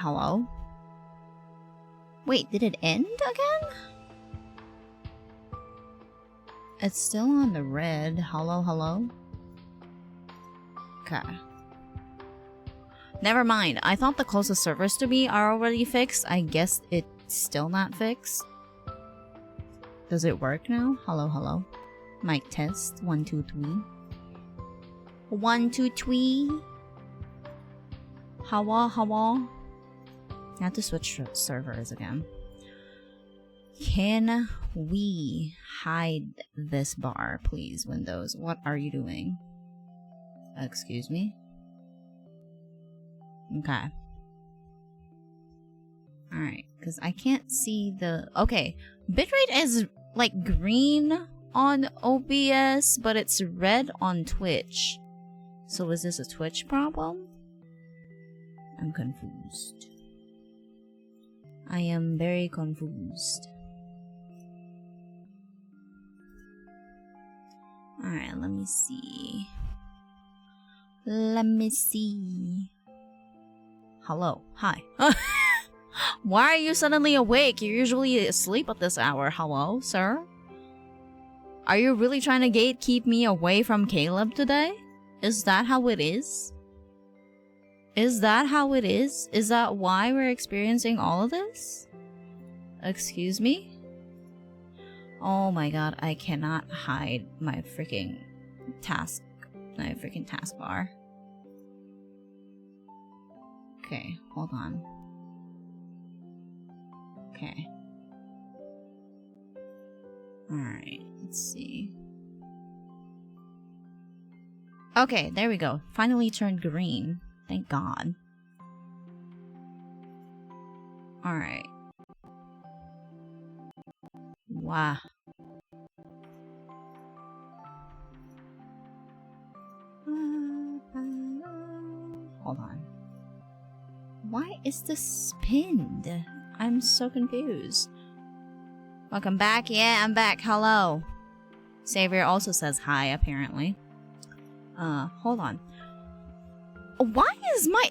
Hello? Wait, did it end again? It's still on the red. Hello, hello? Okay. Never mind. I thought the closest servers to me are already fixed. I guess it's still not fixed. Does it work now? Hello, hello. Mic test. 1, 2, 3. 1, 2, 3. Hawa, hawa. I have to switch servers again. Can we hide this bar, please, Windows? What are you doing? Excuse me? Okay. Alright, because I can't see the... Okay, bitrate is like green on OBS, but it's red on Twitch. So is this a Twitch problem? I'm confused. I am very confused. Alright, let me see. Let me see. Hello. Hi. Why are you suddenly awake? You're usually asleep at this hour. Hello, sir? Are you really trying to gatekeep me away from Caleb today? Is that how it is? Is that how it is? Is that why we're experiencing all of this? Excuse me? Oh my god, I cannot hide my freaking taskbar. Okay, hold on. Okay. Alright, let's see. Okay, there we go. Finally turned green. Thank God. Alright. Wow. Hold on. Why is this pinned? I'm so confused. Welcome back. Yeah, I'm back. Hello. Xavier also says hi, apparently. Hold on. Why is my...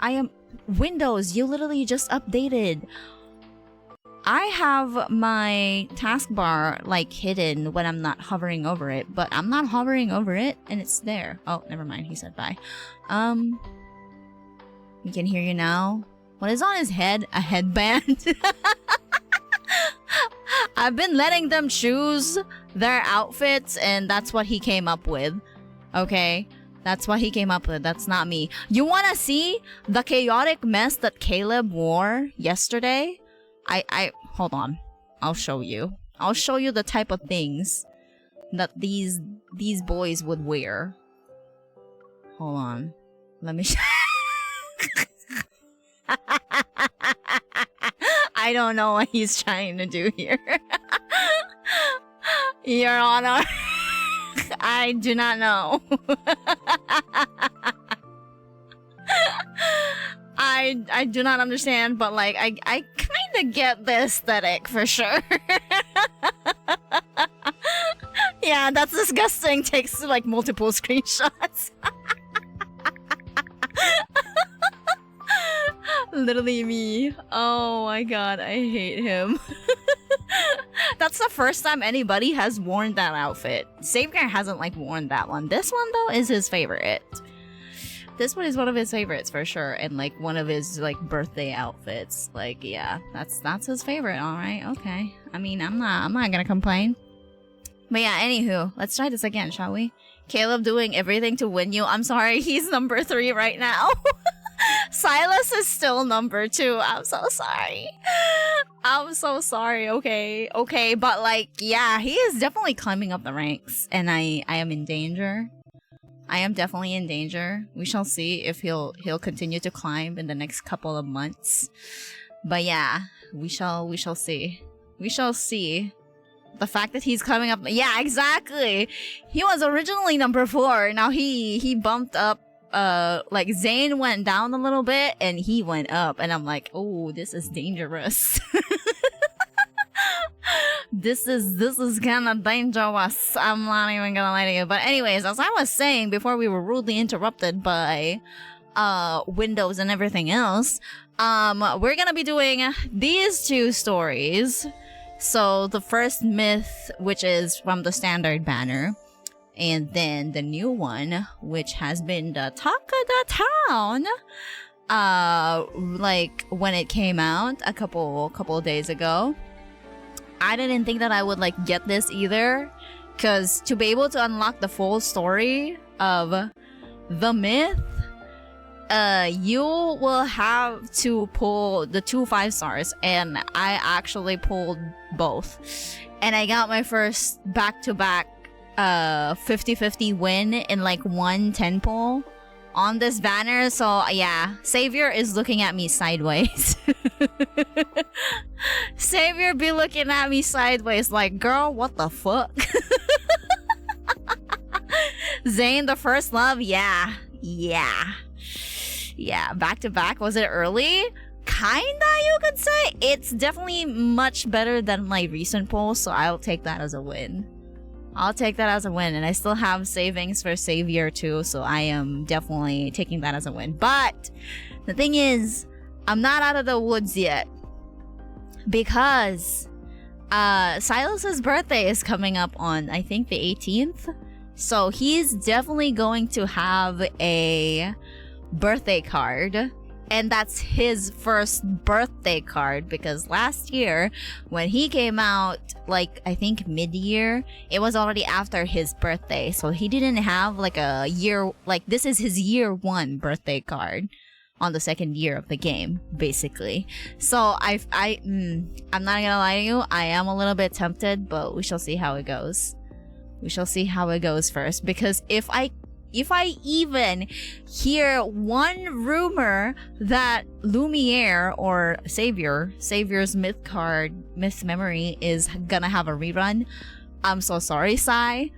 I am... Windows, you literally just updated. I have my taskbar, like, hidden when I'm not hovering over it, but I'm not hovering over it, and it's there. Oh, never mind. He said bye. We can hear you now. What is on his head? A headband? I've been letting them choose their outfits, and that's what he came up with. Okay? That's what he came up with. That's not me. You wanna see the chaotic mess that Caleb wore yesterday? Hold on. I'll show you. I'll show you the type of things that these boys would wear. Hold on. Let me I don't know what he's trying to do here. Your Honor. I do not know. I do not understand, but like I kind of get the aesthetic for sure. Yeah, that's disgusting. Takes like multiple screenshots. Literally me. Oh my god, I hate him. That's the first time anybody has worn that outfit. Xavier hasn't like worn that one. This one though is his favorite. This one is one of his favorites for sure, and like one of his like birthday outfits. Like yeah, that's his favorite. All right, okay. I mean, I'm not gonna complain. But yeah, anywho, let's try this again, shall we? Caleb doing everything to win you. I'm sorry, he's number 3 right now. Silas is still number 2. I'm so sorry. I'm so sorry. Okay, but like, yeah, he is definitely climbing up the ranks, and I am in danger. I am definitely in danger. We shall see if he'll continue to climb in the next couple of months. But yeah, we shall see. We shall see. The fact that he's climbing up, yeah, exactly. He was originally number 4. Now he bumped up. Like Zane went down a little bit and he went up, and I'm like, oh, this is dangerous. This is kind of dangerous. I'm not even gonna lie to you. But anyways, as I was saying before we were rudely interrupted by Windows and everything else, We're gonna be doing these two stories. So the first myth, which is from the standard banner, and then the new one, which has been the talk of the town. Like when it came out a couple days ago. I didn't think that I would like get this either, because to be able to unlock the full story of the myth, you will have to pull the 2 5-stars, and I actually pulled both, and I got my first back-to-back 50-50 win in like 1 10 pull on this banner. So yeah, Savior is looking at me sideways. Savior be looking at me sideways like, girl, what the fuck? Zane, the first love, yeah, back to back. Was it early? Kinda, you could say. It's definitely much better than my recent poll, so I'll take that as a win. And I still have savings for Savior too, so I am definitely taking that as a win. But the thing is, I'm not out of the woods yet, because Silas's birthday is coming up on, I think, the 18th. So he's definitely going to have a birthday card. And that's his first birthday card, because last year when he came out, like I think mid-year, it was already after his birthday. So he didn't have like a year, like this is his year 1 birthday card on the 2nd year of the game, basically. So I'm not gonna lie to you, I am a little bit tempted, but we shall see how it goes. We shall see how it goes first, because if I even hear one rumor that Lumiere or Savior's myth memory is gonna have a rerun, I'm so sorry, Sai.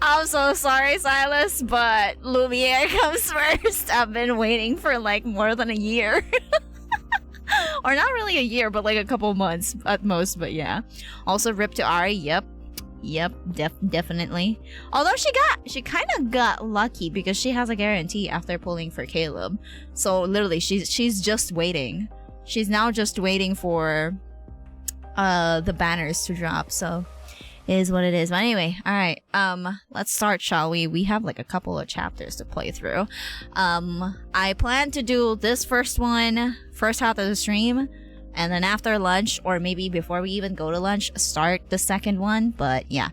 I'm so sorry, Silas, but Lumiere comes first. I've been waiting for like more than a year. Or not really a year, but like a couple months at most, but yeah. Also, rip to Ari, Yep, definitely. Although she kind of got lucky, because she has a guarantee after pulling for Caleb. So literally, she's just waiting. She's now just waiting for the banners to drop. So it is what it is. But anyway, all right. Let's start, shall we? We have like a couple of chapters to play through. I plan to do this first one first half of the stream. And then after lunch, or maybe before we even go to lunch, start the second one. But yeah,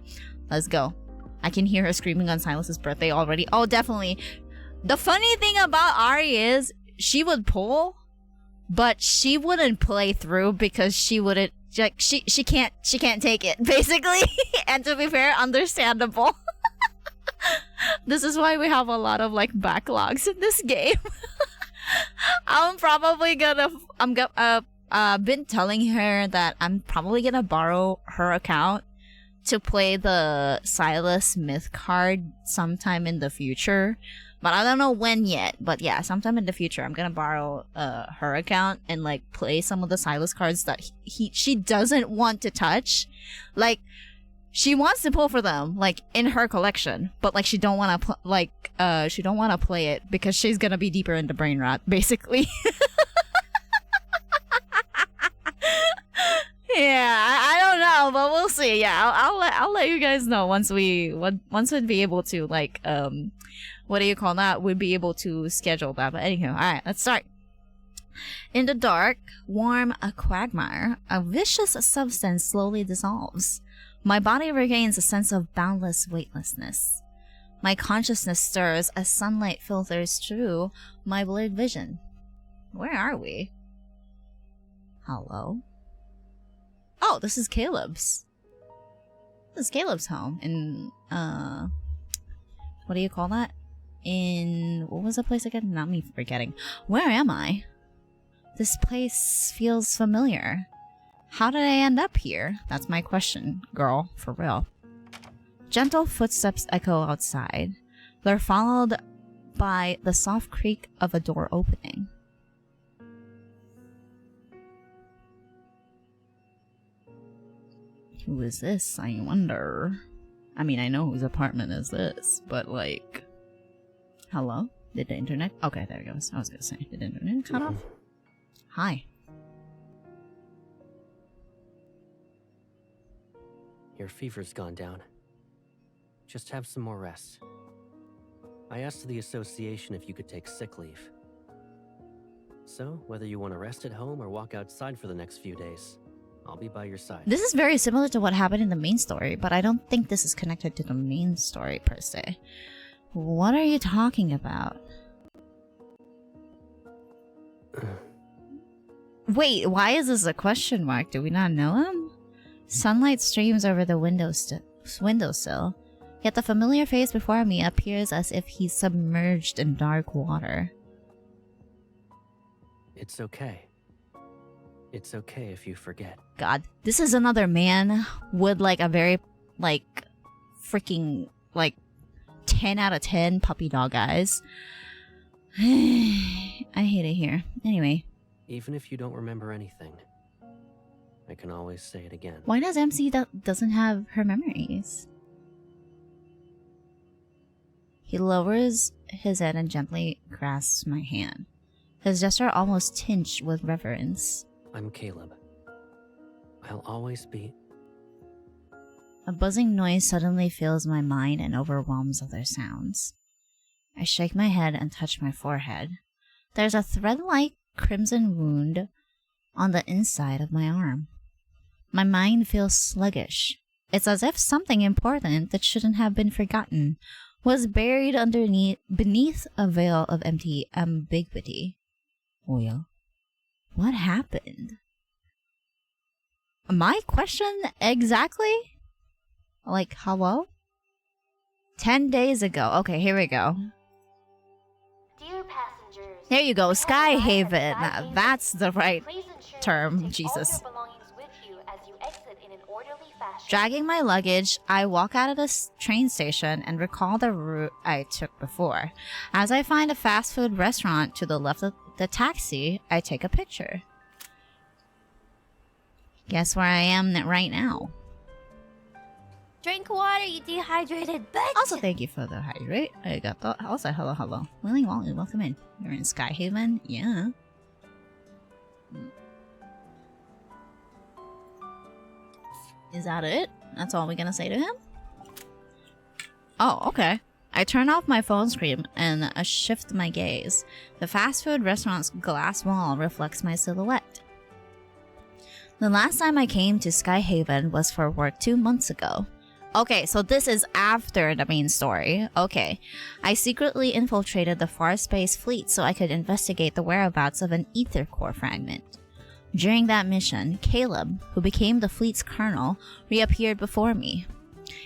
let's go. I can hear her screaming on Silas's birthday already. Oh, definitely. The funny thing about Ari is she would pull, but she wouldn't play through, because she wouldn't, like, she can't take it, basically. And to be fair, understandable. This is why we have a lot of like backlogs in this game. I'm probably gonna been telling her that I'm probably gonna borrow her account to play the Silas myth card sometime in the future, but I don't know when yet. But yeah, sometime in the future I'm gonna borrow her account and like play some of the Silas cards that she doesn't want to touch. Like, she wants to pull for them like in her collection, but like she don't want to she don't want to play it because she's gonna be deeper into brain rot, basically. Yeah, I don't know, but we'll see. Yeah, I'll let you guys know once we'd be able to, like, what do you call that? We'd be able to schedule that. But anywho, all right, let's start. In the dark, warm a quagmire, a vicious substance slowly dissolves. My body regains a sense of boundless weightlessness. My consciousness stirs as sunlight filters through my blurred vision. Where are we? Hello? Oh, this is Caleb's. This is Caleb's home in, what do you call that? In, what was the place again? Not me forgetting. Where am I? This place feels familiar. How did I end up here? That's my question, girl, for real. Gentle footsteps echo outside. They're followed by the soft creak of a door opening. Who is this, I wonder? I mean, I know whose apartment is this, but like... Hello? Did the internet? Okay, there it goes. I was gonna say, did the internet cut off? Hi. Your fever's gone down. Just have some more rest. I asked the association if you could take sick leave. So, whether you want to rest at home or walk outside for the next few days, I'll be by your side. This is very similar to what happened in the main story, but I don't think this is connected to the main story per se. What are you talking about? Wait, why is this a question mark? Do we not know him? Sunlight streams over the windowsill, yet the familiar face before me appears as if he's submerged in dark water. It's okay. It's okay if you forget. God, this is another man with like a very like freaking like 10 out of 10 puppy dog eyes. I hate it here. Anyway. Even if you don't remember anything, I can always say it again. Why does MC doesn't have her memories? He lowers his head and gently grasps my hand. His gesture almost tinged with reverence. I'm Caleb. I'll always be... A buzzing noise suddenly fills my mind and overwhelms other sounds. I shake my head and touch my forehead. There's a thread-like crimson wound on the inside of my arm. My mind feels sluggish. It's as if something important that shouldn't have been forgotten was buried beneath a veil of empty ambiguity. Well, what happened? My question exactly? Like, hello? 10 days ago. Okay, here we go. Dear passengers, There you go, Sky Haven. That's the right term, Jesus. Dragging my luggage, I walk out of the train station and recall the route I took before. As I find a fast food restaurant to the left of the taxi, I take a picture. Guess where I am right now? Drink water, you dehydrated bitch! Also, thank you for the hydrate. I got that. Also, hello. Willing Wally, welcome in. You're in Sky Haven? Yeah. Is that it? That's all we're gonna say to him? Oh, okay. I turn off my phone screen and shift my gaze. The fast food restaurant's glass wall reflects my silhouette. The last time I came to Sky Haven was for work 2 months ago. Okay, so this is after the main story. Okay. I secretly infiltrated the Far Space Fleet so I could investigate the whereabouts of an ether core fragment. During that mission, Caleb, who became the fleet's colonel, reappeared before me.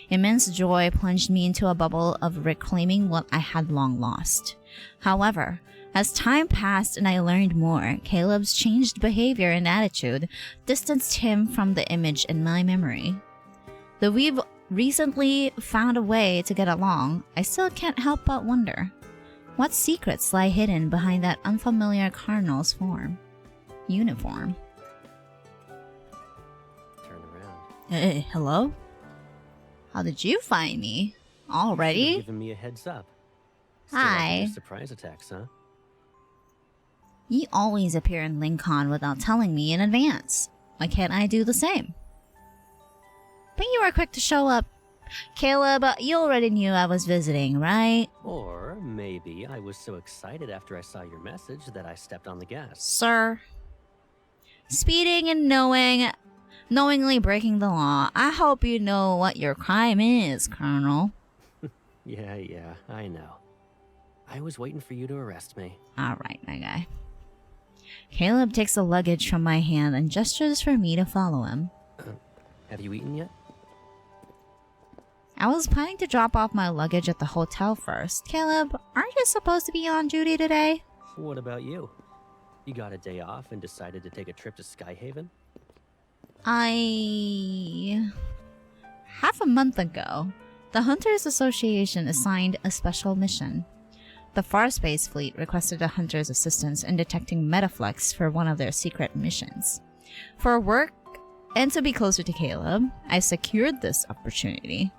Immense joy plunged me into a bubble of reclaiming what I had long lost. However, as time passed and I learned more, Caleb's changed behavior and attitude distanced him from the image in my memory. Though we've recently found a way to get along, I still can't help but wonder, what secrets lie hidden behind that unfamiliar colonel's uniform? Turn around. Hey, hello? How did you find me? Already? Giving me a heads up. Still Hi. like your surprise attacks, huh? You always appear in Lincoln without telling me in advance. Why can't I do the same? But you were quick to show up. Caleb, you already knew I was visiting, right? Or maybe I was so excited after I saw your message that I stepped on the gas. Sir. Speeding and knowingly breaking the law. I hope you know what your crime is, Colonel. Yeah, I know. I was waiting for you to arrest me. Alright, my guy. Caleb takes the luggage from my hand and gestures for me to follow him. Have you eaten yet? I was planning to drop off my luggage at the hotel first. Caleb, aren't you supposed to be on duty today? What about you? You got a day off and decided to take a trip to Skyhaven? Half a month ago, the Hunters Association assigned a special mission. The Far Space Fleet requested a hunter's assistance in detecting Metaflex for one of their secret missions. For work and to be closer to Caleb, I secured this opportunity.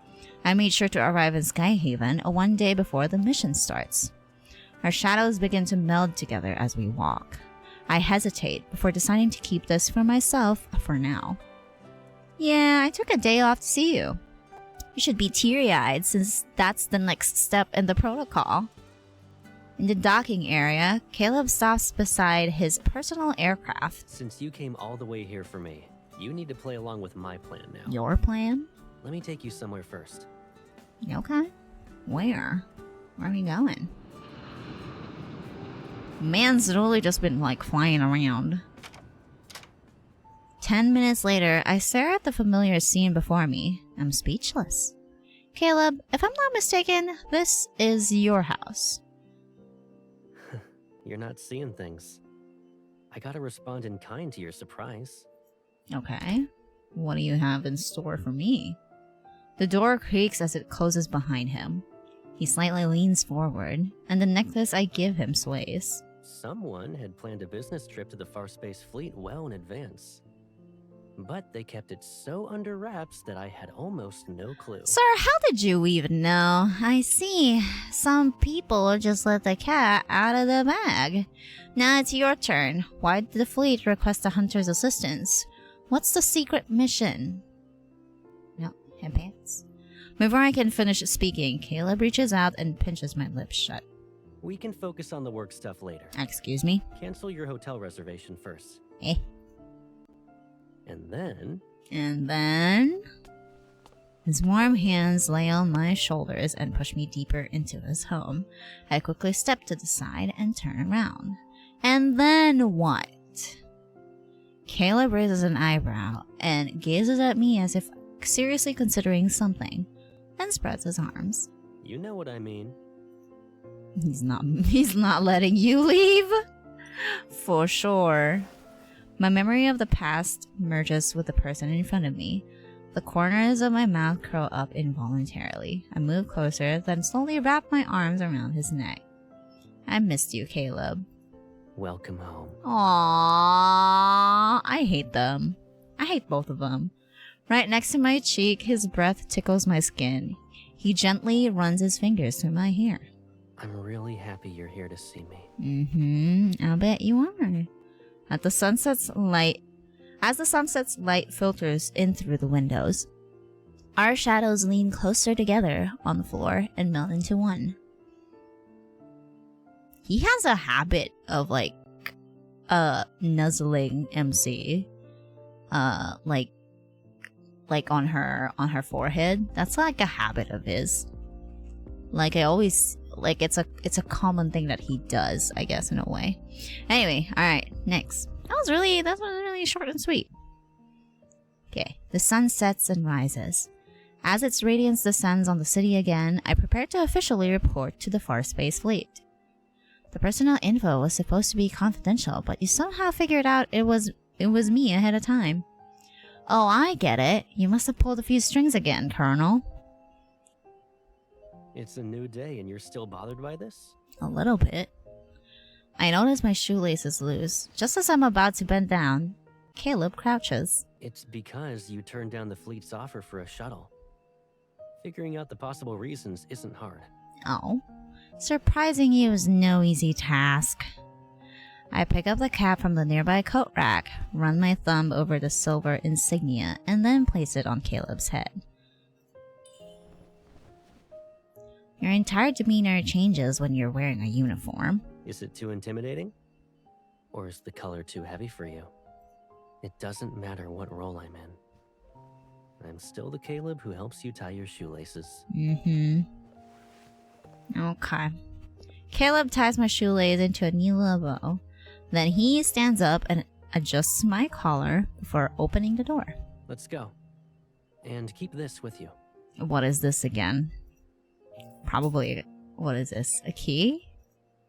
I made sure to arrive in Skyhaven 1 day before the mission starts. Our shadows begin to meld together as we walk. I hesitate before deciding to keep this for myself for now. Yeah, I took a day off to see you. You should be teary-eyed since that's the next step in the protocol. In the docking area, Caleb stops beside his personal aircraft. Since you came all the way here for me, you need to play along with my plan now. Your plan? Let me take you somewhere first. Okay. Where? Where are we going? Man's really just been like flying around. 10 minutes later, I stare at the familiar scene before me. I'm speechless. Caleb, if I'm not mistaken, this is your house. You're not seeing things. I gotta respond in kind to your surprise. Okay. What do you have in store for me? The door creaks as it closes behind him. He slightly leans forward, and the necklace I give him sways. Someone had planned a business trip to the Far Space Fleet well in advance. But they kept it so under wraps that I had almost no clue. Sir, how did you even know? I see. Some people just let the cat out of the bag. Now it's your turn. Why did the fleet request the hunter's assistance? What's the secret mission? No, hand pants. Before I can finish speaking, Caleb reaches out and pinches my lips shut. We can focus on the work stuff later. Excuse me? Cancel your hotel reservation first. Eh. And then... His warm hands lay on my shoulders and push me deeper into his home. I quickly step to the side and turn around. And then what? Caleb raises an eyebrow and gazes at me as if seriously considering something, then spreads his arms. You know what I mean. He's not letting you leave? For sure. My memory of the past merges with the person in front of me. The corners of my mouth curl up involuntarily. I move closer, then slowly wrap my arms around his neck. I missed you, Caleb. Welcome home. Aww, I hate them. I hate both of them. Right next to my cheek, his breath tickles my skin. He gently runs his fingers through my hair. I'm really happy you're here to see me. I'll bet you are. As the sunset's light filters in through the windows, our shadows lean closer together on the floor and melt into one. He has a habit of nuzzling MC, like on her forehead. That's like a habit of his. Like it's a common thing that he does, I guess, in a way. Anyway, alright, next. That was really short and sweet. Okay, the sun sets and rises. As its radiance descends on the city again, I prepare to officially report to the Far Space Fleet. The personnel info was supposed to be confidential, but you somehow figured out it was me ahead of time. Oh, I get it. You must have pulled a few strings again, Colonel. It's a new day and you're still bothered by this? A little bit. I notice my shoelace is loose. Just as I'm about to bend down, Caleb crouches. It's because you turned down the fleet's offer for a shuttle. Figuring out the possible reasons isn't hard. Oh. Surprising you is no easy task. I pick up the cap from the nearby coat rack, run my thumb over the silver insignia, and then place it on Caleb's head. Your entire demeanor changes when you're wearing a uniform. Is it too intimidating? Or is the color too heavy for you? It doesn't matter what role I'm in. I'm still the Caleb who helps you tie your shoelaces. Okay. Caleb ties my shoelace into a neat little bow. Then he stands up and adjusts my collar before opening the door. Let's go. And keep this with you. What is this again? Probably, what is this? A key?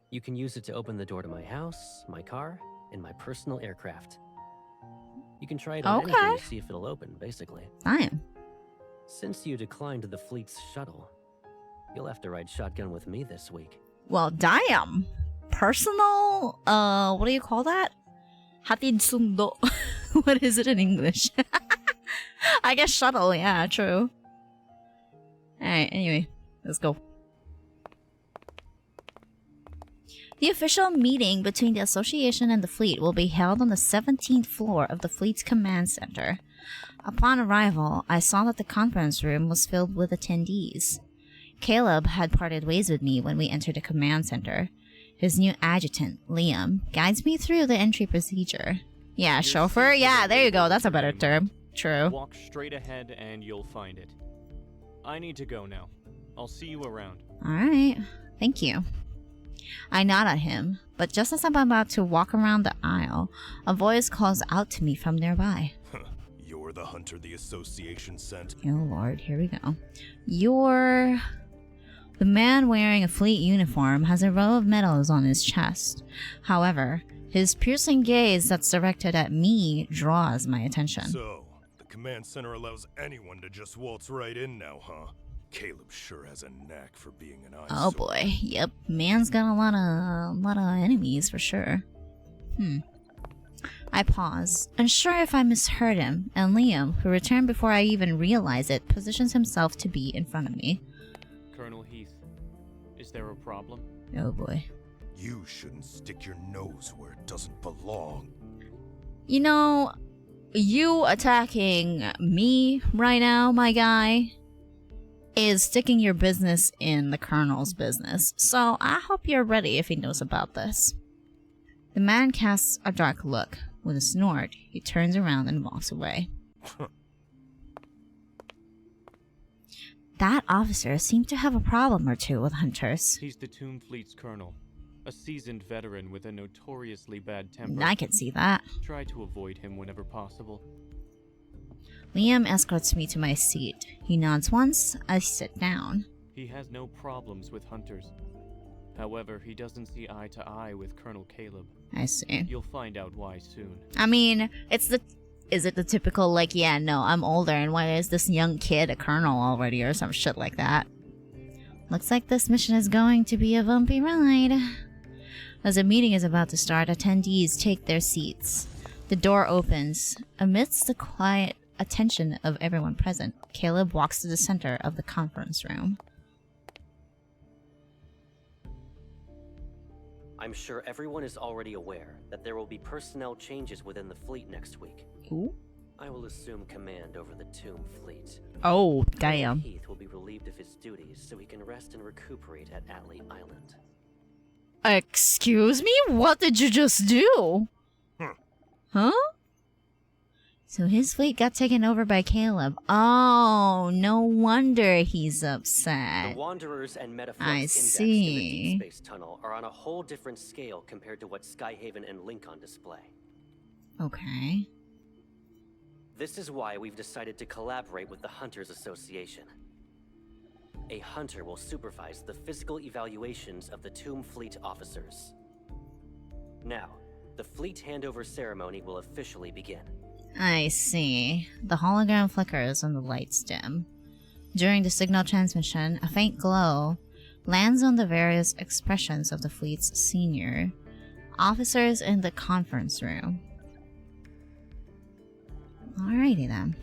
You can use it to open the door to my house, my car, and my personal aircraft. You can try it on anything to see if it'll open, basically. Fine. Since you declined the fleet's shuttle, you'll have to ride shotgun with me this week. Well, damn. Personal, what do you call that? Hatid sundo. What is it in English? I guess shuttle, yeah, true. Alright, anyway, let's go. The official meeting between the association and the fleet will be held on the 17th floor of the fleet's command center. Upon arrival, I saw that the conference room was filled with attendees. Caleb had parted ways with me when we entered the command center. His new adjutant, Liam, guides me through the entry procedure. Yeah, chauffeur? Yeah, there you go. That's a better term. True. Walk straight ahead and you'll find it. I need to go now. I'll see you around. Alright. Thank you. I nod at him, but just as I'm about to walk around the aisle, a voice calls out to me from nearby. You're the hunter the association sent? Oh lord, here we go. You're... The man wearing a fleet uniform has a row of medals on his chest. However, his piercing gaze that's directed at me draws my attention. So, the command center allows anyone to just waltz right in now, huh? Caleb sure has a knack for being an eyesore. Oh boy, yep, man's got a lot of enemies for sure. I pause, unsure if I misheard him, and Liam, who returned before I even realize it, positions himself to be in front of me. Colonel Heath, is there a problem? Oh boy. You shouldn't stick your nose where it doesn't belong. You know, you attacking me right now, my guy, is sticking your business in the Colonel's business, so I hope you're ready if he knows about this. The man casts a dark look. With a snort, he turns around and walks away. That officer seemed to have a problem or two with hunters. He's the Tomb Fleet's colonel, a seasoned veteran with a notoriously bad temper. I can see that. Try to avoid him whenever possible. Liam escorts me to my seat. He nods once, I sit down. He has no problems with hunters. However, he doesn't see eye to eye with Colonel Caleb. I see. You'll find out why soon. I mean, is it the typical, like, yeah, no, I'm older, and why is this young kid a colonel already, or some shit like that? Looks like this mission is going to be a bumpy ride. As the meeting is about to start, attendees take their seats. The door opens. Amidst the quiet attention of everyone present, Caleb walks to the center of the conference room. I'm sure everyone is already aware that there will be personnel changes within the fleet next week. Ooh. I will assume command over the Tomb Fleet. Oh, Colonel damn. Heath will be relieved of his duties so he can rest and recuperate at Atlee Island. Excuse me? What did you just do? Huh? So his fleet got taken over by Caleb. Oh, no wonder he's upset. The Wanderers and Metaflux I Index in the see. Deep Space Tunnel are on a whole different scale compared to what Skyhaven and Lincoln display. Okay. This is why we've decided to collaborate with the Hunters Association. A hunter will supervise the physical evaluations of the Tomb Fleet officers. Now, the fleet handover ceremony will officially begin. I see. The hologram flickers and the lights dim. During the signal transmission, a faint glow lands on the various expressions of the fleet's senior officers in the conference room. Alrighty then.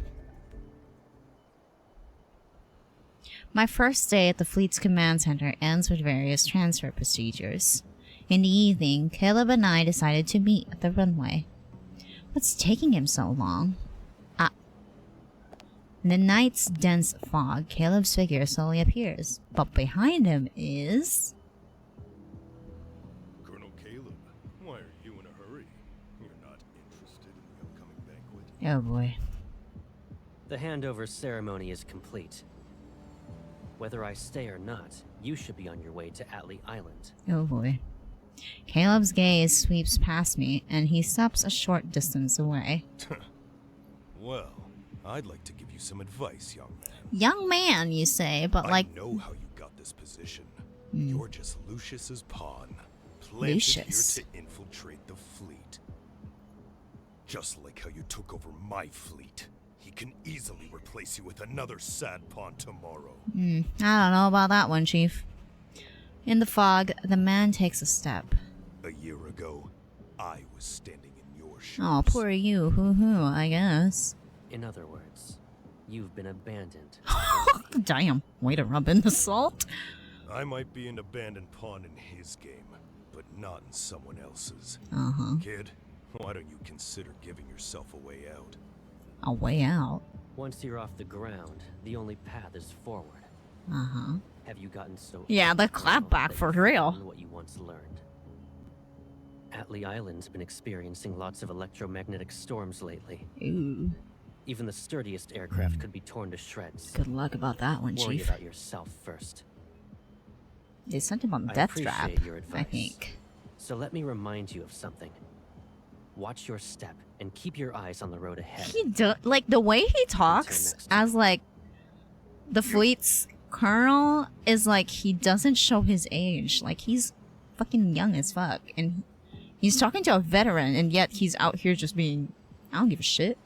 My first day at the fleet's command center ends with various transfer procedures. In the evening, Caleb and I decided to meet at the runway. What's taking him so long? In the night's dense fog, Caleb's figure slowly appears, but behind him is... Colonel Caleb, why are you in a hurry? You're not interested in the upcoming banquet? Oh boy. The handover ceremony is complete. Whether I stay or not, you should be on your way to Atlee Island. Oh boy. Caleb's gaze sweeps past me, and he stops a short distance away. Well, I'd like to give you some advice, young man. Young man, you say, but like... I know how you got this position. You're just Lucius's pawn, planted Lucius. here to infiltrate the fleet. Just like how you took over my fleet. He can easily replace you with another sad pawn tomorrow. I don't know about that one, Chief. In the fog, the man takes a step. A year ago, I was standing in your shoes. Oh, poor you. Hoo-hoo, I guess. In other words, you've been abandoned. Damn, way to rub in the salt. I might be an abandoned pawn in his game, but not in someone else's. Uh-huh. Kid, why don't you consider giving yourself a way out? A way out. Once you're off the ground, the only path is forward. Uh-huh. Have you gotten so Yeah, the overwhelmed clapback that for you've real. forgotten what you once learned? Atlee Island's been experiencing lots of electromagnetic storms lately. Ooh. Even the sturdiest aircraft could be torn to shreds. Good luck about that one, Worry Chief. about yourself first. They sent him on I death trap, appreciate your I advice. think. So let me remind you of something. Watch your step and keep your eyes on the road ahead. He like the way he talks next time. as like the fleet's colonel is like he doesn't show his age. Like he's fucking young as fuck, and he's talking to a veteran, and yet he's out here just being, I don't give a shit.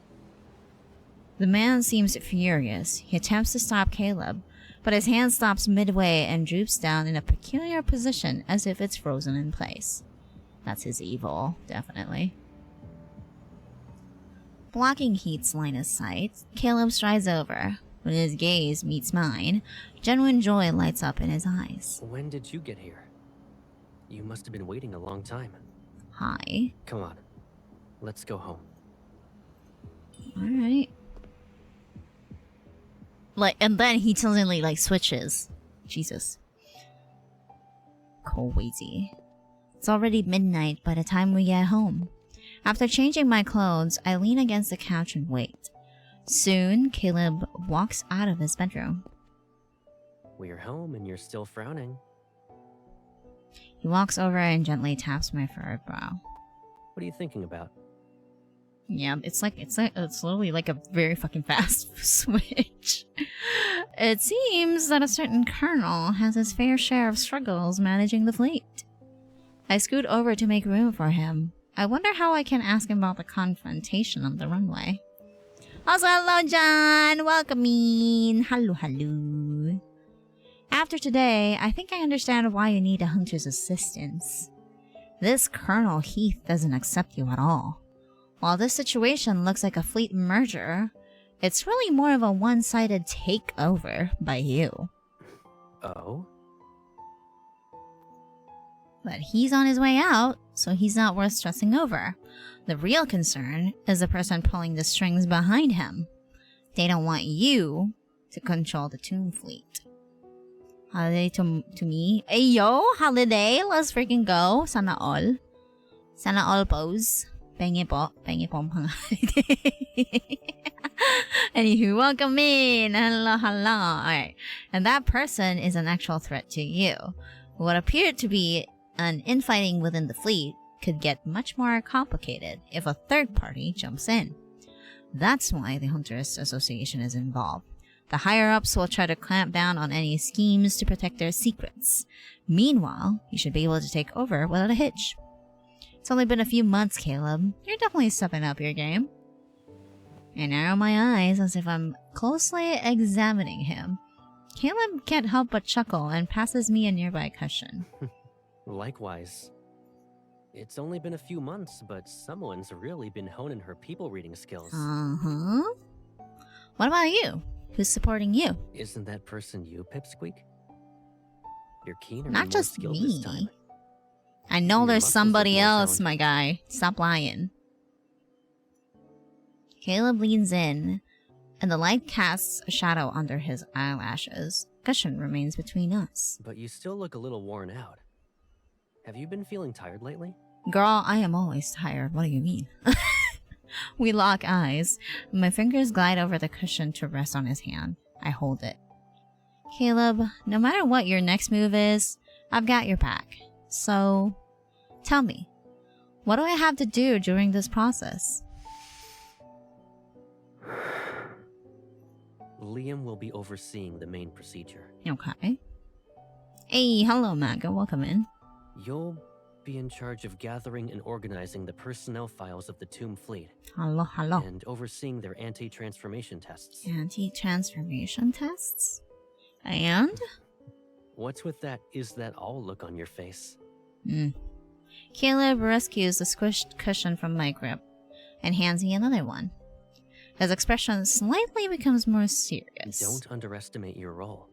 The man seems furious. He attempts to stop Caleb, but his hand stops midway and droops down in a peculiar position as if it's frozen in place. That's his evil, definitely. Blocking Heat's line of sight, Caleb strides over. When his gaze meets mine, genuine joy lights up in his eyes. When did you get here? You must have been waiting a long time. Hi. Come on. Let's go home. Alright. Like, and then he suddenly, like, switches. Jesus. Crazy. It's already midnight by the time we get home. After changing my clothes, I lean against the couch and wait. Soon, Caleb walks out of his bedroom. We're home and you're still frowning. He walks over and gently taps my furrowed brow. What are you thinking about? Yeah, it's literally like a very fucking fast switch. It seems that a certain colonel has his fair share of struggles managing the fleet. I scoot over to make room for him. I wonder how I can ask him about the confrontation on the runway. Also, hello, John! Welcome in! Hello, hello. After today, I think I understand why you need a hunter's assistance. This Colonel Heath doesn't accept you at all. While this situation looks like a fleet merger, it's really more of a one-sided takeover by you. Oh? But he's on his way out, so he's not worth stressing over. The real concern is the person pulling the strings behind him. They don't want you to control the Tomb Fleet. Holiday to me. Hey yo, holiday! Let's freaking go! Sana all. Sana all pose. Pengi po. Pengi po mga holiday. Anywho, welcome in! Hello, hello. Alright. And that person is an actual threat to you. What appeared to be an infighting within the fleet could get much more complicated if a third party jumps in. That's why the Hunters Association is involved. The higher-ups will try to clamp down on any schemes to protect their secrets. Meanwhile, you should be able to take over without a hitch. It's only been a few months, Caleb. You're definitely stepping up your game. I narrow my eyes as if I'm closely examining him. Caleb can't help but chuckle and passes me a nearby cushion. Likewise. It's only been a few months, but someone's really been honing her people reading skills. Uh-huh. What about you? Who's supporting you? Isn't that person you, Pipsqueak? You're keen or Not more just skilled me. this time? I know Your there's muscles somebody look more else, toned. my guy. Stop lying. Caleb leans in, and the light casts a shadow under his eyelashes. Cushion remains between us. But you still look a little worn out. Have you been feeling tired lately? Girl, I am always tired. What do you mean? We lock eyes. My fingers glide over the cushion to rest on his hand. I hold it. Caleb, no matter what your next move is, I've got your back. So, tell me, what do I have to do during this process? Liam will be overseeing the main procedure. Okay. Hey, hello, Maga. Welcome in. You'll be in charge of gathering and organizing the personnel files of the Tomb Fleet Hello, hello. and overseeing their anti-transformation tests. Anti-transformation tests? And? What's with that "is that all" look on your face? Caleb rescues the squished cushion from my grip and hands me another one. His expression slightly becomes more serious. Don't underestimate your role.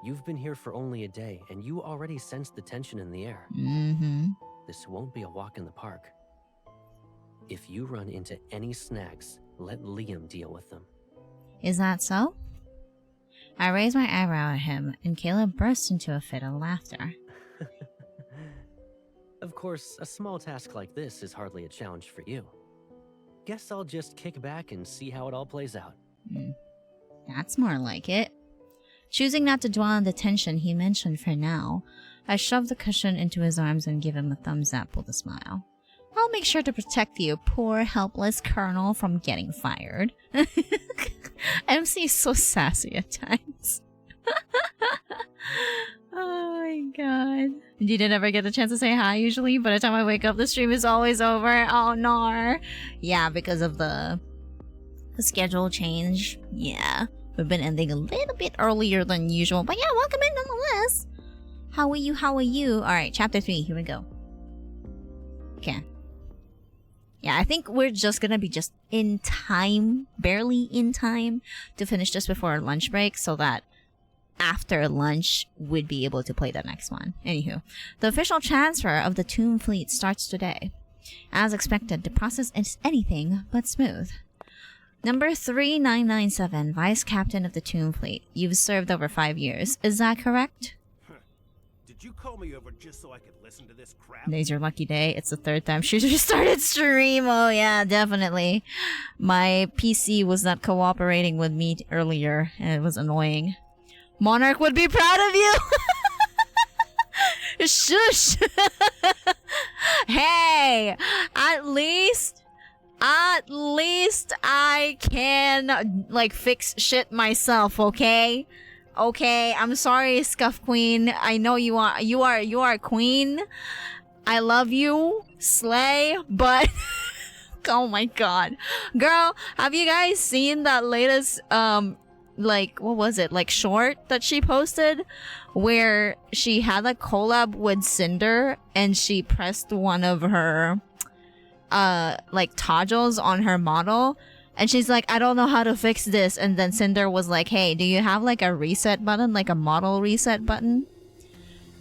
You've been here for only a day, and you already sense the tension in the air. Mm-hmm. This won't be a walk in the park. If you run into any snags, let Liam deal with them. Is that so? I raised my eyebrow at him, and Caleb burst into a fit of laughter. Of course, a small task like this is hardly a challenge for you. Guess I'll just kick back and see how it all plays out. That's more like it. Choosing not to dwell on the tension he mentioned for now, I shoved the cushion into his arms and gave him a thumbs up with a smile. I'll make sure to protect you, poor helpless colonel, from getting fired. MC is so sassy at times. Oh my god. You didn't ever get the chance to say hi usually? By the time I wake up, the stream is always over. Oh no. Yeah, because of the schedule change. Yeah. We've been ending a little bit earlier than usual. But yeah, welcome in nonetheless. How are you? How are you? Alright, chapter 3. Here we go. Okay. Yeah, I think we're just gonna be just in time, barely in time, to finish this before our lunch break so that after lunch we'd be able to play the next one. Anywho, the official transfer of the Tomb Fleet starts today. As expected, the process is anything but smooth. Number 3997, Vice Captain of the Tomb Fleet. You've served over 5 years. Is that correct? Did you call me over just so I could listen to this crap? Today's your lucky day. It's the 3rd time she restarted stream. Oh yeah, definitely. My PC was not cooperating with me earlier, and it was annoying. Monarch would be proud of you! Shush! Hey! At least I can, like, fix shit myself, okay? Okay, I'm sorry, Scuff Queen. I know you are queen. I love you, slay, but oh my god. Girl, have you guys seen that latest like, what was it? Like, short that she posted where she had a collab with Cinder and she pressed one of her like toggles on her model. And she's like, I don't know how to fix this. And then Cinder was like, hey, do you have like a reset button? Like a model reset button?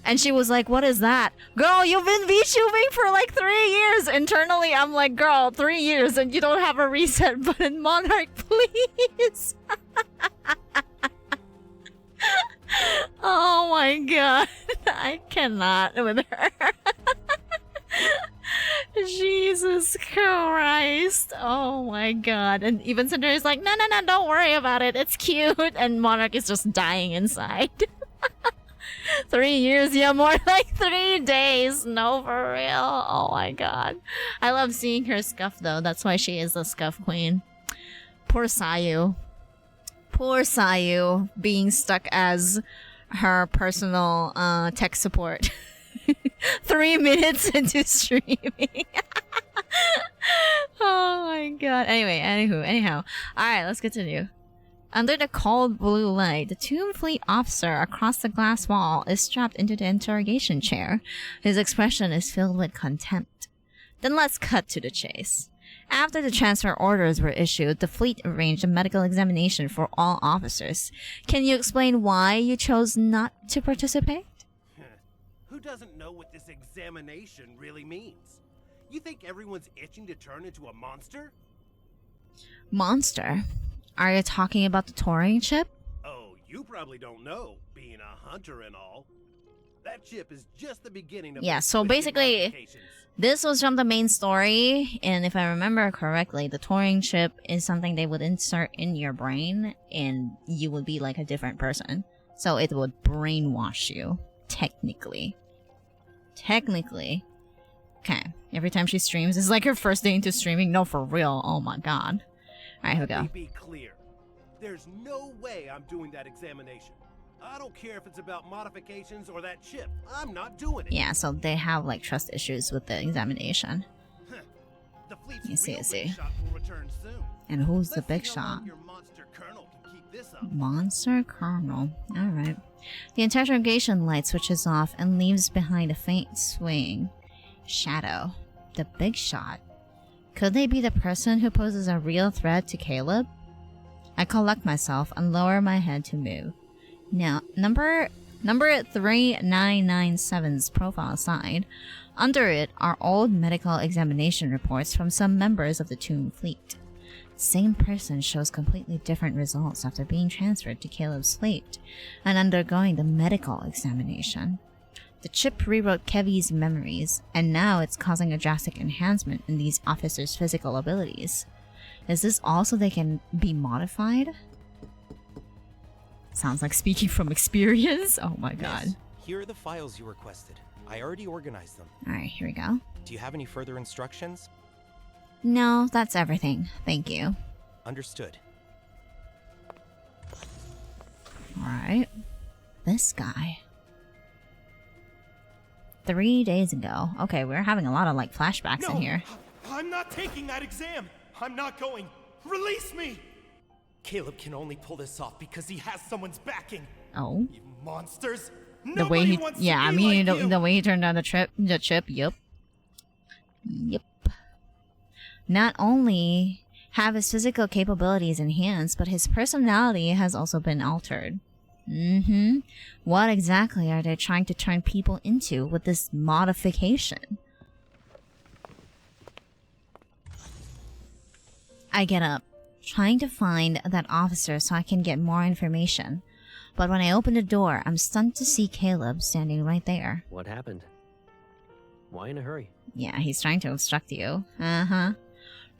And she was like, what is that? Girl, you've been VTubing for like 3 years. Internally, I'm like, girl, 3 years and you don't have a reset button. Monarch, please. Oh my god. I cannot with her. Jesus Christ. Oh my god. And even Cinder is like, no, don't worry about it. It's cute. And Monarch is just dying inside. 3 years, yeah, more like 3 days. No, for real. Oh my god. I love seeing her scuff though. That's why she is the scuff queen. Poor Sayu. Poor Sayu being stuck as her personal tech support. 3 minutes into streaming. Oh my god. Anyhow. Alright, let's continue. Under the cold blue light, the Tomb Fleet officer across the glass wall is strapped into the interrogation chair. His expression is filled with contempt. Then let's cut to the chase. After the transfer orders were issued, the fleet arranged a medical examination for all officers. Can you explain why you chose not to participate? Who doesn't know what this examination really means? You think everyone's itching to turn into a monster? Monster? Are you talking about the Turing chip? Oh, you probably don't know, being a hunter and all. That chip is just the beginning of... Yeah, so basically, this was from the main story, and if I remember correctly, the Turing chip is something they would insert in your brain, and you would be like a different person. So it would brainwash you, technically. Technically. Okay, every time she streams, it's like her first day into streaming. No, for real. Oh my god. Alright, here we go. Let me be clear. There's no way I'm doing that examination. I don't care if it's about modifications or that chip. I'm not doing it. Yeah, so they have like trust issues with the examination. The fleet's I see. big shot will return soon. And who's the Let's big see how long shot? your monster colonel can keep this up. Monster Colonel. Alright. The interrogation light switches off and leaves behind a faint swaying shadow. The big shot. Could they be the person who poses a real threat to Caleb? I collect myself and lower my head to move. Now, number 3997's profile side. Under it are old medical examination reports from some members of the Tomb Fleet. Same person shows completely different results after being transferred to Caleb's fleet and undergoing the medical examination. The chip rewrote Kevy's memories, and now it's causing a drastic enhancement in these officers' physical abilities. Is this also they can be modified? Sounds like speaking from experience. Oh my god. Yes, here are the files you requested. I already organized them. Alright, here we go. Do you have any further instructions? No, that's everything. Thank you. Understood. Alright. This guy. 3 days ago. Okay, we're having a lot of like flashbacks in here. I'm not taking that exam. I'm not going. Release me. Caleb can only pull this off because he has someone's backing. Oh. You monsters. The way he, Nobody yeah, I wants to be mean, like you. the way he turned down the chip, yep. Not only have his physical capabilities enhanced, but his personality has also been altered. What exactly are they trying to turn people into with this modification? I get up, trying to find that officer so I can get more information. But when I open the door, I'm stunned to see Caleb standing right there. What happened? Why in a hurry? Yeah, he's trying to obstruct you.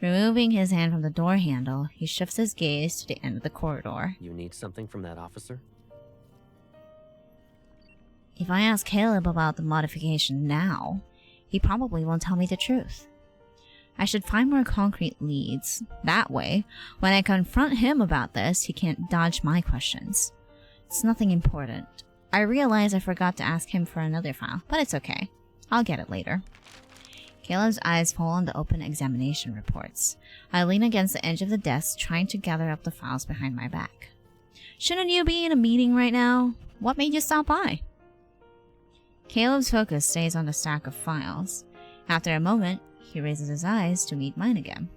Removing his hand from the door handle, he shifts his gaze to the end of the corridor. You need something from that officer? If I ask Caleb about the modification now, he probably won't tell me the truth. I should find more concrete leads. That way, when I confront him about this, he can't dodge my questions. It's nothing important. I realize I forgot to ask him for another file, but it's okay. I'll get it later. Caleb's eyes fall on the open examination reports. I lean against the edge of the desk, trying to gather up the files behind my back. Shouldn't you be in a meeting right now? What made you stop by? Caleb's focus stays on the stack of files. After a moment, he raises his eyes to meet mine again.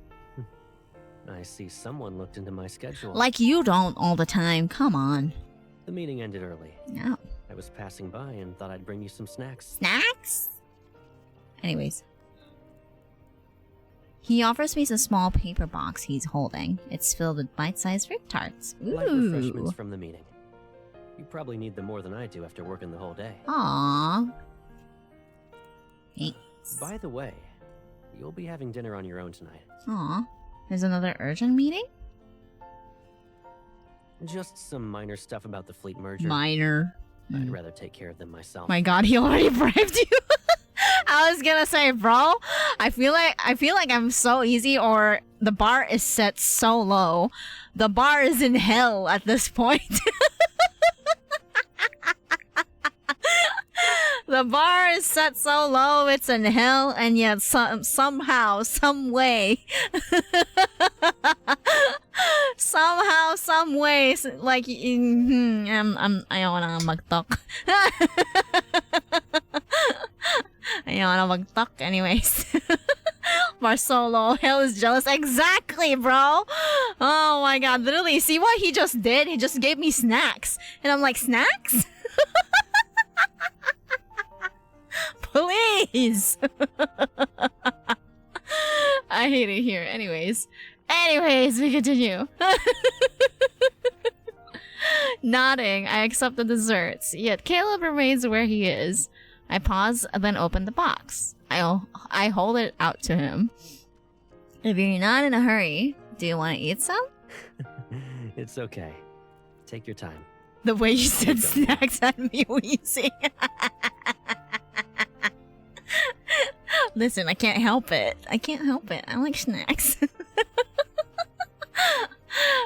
I see someone looked into my schedule. Like you don't all the time, come on. The meeting ended early. No. I was passing by and thought I'd bring you some snacks. Snacks? Anyways. He offers me a small paper box he's holding. It's filled with bite-sized fruit tarts. Light Ooh. refreshments from the meeting. You probably need them more than I do after working the whole day. Aww. Thanks. By the way, you'll be having dinner on your own tonight. Aw. There's another urgent meeting? Just some minor stuff about the fleet merger. Minor. I'd rather take care of them myself. My god, he already bribed you. I was gonna say, bro, I feel like I'm so easy, or the bar is set so low. The bar is in hell at this point. The bar is set so low, it's in hell, and yet somehow, some way, somehow, some way, like, ayaw na mag-talk. Ayaw na mag-talk, anyways. Bar so low, hell is jealous. Exactly, bro. Oh my god, literally, see what he just did? He just gave me snacks. And I'm like, snacks? Please! I hate it here. Anyways, we continue. Nodding, I accept the desserts, yet Caleb remains where he is. I pause, then open the box. I hold it out to him. If you're not in a hurry, do you want to eat some? It's okay. Take your time. The way you said snacks had me wheezing. Listen, I can't help it. I like snacks.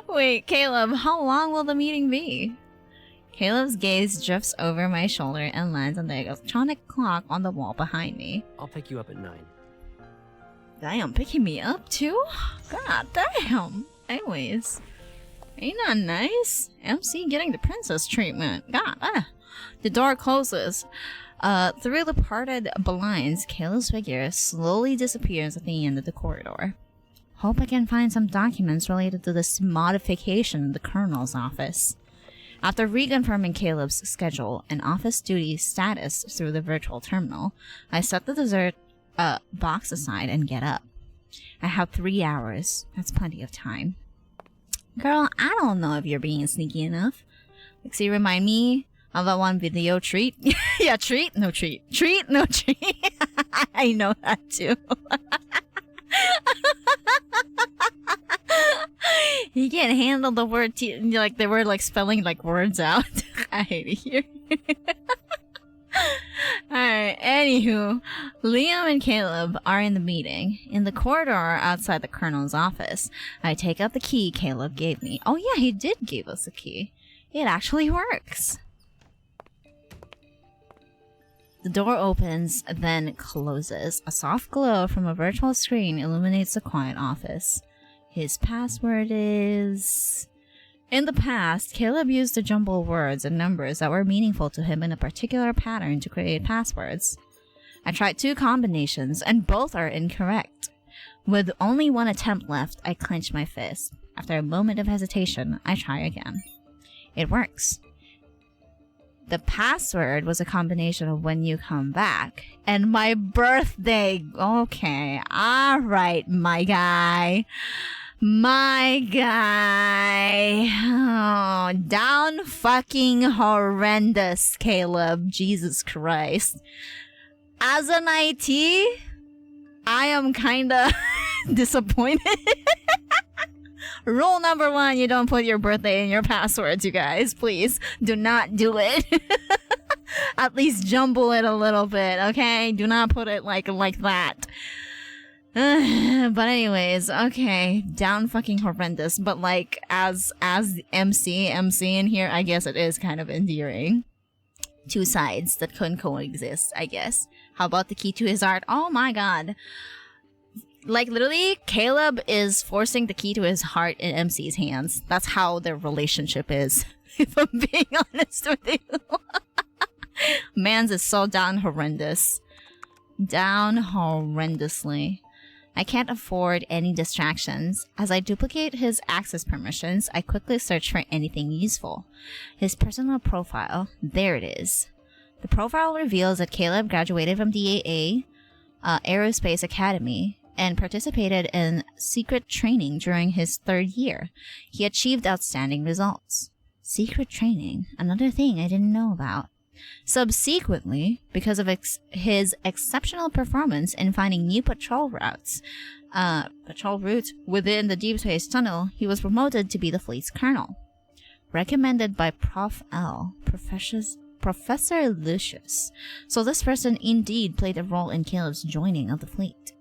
Wait, Caleb, how long will the meeting be? Caleb's gaze drifts over my shoulder and lands on the electronic clock on the wall behind me. I'll pick you up at 9. Damn, picking me up too? God damn. Anyways, ain't that nice? MC getting the princess treatment. God, The door closes. Through the parted blinds, Caleb's figure slowly disappears at the end of the corridor. Hope I can find some documents related to this modification in the colonel's office. After reconfirming Caleb's schedule and office duty status through the virtual terminal, I set the dessert box aside and get up. I have 3 hours. That's plenty of time. Girl, I don't know if you're being sneaky enough. See, remind me of that one video, treat. Yeah, treat, no treat. Treat, no treat. I know that too. You can't handle the word like they were like spelling like words out. I hate it here. Alright, anywho, Liam and Caleb are in the meeting. In the corridor outside the colonel's office, I take out the key Caleb gave me. Oh yeah, he did give us a key. It actually works. The door opens, then closes. A soft glow from a virtual screen illuminates the quiet office. His password is... In the past, Caleb used to jumble words and numbers that were meaningful to him in a particular pattern to create passwords. I tried 2 combinations, and both are incorrect. With only 1 attempt left, I clench my fist. After a moment of hesitation, I try again. It works. The password was a combination of when you come back and my birthday. Okay, alright, my guy. My guy. Oh, down fucking horrendous, Caleb. Jesus Christ. As an IT, I am kinda disappointed. Rule number 1, you don't put your birthday in your passwords, you guys. Please, do not do it. At least jumble it a little bit, okay? Do not put it like that. But anyways, okay. Down fucking horrendous. But like, as MC in here, I guess it is kind of endearing. 2 sides that couldn't coexist, I guess. How about the key to his heart? Oh my god. Like, literally, Caleb is forcing the key to his heart in MC's hands. That's how their relationship is, if I'm being honest with you. Mans is so down horrendous. Down horrendously. I can't afford any distractions. As I duplicate his access permissions, I quickly search for anything useful. His personal profile. There it is. The profile reveals that Caleb graduated from DAA, Aerospace Academy, and participated in secret training during his 3rd year. He achieved outstanding results. Secret training, another thing I didn't know about. Subsequently, because of his exceptional performance in finding new patrol routes within the Deep Space Tunnel, he was promoted to be the fleet's colonel. Recommended by Prof. L, Professor Lucius. So this person indeed played a role in Caleb's joining of the fleet.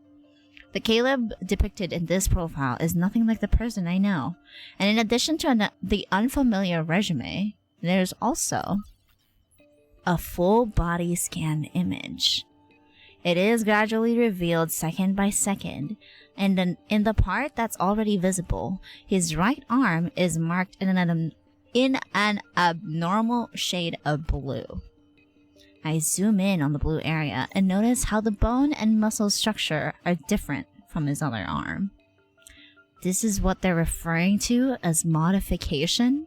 The Caleb depicted in this profile is nothing like the person I know, and in addition to the unfamiliar resume, there's also a full body scan image. It is gradually revealed second by second, and then in the part that's already visible, his right arm is marked in an abnormal shade of blue. I zoom in on the blue area and notice how the bone and muscle structure are different from his other arm. This is what they're referring to as modification?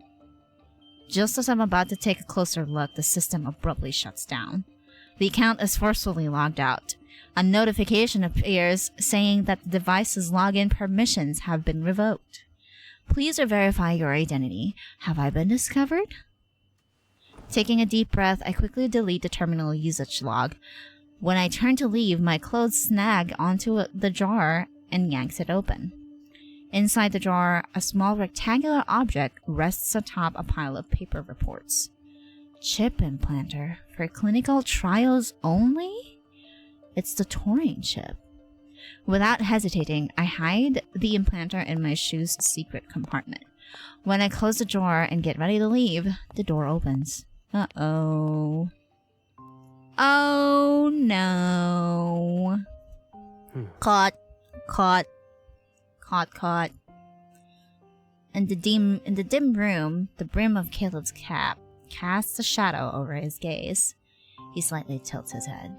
Just as I'm about to take a closer look, the system abruptly shuts down. The account is forcefully logged out. A notification appears saying that the device's login permissions have been revoked. Please verify your identity. Have I been discovered? Taking a deep breath, I quickly delete the terminal usage log. When I turn to leave, my clothes snag onto the jar and yanks it open. Inside the jar, a small rectangular object rests atop a pile of paper reports. Chip implanter for clinical trials only? It's the Turing chip. Without hesitating, I hide the implanter in my shoe's secret compartment. When I close the drawer and get ready to leave, the door opens. Uh-oh. Oh no. Caught. In the dim room, the brim of Caleb's cap casts a shadow over his gaze. He slightly tilts his head.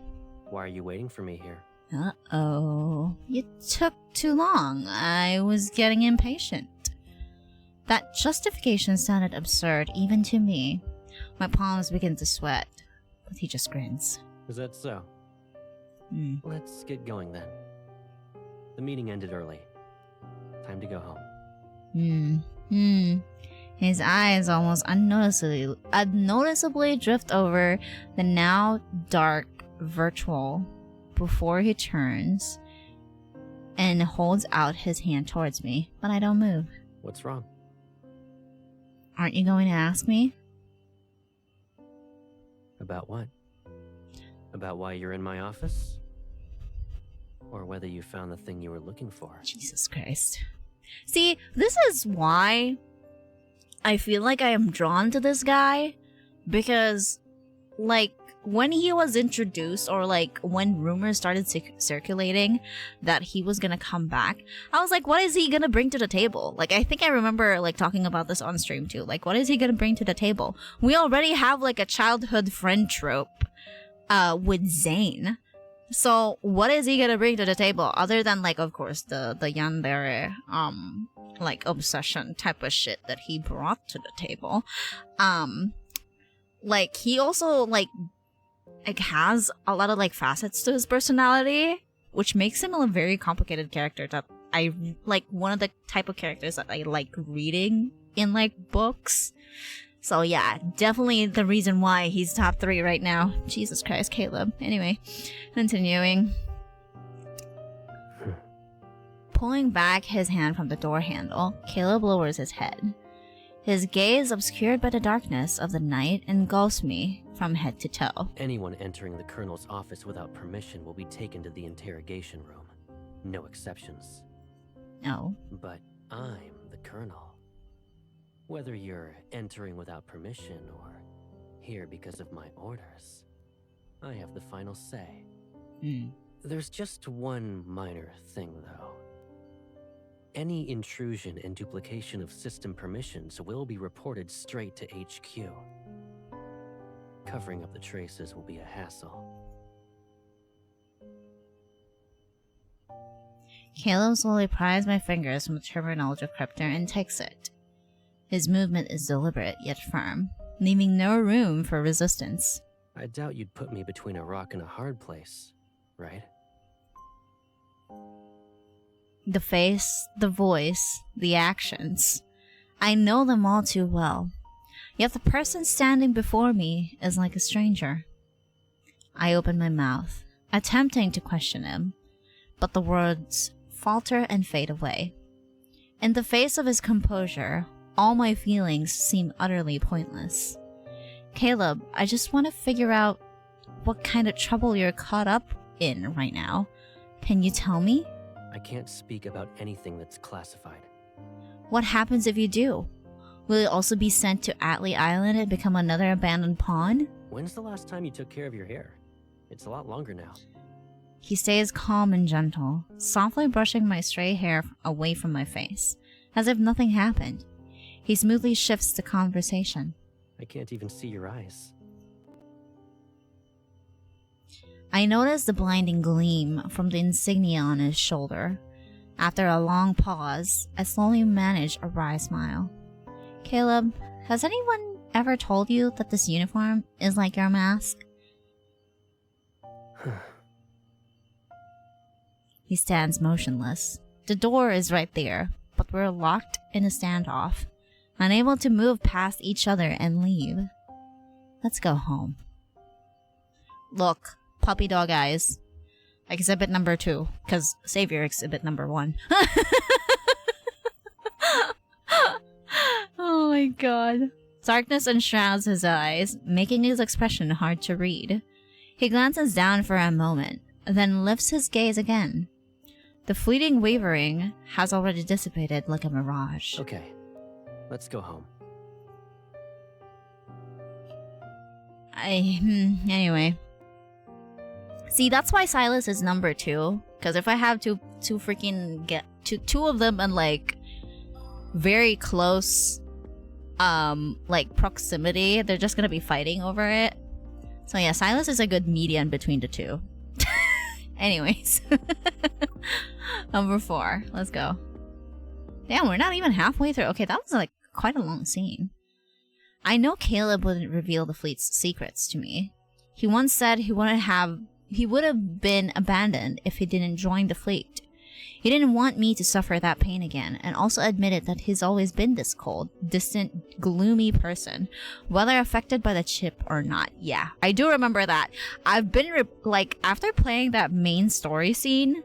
Why are you waiting for me here? Uh-oh. You took too long. I was getting impatient. That justification sounded absurd even to me. My palms begin to sweat, but he just grins. Is that so? Let's get going then. The meeting ended early. Time to go home. His eyes almost unnoticeably drift over the now dark virtual before he turns and holds out his hand towards me, but I don't move. What's wrong? Aren't you going to ask me? About what? About why you're in my office? Or whether you found the thing you were looking for? Jesus Christ. See, this is why I feel like I am drawn to this guy, because, like, when he was introduced, or like when rumors started circulating that he was gonna come back, I was like, what is he gonna bring to the table? Like, I think I remember like talking about this on stream too. Like, what is he gonna bring to the table? We already have like a childhood friend trope with Zane. So what is he gonna bring to the table other than, like, of course, the yandere like obsession type of shit that he brought to the table? Like, he also like has a lot of like facets to his personality, which makes him a very complicated character that I like, one of the type of characters that I like reading in like books. So yeah, definitely the reason why he's top 3 right now. Jesus Christ, Caleb. Anyway, continuing. Pulling back his hand from the door handle, Caleb lowers his head. His gaze, obscured by the darkness of the night, engulfs me from head to toe. Anyone entering the Colonel's office without permission will be taken to the interrogation room. No exceptions. No. But I'm the Colonel. Whether you're entering without permission or here because of my orders, I have the final say. There's just one minor thing, though. Any intrusion and duplication of system permissions will be reported straight to HQ. Covering up the traces will be a hassle. Caleb slowly pries my fingers from the terminal decryptor and takes it. His movement is deliberate yet firm, leaving no room for resistance. I doubt you'd put me between a rock and a hard place, right? The face, the voice, the actions. I know them all too well. Yet the person standing before me is like a stranger. I open my mouth, attempting to question him, but the words falter and fade away. In the face of his composure, all my feelings seem utterly pointless. Caleb, I just want to figure out what kind of trouble you're caught up in right now. Can you tell me? I can't speak about anything that's classified. What happens if you do? Will you also be sent to Atlee Island and become another abandoned pawn? When's the last time you took care of your hair? It's a lot longer now. He stays calm and gentle, softly brushing my stray hair away from my face, as if nothing happened. He smoothly shifts the conversation. I can't even see your eyes. I notice the blinding gleam from the insignia on his shoulder. After a long pause, I slowly manage a wry smile. Caleb, has anyone ever told you that this uniform is like your mask? He stands motionless. The door is right there, but we're locked in a standoff, unable to move past each other and leave. Let's go home. Look, puppy dog eyes. Exhibit number 2, because Savior exhibit number 1. Oh my god. Darkness enshrouds his eyes, making his expression hard to read. He glances down for a moment, then lifts his gaze again. The fleeting wavering has already dissipated like a mirage. Okay, let's go home. Anyway. See, that's why Silas is number 2. Because if I have to freaking get two of them and like very close like proximity, they're just gonna be fighting over it. So yeah, Silas is a good median between the two. Anyways. Number 4. Let's go. Damn, we're not even halfway through. Okay, that was like quite a long scene. I know Caleb wouldn't reveal the fleet's secrets to me. He once said he would have been abandoned if he didn't join the fleet. He didn't want me to suffer that pain again, and also admitted that he's always been this cold, distant, gloomy person, whether affected by the chip or not. Yeah, I do remember that. I've been, after playing that main story scene,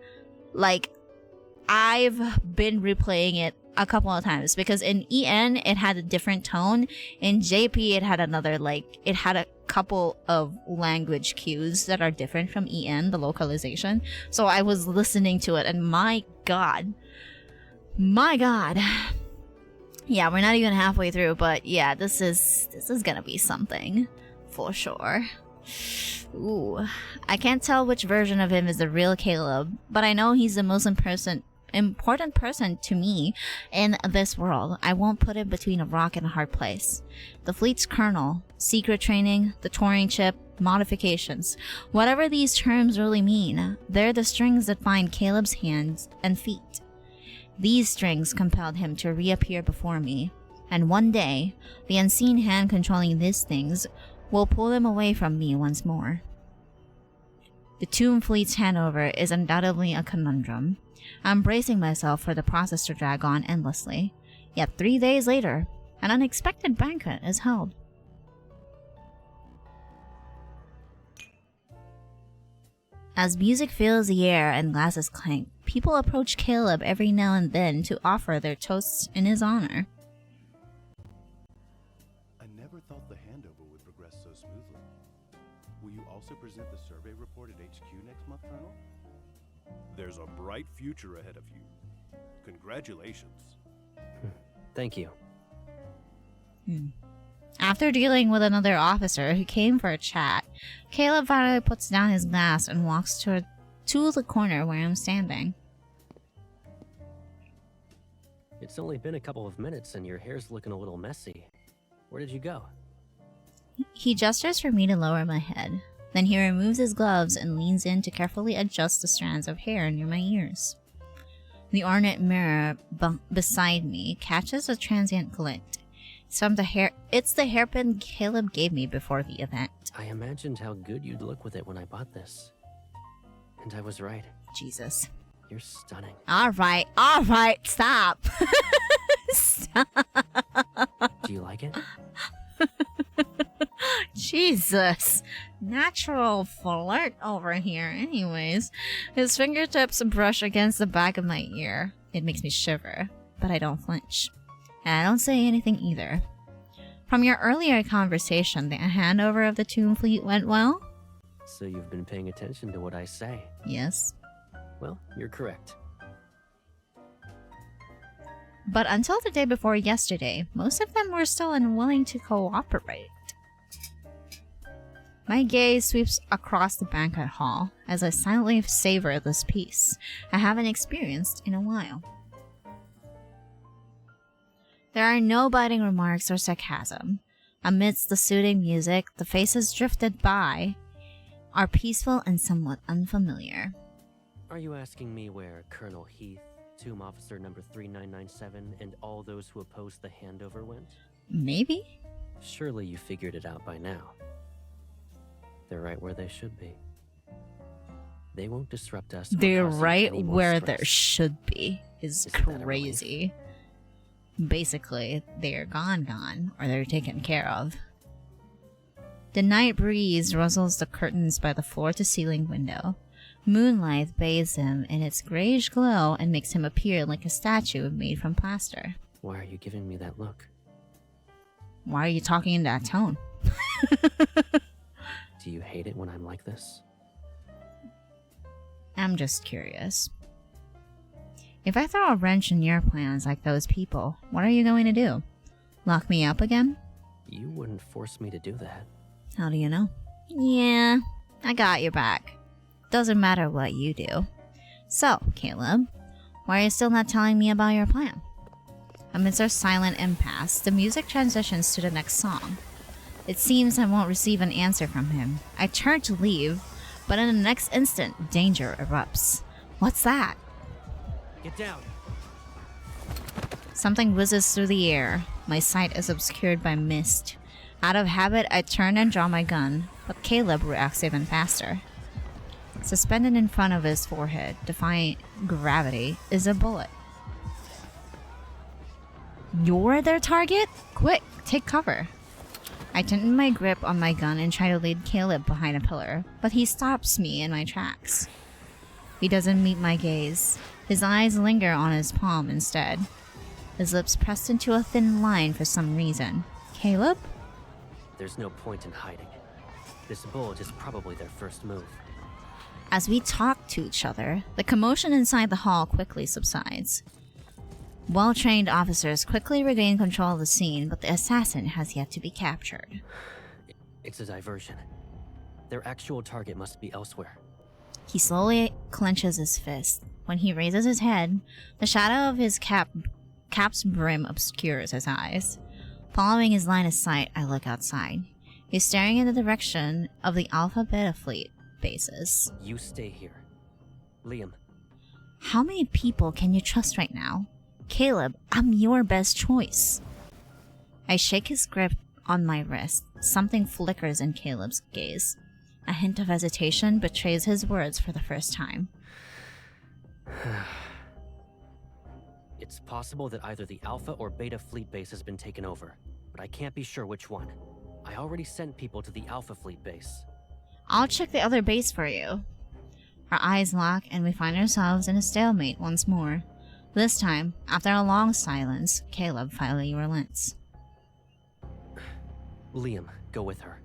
I've been replaying it a couple of times, because in EN it had a different tone. In JP it had another, it had a couple of language cues that are different from EN, the localization. So I was listening to it, and my god. Yeah, we're not even halfway through, but yeah, this is gonna be something for sure. Ooh, I can't tell which version of him is the real Caleb, but I know he's the most important person to me in this world. I won't put him between a rock and a hard place. The fleet's colonel, secret training, the Turing chip, modifications, whatever these terms really mean, they're the strings that bind Caleb's hands and feet. These strings compelled him to reappear before me, and one day, the unseen hand controlling these things will pull them away from me once more. The Tomb Fleet's handover is undoubtedly a conundrum. I'm bracing myself for the process to drag on endlessly. Yet 3 days later, an unexpected banquet is held. As music fills the air and glasses clink, people approach Caleb every now and then to offer their toasts in his honor. I never thought the handover would progress so smoothly. Will you also present the survey report at HQ next month, Colonel? There's a bright future ahead of you. Congratulations. Thank you. After dealing with another officer who came for a chat, Caleb finally puts down his glass and walks to the corner where I'm standing. It's only been a couple of minutes and your hair's looking a little messy. Where did you go? He gestures for me to lower my head. Then he removes his gloves and leans in to carefully adjust the strands of hair near my ears. The ornate mirror beside me catches a transient glint. It's the hairpin Caleb gave me before the event. I imagined how good you'd look with it when I bought this. And I was right. Jesus. You're stunning. Alright, stop. Stop. Do you like it? Jesus. Natural flirt over here. Anyways, his fingertips brush against the back of my ear. It makes me shiver, but I don't flinch. And I don't say anything either. From your earlier conversation, the handover of the Tomb Fleet went well? So you've been paying attention to what I say. Yes. Well, you're correct. But until the day before yesterday, most of them were still unwilling to cooperate. My gaze sweeps across the banquet hall as I silently savor this peace I haven't experienced in a while. There are no biting remarks or sarcasm. Amidst the soothing music, the faces drifted by are peaceful and somewhat unfamiliar. Are you asking me where Colonel Heath, Tomb Officer number 3997, and all those who opposed the handover went? Maybe? Surely you figured it out by now. They're right where they should be. They won't disrupt us. They're right where there should be. Is crazy. Basically, they're gone, or they're taken care of. The night breeze rustles the curtains by the floor-to-ceiling window. Moonlight bathes him in its grayish glow and makes him appear like a statue made from plaster. Why are you giving me that look? Why are you talking in that tone? Do you hate it when I'm like this? I'm just curious. If I throw a wrench in your plans like those people, what are you going to do? Lock me up again? You wouldn't force me to do that. How do you know? Yeah, I got your back. Doesn't matter what you do. So, Caleb, why are you still not telling me about your plan? Amidst our silent impasse, the music transitions to the next song. It seems I won't receive an answer from him. I turn to leave, but in the next instant, danger erupts. What's that? Get down! Something whizzes through the air. My sight is obscured by mist. Out of habit, I turn and draw my gun, but Caleb reacts even faster. Suspended in front of his forehead, defying gravity, is a bullet. You're their target? Quick, take cover. I tighten my grip on my gun and try to lead Caleb behind a pillar, but he stops me in my tracks. He doesn't meet my gaze. His eyes linger on his palm instead. His lips pressed into a thin line for some reason. Caleb? There's no point in hiding. This bullet is probably their first move. As we talk to each other, the commotion inside the hall quickly subsides. Well-trained officers quickly regain control of the scene, but the assassin has yet to be captured. It's a diversion. Their actual target must be elsewhere. He slowly clenches his fist. When he raises his head, the shadow of his cap's brim obscures his eyes. Following his line of sight, I look outside. He's staring in the direction of the Alpha Beta Fleet bases. You stay here. Liam. How many people can you trust right now? Caleb, I'm your best choice. I shake his grip on my wrist. Something flickers in Caleb's gaze. A hint of hesitation betrays his words for the first time. It's possible that either the Alpha or Beta Fleet base has been taken over, but I can't be sure which one. I already sent people to the Alpha Fleet base. I'll check the other base for you. Our eyes lock and we find ourselves in a stalemate once more. This time, after a long silence, Caleb finally relents. Liam, go with her.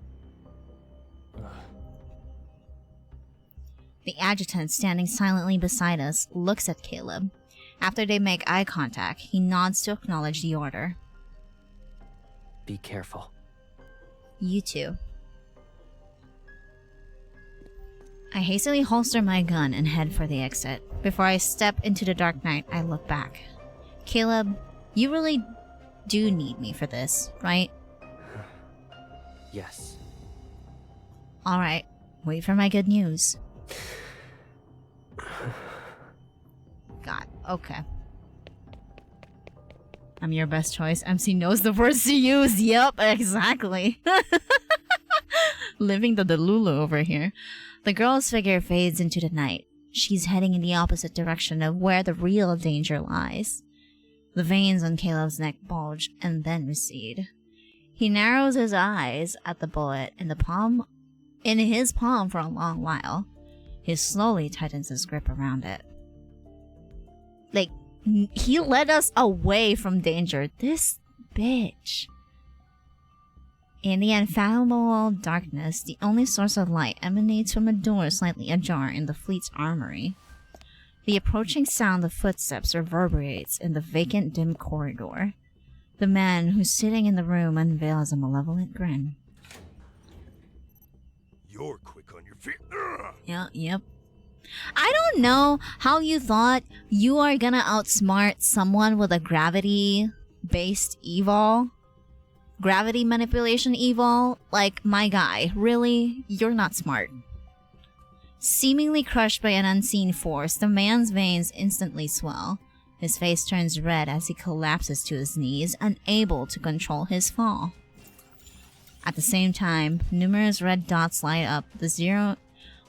The adjutant standing silently beside us looks at Caleb. After they make eye contact, he nods to acknowledge the order. Be careful. You too. I hastily holster my gun and head for the exit. Before I step into the dark night, I look back. Caleb, you really do need me for this, right? Yes. Alright, wait for my good news. God, okay. I'm your best choice. MC knows the words to use. Yep, exactly. Living the Delulu over here. The girl's figure fades into the night. She's heading in the opposite direction of where the real danger lies. The veins on Caleb's neck bulge and then recede. He narrows his eyes at the bullet in his palm for a long while. He slowly tightens his grip around it. Like, he led us away from danger. This bitch. In the unfathomable darkness, the only source of light emanates from a door slightly ajar in the fleet's armory. The approaching sound of footsteps reverberates in the vacant, dim corridor. The man who's sitting in the room unveils a malevolent grin. You're quick on your feet. Yep. I don't know how you thought you are gonna outsmart someone with a gravity-based evol. Gravity manipulation evol? Like, my guy. Really? You're not smart. Seemingly crushed by an unseen force, the man's veins instantly swell. His face turns red as he collapses to his knees, unable to control his fall. At the same time, numerous red dots light up,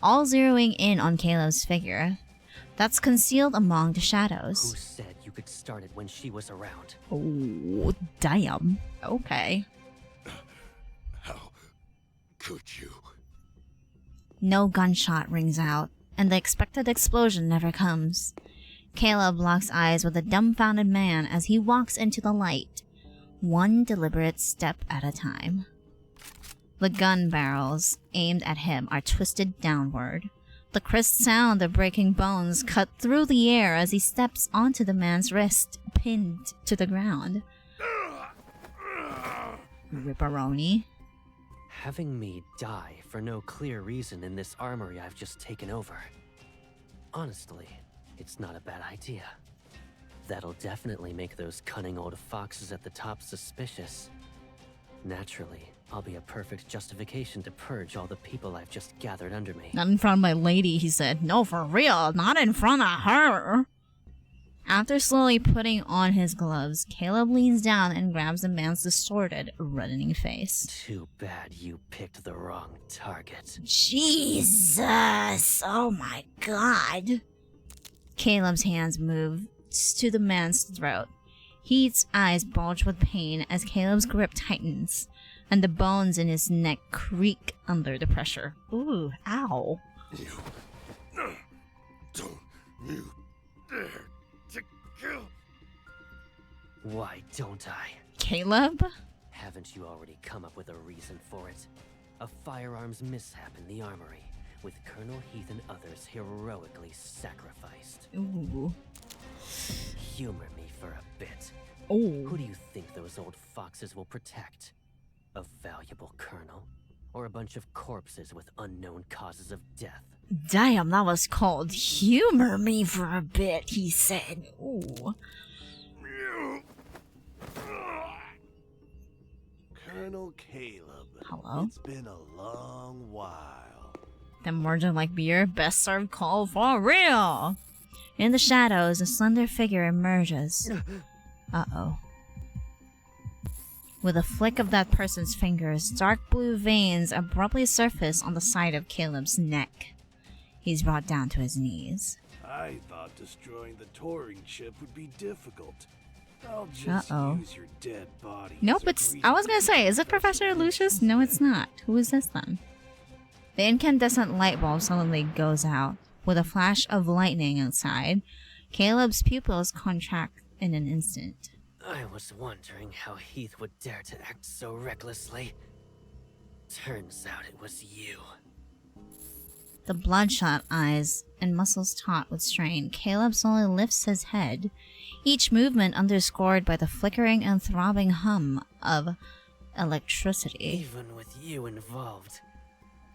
all zeroing in on Caleb's figure. That's concealed among the shadows. Who said you could start it when she was around? Oh, damn. Okay. How could you? No gunshot rings out, and the expected explosion never comes. Caleb locks eyes with a dumbfounded man as he walks into the light, one deliberate step at a time. The gun barrels aimed at him are twisted downward. The crisp sound of breaking bones cut through the air as he steps onto the man's wrist, pinned to the ground. Ripperoni. Having me die for no clear reason in this armory I've just taken over. Honestly, it's not a bad idea. That'll definitely make those cunning old foxes at the top suspicious. Naturally, I'll be a perfect justification to purge all the people I've just gathered under me. Not in front of my lady, he said. No, for real, not in front of her. After slowly putting on his gloves, Caleb leans down and grabs the man's distorted, reddening face. Too bad you picked the wrong target. Jesus! Oh my god. Caleb's hands move to the man's throat. Heath's eyes bulge with pain as Caleb's grip tightens, and the bones in his neck creak under the pressure. Ooh, ow. You don't you dare to kill. Why don't I? Caleb? Haven't you already come up with a reason for it? A firearms mishap in the armory, with Colonel Heath and others heroically sacrificed. Ooh. Humor me for a bit. Oh. Who do you think those old foxes will protect? A valuable colonel? Or a bunch of corpses with unknown causes of death? Damn, that was called humor me for a bit, he said. Ooh. Colonel Caleb. Hello? It's been a long while. The margin like beer, best served call for real. In the shadows, a slender figure emerges. Uh-oh. With a flick of that person's fingers, dark blue veins abruptly surface on the side of Caleb's neck. He's brought down to his knees. I thought destroying the touring ship would be difficult. I'll just Uh-oh. use your dead body. Nope, as a it's... grease I was gonna say, is it trap. Professor Lucius? No, it's not. Who is this then? The incandescent light bulb suddenly goes out. With a flash of lightning outside, Caleb's pupils contract in an instant. I was wondering how Heath would dare to act so recklessly. Turns out it was you. The bloodshot eyes and muscles taut with strain, Caleb slowly lifts his head, each movement underscored by the flickering and throbbing hum of electricity. Even with you involved,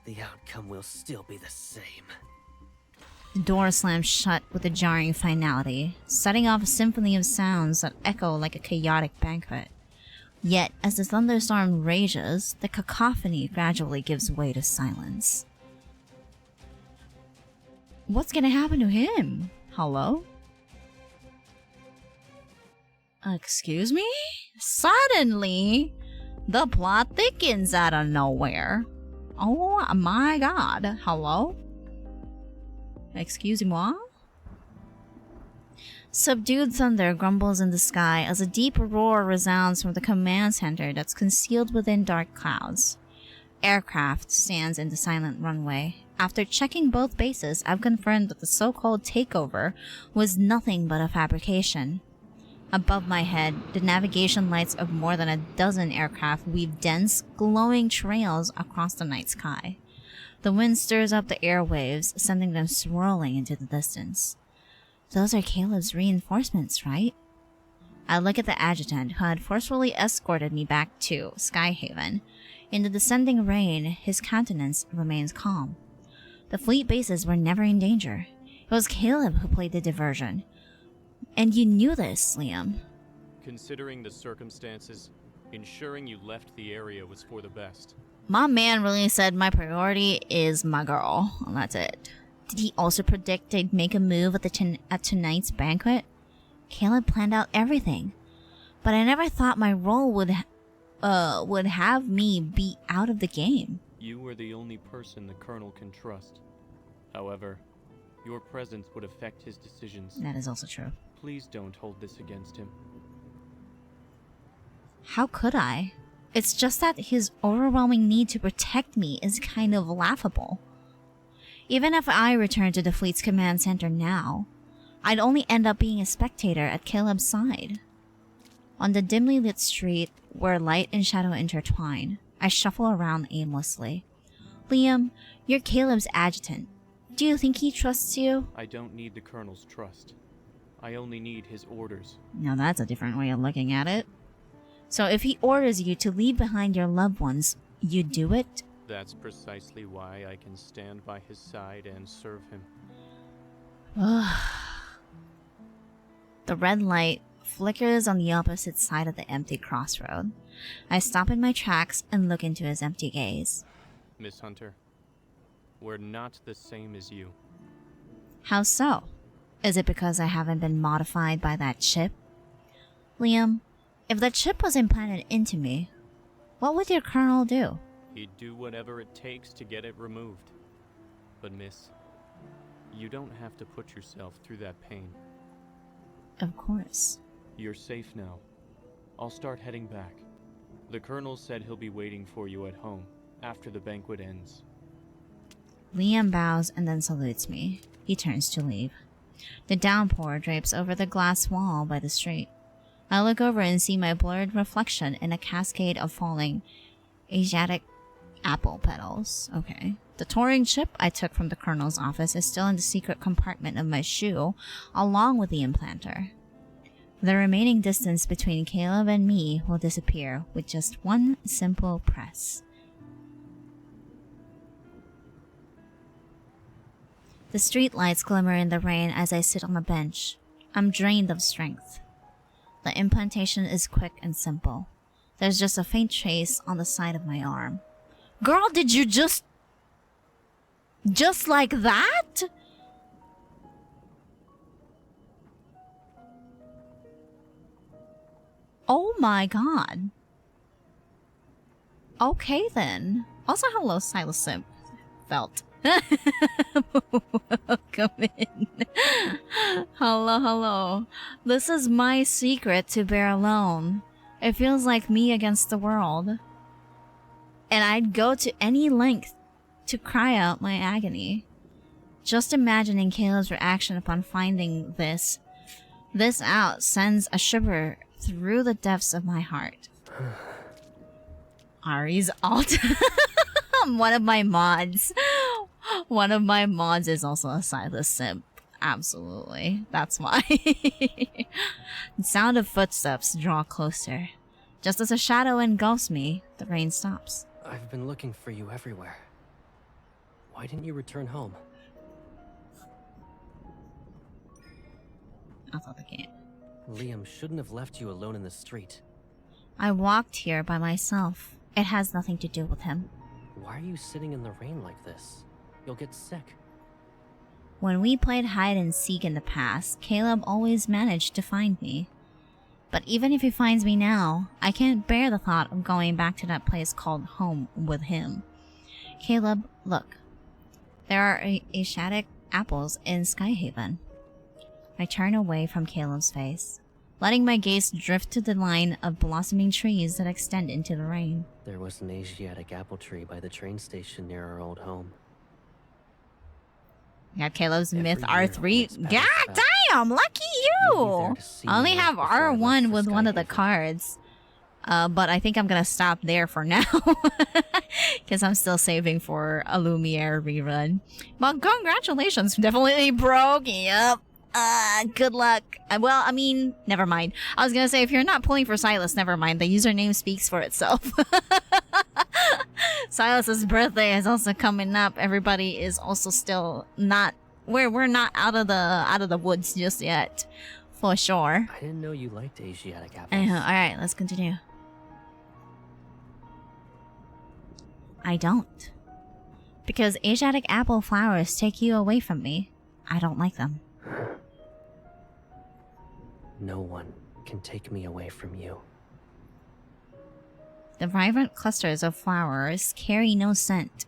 the outcome will still be the same. The door slams shut with a jarring finality, setting off a symphony of sounds that echo like a chaotic banquet. Yet, as the thunderstorm rages, the cacophony gradually gives way to silence. What's gonna happen to him? Hello? Excuse me? Suddenly, the plot thickens out of nowhere. Oh my god. Hello? Excusez-moi? Subdued thunder grumbles in the sky as a deep roar resounds from the command center that's concealed within dark clouds. Aircraft stands in the silent runway. After checking both bases, I've confirmed that the so-called takeover was nothing but a fabrication. Above my head, the navigation lights of more than a dozen aircraft weave dense, glowing trails across the night sky. The wind stirs up the airwaves, sending them swirling into the distance. Those are Caleb's reinforcements, right? I look at the adjutant who had forcefully escorted me back to Skyhaven. In the descending rain, his countenance remains calm. The fleet bases were never in danger. It was Caleb who played the diversion. And you knew this, Liam. Considering the circumstances, ensuring you left the area was for the best. My man really said my priority is my girl, and that's it. Did he also predict they'd make a move at tonight's banquet? Caleb planned out everything, but I never thought my role would have me be out of the game. You were the only person the Colonel can trust. However, your presence would affect his decisions. That is also true. Please don't hold this against him. How could I? It's just that his overwhelming need to protect me is kind of laughable. Even if I return to the fleet's command center now, I'd only end up being a spectator at Caleb's side. On the dimly lit street, where light and shadow intertwine, I shuffle around aimlessly. Liam, you're Caleb's adjutant. Do you think he trusts you? I don't need the Colonel's trust. I only need his orders. Now that's a different way of looking at it. So if he orders you to leave behind your loved ones, you do it? That's precisely why I can stand by his side and serve him. The red light flickers on the opposite side of the empty crossroad. I stop in my tracks and look into his empty gaze. Miss Hunter, we're not the same as you. How so? Is it because I haven't been modified by that chip? Liam, if that chip was implanted into me, what would your colonel do? He'd do whatever it takes to get it removed. But miss, you don't have to put yourself through that pain. Of course. You're safe now. I'll start heading back. The colonel said he'll be waiting for you at home after the banquet ends. Liam bows and then salutes me. He turns to leave. The downpour drapes over the glass wall by the street. I look over and see my blurred reflection in a cascade of falling Asiatic apple petals. Okay. The touring chip I took from the colonel's office is still in the secret compartment of my shoe, along with the implanter. The remaining distance between Caleb and me will disappear with just one simple press. The street lights glimmer in the rain as I sit on a bench. I'm drained of strength. The implantation is quick and simple. There's just a faint trace on the side of my arm. Girl, did you just like that? Oh my god. Okay then. Also, hello, Silas Simp. Felt. Welcome in. Hello, hello. This is my secret to bear alone. It feels like me against the world. And I'd go to any length to cry out my agony. Just imagining Caleb's reaction upon finding this out sends a shiver through the depths of my heart. Ari's alt. One of my mods is also a Silas Simp. Absolutely. That's why. The sound of footsteps draw closer. Just as a shadow engulfs me, the rain stops. I've been looking for you everywhere. Why didn't you return home? I thought the game. Liam shouldn't have left you alone in the street. I walked here by myself. It has nothing to do with him. Why are you sitting in the rain like this? You'll get sick. When we played hide and seek in the past, Caleb always managed to find me. But even if he finds me now, I can't bear the thought of going back to that place called home with him. Caleb, look. There are Asiatic apples in Skyhaven. I turn away from Caleb's face, letting my gaze drift to the line of blossoming trees that extend into the rain. There was an Asiatic apple tree by the train station near our old home. Got Caleb's Every Myth year R3. it's God passed damn, lucky you! You'll be there to see I only me have before I left R1 for with one of the Skyhaven. cards. But I think I'm gonna stop there for now. Because I'm still saving for a Lumiere rerun. But congratulations, definitely broke. Yep. Good luck. Well, I mean, never mind. I was gonna say, if you're not pulling for Silas, never mind. The username speaks for itself. Silas's birthday is also coming up. Everybody is also still not... We're not out of the woods just yet. For sure. I didn't know you liked Asiatic apples. Alright, let's continue. I don't. Because Asiatic apple flowers take you away from me. I don't like them. No one can take me away from you. The vibrant clusters of flowers carry no scent.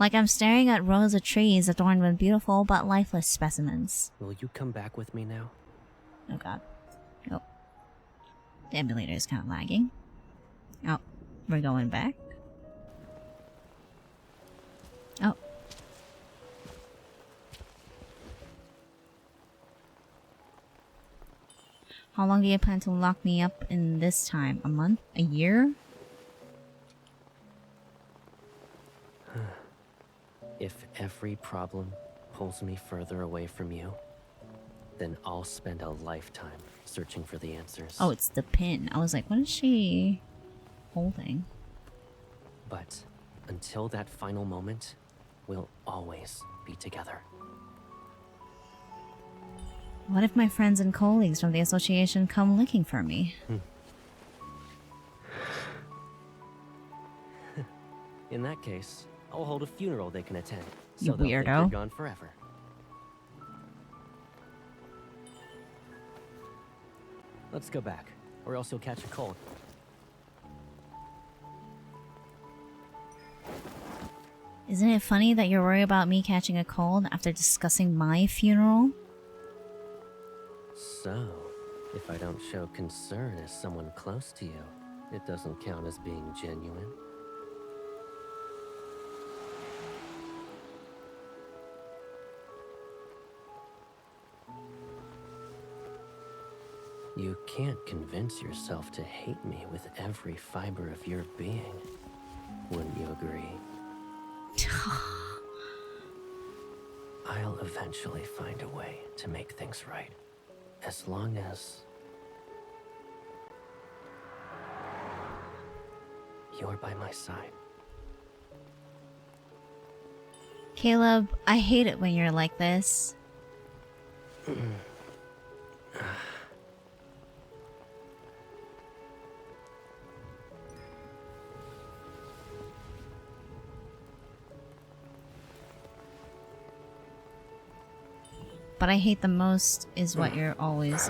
Like I'm staring at rows of trees adorned with beautiful but lifeless specimens. Will you come back with me now? Oh god. Oh. The emulator is kind of lagging. Oh, we're going back. Oh. How long do you plan to lock me up in this time? A month? A year? If every problem pulls me further away from you, then I'll spend a lifetime searching for the answers. Oh, it's the pin. I was like, what is she holding? But until that final moment, we'll always be together. What if my friends and colleagues from the association come looking for me? In that case, I'll hold a funeral they can attend. You So they'll think weirdo. you're gone forever. Let's go back, or else you'll catch a cold. Isn't it funny that you're worried about me catching a cold after discussing my funeral? So, if I don't show concern as someone close to you, it doesn't count as being genuine? You can't convince yourself to hate me with every fiber of your being. Wouldn't you agree? I'll eventually find a way to make things right. As long as you're by my side. Caleb, I hate it when you're like this. But I hate the most is what you're always...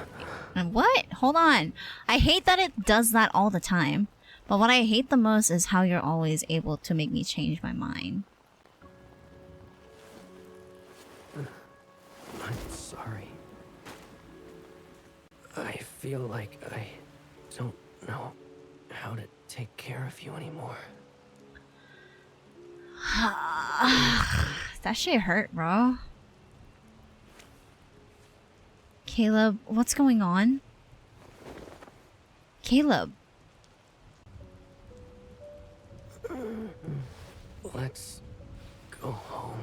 And what? Hold on. I hate that it does that all the time. But what I hate the most is how you're always able to make me change my mind. I'm sorry. I feel like I don't know how to take care of you anymore. That shit hurt, bro. Caleb, what's going on? Caleb. Let's go home.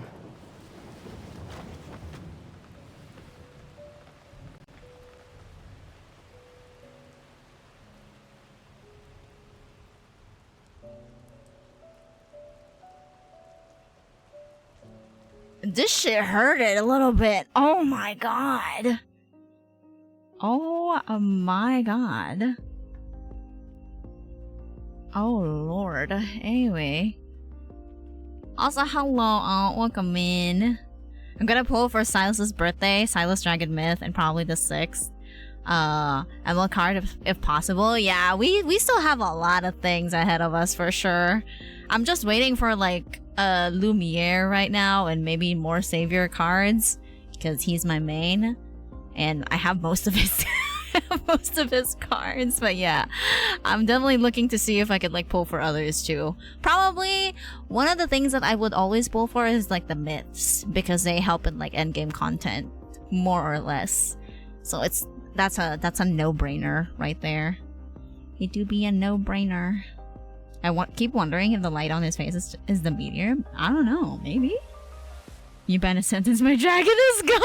This shit hurted a little bit. Oh my god. Oh my god. Oh lord. Anyway. Also, hello, welcome in. I'm gonna pull for Silas's birthday, Silas Dragon Myth, and probably the 6th. Emerald card if possible. Yeah, we still have a lot of things ahead of us for sure. I'm just waiting for like Lumiere right now and maybe more Savior cards because he's my main. And I have most of his cards, but yeah, I'm definitely looking to see if I could like pull for others too. Probably one of the things that I would always pull for is like the myths because they help in like endgame content more or less. So that's a no-brainer right there. It do be a no-brainer. I keep wondering if the light on his face is the meteor. I don't know, maybe. You better sentence my dragon is gone.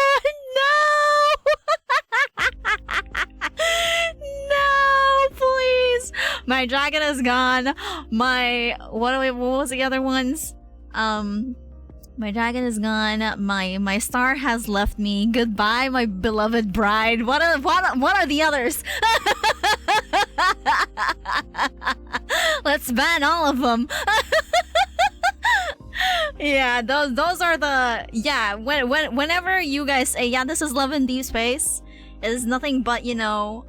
No, please. My dragon is gone. What was the other ones? My dragon is gone. My star has left me. Goodbye, my beloved bride. What are the others? Let's ban all of them. Yeah, those are the whenever you guys say this is love in deep space, it is nothing but, you know,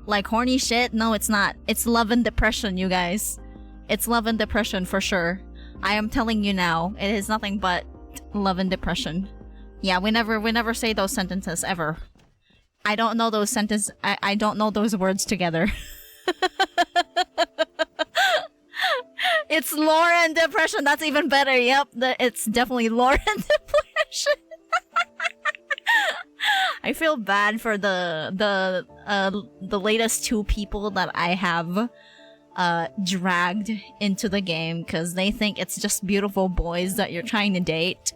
like horny shit. No, it's not. It's love and depression, you guys. It's love and depression for sure. I am telling you now, it is nothing but love and depression. Yeah, we never say those sentences ever. I don't know those sentences. I don't know those words together. It's lore and depression. That's even better. Yep, it's definitely lore and depression. I feel bad for the latest 2 people that I have dragged into the game because they think it's just beautiful boys that you're trying to date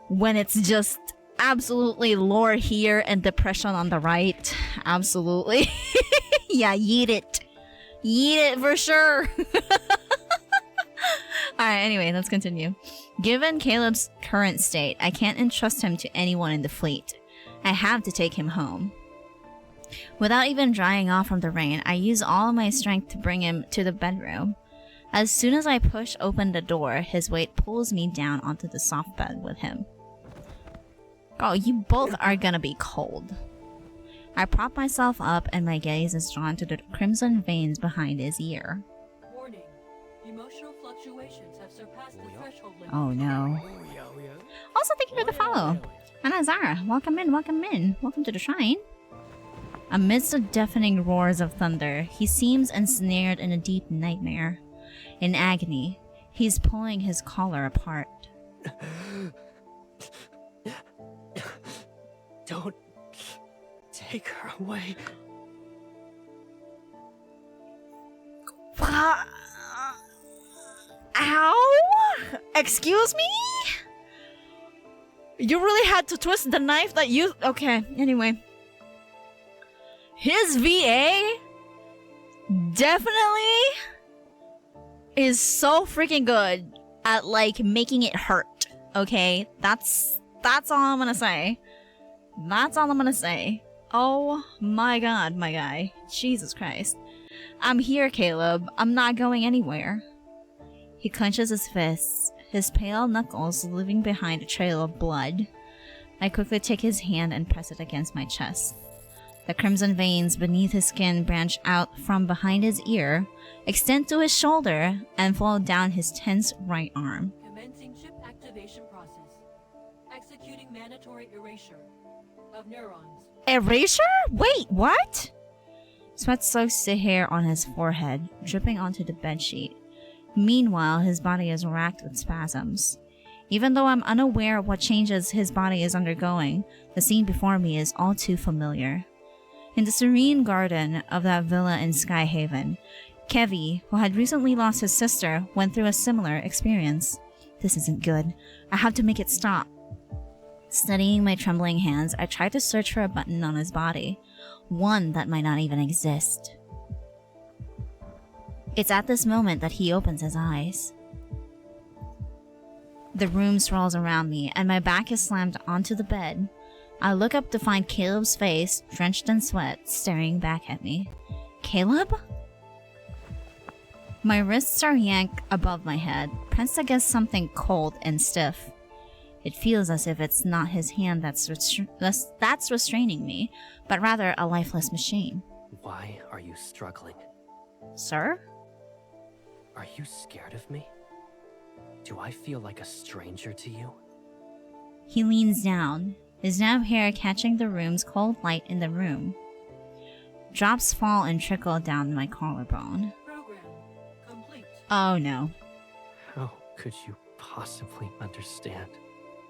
when it's just absolutely lore here and depression on the right. Absolutely. Yeah, yeet it for sure. Alright, anyway, let's continue. Given Caleb's current state, I can't entrust him to anyone in the fleet. I have to take him home. Without even drying off from the rain, I use all of my strength to bring him to the bedroom. As soon as I push open the door, his weight pulls me down onto the soft bed with him. Oh, you both are gonna be cold. I prop myself up and my gaze is drawn to the crimson veins behind his ear. Warning. Emotional fluctuations have surpassed the threshold limit. Oh no. Also, thank you for the follow. Anna Zara, welcome in, welcome in. Welcome to the shrine. Amidst the deafening roars of thunder, he seems ensnared in a deep nightmare. In agony, he's pulling his collar apart. Don't take her away. Ow! Excuse me? You really had to twist the knife that you... Okay, anyway. His VA definitely is so freaking good at, like, making it hurt. Okay? That's all I'm gonna say. That's all I'm gonna say. Oh my god, my guy. Jesus Christ. I'm here, Caleb. I'm not going anywhere. He clenches his fists, his pale knuckles leaving behind a trail of blood. I quickly take his hand and press it against my chest. The crimson veins beneath his skin branch out from behind his ear, extend to his shoulder, and flow down his tense right arm. Commencing chip activation process. Executing mandatory erasure of neurons. Erasure? Wait, what? Sweat soaks the hair on his forehead, dripping onto the bedsheet. Meanwhile, his body is racked with spasms. Even though I'm unaware of what changes his body is undergoing, the scene before me is all too familiar. In the serene garden of that villa in Skyhaven, Kevi, who had recently lost his sister, went through a similar experience. This isn't good. I have to make it stop. Steadying my trembling hands, I try to search for a button on his body. One that might not even exist. It's at this moment that he opens his eyes. The room swirls around me, and my back is slammed onto the bed. I look up to find Caleb's face, drenched in sweat, staring back at me. Caleb? My wrists are yanked above my head, pressed against something cold and stiff. It feels as if it's not his hand that's restraining me, but rather a lifeless machine. Why are you struggling? Sir? Are you scared of me? Do I feel like a stranger to you? He leans down, his damp hair catching the room's cold light in the room. Drops fall and trickle down my collarbone. Program complete. Oh no. How could you possibly understand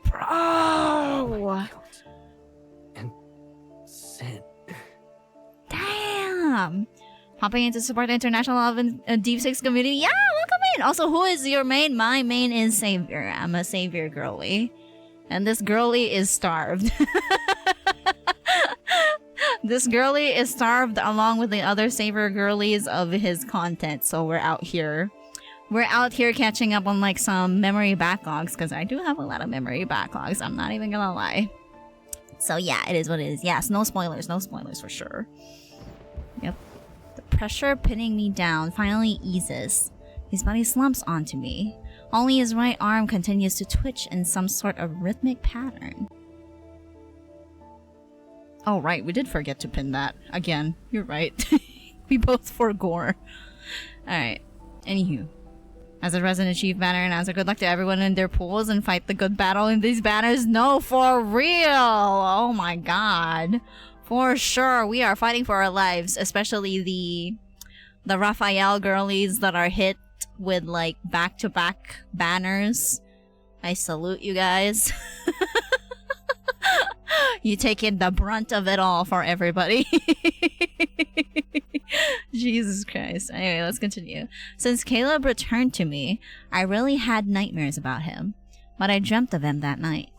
Bro! my guilt and sin? Damn! Hopping in to support the international Deep Six community. Yeah, welcome in! Also, who is your main? My main is Savior. I'm a Savior girly. And this girly is starved. This girly is starved along with the other Savior girlies of his content. So we're out here. We're out here catching up on like some memory backlogs. Because I do have a lot of memory backlogs. I'm not even gonna lie. So yeah, it is what it is. Yes, no spoilers. No spoilers for sure. Yep. The pressure pinning me down finally eases. His body slumps onto me. Only his right arm continues to twitch in some sort of rhythmic pattern. Oh right, we did forget to pin that. Again, you're right. We both forgore. Alright, anywho. As a Resident Chief banner announcer, good luck to everyone in their pools and fight the good battle in these banners. No, for real! Oh my god. For sure, we are fighting for our lives, especially the Raphael girlies that are hit with like back-to-back banners. I salute you guys. You taking the brunt of it all for everybody. Jesus Christ. Anyway, let's continue. Since Caleb returned to me, I really had nightmares about him, but I dreamt of him that night.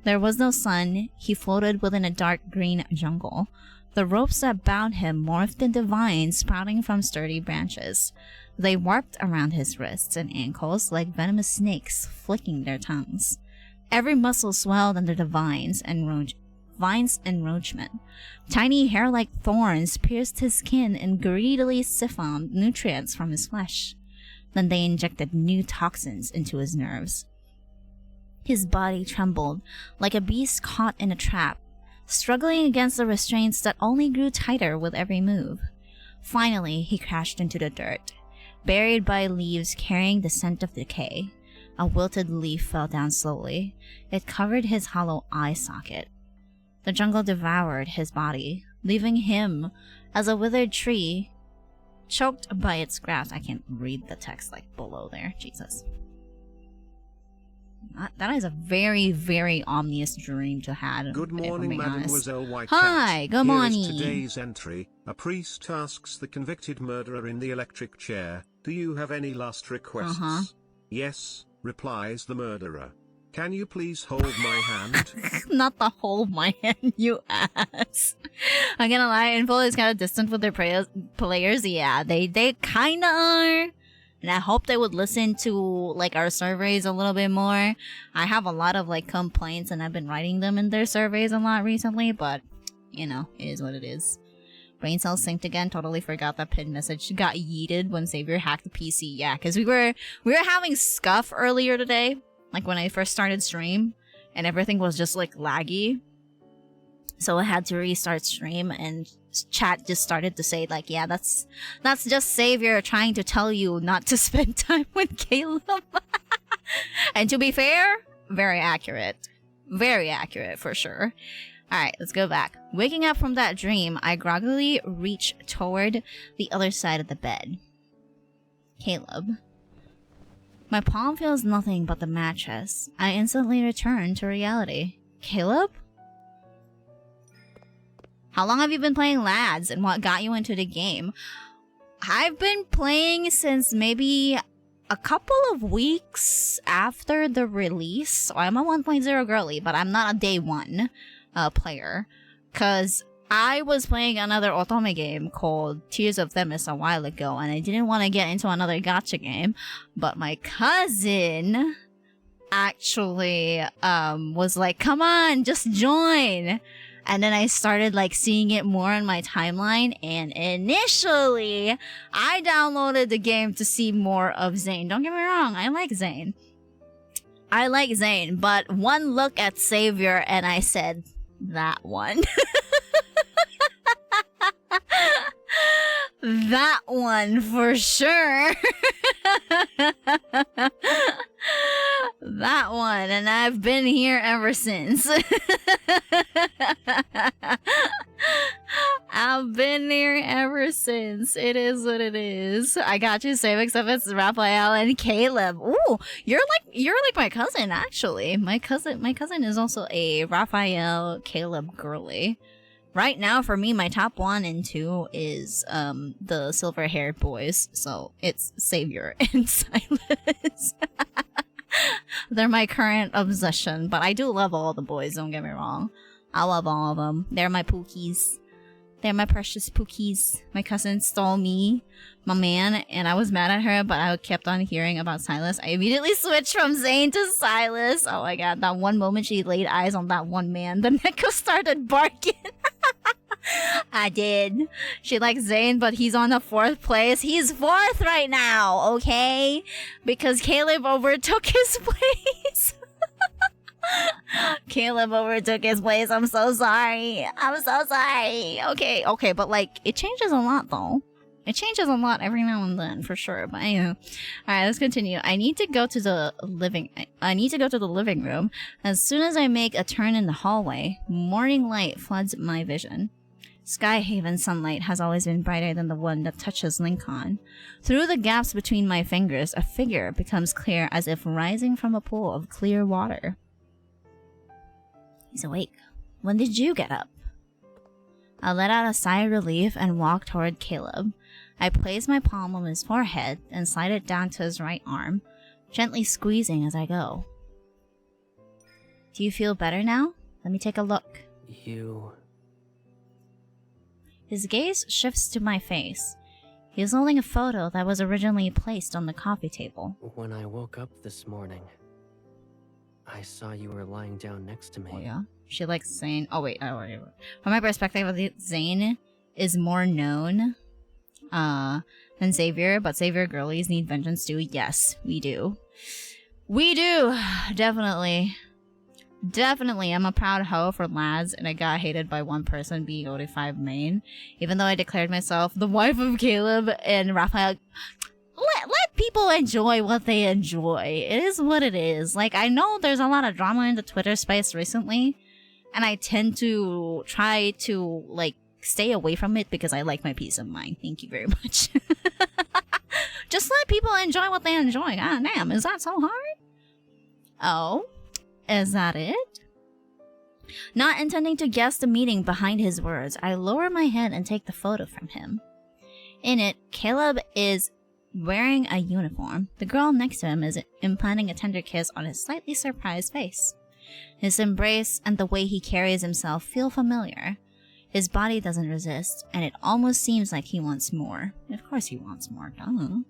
There was no sun. He floated within a dark green jungle. The ropes that bound him morphed into vines sprouting from sturdy branches. They warped around his wrists and ankles like venomous snakes flicking their tongues. Every muscle swelled under the vines' enroachment. Tiny hair-like thorns pierced his skin and greedily siphoned nutrients from his flesh. Then they injected new toxins into his nerves. His body trembled like a beast caught in a trap. struggling against the restraints that only grew tighter with every move. Finally, he crashed into the dirt, buried by leaves carrying the scent of decay. A wilted leaf fell down slowly. It covered his hollow eye socket. The jungle devoured his body, leaving him as a withered tree, choked by its grasp. I can't read the text like below there. Jesus. That is a very, very ominous dream to have. Good morning, Mademoiselle White. Hi, good morning. Here is today's entry. A priest asks the convicted murderer in the electric chair, "Do you have any last requests?" "Yes," replies the murderer. "Can you please hold my hand?" Not the hold my hand, you ass. I'm gonna lie, Info is kind of distant with their players. Yeah, they kind of are. And I hope they would listen to like our surveys a little bit more. I have a lot of like complaints and I've been writing them in their surveys a lot recently, but you know, it is what it is. Brain cells synced again. Totally forgot that pin message got yeeted when Xavier hacked the PC. Yeah, because we were having scuff earlier today, like when I first started stream, and everything was just like laggy. So I had to restart stream, and chat just started to say like, yeah, that's just Xavier trying to tell you not to spend time with Caleb. And to be fair, very accurate. Very accurate for sure. Alright, let's go back. Waking up from that dream, I groggily reach toward the other side of the bed. Caleb. My palm feels nothing but the mattress. I instantly return to reality. Caleb? How long have you been playing Lads, and what got you into the game? I've been playing since maybe a couple of weeks after the release. So I'm a 1.0 girly, but I'm not a day one player. Because I was playing another otome game called Tears of Themis a while ago, and I didn't want to get into another gacha game. But my cousin actually was like, come on, just join. And then I started like seeing it more on my timeline, and initially I downloaded the game to see more of Zane. Don't get me wrong, I like Zane. But one look at Xavier and I said, that one. That one for sure. That one, and I've been here ever since. I've been here ever since. It is what it is. I got you, same except it's Raphael and Caleb. Ooh, you're like my cousin actually. My cousin is also a Raphael Caleb girly. Right now, for me, my top 1 and 2 is the silver-haired boys. So it's Xavier and Silas. They're my current obsession, but I do love all the boys, don't get me wrong. I love all of them. They're my pookies. They're my precious pookies. My cousin stole me, my man, and I was mad at her, but I kept on hearing about Silas. I immediately switched from Zane to Silas. Oh my god, that one moment she laid eyes on that one man, the Neko started barking. I did. She likes Zane, but he's on the 4th place. He's 4th right now, okay? Because Caleb overtook his place. Caleb overtook his place. I'm so sorry. Okay, but like, it changes a lot though. It changes a lot every now and then, for sure. But anyway, all right, let's continue. I need to go to the living room. As soon as I make a turn in the hallway, morning light floods my vision. Skyhaven sunlight has always been brighter than the one that touches Lincoln. Through the gaps between my fingers, a figure becomes clear as if rising from a pool of clear water. He's awake. When did you get up? I let out a sigh of relief and walked toward Caleb. I placed my palm on his forehead and slide it down to his right arm, gently squeezing as I go. Do you feel better now? Let me take a look. His gaze shifts to my face. He is holding a photo that was originally placed on the coffee table. When I woke up this morning, I saw you were lying down next to me. Oh yeah? She likes Zane. Oh wait. From my perspective, Zane is more known than Xavier, but Xavier girlies need vengeance too. Yes, we do. We do! Definitely. Definitely, I'm a proud hoe for lads, and I got hated by one person being OD5 main. Even though I declared myself the wife of Caleb and Raphael. Let people enjoy what they enjoy. It is what it is. Like, I know there's a lot of drama in the Twitter space recently, and I tend to try to, like, stay away from it because I like my peace of mind. Thank you very much. Just let people enjoy what they enjoy. Ah, damn, is that so hard? Oh, is that it? Not intending to guess the meaning behind his words, I lower my head and take the photo from him. In it, Caleb is wearing a uniform. The girl next to him is implanting a tender kiss on his slightly surprised face. His embrace and the way he carries himself feel familiar. His body doesn't resist, and it almost seems like he wants more. Of course he wants more, duh.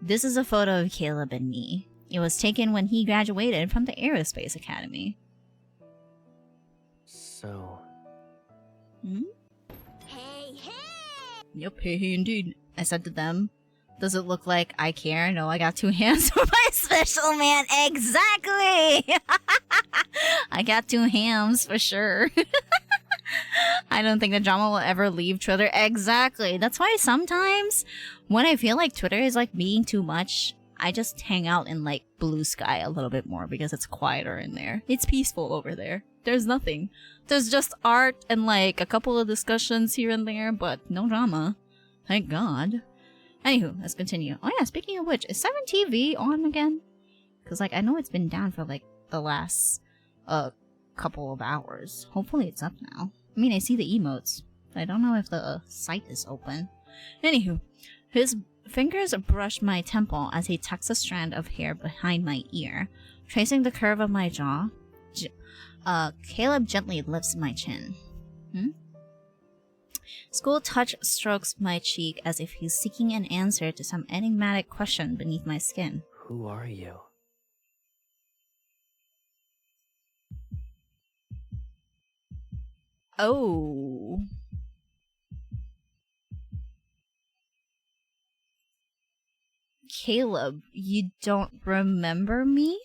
This is a photo of Caleb and me. It was taken when he graduated from the Aerospace Academy. So... Hey, hey! Yep, hey indeed. I said to them, does it look like I care? No, I got 2 hands for my special man. Exactly! I got 2 hams for sure. I don't think the drama will ever leave Twitter. Exactly. That's why sometimes when I feel like Twitter is like being too much, I just hang out in like Blue Sky a little bit more because it's quieter in there. It's peaceful over there. There's nothing. There's just art and like a couple of discussions here and there, but no drama. Thank God. Anywho, let's continue. Oh yeah, speaking of which, is 7TV on again? Because like I know it's been down for like the last couple of hours. Hopefully it's up now. I mean, I see the emotes. I don't know if the site is open. Anywho, his fingers brush my temple as he tucks a strand of hair behind my ear, tracing the curve of my jaw. Caleb gently lifts my chin. School touch strokes my cheek as if he's seeking an answer to some enigmatic question beneath my skin. Who are you? Oh. Caleb, you don't remember me?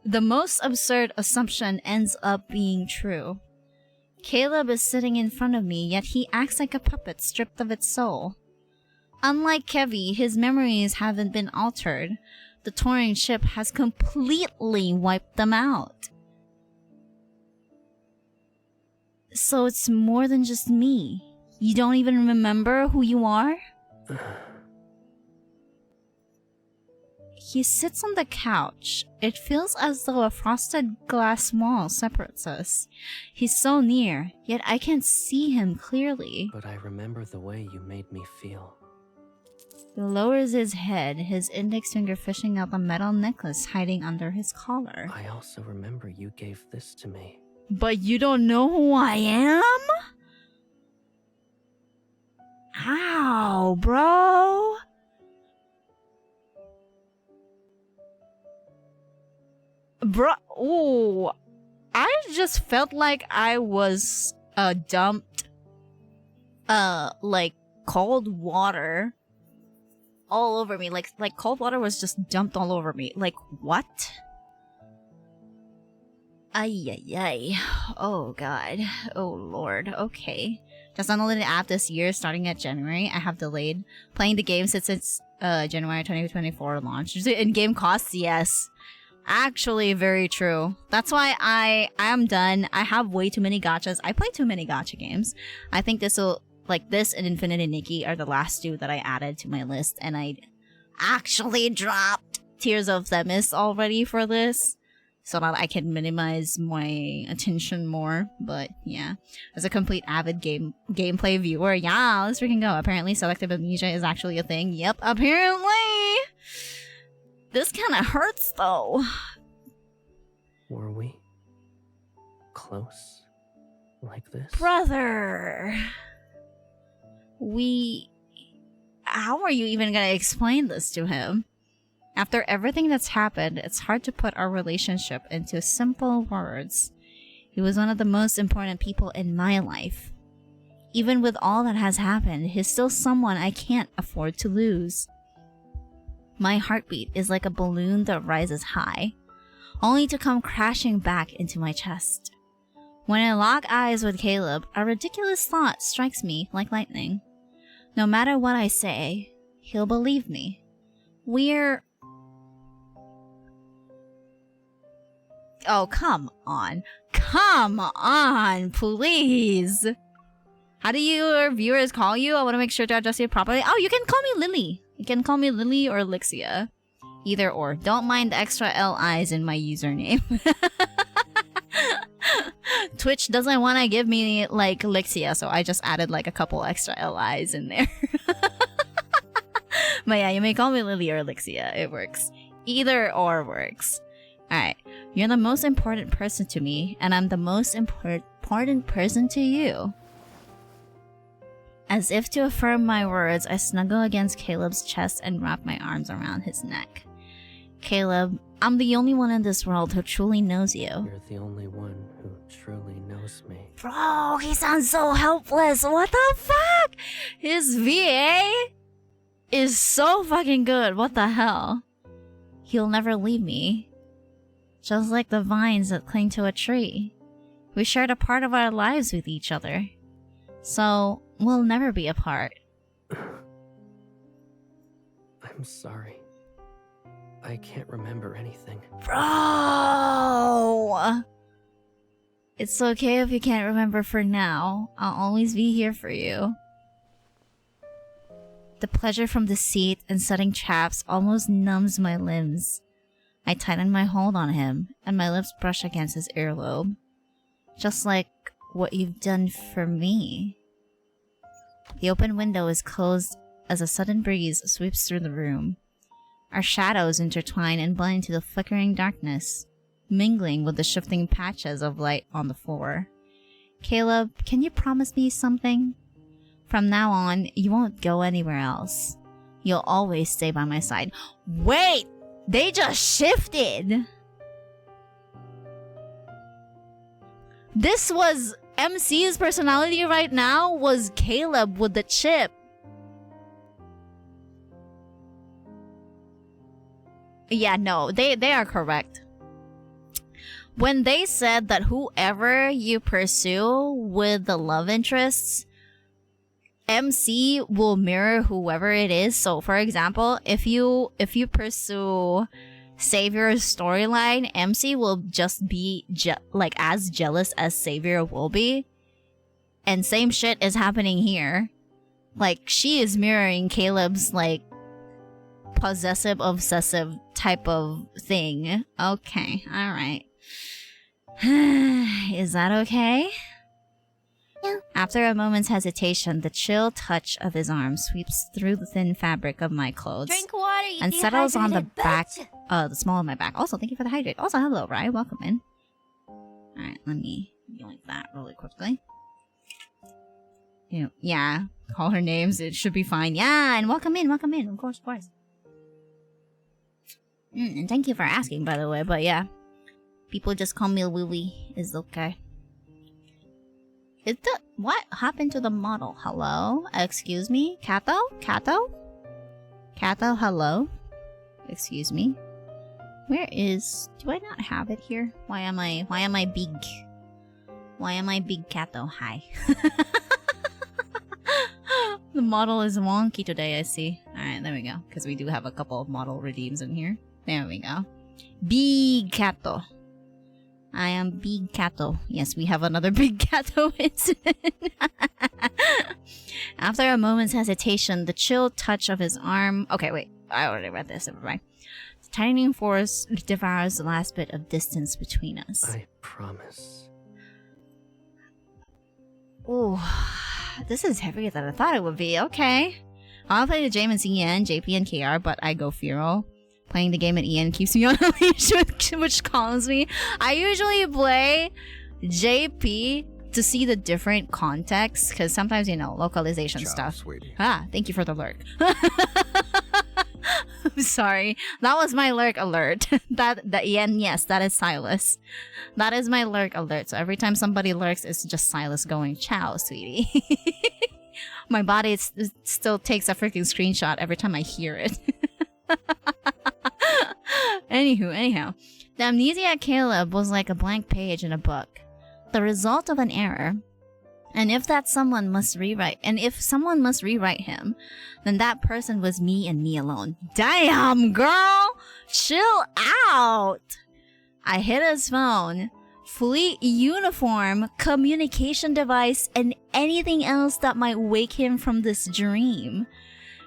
The most absurd assumption ends up being true. Caleb is sitting in front of me, yet he acts like a puppet stripped of its soul. Unlike Kevy, his memories haven't been altered. The touring ship has completely wiped them out. So it's more than just me. You don't even remember who you are? He sits on the couch. It feels as though a frosted glass wall separates us. He's so near, yet I can't see him clearly. But I remember the way you made me feel. He lowers his head, his index finger fishing out the metal necklace hiding under his collar. I also remember you gave this to me. But you don't know who I am? How, bro? Bro, ooh. I just felt like I was dumped like cold water all over me. Like cold water was just dumped all over me. Like what? Ay ay ay. Oh god. Oh lord. Okay. Just downloaded the app this year starting at January. I have delayed playing the game since it's January 2024 launch. In-game costs, yes. Actually, very true. That's why I am done. I have way too many gachas. I play too many gacha games. I think this will, like this and Infinity Nikki are the last 2 that I added to my list, and I actually dropped Tears of Themis already for this, so that I can minimize my attention more. But yeah, as a complete avid gameplay viewer, yeah, let's freaking go. Apparently, selective amnesia is actually a thing. Yep, apparently. This kind of hurts, though. Were we close like this? Brother. How are you even gonna explain this to him? After everything that's happened, it's hard to put our relationship into simple words. He was one of the most important people in my life. even with all that has happened, he's still someone I can't afford to lose. My heartbeat is like a balloon that rises high, only to come crashing back into my chest. When I lock eyes with Caleb, a ridiculous thought strikes me like lightning. No matter what I say, he'll believe me. Oh, come on. Come on, please. How do your viewers call you? I want to make sure to address you properly. Oh, you can call me Lily. You can call me Lily or Lixia. Either or. Don't mind the extra LIs in my username. Twitch doesn't want to give me, like, Lixia, so I just added, like, a couple extra LIs in there. But yeah, you may call me Lily or Lixia. It works. Either or works. Alright. You're the most important person to me, and I'm the most important person to you. As if to affirm my words, I snuggle against Caleb's chest and wrap my arms around his neck. Caleb, I'm the only one in this world who truly knows you. You're the only one who truly knows me. Bro, he sounds so helpless. What the fuck? His VA is so fucking good. What the hell? He'll never leave me. Just like the vines that cling to a tree. We shared a part of our lives with each other. So, we'll never be apart. I'm sorry. I can't remember anything. Bro! It's okay if you can't remember for now. I'll always be here for you. The pleasure from the seat and setting traps almost numbs my limbs. I tighten my hold on him, and my lips brush against his earlobe. Just like what you've done for me. The open window is closed as a sudden breeze sweeps through the room. Our shadows intertwine and blend into the flickering darkness, mingling with the shifting patches of light on the floor. Caleb, can you promise me something? From now on, you won't go anywhere else. You'll always stay by my side. Wait! They just shifted! This was MC's personality right now was Caleb with the chip. Yeah, no, they are correct. When they said that whoever you pursue with the love interests, MC will mirror whoever it is. So for example, if you pursue Savior's storyline, MC will just be like as jealous as Savior will be. And same shit is happening here. Like, she is mirroring Caleb's, like, possessive, obsessive type of thing. Okay, alright. Is that okay? Yeah. After a moment's hesitation, the chill touch of his arm sweeps through the thin fabric of my clothes. Drink water, you and settles on the back, bitch. the small of my back. Also, thank you for the hydrate. Also, hello, Rye. Welcome in. Alright, let me yoink that really quickly. Yeah, call her names. It should be fine. Yeah, and welcome in. Of course, of course. And thank you for asking, by the way. But yeah, people just call me Lily. Is okay. What happened to the model? Hello? Excuse me? Kato? Kato, hello? Excuse me? Where is... Do I not have it here? Why am I big? Why am I big Kato? Hi. The model is wonky today, I see. Alright, there we go. Because we do have a couple of model redeems in here. There we go. Big Kato. I am Big Kato. Yes, we have another Big Kato incident. After a moment's hesitation, the chill touch of his arm... Okay, wait. I already read this. Never mind. The tightening force devours the last bit of distance between us. I promise. Ooh. This is heavier than I thought it would be. Okay. I'll play the James and EN, JP, and KR, but I go Firo. Playing the game at EN keeps me on a leash, which calms me. I usually play JP to see the different contexts, because sometimes, you know, localization stuff. Sweetie. Ah, thank you for the lurk. I'm sorry. That was my lurk alert. Yes, that is Silas. That is my lurk alert. So every time somebody lurks, it's just Silas going, "Ciao, sweetie." My body still takes a freaking screenshot every time I hear it. Anyhow. The amnesiac Caleb was like a blank page in a book. The result of an error. And if someone must rewrite him, then that person was me and me alone. Damn, girl! Chill out! I hit his phone, fleet uniform, communication device, and anything else that might wake him from this dream.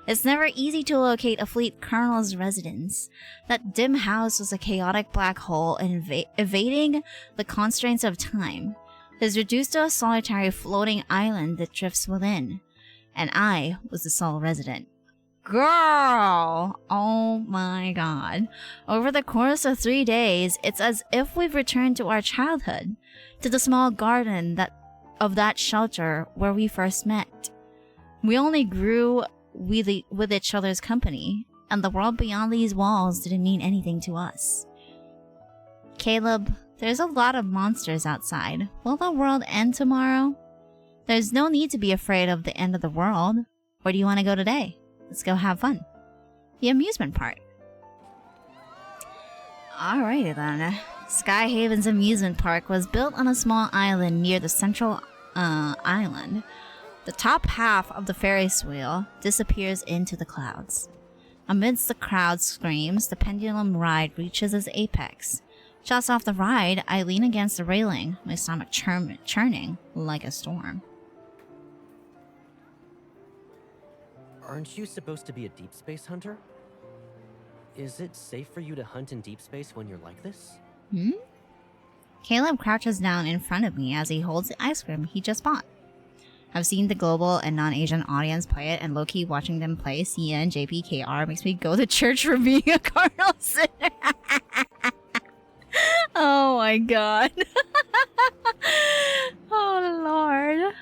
It's never easy to locate a fleet colonel's residence. That dim house was a chaotic black hole evading the constraints of time. Is reduced to a solitary floating island that drifts within. And I was the sole resident. Girl! Oh my god. Over the course of 3 days, it's as if we've returned to our childhood. To the small garden of that shelter where we first met. We only grew with each other's company, and the world beyond these walls didn't mean anything to us. Caleb, there's a lot of monsters outside. Will the world end tomorrow? There's no need to be afraid of the end of the world. Where do you want to go today? Let's go have fun. The amusement park. Alrighty then. Skyhaven's amusement park was built on a small island near the central island. The top half of the Ferris wheel disappears into the clouds. Amidst the crowd screams, the pendulum ride reaches its apex. Just off the ride, I lean against the railing, my stomach churning like a storm. Aren't you supposed to be a deep space hunter? Is it safe for you to hunt in deep space when you're like this? Caleb crouches down in front of me as he holds the ice cream he just bought. I've seen the global and non-Asian audience play it, and low-key watching them play CN JPKR makes me go to church for being a cardinal sinner. Oh my god. Oh lord.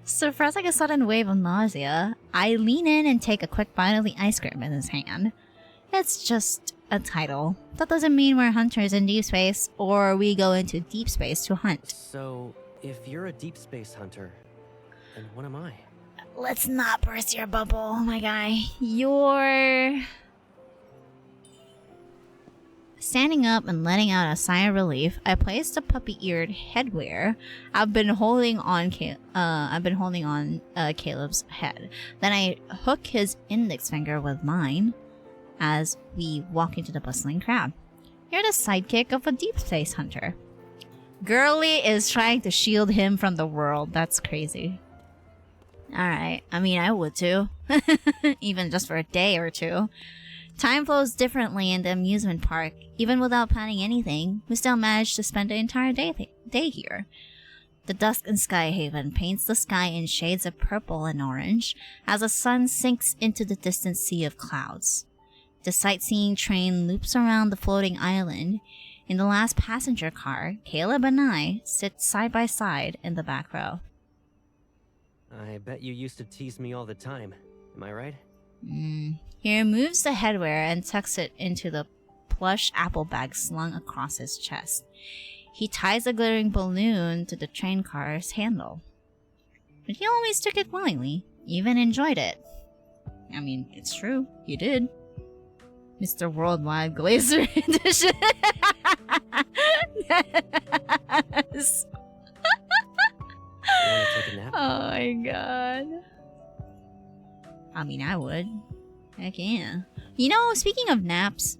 Suppressing a sudden wave of nausea, I lean in and take a quick bite of the ice cream in his hand. It's just a title. That doesn't mean we're hunters in deep space, or we go into deep space to hunt. So, if you're a deep space hunter, then what am I? Let's not burst your bubble, my guy. You're... Standing up and letting out a sigh of relief, I placed the puppy-eared headwear I've been holding on Caleb's head. Then I hook his index finger with mine as we walk into the bustling crowd. You're the sidekick of a deep space hunter. Girly is trying to shield him from the world. That's crazy. Alright, I mean, I would too. Even just for a day or two. Time flows differently in the amusement park. Even without planning anything, we still managed to spend the entire day here. The dusk in Skyhaven paints the sky in shades of purple and orange as the sun sinks into the distant sea of clouds. The sightseeing train loops around the floating island. In the last passenger car, Caleb and I sit side by side in the back row. I bet you used to tease me all the time. Am I right? He removes the headwear and tucks it into the plush apple bag slung across his chest. He ties a glittering balloon to the train car's handle. But he always took it willingly, even enjoyed it. I mean, it's true, he did. Mr. Worldwide Glazer Edition. Yes. You wanna take a nap? Oh my god. I mean, I would. Heck yeah. You know, speaking of naps,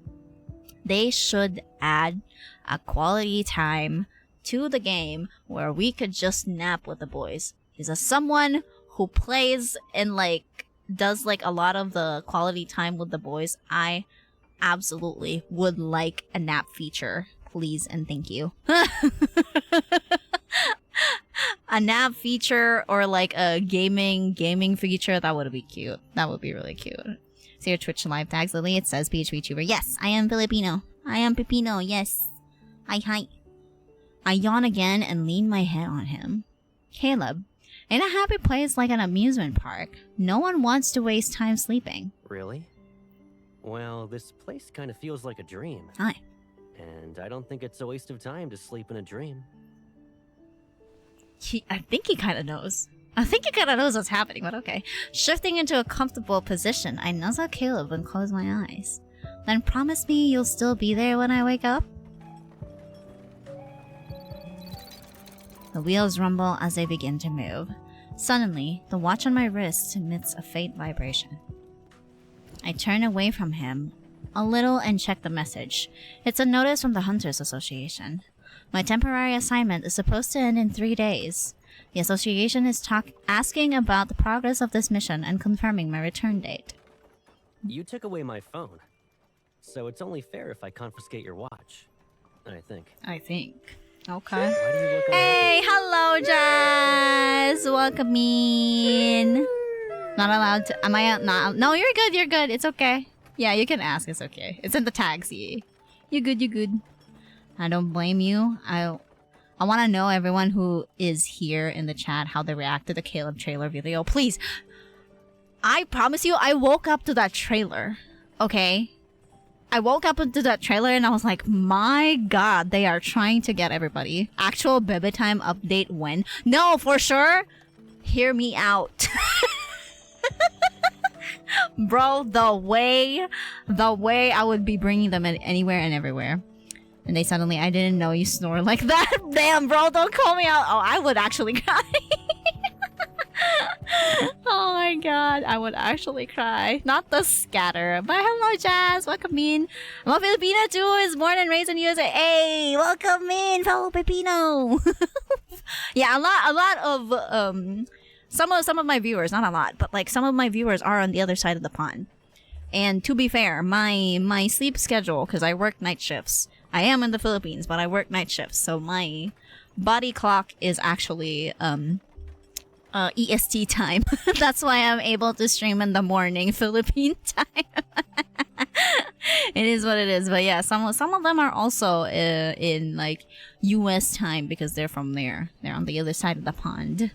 they should add a quality time to the game where we could just nap with the boys. Is as someone who plays and does a lot of the quality time with the boys, I absolutely would like a nap feature. Please and thank you. A nap feature or a gaming feature, that would be cute. That would be really cute. See your Twitch live tags, Lily. It says PHP tuber. Yes, I am Filipino. I am Pepino, yes. Hi. I yawn again and lean my head on him. Caleb, in a happy place like an amusement park, no one wants to waste time sleeping. Really? Well, this place kind of feels like a dream. Hi. And I don't think it's a waste of time to sleep in a dream. I think he kind of knows. I think he kind of knows what's happening, but okay. Shifting into a comfortable position, I nuzzle Caleb and close my eyes. Then promise me you'll still be there when I wake up? The wheels rumble as they begin to move. Suddenly, the watch on my wrist emits a faint vibration. I turn away from him a little and check the message. It's a notice from the Hunters Association. My temporary assignment is supposed to end in 3 days. The association is asking about the progress of this mission and confirming my return date. You took away my phone, so it's only fair if I confiscate your watch. I think. Okay. Why do you look Hey, hello, Jazz! Welcome in. Not allowed to. Am I not? No, you're good. You're good. It's okay. Yeah, you can ask. It's okay. It's in the tag. See, you good. You good. I don't blame you. I want to know everyone who is here in the chat how they react to the Caleb trailer video. Please. I promise you, I woke up to that trailer. Okay. I woke up into that trailer and I was like, my god, they are trying to get everybody. Actual baby time update when? No, for sure. Hear me out. Bro, the way I would be bringing them in anywhere and everywhere. And they suddenly, I didn't know you snore like that. Damn, bro, don't call me out. Oh, I would actually cry. Oh my god, I would actually cry. Not the scatter. But hello, Jazz. Welcome in. I'm a Filipina too, who is born and raised in USA. Hey, welcome in, fellow Pepino. Yeah, a lot of some of my viewers, not a lot, but like some of my viewers are on the other side of the pond. And to be fair, my sleep schedule, because I work night shifts. I am in the Philippines, but I work night shifts, so my body clock is actually EST time. That's why I'm able to stream in the morning Philippine time. It is what it is. But yeah, some of them are also in like US time because they're from there. They're on the other side of the pond.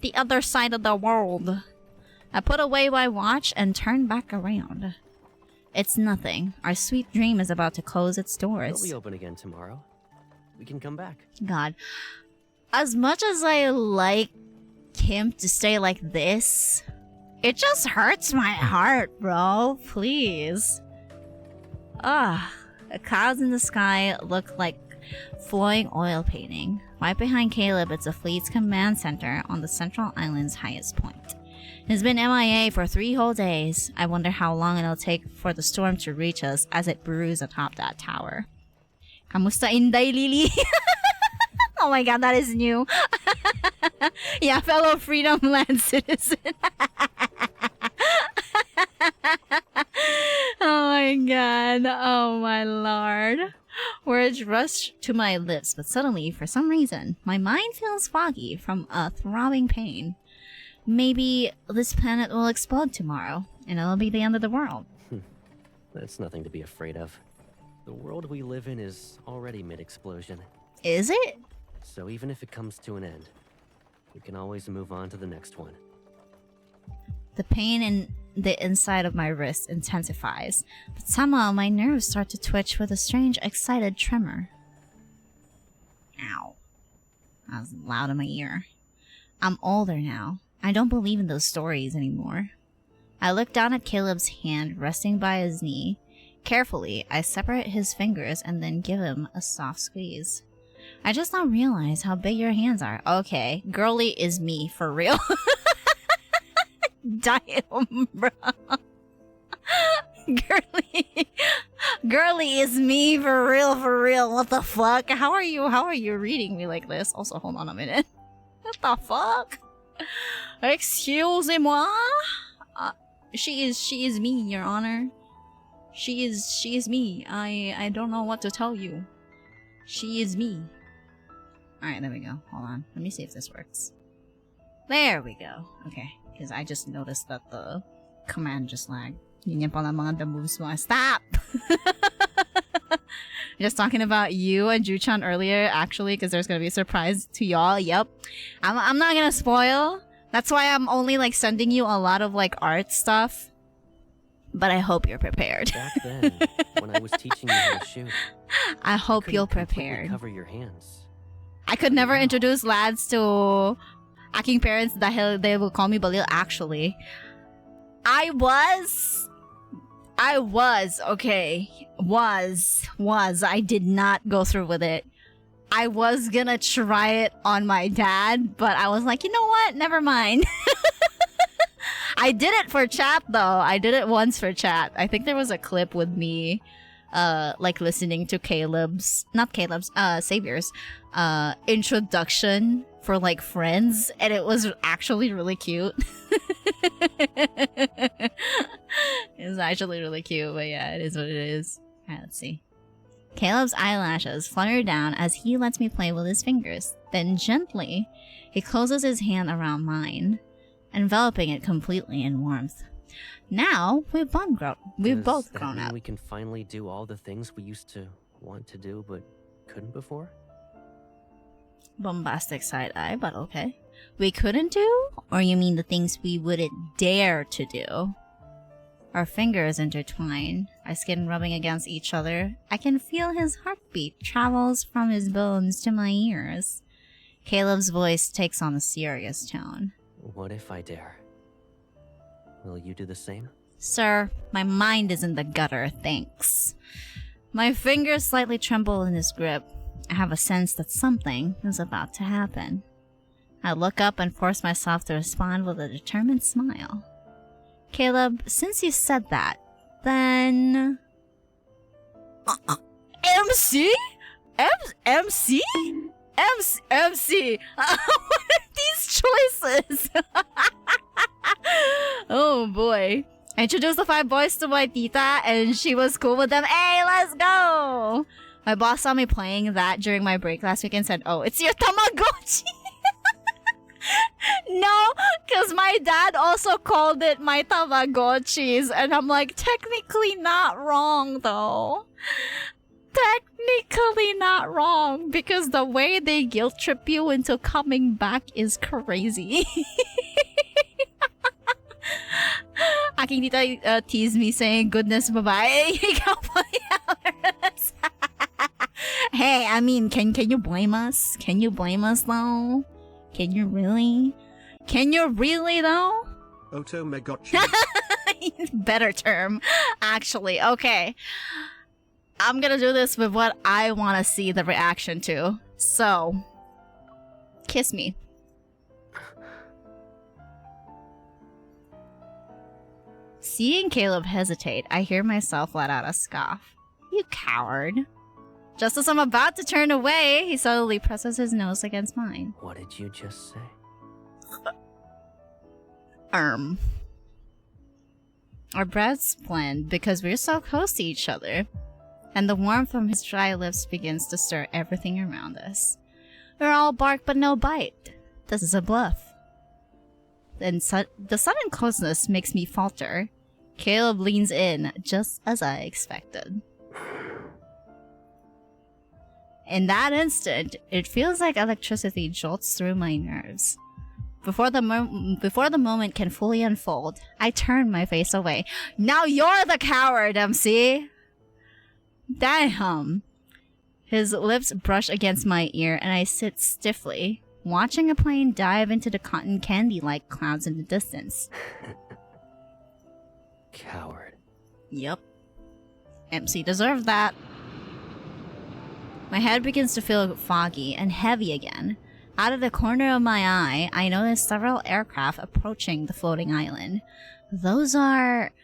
The other side of the world. I put away my watch and turn back around. It's nothing. Our sweet dream is about to close its doors. It'll be open again tomorrow. We can come back. God. As much as I like him to stay like this, it just hurts my heart, bro. Please. The clouds in the sky look like flowing oil painting. Right behind Caleb, it's a fleet's command center on the Central Island's highest point. It's been MIA for 3 whole days. I wonder how long it'll take for the storm to reach us as it brews atop that tower. Kamusta Inday, Lily? Oh my god, that is new. Yeah, fellow Freedom Land citizen. Oh my god. Oh my lord. Words rush to my lips, but suddenly, for some reason, my mind feels foggy from a throbbing pain. Maybe this planet will explode tomorrow, and it'll be the end of the world. That's nothing to be afraid of. The world we live in is already mid-explosion. Is it? So even if it comes to an end, we can always move on to the next one. The pain in the inside of my wrist intensifies, but somehow my nerves start to twitch with a strange, excited tremor. Ow. That was loud in my ear. I'm older now. I don't believe in those stories anymore. I look down at Caleb's hand resting by his knee. Carefully, I separate his fingers and then give him a soft squeeze. I just now realize how big your hands are. Okay, girly is me, for real. Damn, bro. Girly is me, for real. What the fuck? How are you reading me like this? Also, hold on a minute. What the fuck? Excusez-moi? She is me, Your Honor. She is me. I don't know what to tell you. She is me. Alright, there we go. Hold on. Let me see if this works. There we go. Okay. Because I just noticed that the command just lagged. Yun yan pala mga moves mo. Stop! Just talking about you and Ju-chan earlier, actually, because there's gonna be a surprise to y'all. Yep. I'm not gonna spoil. That's why I'm only, like, sending you a lot of, like, art stuff. But I hope you're prepared. Back then, when I was teaching you how to shoot, I hope you're couldn't completely prepared. cover your hands. I could never introduce lads to aking parents dahil they will call me Balil. Actually, I was, okay. I did not go through with it. I was gonna try it on my dad, but I was like, you know what? Never mind. I did it for chat though. I did it once for chat. I think there was a clip with me, like listening to Xavier's, introduction for like friends, and it was actually really cute. It was actually really cute, but yeah, it is what it is. Alright, let's see. Caleb's eyelashes flutter down as he lets me play with his fingers. Then gently, he closes his hand around mine, enveloping it completely in warmth. Now we've both grown up. We can finally do all the things we used to want to do but couldn't before? Bombastic side eye, but okay. We couldn't do? Or you mean the things we wouldn't dare to do? Our fingers intertwine, our skin rubbing against each other. I can feel his heartbeat travels from his bones to my ears. Caleb's voice takes on a serious tone. What if I dare? Will you do the same? Sir, my mind is in the gutter, thanks. My fingers slightly tremble in his grip. I have a sense that something is about to happen. I look up and force myself to respond with a determined smile. Caleb, since you said that, then... MC? MC? MC? What are these choices? Oh boy. I introduced the 5 boys to my tita and she was cool with them. Hey, let's go! My boss saw me playing that during my break last week and said, oh, it's your Tamagotchi! No, because my dad also called it my Tamagotchis, and I'm like, technically not wrong though. Technically not wrong, because the way they guilt trip you into coming back is crazy. Aking tita teased me saying, goodness, babae. Hey, I mean, can you blame us? Can you blame us though? Can you really? Can you really though? Otomegotchi. Better term, actually. Okay. I'm gonna do this with what I want to see the reaction to. So, kiss me. Seeing Caleb hesitate, I hear myself let out a scoff. You coward. Just as I'm about to turn away, he suddenly presses his nose against mine. What did you just say? Our breaths blend because we're so close to each other, and the warmth from his dry lips begins to stir everything around us. We're all bark but no bite. This is a bluff. Then the sudden closeness makes me falter. Caleb leans in, just as I expected. In that instant, it feels like electricity jolts through my nerves. Before the moment can fully unfold, I turn my face away. Now you're the coward, MC! Damn. His lips brush against my ear and I sit stiffly, watching a plane dive into the cotton candy-like clouds in the distance. Coward. Yep. MC deserved that. My head begins to feel foggy and heavy again. Out of the corner of my eye, I notice several aircraft approaching the floating island. They're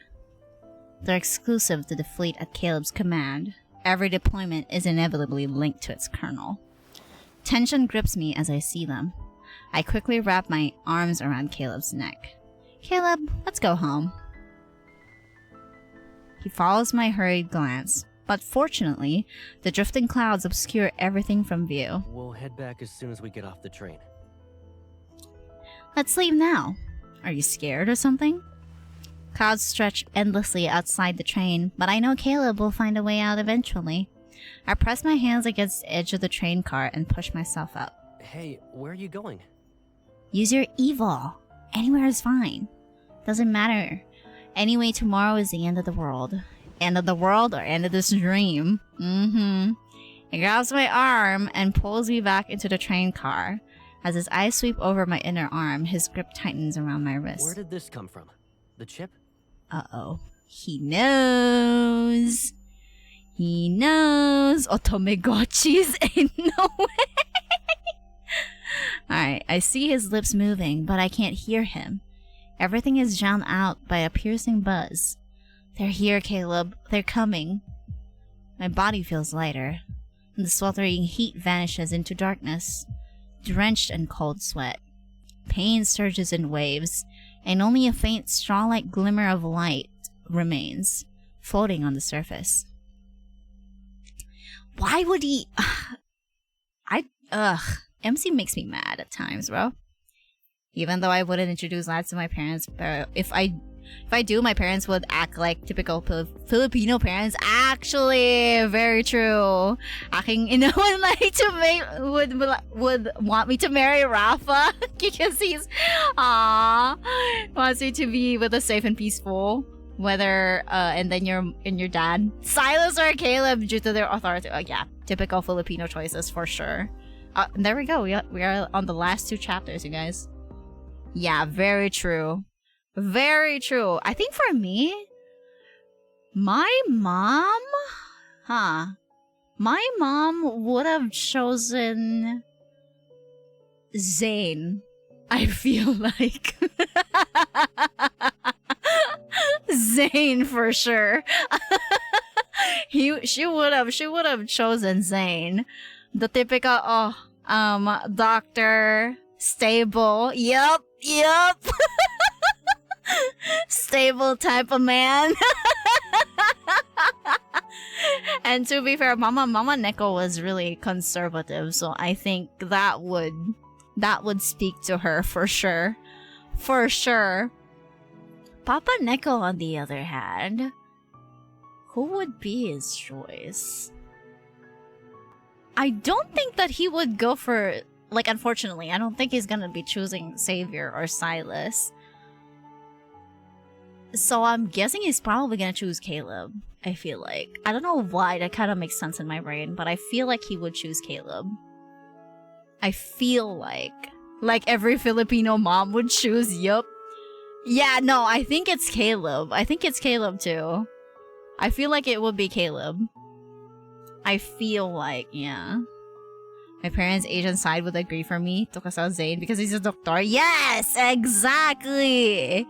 exclusive to the fleet at Caleb's command. Every deployment is inevitably linked to its colonel. Tension grips me as I see them. I quickly wrap my arms around Caleb's neck. Caleb, let's go home. He follows my hurried glance. But fortunately, the drifting clouds obscure everything from view. We'll head back as soon as we get off the train. Let's leave now. Are you scared or something? Clouds stretch endlessly outside the train, but I know Caleb will find a way out eventually. I press my hands against the edge of the train car and push myself up. Hey, where are you going? Use your evil. Anywhere is fine. Doesn't matter. Anyway, tomorrow is the end of the world. End of the world or end of this dream? He grabs my arm and pulls me back into the train car. As his eyes sweep over my inner arm, his grip tightens around my wrist. Where did this come from? The chip? Uh-oh. He knows. He knows. Otomegotchis ain't no way. Alright, I see his lips moving, but I can't hear him. Everything is drowned out by a piercing buzz. They're here, Caleb. They're coming. My body feels lighter, and the sweltering heat vanishes into darkness, drenched in cold sweat. Pain surges in waves, and only a faint straw-like glimmer of light remains, floating on the surface. Why would he... MC makes me mad at times, bro. Even though I wouldn't introduce lads to my parents, but if I do, my parents would act like typical Filipino parents. Actually, very true. Aking ina would like to would want me to marry Rafa because he's wants me to be with a safe and peaceful. Whether and then your dad, Silas or Caleb, due to their authority. Yeah, typical Filipino choices for sure. There we go. We are on the last 2 chapters, you guys. Yeah, very true. Very true. I think for me, my mom, my mom would have chosen Zane. I feel like Zane for sure. She would have chosen Zane. The typical doctor, stable. Yup. Stable type of man. And to be fair, Mama Neko was really conservative, so I think that would speak to her for sure. For sure. Papa Neko, on the other hand, who would be his choice? I don't think that he would go for, like, unfortunately, I don't think he's gonna be choosing Xavier or Silas. So I'm guessing he's probably gonna choose Caleb, I feel like. I don't know why, that kind of makes sense in my brain, but I feel like he would choose Caleb. I feel like every Filipino mom would choose, yup. Yeah, no, I think it's Caleb. I think it's Caleb too. I feel like it would be Caleb. I feel like, yeah. My parents' Asian side would agree for me to kasal Zane because he's a doctor. Yes, exactly.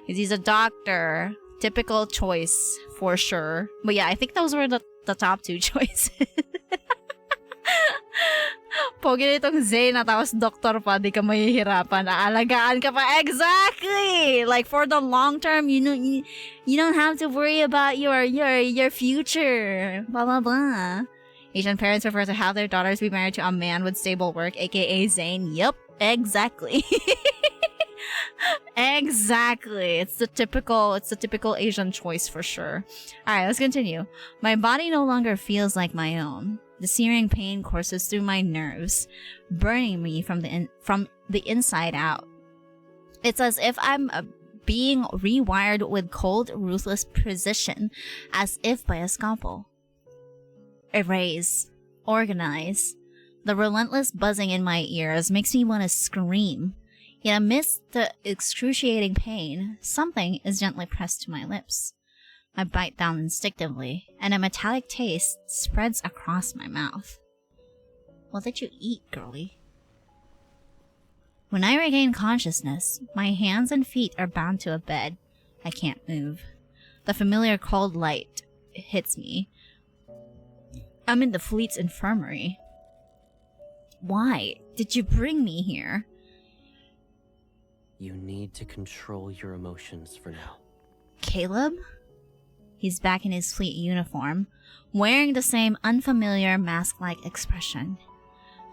Because he's a doctor. Typical choice for sure. But yeah, I think those were the top 2 choices. Pogi nitong Zane na tapos doktor pa, di ka mahihirapan. Aalagaan ka pa. Exactly! Like, for the long term, you don't have to worry about your future. Blah, blah, blah. Asian parents prefer to have their daughters be married to a man with stable work, aka Zane. Yup, exactly. Exactly. It's the typical Asian choice for sure. Alright, let's continue. My body no longer feels like my own. The searing pain courses through my nerves, burning me from the inside out. It's as if I'm being rewired with cold, ruthless precision, as if by a scalpel. Erase. Organize. The relentless buzzing in my ears makes me want to scream. Yet amidst the excruciating pain, something is gently pressed to my lips. I bite down instinctively, and a metallic taste spreads across my mouth. What did you eat, girlie? When I regain consciousness, my hands and feet are bound to a bed. I can't move. The familiar cold light hits me. I'm in the fleet's infirmary. Why did you bring me here? You need to control your emotions for now. Caleb? He's back in his fleet uniform, wearing the same unfamiliar mask-like expression.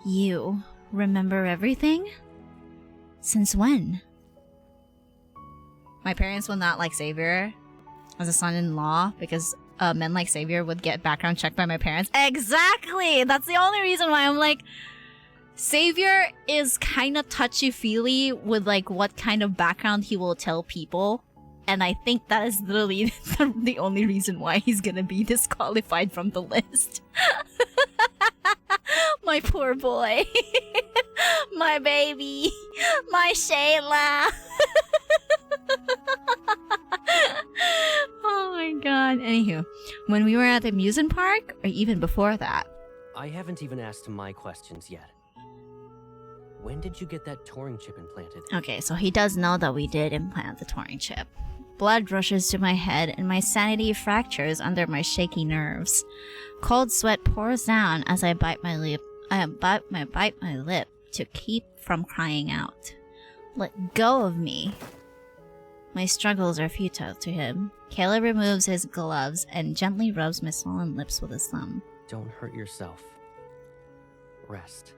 You remember everything? Since when? My parents will not like Xavier as a son-in-law because men like Xavier would get background checked by my parents. Exactly! That's the only reason why I'm like, Xavier is kind of touchy-feely with like what kind of background he will tell people And I think that is literally the only reason why he's gonna be disqualified from the list. My poor boy. My baby. My Shayla. Oh my god. Anywho, when we were at the amusement park, or even before that. I haven't even asked my questions yet. When did you get that Turing chip implanted? Okay, so he does know that we did implant the Turing chip. Blood rushes to my head and my sanity fractures under my shaky nerves. Cold sweat pours down as I bite my lip. I bite my lip to keep from crying out. Let go of me. My struggles are futile to him. Caleb removes his gloves and gently rubs my swollen lips with his thumb. Don't hurt yourself. Rest.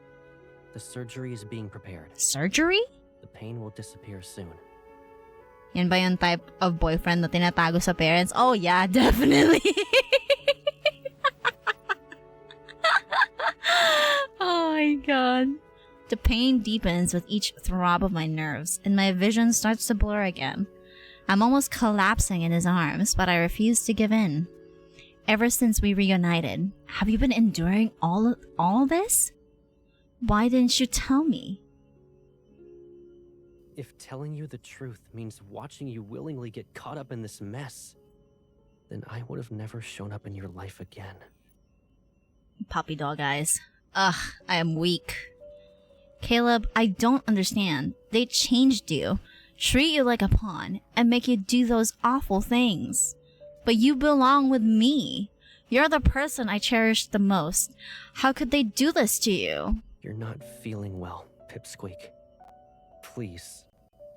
The surgery is being prepared. Surgery? The pain will disappear soon. Yan ba yung type of boyfriend na tinatago sa parents? Oh yeah, definitely. Oh my god. The pain deepens with each throb of my nerves, and my vision starts to blur again. I'm almost collapsing in his arms, but I refuse to give in. Ever since we reunited, have you been enduring all this? Why didn't you tell me? If telling you the truth means watching you willingly get caught up in this mess, then I would have never shown up in your life again. Puppy dog eyes. Ugh, I am weak. Caleb, I don't understand. They changed you, treat you like a pawn, and make you do those awful things. But you belong with me. You're the person I cherish the most. How could they do this to you? You're not feeling well, Pipsqueak. Please,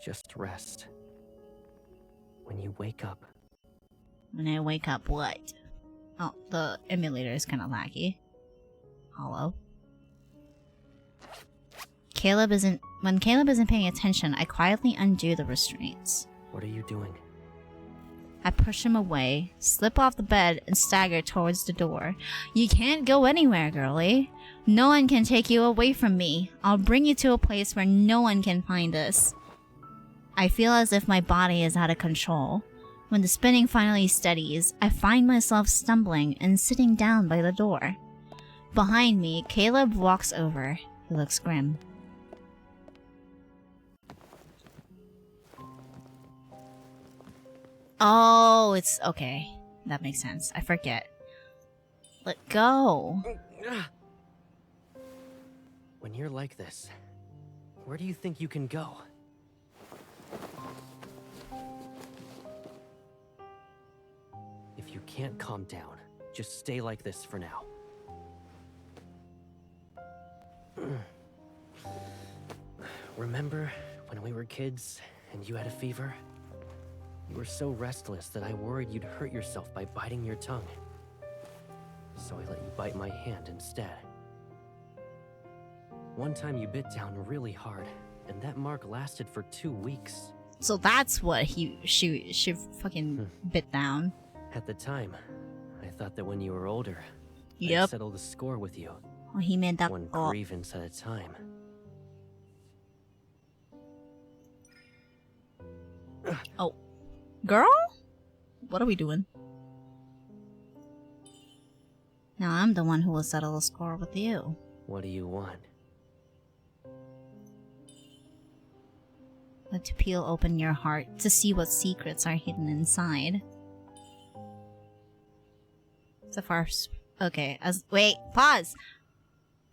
just rest. When you wake up... When I wake up, what? Oh, the emulator is kind of laggy. Hello? When Caleb isn't paying attention, I quietly undo the restraints. What are you doing? I push him away, slip off the bed, and stagger towards the door. You can't go anywhere, girlie. No one can take you away from me. I'll bring you to a place where no one can find us. I feel as if my body is out of control. When the spinning finally steadies, I find myself stumbling and sitting down by the door. Behind me, Caleb walks over. He looks grim. Oh, it's okay. That makes sense. I forget. Let go. When you're like this, where do you think you can go? If you can't calm down, just stay like this for now. Remember when we were kids and you had a fever? You were so restless that I worried you'd hurt yourself by biting your tongue. So I let you bite my hand instead. One time you bit down really hard, and that mark lasted for 2 weeks. So that's what she fucking bit down. At the time, I thought that when you were older, Yep. I'd settle the score with you. Oh, he made that. One Oh. grievance at a time. Oh. Girl? What are we doing? Now I'm the one who will settle the score with you. What do you want? But to peel open your heart to see what secrets are hidden inside. So far, okay. Wait, pause.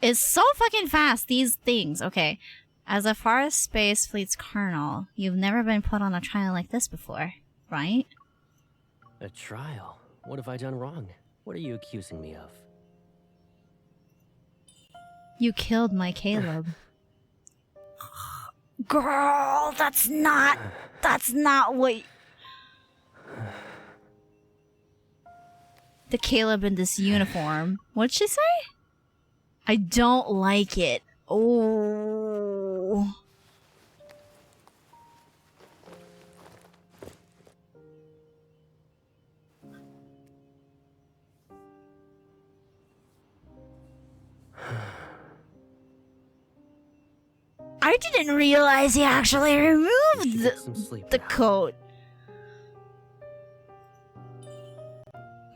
It's so fucking fast. These things. Okay, as a far space fleet's colonel, you've never been put on a trial like this before, right? A trial? What have I done wrong? What are you accusing me of? You killed my Caleb. Girl, that's not what... The Caleb in this uniform. What'd she say? I don't like it. Oh. I didn't realize he actually removed the coat.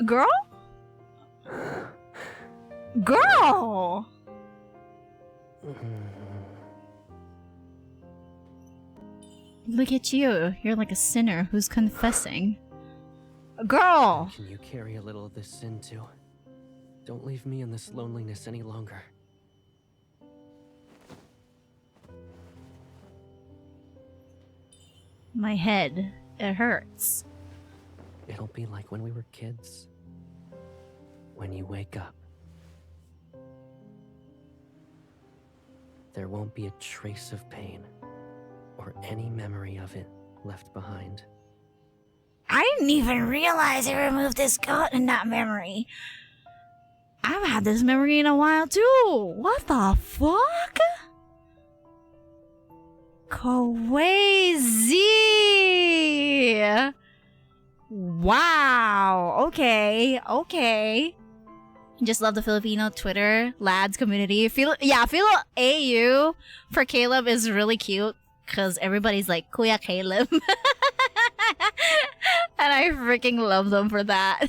Girl? Girl! Look at you. You're like a sinner who's confessing. Girl! Can you carry a little of this sin too? Don't leave me in this loneliness any longer. My head. It hurts. It'll be like when we were kids. When you wake up. There won't be a trace of pain or any memory of it left behind. I didn't even realize I removed this goat in that memory. I've had this memory in a while too. What the fuck? Crazy. Wow. Okay. Okay. Just love the Filipino Twitter lads community. Filo AU for Caleb is really cute because everybody's like Kuya Caleb. And I freaking love them for that.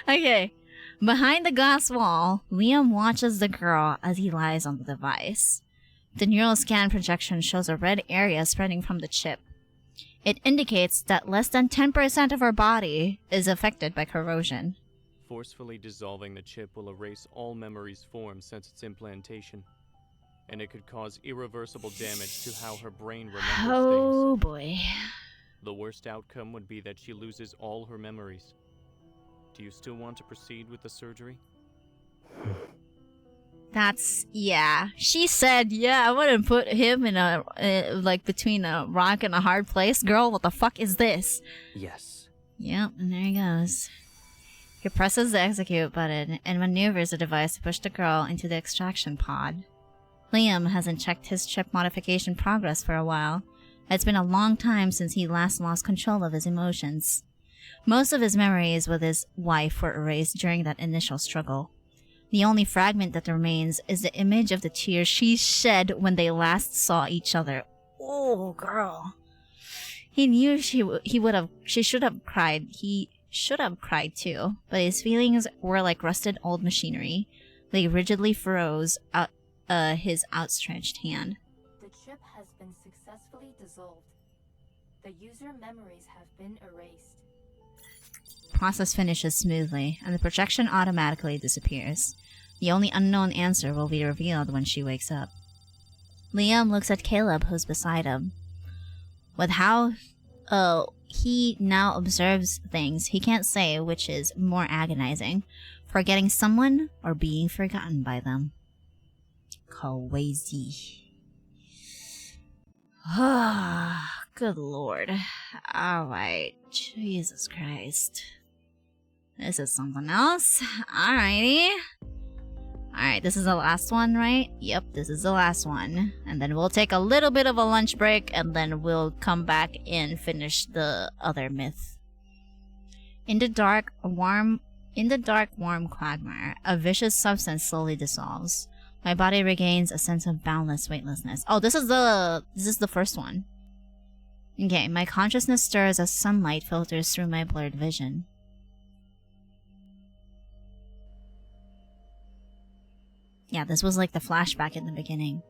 Okay. Behind the glass wall, Liam watches the girl as he lies on the device. The neural scan projection shows a red area spreading from the chip. It indicates that less than 10% of her body is affected by corrosion. Forcefully dissolving the chip will erase all memories formed since its implantation, and it could cause irreversible damage to how her brain remembers Oh things. boy. The worst outcome would be that she loses all her memories. Do you still want to proceed with the surgery? That's, yeah. She said, yeah, I wouldn't put him in a, like, between a rock and a hard place. Girl, what the fuck is this? Yes. Yep, and there he goes. He presses the execute button and maneuvers the device to push the girl into the extraction pod. Liam hasn't checked his chip modification progress for a while. It's been a long time since he last lost control of his emotions. Most of his memories with his wife were erased during that initial struggle. The only fragment that remains is the image of the tears she shed when they last saw each other. Oh, girl. He knew she should have cried. He should have cried too, but his feelings were like rusted old machinery. They rigidly froze out his outstretched hand. The chip has been successfully dissolved. The user memories have been erased. Process finishes smoothly, and the projection automatically disappears. The only unknown answer will be revealed when she wakes up. Liam looks at Caleb, who's beside him. With how he now observes things, he can't say which is more agonizing, forgetting someone or being forgotten by them. Crazy. Good lord. Alright. Jesus Christ. This is something else. Alrighty. Alright, this is the last one, right? Yep, this is the last one. And then we'll take a little bit of a lunch break, and then we'll come back and finish the other myth. In the dark, warm quagmire, a vicious substance slowly dissolves. My body regains a sense of boundless weightlessness. Oh, this is the first one. Okay, my consciousness stirs as sunlight filters through my blurred vision. Yeah, this was like the flashback in the beginning.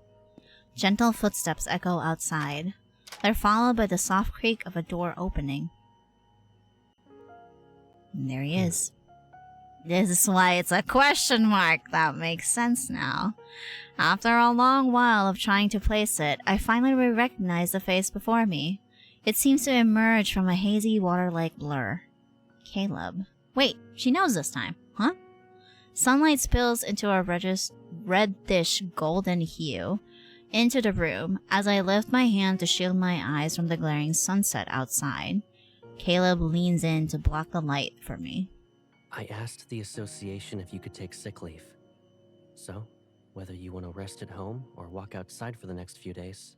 Gentle footsteps echo outside. They're followed by the soft creak of a door opening. And there he is. This is why it's a question mark. That makes sense now. After a long while of trying to place it, I finally recognize the face before me. It seems to emerge from a hazy water-like blur. Caleb. Wait, she knows this time, huh? Sunlight spills into a reddish golden hue into the room as I lift my hand to shield my eyes from the glaring sunset outside. Caleb leans in to block the light for me. I asked the association if you could take sick leave. So, whether you want to rest at home or walk outside for the next few days,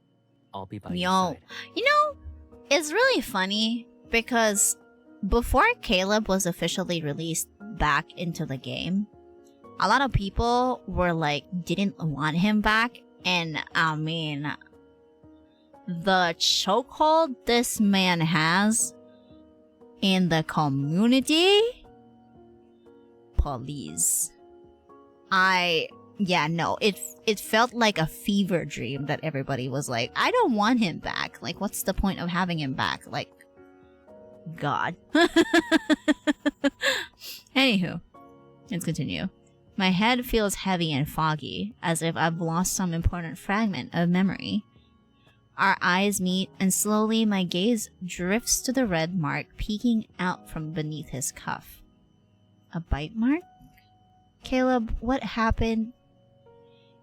I'll be by your side. You know, it's really funny because before Caleb was officially released back into the game, a lot of people were like, didn't want him back. And I mean, the chokehold this man has in the community? Please. Yeah, no, it felt like a fever dream that everybody was like, I don't want him back. Like, what's the point of having him back? Like, God. Anywho, let's continue. My head feels heavy and foggy, as if I've lost some important fragment of memory. Our eyes meet, and slowly my gaze drifts to the red mark peeking out from beneath his cuff. A bite mark? Caleb, what happened?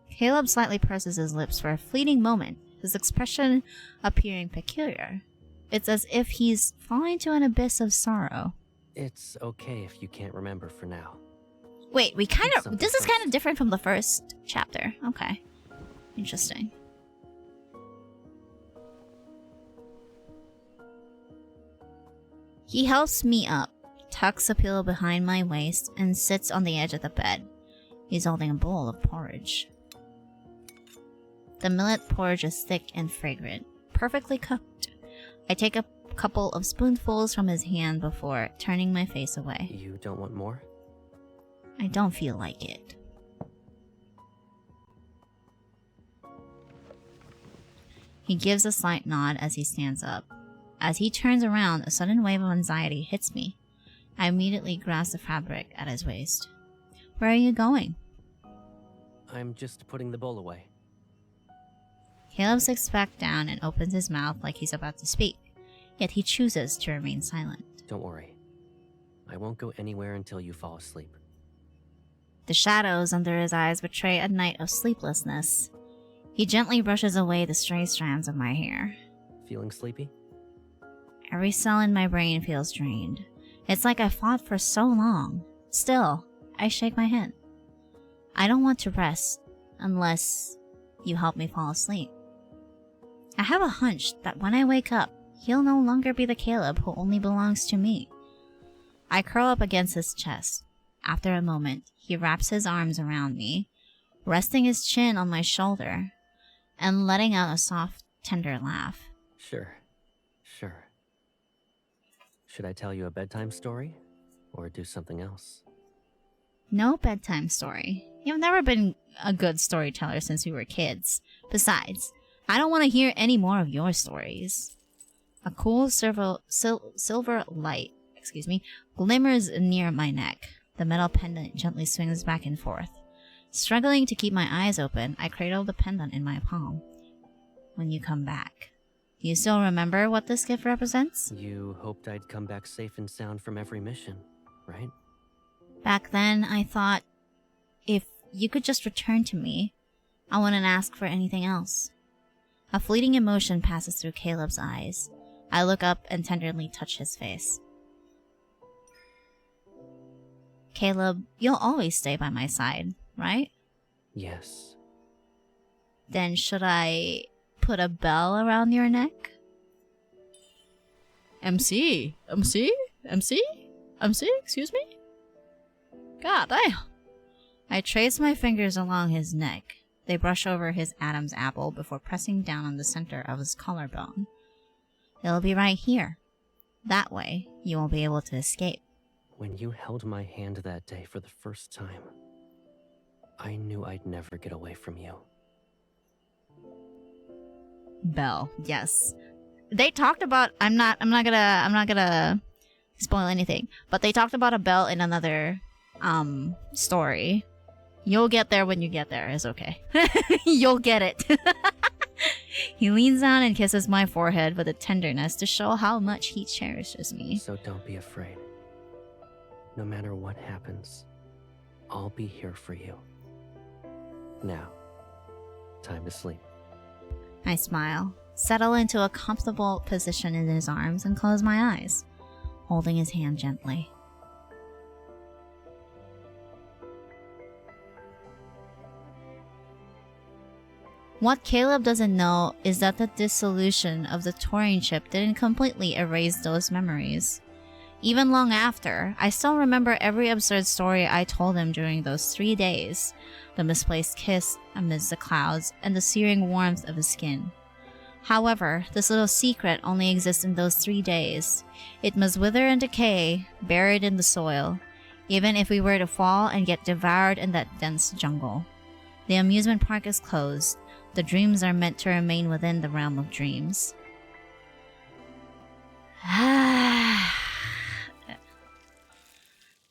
Caleb slightly purses his lips for a fleeting moment, his expression appearing peculiar. It's as if he's falling to an abyss of sorrow. It's okay if you can't remember for now. Wait, this is kind of different from the first chapter. Okay. Interesting. He helps me up, tucks a pillow behind my waist, and sits on the edge of the bed. He's holding a bowl of porridge. The millet porridge is thick and fragrant, perfectly cooked. I take a couple of spoonfuls from his hand before turning my face away. You don't want more? I don't feel like it. He gives a slight nod as he stands up. As he turns around, a sudden wave of anxiety hits me. I immediately grasp the fabric at his waist. Where are you going? I'm just putting the bowl away. Caleb sits back down and opens his mouth like he's about to speak, yet he chooses to remain silent. Don't worry. I won't go anywhere until you fall asleep. The shadows under his eyes betray a night of sleeplessness. He gently brushes away the stray strands of my hair. Feeling sleepy? Every cell in my brain feels drained. It's like I fought for so long. Still, I shake my head. I don't want to rest unless you help me fall asleep. I have a hunch that when I wake up, he'll no longer be the Caleb who only belongs to me. I curl up against his chest. After a moment, he wraps his arms around me, resting his chin on my shoulder, and letting out a soft, tender laugh. Sure. Should I tell you a bedtime story? Or do something else? No bedtime story. You've never been a good storyteller since we were kids. Besides, I don't want to hear any more of your stories. A cool silver light, glimmers near my neck. The metal pendant gently swings back and forth. Struggling to keep my eyes open, I cradle the pendant in my palm. When you come back. Do you still remember what this gift represents? You hoped I'd come back safe and sound from every mission, right? Back then, I thought, if you could just return to me, I wouldn't ask for anything else. A fleeting emotion passes through Caleb's eyes. I look up and tenderly touch his face. Caleb, you'll always stay by my side, right? Yes. Then should I put a bell around your neck? MC? Excuse me? God damn. I trace my fingers along his neck. They brush over his Adam's apple before pressing down on the center of his collarbone. It'll be right here. That way, you won't be able to escape. When you held my hand that day for the first time, I knew I'd never get away from you. Bell, yes. They talked about I'm not gonna spoil anything, but they talked about a bell in another story. You'll get there when you get there, it's okay. You'll get it. He leans down and kisses my forehead with a tenderness to show how much he cherishes me. So don't be afraid. No matter what happens, I'll be here for you. Now, time to sleep. I smile, settle into a comfortable position in his arms, and close my eyes, holding his hand gently. What Caleb doesn't know is that the dissolution of the Turing chip didn't completely erase those memories. Even long after, I still remember every absurd story I told him during those 3 days. The misplaced kiss amidst the clouds and the searing warmth of his skin. However, this little secret only exists in those 3 days. It must wither and decay, buried in the soil, even if we were to fall and get devoured in that dense jungle. The amusement park is closed. The dreams are meant to remain within the realm of dreams.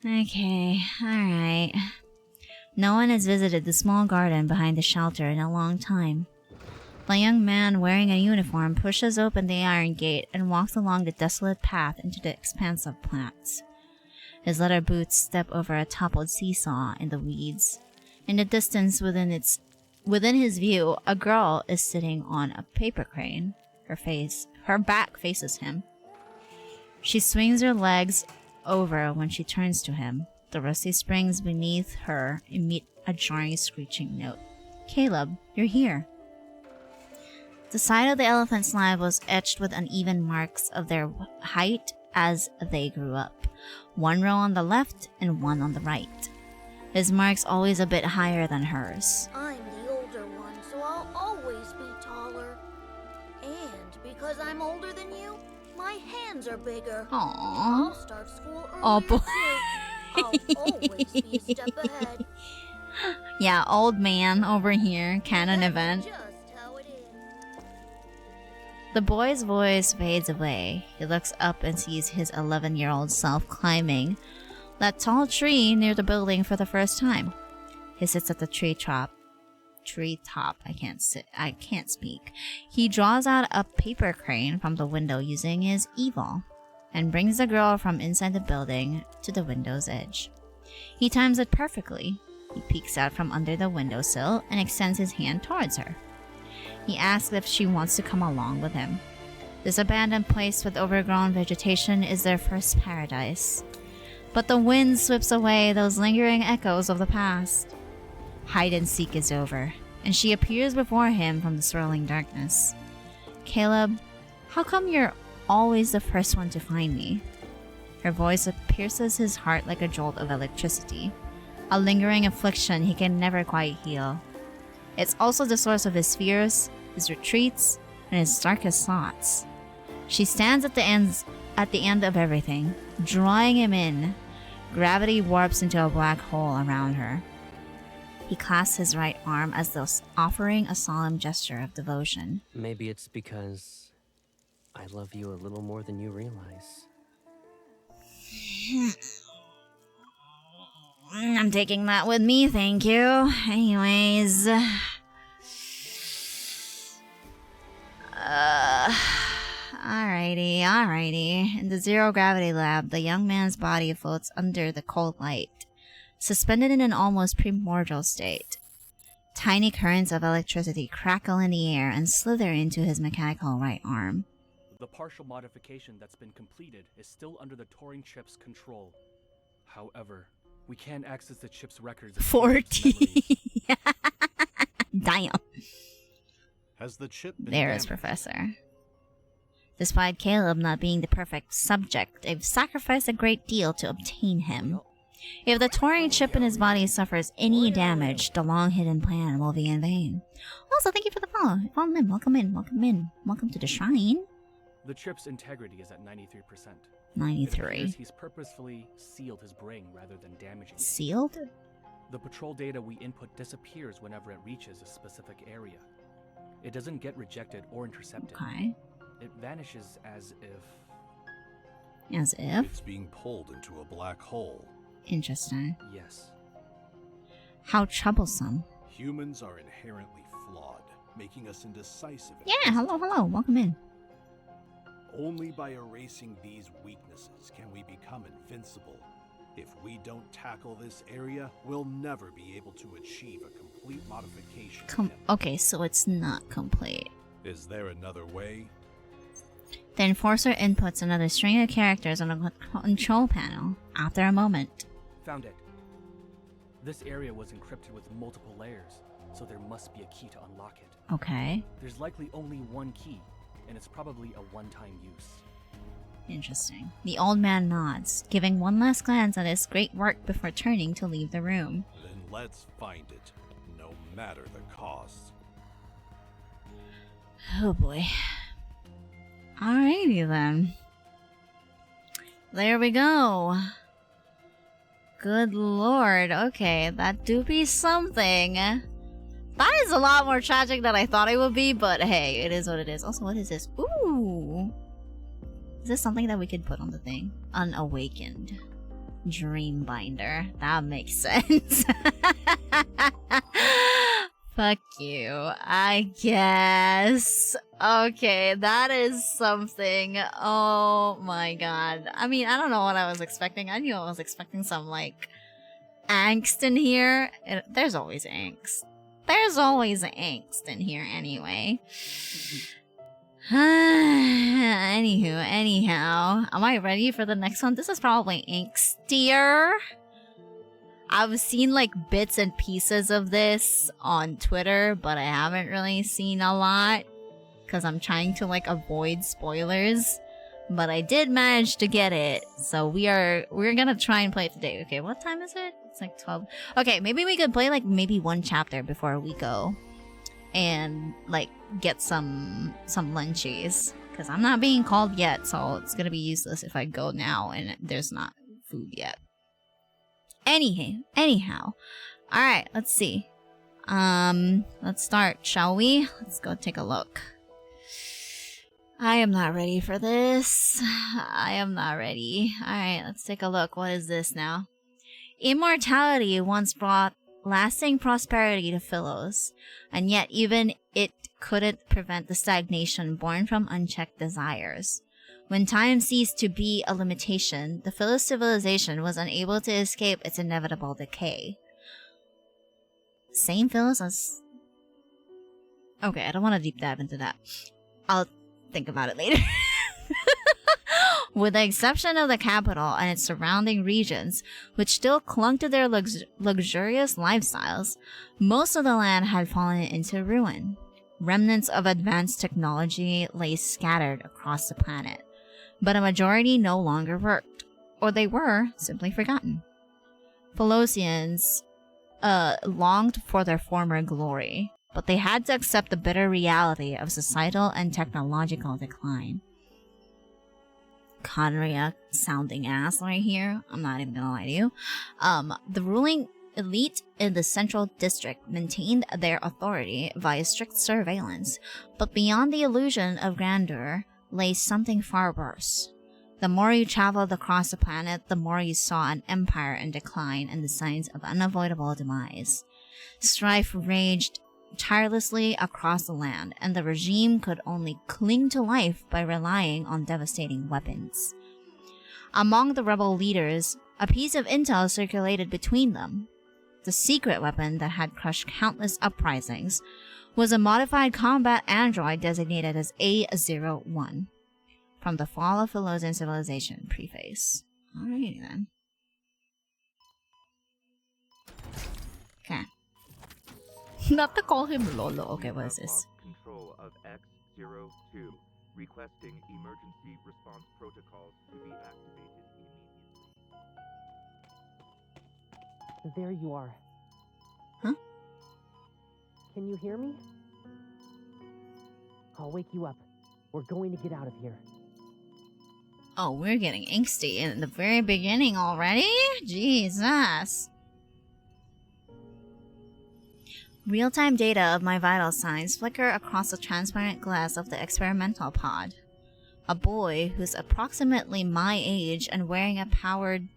Okay, alright. No one has visited the small garden behind the shelter in a long time. The young man wearing a uniform pushes open the iron gate and walks along the desolate path into the expanse of plants. His leather boots step over a toppled seesaw in the weeds. In the distance within his view, a girl is sitting on a paper crane. Her back faces him. She swings her legs over when she turns to him. The rusty springs beneath her emit a jarring, screeching note. Caleb, you're here. The side of the elephant's life was etched with uneven marks of their height as they grew up. One row on the left and one on the right. His marks always a bit higher than hers. I'm the older one, so I'll always be taller. And because I'm older than you, my hands are bigger. Aww. I'll start school earlier Oh boy. too. I'll always be a step ahead. Yeah, old man over here, canon That's event. just how it is. The boy's voice fades away. He looks up and sees his 11-year-old self climbing that tall tree near the building for the first time. He sits at the treetop. I can't speak. He draws out a paper crane from the window using his evil and brings the girl from inside the building to the window's edge. He times it perfectly. He peeks out from under the windowsill and extends his hand towards her. He asks if she wants to come along with him. This abandoned place with overgrown vegetation is their first paradise. But the wind sweeps away those lingering echoes of the past. Hide and seek is over, and she appears before him from the swirling darkness. Caleb, how come you're always the first one to find me? Her voice pierces his heart like a jolt of electricity, a lingering affliction he can never quite heal. It's also the source of his fears, his retreats, and his darkest thoughts. She stands at the end of everything, drawing him in. Gravity warps into a black hole around her. He clasps his right arm as though offering a solemn gesture of devotion. Maybe it's because I love you a little more than you realize. I'm taking that with me, thank you. Anyways... Alrighty. In the zero-gravity lab, the young man's body floats under the cold light, suspended in an almost primordial state. Tiny currents of electricity crackle in the air and slither into his mechanical right arm. The partial modification that's been completed is still under the Turing chip's control. However, we can't access the chip's records. 40. Damn. Has the chip been There is Professor. Despite Caleb not being the perfect subject, they've sacrificed a great deal to obtain him. If the Turing chip in his body suffers any damage, the long-hidden plan will be in vain. Also, thank you for the follow. Welcome in. Welcome to the shrine. The chip's integrity is at 93%. 93. He's purposefully sealed his brain rather than damaging it. Sealed? The patrol data we input disappears whenever it reaches a specific area. It doesn't get rejected or intercepted. Okay. It vanishes as if... As if? It's being pulled into a black hole. Interesting. Yes. How troublesome. Humans are inherently flawed, making us indecisive. Yeah, hello. Welcome in. Only by erasing these weaknesses can we become invincible. If we don't tackle this area, we'll never be able to achieve a complete modification. Okay, so it's not complete. Is there another way? The Enforcer inputs another string of characters on a control panel. After a moment. Found it. This area was encrypted with multiple layers, so there must be a key to unlock it. Okay. There's likely only one key, and it's probably a one-time use. Interesting. The old man nods, giving one last glance at his great work before turning to leave the room. Then let's find it, no matter the cost. Oh boy. Alrighty then. There we go. Good lord. Okay, that do be something. That is a lot more tragic than I thought it would be, but hey, it is what it is. Also, what is this? Ooh. Is this something that we could put on the thing? Unawakened. Dream binder. That makes sense. Fuck you, I guess. Okay, that is something. Oh my god. I mean, I don't know what I was expecting. I knew I was expecting some, like, angst in here. There's always angst. There's always angst in here anyway. Anyhow. Am I ready for the next one? This is probably angstier. I've seen like bits and pieces of this on Twitter, but I haven't really seen a lot because I'm trying to like avoid spoilers. But I did manage to get it, so we're gonna try and play it today. Okay, what time is it? It's like 12. Okay, maybe we could play like maybe one chapter before we go and like get some lunchies because I'm not being called yet, so it's gonna be useless if I go now and there's not food yet. Anyhow. Alright, let's see. Let's start, shall we? Let's go take a look. I am not ready for this. I am not ready. Alright, let's take a look. What is this now? Immortality once brought lasting prosperity to Philos, and yet even it couldn't prevent the stagnation born from unchecked desires. When time ceased to be a limitation, the Philos civilization was unable to escape its inevitable decay. Same Philos as... Okay, I don't want to deep dive into that. I'll think about it later. With the exception of the capital and its surrounding regions, which still clung to their luxurious lifestyles, most of the land had fallen into ruin. Remnants of advanced technology lay scattered across the planet, but a majority no longer worked, or they were simply forgotten. Philosians longed for their former glory, but they had to accept the bitter reality of societal and technological decline. Conria sounding ass right here. I'm not even gonna lie to you. The ruling elite in the central district maintained their authority via strict surveillance, but beyond the illusion of grandeur lay something far worse. The more you traveled across the planet, the more you saw an empire in decline and the signs of unavoidable demise. Strife raged tirelessly across the land, and the regime could only cling to life by relying on devastating weapons. Among the rebel leaders, a piece of intel circulated between them. The secret weapon that had crushed countless uprisings was a modified combat android designated as A01. From the Fall of Philosian Civilization preface. Alrighty then. Okay. Not to call him Lolo. Okay, what is this? Control of X02, requesting emergency response protocols to be activated immediately. There you are. Huh? Can you hear me? I'll wake you up. We're going to get out of here. Oh, we're getting angsty in the very beginning already? Jesus. Real-time data of my vital signs flicker across the transparent glass of the experimental pod. A boy who's approximately my age and wearing a powered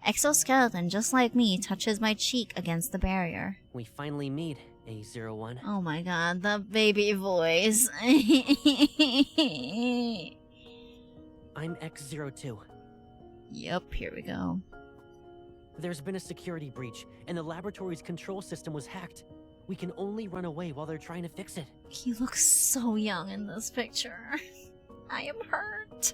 exoskeleton just like me touches my cheek against the barrier. We finally meet, A01. Oh my god, the baby voice. I'm X02. Yep, here we go. There's been a security breach, and the laboratory's control system was hacked. We can only run away while they're trying to fix it. He looks so young in this picture. I am hurt.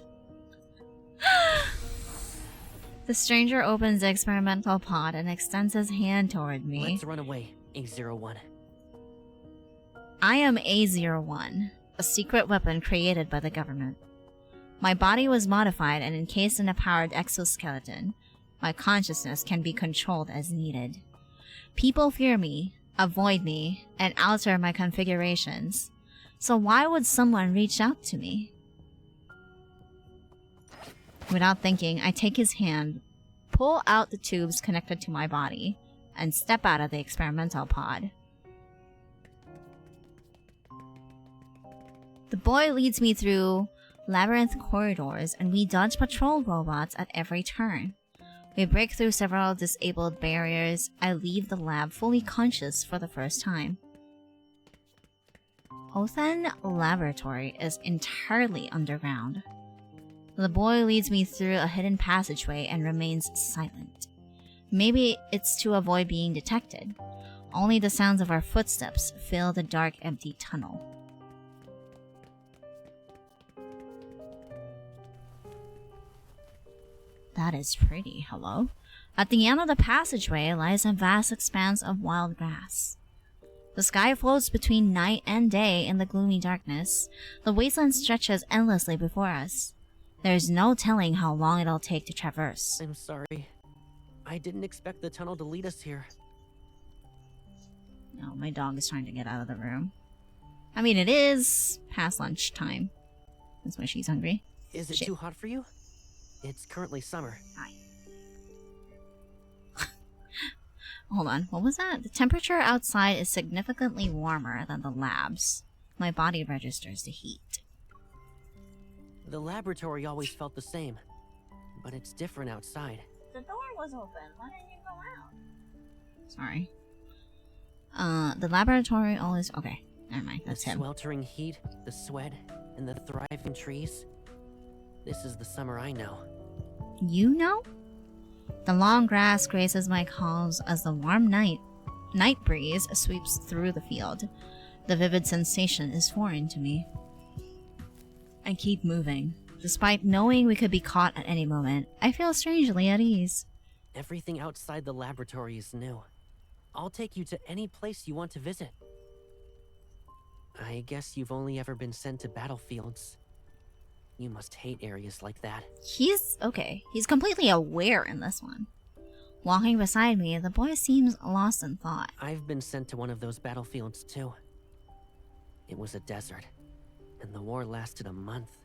The stranger opens the experimental pod and extends his hand toward me. Let's run away, A01. I am A01, a secret weapon created by the government. My body was modified and encased in a powered exoskeleton. My consciousness can be controlled as needed. People fear me, avoid me, and alter my configurations. So why would someone reach out to me? Without thinking, I take his hand, pull out the tubes connected to my body, and step out of the experimental pod. The boy leads me through labyrinth corridors, and we dodge patrol robots at every turn. We break through several disabled barriers. I leave the lab fully conscious for the first time. Othan Laboratory is entirely underground. The boy leads me through a hidden passageway and remains silent. Maybe it's to avoid being detected. Only the sounds of our footsteps fill the dark, empty tunnel. That is pretty, hello? At the end of the passageway lies a vast expanse of wild grass. The sky floats between night and day in the gloomy darkness. The wasteland stretches endlessly before us. There's no telling how long it'll take to traverse. I'm sorry. I didn't expect the tunnel to lead us here. No, my dog is trying to get out of the room. I mean, it is past lunchtime. That's why she's hungry. Is it too hot for you? It's currently summer. Hi. Hold on, what was that? The temperature outside is significantly warmer than the labs. My body registers the heat. The laboratory always felt the same, but it's different outside. The door was open. Why didn't you go out? Sorry. The laboratory always... Okay, never mind. That's the him. Sweltering heat, the sweat, and the thriving trees. This is the summer I know. You know? The long grass graces my calves as the warm night breeze sweeps through the field. The vivid sensation is foreign to me. I keep moving. Despite knowing we could be caught at any moment, I feel strangely at ease. Everything outside the laboratory is new. I'll take you to any place you want to visit. I guess you've only ever been sent to battlefields. You must hate areas like that. He's completely aware in this one. Walking beside me, the boy seems lost in thought. I've been sent to one of those battlefields too. It was a desert, and the war lasted a month.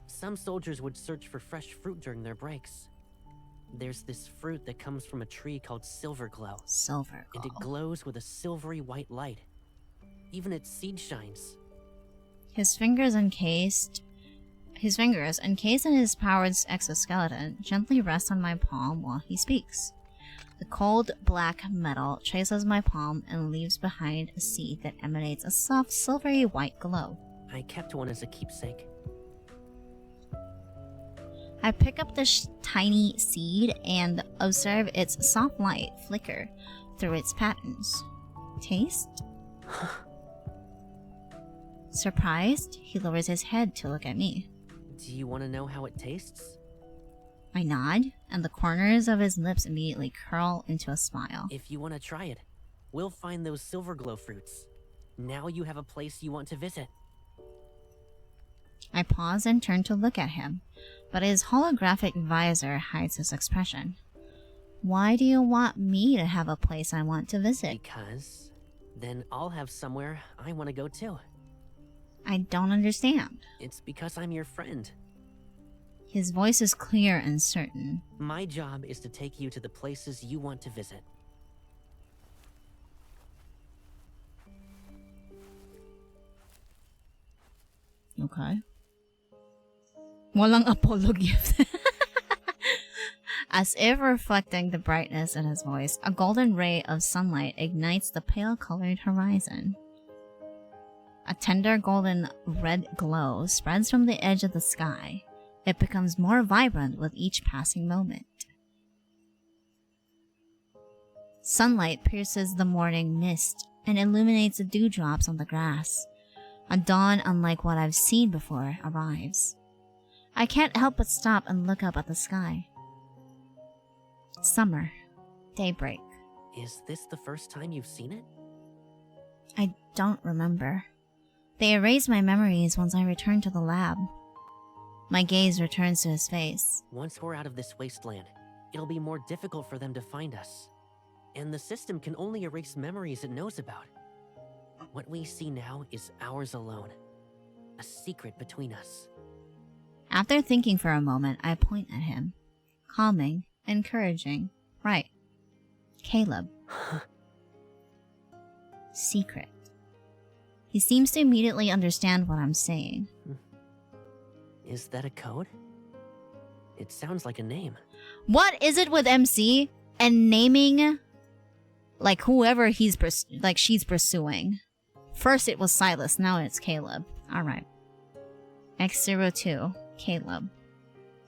Some soldiers would search for fresh fruit during their breaks. There's this fruit that comes from a tree called Silver Glow. Silver Glow. And it glows with a silvery white light. Even its seed shines. His fingers encased in his powered exoskeleton gently rest on my palm while he speaks. The cold black metal traces my palm and leaves behind a seed that emanates a soft silvery white glow. I kept one as a keepsake. I pick up the tiny seed and observe its soft light flicker through its patterns. Taste? Surprised, he lowers his head to look at me. Do you want to know how it tastes? I nod, and the corners of his lips immediately curl into a smile. If you want to try it, we'll find those Silver Glow fruits. Now you have a place you want to visit. I pause and turn to look at him, but his holographic visor hides his expression. Why do you want me to have a place I want to visit? Because then I'll have somewhere I want to go too. I don't understand. It's because I'm your friend. His voice is clear and certain. My job is to take you to the places you want to visit. Okay. Walang Apollo gift. As if reflecting the brightness in his voice, a golden ray of sunlight ignites the pale-colored horizon. A tender golden red glow spreads from the edge of the sky. It becomes more vibrant with each passing moment. Sunlight pierces the morning mist and illuminates the dewdrops on the grass. A dawn unlike what I've seen before arrives. I can't help but stop and look up at the sky. Summer. Daybreak. Is this the first time you've seen it? I don't remember. They erased my memories once I returned to the lab. My gaze returns to his face. Once we're out of this wasteland, it'll be more difficult for them to find us. And the system can only erase memories it knows about. What we see now is ours alone. a secret between us. After thinking for a moment, I point at him. Calming, encouraging. Right. Caleb. Secret. He seems to immediately understand what I'm saying. Is that a code? It sounds like a name. What is it with MC and naming like whoever she's pursuing? First it was Silas, now it's Caleb. Alright. X02, Caleb.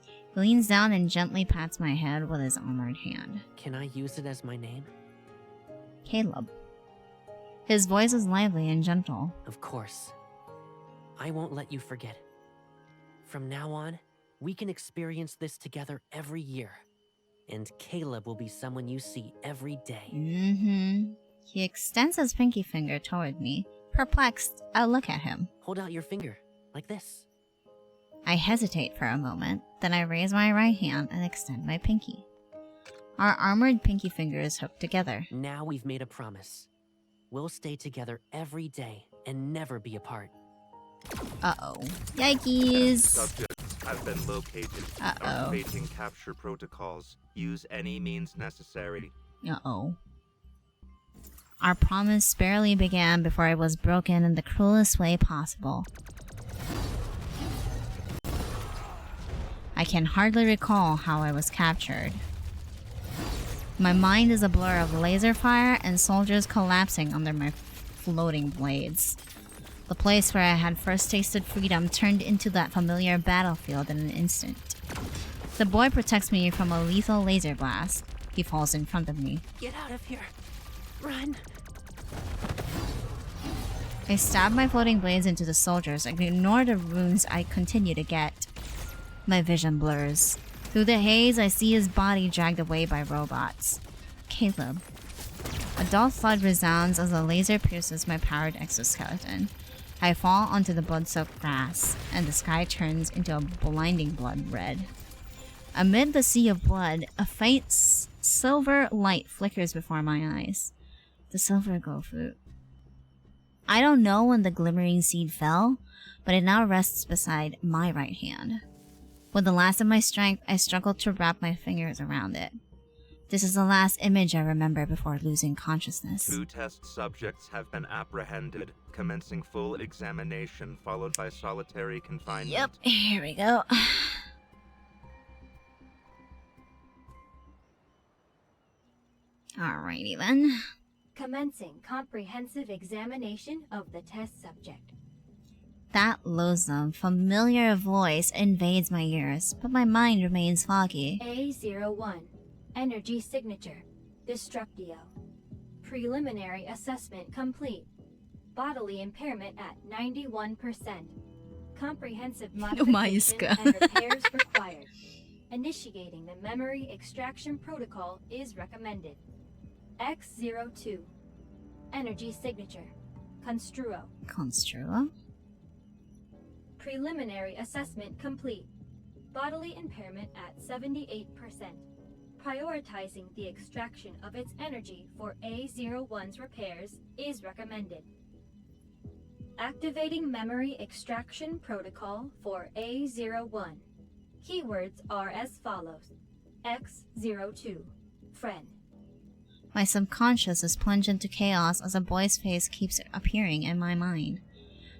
He leans down and gently pats my head with his armored hand. Can I use it as my name? Caleb. His voice is lively and gentle. Of course. I won't let you forget. From now on, we can experience this together every year. And Caleb will be someone you see every day. Mm-hmm. He extends his pinky finger toward me. Perplexed, I look at him. Hold out your finger, like this. I hesitate for a moment, then I raise my right hand and extend my pinky. Our armored pinky fingers hook together. Now we've made a promise. We'll stay together every day and never be apart. Uh-oh. Yikes! Subjects have been located. Activating capture protocols. Use any means necessary. Uh-oh. Our promise barely began before it was broken in the cruelest way possible. I can hardly recall how I was captured. My mind is a blur of laser fire and soldiers collapsing under my floating blades. The place where I had first tasted freedom turned into that familiar battlefield in an instant. The boy protects me from a lethal laser blast. He falls in front of me. Get out of here! Run! I stab my floating blades into the soldiers and ignore the wounds I continue to get. My vision blurs. Through the haze, I see his body dragged away by robots. Caleb. A dull thud resounds as a laser pierces my powered exoskeleton. I fall onto the blood-soaked grass, and the sky turns into a blinding blood red. Amid the sea of blood, a faint silver light flickers before my eyes. The silver glow fruit. I don't know when the glimmering seed fell, but it now rests beside my right hand. With the last of my strength, I struggle to wrap my fingers around it. This is the last image I remember before losing consciousness. 2 test subjects have been apprehended, commencing full examination followed by solitary confinement. Yep, here we go. Alrighty then. Commencing comprehensive examination of the test subject. That loathsome, familiar voice invades my ears, but my mind remains foggy. A01. Energy signature. Destructio. Preliminary assessment complete. Bodily impairment at 91%. Comprehensive modification and repairs required. Initiating the memory extraction protocol is recommended. X02. Energy signature. Construo. Construo? Preliminary assessment complete. Bodily impairment at 78%. Prioritizing the extraction of its energy for A01's repairs is recommended. Activating memory extraction protocol for A01. Keywords are as follows. X02. Friend. My subconscious is plunged into chaos as a boy's face keeps appearing in my mind.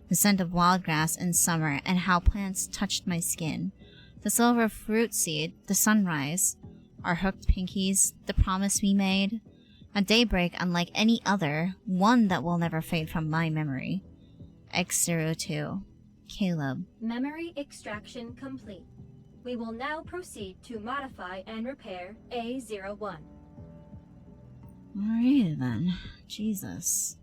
The scent of wild grass in summer and how plants touched my skin. The silver fruit seed, the sunrise, our hooked pinkies, the promise we made. A daybreak unlike any other, one that will never fade from my memory. X02. Caleb. Memory extraction complete. We will now proceed to modify and repair A01. Alright then. Jesus.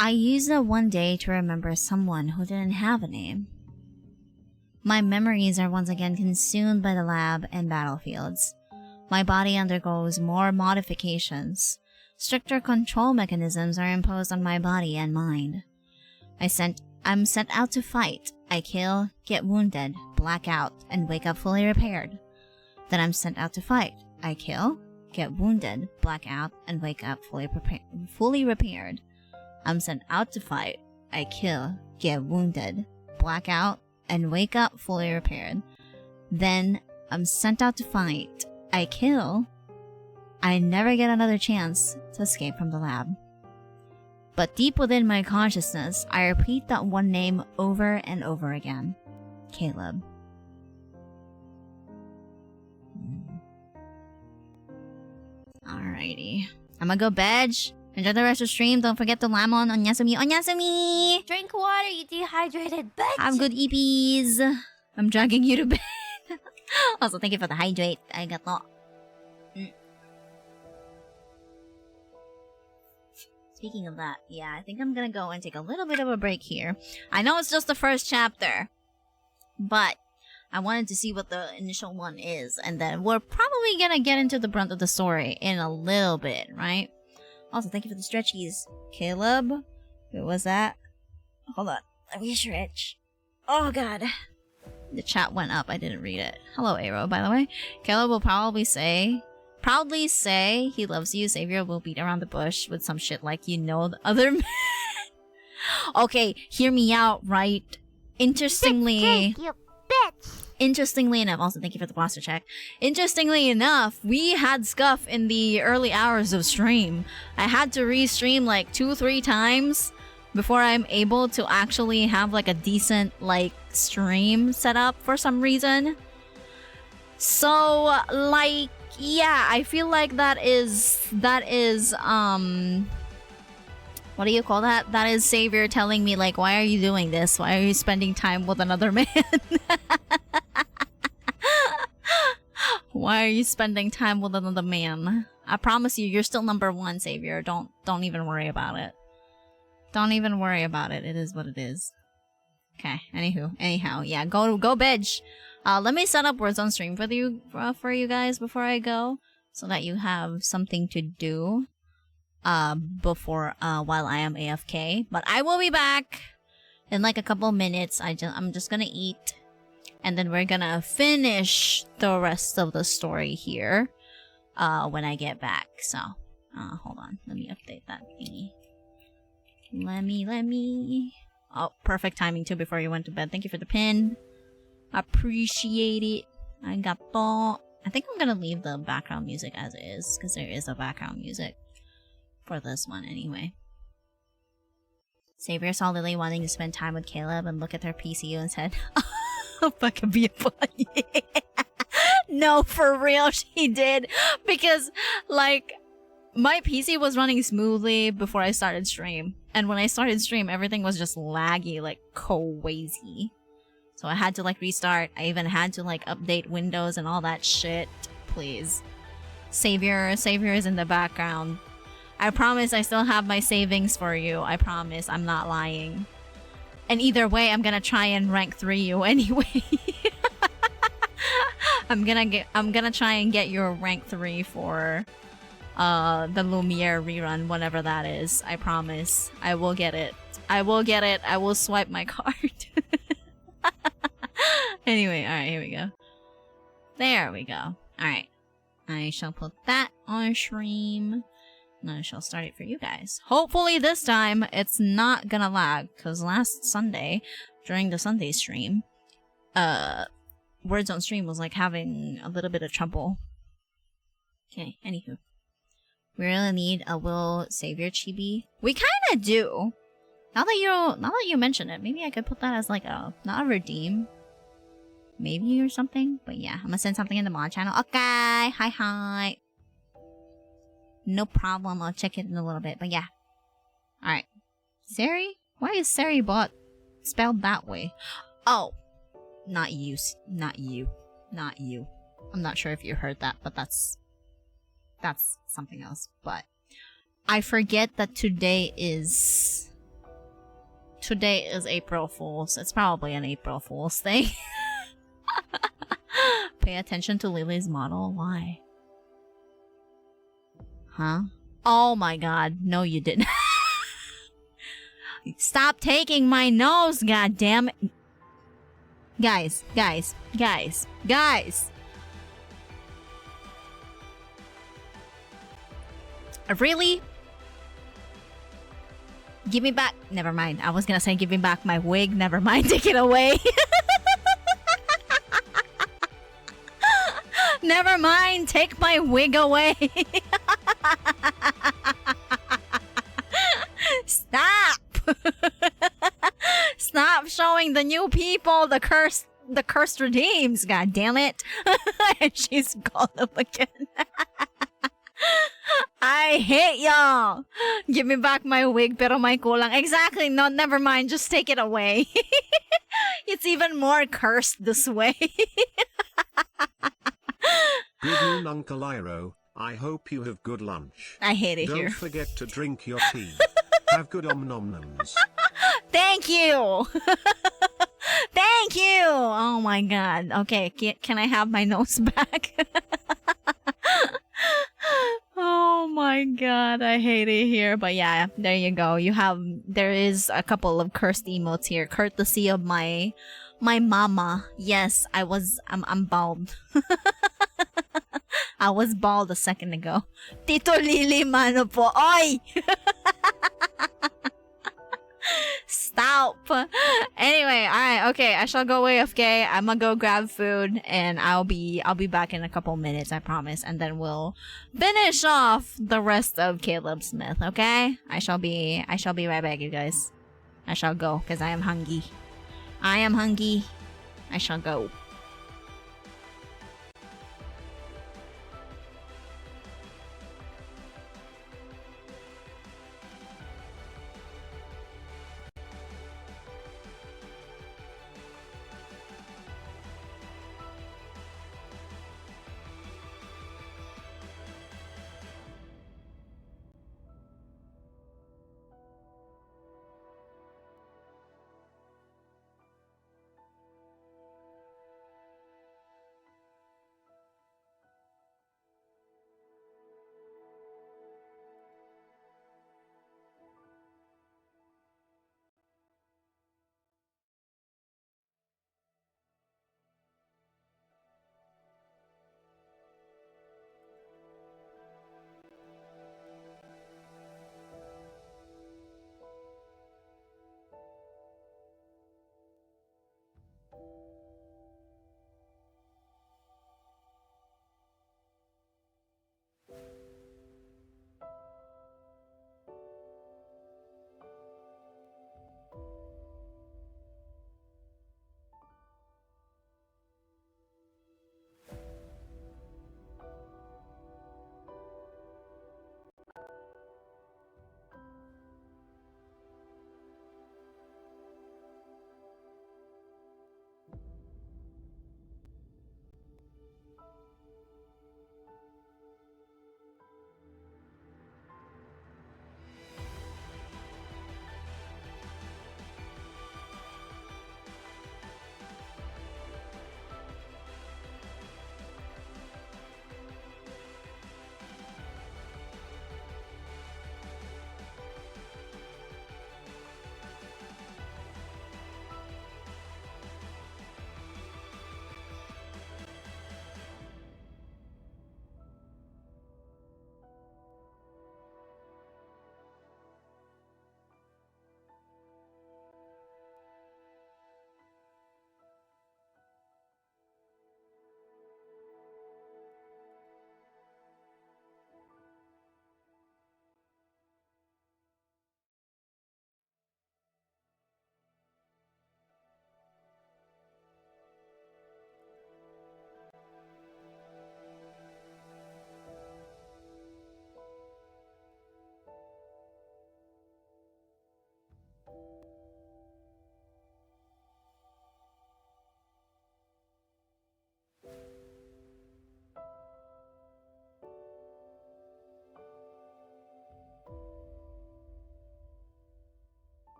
I used that one day to remember someone who didn't have a name. My memories are once again consumed by the lab and battlefields. My body undergoes more modifications. Stricter control mechanisms are imposed on my body and mind. I'm sent out to fight. I kill, get wounded, black out, and wake up fully repaired. Then I'm sent out to fight. I kill, get wounded, black out, and wake up fully repaired. I'm sent out to fight. I kill, get wounded, black out, and wake up fully repaired. Then I'm sent out to fight. I kill. I never get another chance to escape from the lab. But deep within my consciousness, I repeat that one name over and over again. Caleb. Alrighty. I'm gonna go bed. Enjoy the rest of the stream. Don't forget to lamon on Yasumi. On Yasumi! Drink water, you dehydrated bitch! Have good EPs. I'm dragging you to bed. Also, thank you for the hydrate. I got that. Speaking of that, yeah, I think I'm gonna go and take a little bit of a break here. I know it's just the first chapter, but I wanted to see what the initial one is, and then we're probably gonna get into the brunt of the story in a little bit, right? Also, thank you for the stretchies, Caleb. Who was that? Hold on, let me stretch. Oh god. The chat went up, I didn't read it. Hello, Aero, by the way. Caleb will proudly say he loves you. Savior will beat around the bush with some shit like, you know, the other man. Okay, hear me out, right? Interestingly enough, also thank you for the posture check. Interestingly enough, we had scuff in the early hours of stream. I had to re-stream like 2-3 times before I'm able to actually have like a decent like stream set up for some reason. So like, yeah, I feel like that is what do you call that? That is Savior telling me like, why are you doing this? Why are you spending time with another man? Why are you spending time with another man? I promise you, you're still number one, Savior. Don't even worry about it. Don't even worry about it. It is what it is. Okay. Anyhow, yeah. Go bench. Let me set up Warzone stream for you guys before I go, so that you have something to do while I am AFK. But I will be back in like a couple minutes. I'm just gonna eat, and then we're gonna finish the rest of the story here when I get back. So hold on, let me update that thingy. Let me. Oh, perfect timing too before you went to bed. Thank you for the pin. Appreciate it. I got that. I think I'm gonna leave the background music as it is, because there is a background music for this one anyway. Savior saw Lily wanting to spend time with Caleb and look at her PCU and said, oh, fucking be a bunny. No, for real, she did. Because, like, my PC was running smoothly before I started stream. And when I started stream, everything was just laggy, like, crazy. So I had to, like, restart. I even had to, like, update Windows and all that shit. Please. Savior is in the background. I promise I still have my savings for you. I promise. I'm not lying. And either way, I'm gonna try and rank 3 you anyway. I'm gonna try and get your rank 3 for the Lumiere rerun, whenever that is. I promise. I will get it. I will swipe my card. Anyway, alright, here we go. There we go. Alright. I shall put that on stream. And I shall start it for you guys. Hopefully this time it's not gonna lag, because last Sunday, during the Sunday stream, Words on Stream was like having a little bit of trouble. Okay, anywho. We really need a Will Savior chibi. We kinda do. Now that you mention it, maybe I could put that as like a, not a redeem. Maybe or something. But yeah, I'm gonna send something in the mod channel. Okay, hi. No problem, I'll check it in a little bit, but yeah. Alright. Sari? Why is Sari bot spelled that way? Oh. Not you. Not you. I'm not sure if you heard that, but that's something else. But I forget that today is April Fool's. It's probably an April Fool's thing. Pay attention to Lily's model. Why? Huh? Oh my god. No, you didn't. Stop taking my nose, god damn it. Guys. Really? Give me back. Never mind. I was gonna say give me back my wig. Never mind. Take it away. Never mind. Take my wig away. Stop. Stop showing the new people the cursed redeems. God damn it. And she's called him again. I hate y'all. Give me back my wig pero may kulang. Exactly. No, never mind. Just take it away. It's even more cursed this way. Good noon, Uncle Iroh. I hope you have good lunch. I hate it Don't here. Don't forget to drink your tea. Have good nom-nom-noms. Thank you. Thank you. Oh my god. Okay, can I have my nose back? Oh my god, I hate it here. But yeah, there you go. There is a couple of cursed emotes here, courtesy of my mama. Yes, I'm bald. I was bald a second ago. Tito Lily mano po. Oy! Stop. Anyway, alright, okay, I shall go AFK. I'm gonna go grab food and I'll be back in a couple minutes, I promise, and then we'll finish off the rest of Caleb Smith, okay? I shall be right back, you guys. I shall go, because I am hungry. I am hungry. I shall go.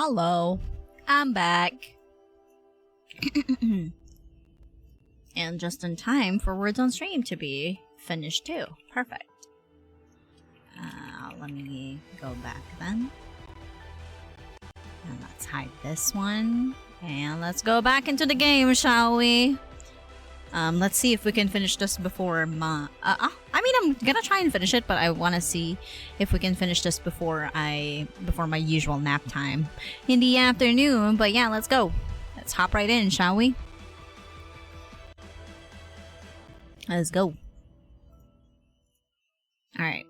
Hello. I'm back. And just in time for Words on Stream to be finished too. Perfect. Let me go back then. And let's hide this one. And let's go back into the game, shall we? Let's see if we can finish this before my... I mean, I'm gonna try and finish it, but I want to see if we can finish this before my usual nap time in the afternoon. But yeah, let's go. Let's hop right in, shall we? Let's go. Alright.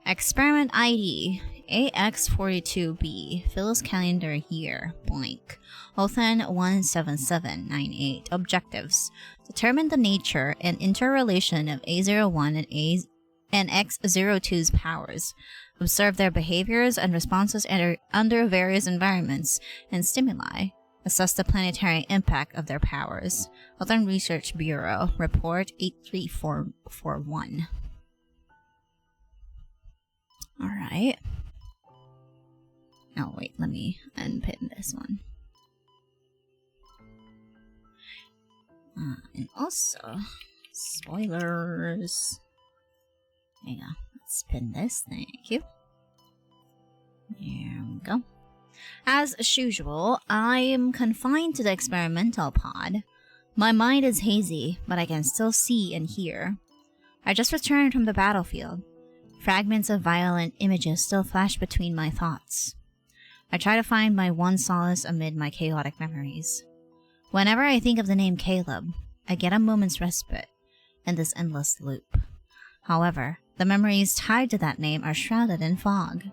Experiment ID AX42B. Phyllis calendar year. Blank. Othan 17798. Objectives. Determine the nature and interrelation of A01 and X02's powers. Observe their behaviors and responses under various environments and stimuli. Assess the planetary impact of their powers. Othan Research Bureau. Report 83441. Alright. Oh wait, let me unpin this one. And also, spoilers. There you go. Let's pin this. Thank you. There we go. As usual, I am confined to the experimental pod. My mind is hazy, but I can still see and hear. I just returned from the battlefield. Fragments of violent images still flash between my thoughts. I try to find my one solace amid my chaotic memories. Whenever I think of the name Caleb, I get a moment's respite in this endless loop. However, the memories tied to that name are shrouded in fog.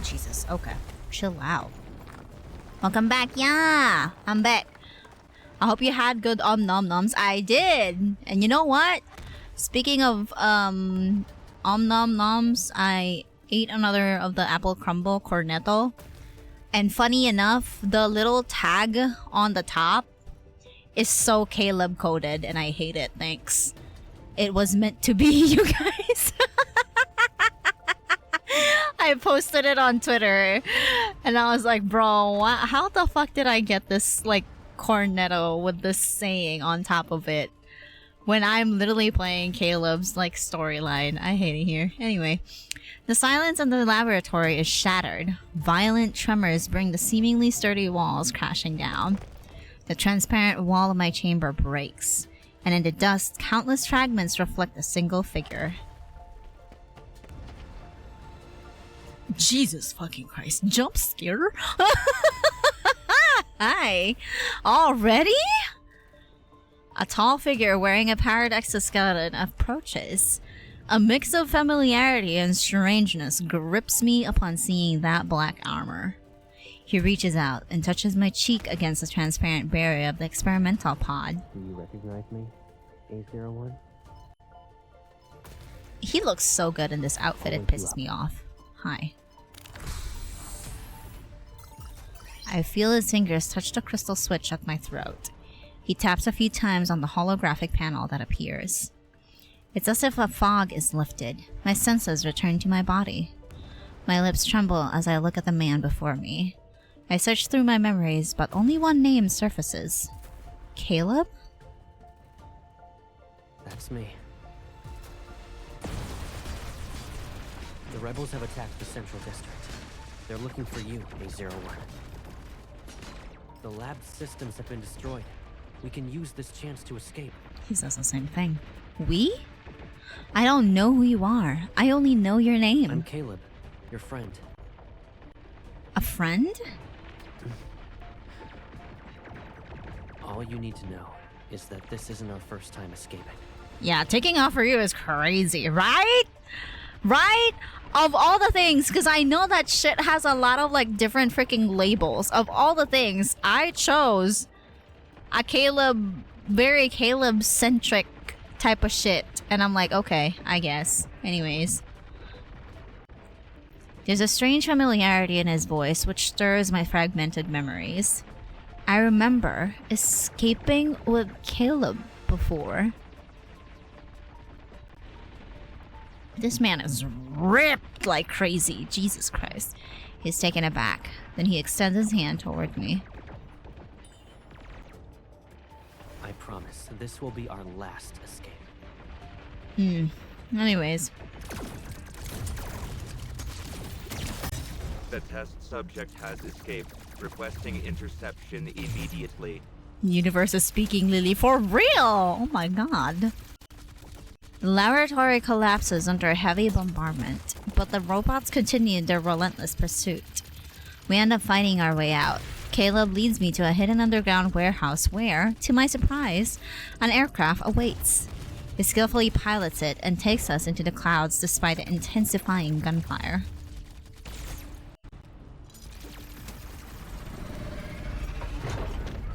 Jesus, okay. Chill out. Welcome back, yeah! I'm back. I hope you had good nom noms. I did! And you know what? Speaking of nom noms, I ate another of the apple crumble cornetto. And funny enough, the little tag on the top is so Caleb coded, and I hate it. Thanks. It was meant to be, you guys. I posted it on Twitter, and I was like, bro, how the fuck did I get this, like, cornetto with this saying on top of it when I'm literally playing Caleb's, like, storyline? I hate it here. Anyway. The silence in the laboratory is shattered. Violent tremors bring the seemingly sturdy walls crashing down. The transparent wall of my chamber breaks, and in the dust, countless fragments reflect a single figure. Jesus fucking Christ. Jump scare? Hi. Already? A tall figure wearing a powered exoskeleton approaches. A mix of familiarity and strangeness grips me upon seeing that black armor. He reaches out and touches my cheek against the transparent barrier of the experimental pod. Do you recognize me, A01? He looks so good in this outfit, it pisses me off. Hi. I feel his fingers touch the crystal switch at my throat. He taps a few times on the holographic panel that appears. It's as if a fog is lifted. My senses return to my body. My lips tremble as I look at the man before me. I search through my memories, but only one name surfaces. Caleb? That's me. The rebels have attacked the Central District. They're looking for you, A01. The lab systems have been destroyed. We can use this chance to escape. He says the same thing. We? I don't know who you are. I only know your name. I'm Caleb, your friend. A friend? All you need to know is that this isn't our first time escaping. Yeah, taking off for you is crazy, right? Right? Of all the things, because I know that shit has a lot of, like, different freaking labels. Of all the things, I chose a Caleb, very Caleb-centric type of shit. And I'm like, okay, I guess. Anyways. There's a strange familiarity in his voice which stirs my fragmented memories. I remember escaping with Caleb before. This man is ripped like crazy. Jesus Christ. He's taken aback. Then he extends his hand toward me. I promise, this will be our last escape. Anyways. The test subject has escaped. Requesting interception immediately. Universe is speaking, Lily, for real! Oh my god. The laboratory collapses under a heavy bombardment, but the robots continue their relentless pursuit. We end up fighting our way out. Caleb leads me to a hidden underground warehouse where, to my surprise, an aircraft awaits. He skillfully pilots it and takes us into the clouds despite the intensifying gunfire.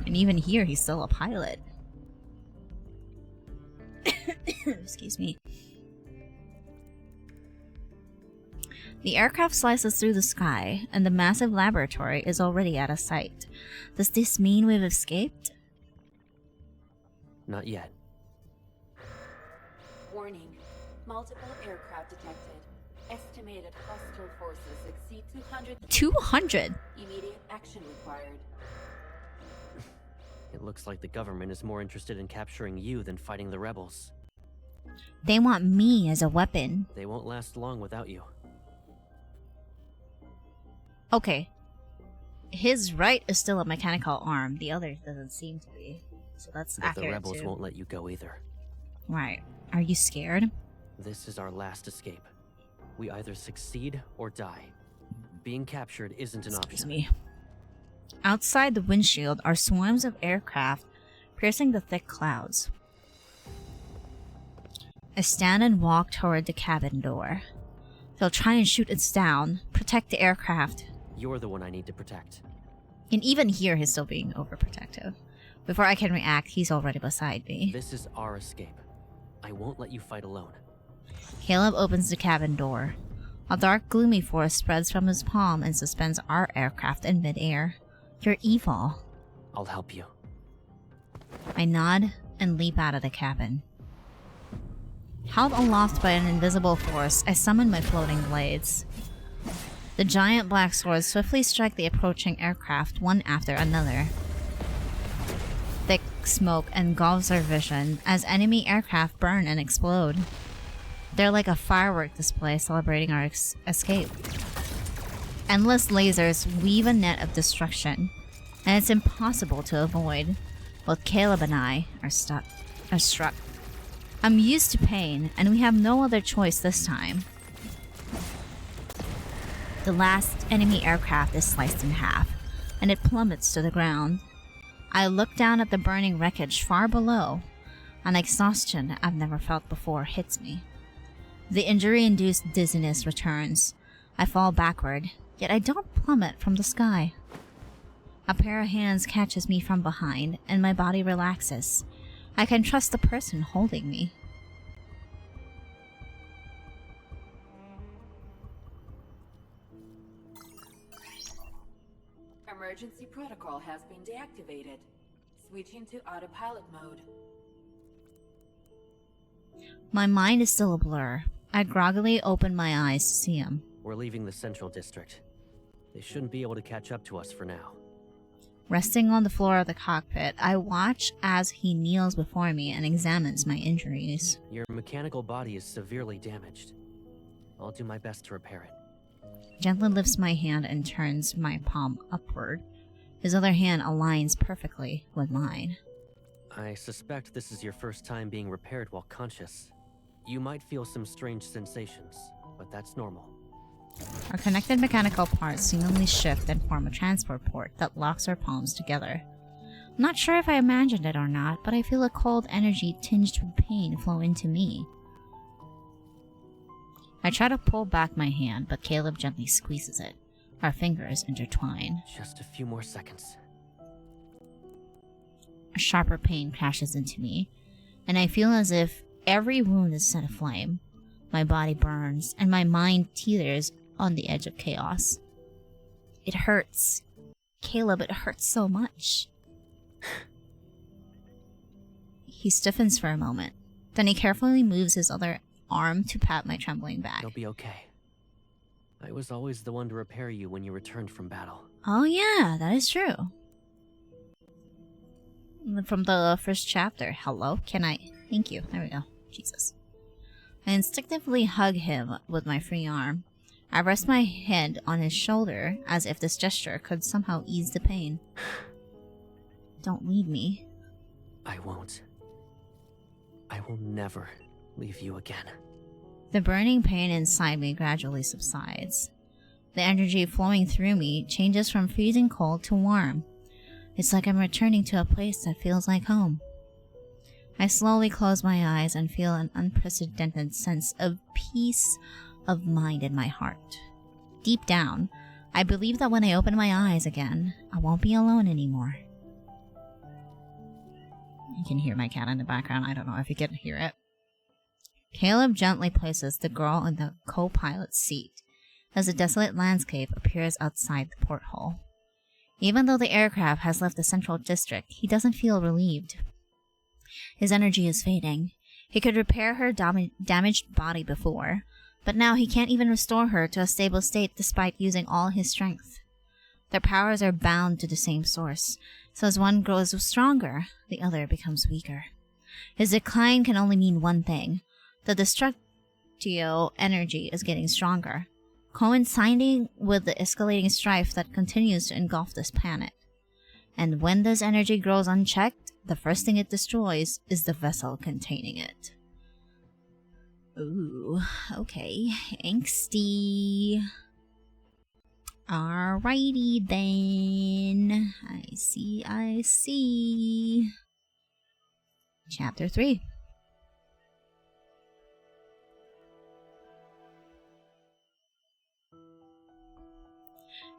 And even here, he's still a pilot. Excuse me. The aircraft slices through the sky, and the massive laboratory is already out of sight. Does this mean we've escaped? Not yet. Warning. Multiple aircraft detected. Estimated hostile forces exceed 200. 200? Immediate action required. It looks like the government is more interested in capturing you than fighting the rebels. They want me as a weapon. They won't last long without you. Okay. His right is still a mechanical arm. The other doesn't seem to be. So that's but accurate the rebels too. won't let you go either. Right. Are you scared? This is our last escape. We either succeed or die. Being captured isn't an option. Me. Outside the windshield are swarms of aircraft piercing the thick clouds. I stand and walk toward the cabin door. They'll try and shoot us down, protect the aircraft. You're the one I need to protect. And even here, he's still being overprotective. Before I can react, he's already beside me. This is our escape. I won't let you fight alone. Caleb opens the cabin door. A dark, gloomy force spreads from his palm and suspends our aircraft in midair. You're evil. I'll help you. I nod and leap out of the cabin. Held aloft by an invisible force, I summon my floating blades. The giant black swords swiftly strike the approaching aircraft one after another. Thick smoke engulfs our vision as enemy aircraft burn and explode. They're like a firework display celebrating our escape. Endless lasers weave a net of destruction, and it's impossible to avoid. Both Caleb and I are struck. I'm used to pain, and we have no other choice this time. The last enemy aircraft is sliced in half, and it plummets to the ground. I look down at the burning wreckage far below. An exhaustion I've never felt before hits me. The injury-induced dizziness returns. I fall backward, yet I don't plummet from the sky. A pair of hands catches me from behind, and my body relaxes. I can trust the person holding me. Emergency protocol has been deactivated. Switching to autopilot mode. My mind is still a blur. I groggily open my eyes to see him. We're leaving the Central District. They shouldn't be able to catch up to us for now. Resting on the floor of the cockpit, I watch as he kneels before me and examines my injuries. Your mechanical body is severely damaged. I'll do my best to repair it. Gently lifts my hand and turns my palm upward. His other hand aligns perfectly with mine. I suspect this is your first time being repaired while conscious. You might feel some strange sensations, but that's normal. Our connected mechanical parts seemingly shift and form a transport port that locks our palms together. I'm not sure if I imagined it or not, but I feel a cold energy tinged with pain flow into me. I try to pull back my hand, but Caleb gently squeezes it. Our fingers intertwine. Just a few more seconds. A sharper pain crashes into me, and I feel as if every wound is set aflame. My body burns, and my mind teeters on the edge of chaos. It hurts. Caleb, it hurts so much. He stiffens for a moment. Then he carefully moves his other arm to pat my trembling back. You'll be okay. I was always the one to repair you when you returned from battle. Oh yeah, that is true. From the first chapter. Hello? Can I... Thank you. There we go. Jesus. I instinctively hug him with my free arm. I rest my head on his shoulder as if this gesture could somehow ease the pain. Don't leave me. I won't. I will never leave you again. The burning pain inside me gradually subsides. The energy flowing through me changes from freezing cold to warm. It's like I'm returning to a place that feels like home. I slowly close my eyes and feel an unprecedented sense of peace of mind in my heart. Deep down, I believe that when I open my eyes again, I won't be alone anymore. You can hear my cat in the background. I don't know if you can hear it. Caleb gently places the girl in the co-pilot's seat as the desolate landscape appears outside the porthole. Even though the aircraft has left the central district, he doesn't feel relieved. His energy is fading. He could repair her damaged body before, but now he can't even restore her to a stable state despite using all his strength. Their powers are bound to the same source, so as one grows stronger, the other becomes weaker. His decline can only mean one thing. The destructio energy is getting stronger, coinciding with the escalating strife that continues to engulf this planet. And when this energy grows unchecked, the first thing it destroys is the vessel containing it. Ooh, okay. Angsty. Alrighty then. I see. Chapter 3.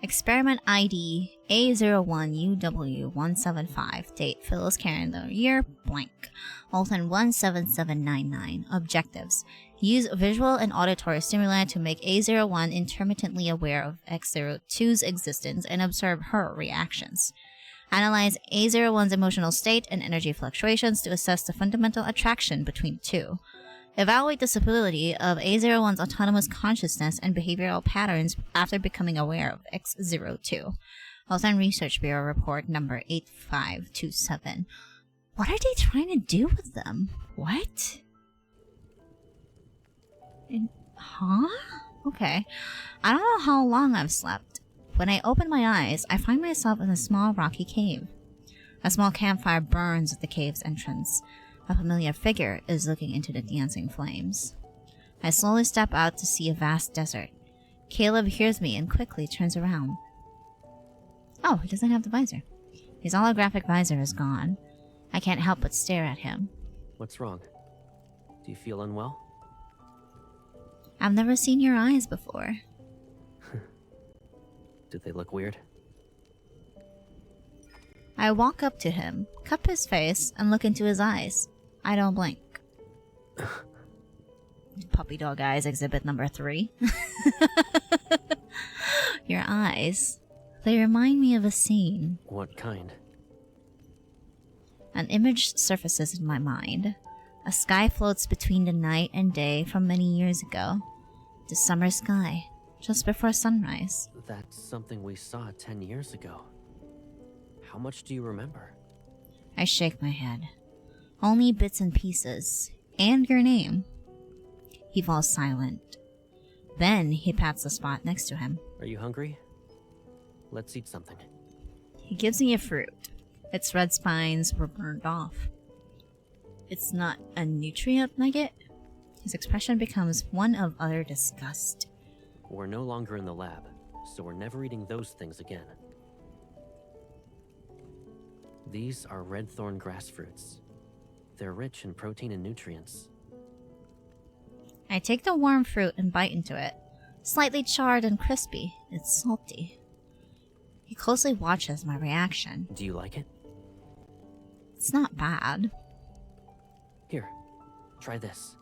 Experiment ID A01UW175. Date Phyllis calendar year blank. Alton 17799. Objectives. Use visual and auditory stimuli to make A01 intermittently aware of X02's existence and observe her reactions. Analyze A01's emotional state and energy fluctuations to assess the fundamental attraction between the two. Evaluate the stability of A01's autonomous consciousness and behavioral patterns after becoming aware of X02. Alton Research Bureau Report number 8527. What are they trying to do with them? What? Huh? Okay. I don't know how long I've slept. When I open my eyes, I find myself in a small rocky cave. A small campfire burns at the cave's entrance. A familiar figure is looking into the dancing flames. I slowly step out to see a vast desert. Caleb hears me and quickly turns around. Oh, he doesn't have the visor. His holographic visor is gone. I can't help but stare at him. What's wrong? Do you feel unwell? I've never seen your eyes before. Did they look weird? I walk up to him, cup his face, and look into his eyes. I don't blink. Puppy dog eyes exhibit number 3. Your eyes. They remind me of a scene. What kind? An image surfaces in my mind. A sky floats between the night and day from many years ago. The summer sky, just before sunrise. That's something we saw 10 years ago. How much do you remember? I shake my head. Only bits and pieces. And your name. He falls silent. Then he pats the spot next to him. Are you hungry? Let's eat something. He gives me a fruit. Its red spines were burned off. It's not a nutrient nugget. His expression becomes one of utter disgust. We're no longer in the lab, so we're never eating those things again. These are red thorn grass fruits. They're rich in protein and nutrients. I take the warm fruit and bite into it. Slightly charred and crispy, it's salty. He closely watches my reaction. Do you like it? It's not bad. Here, try this.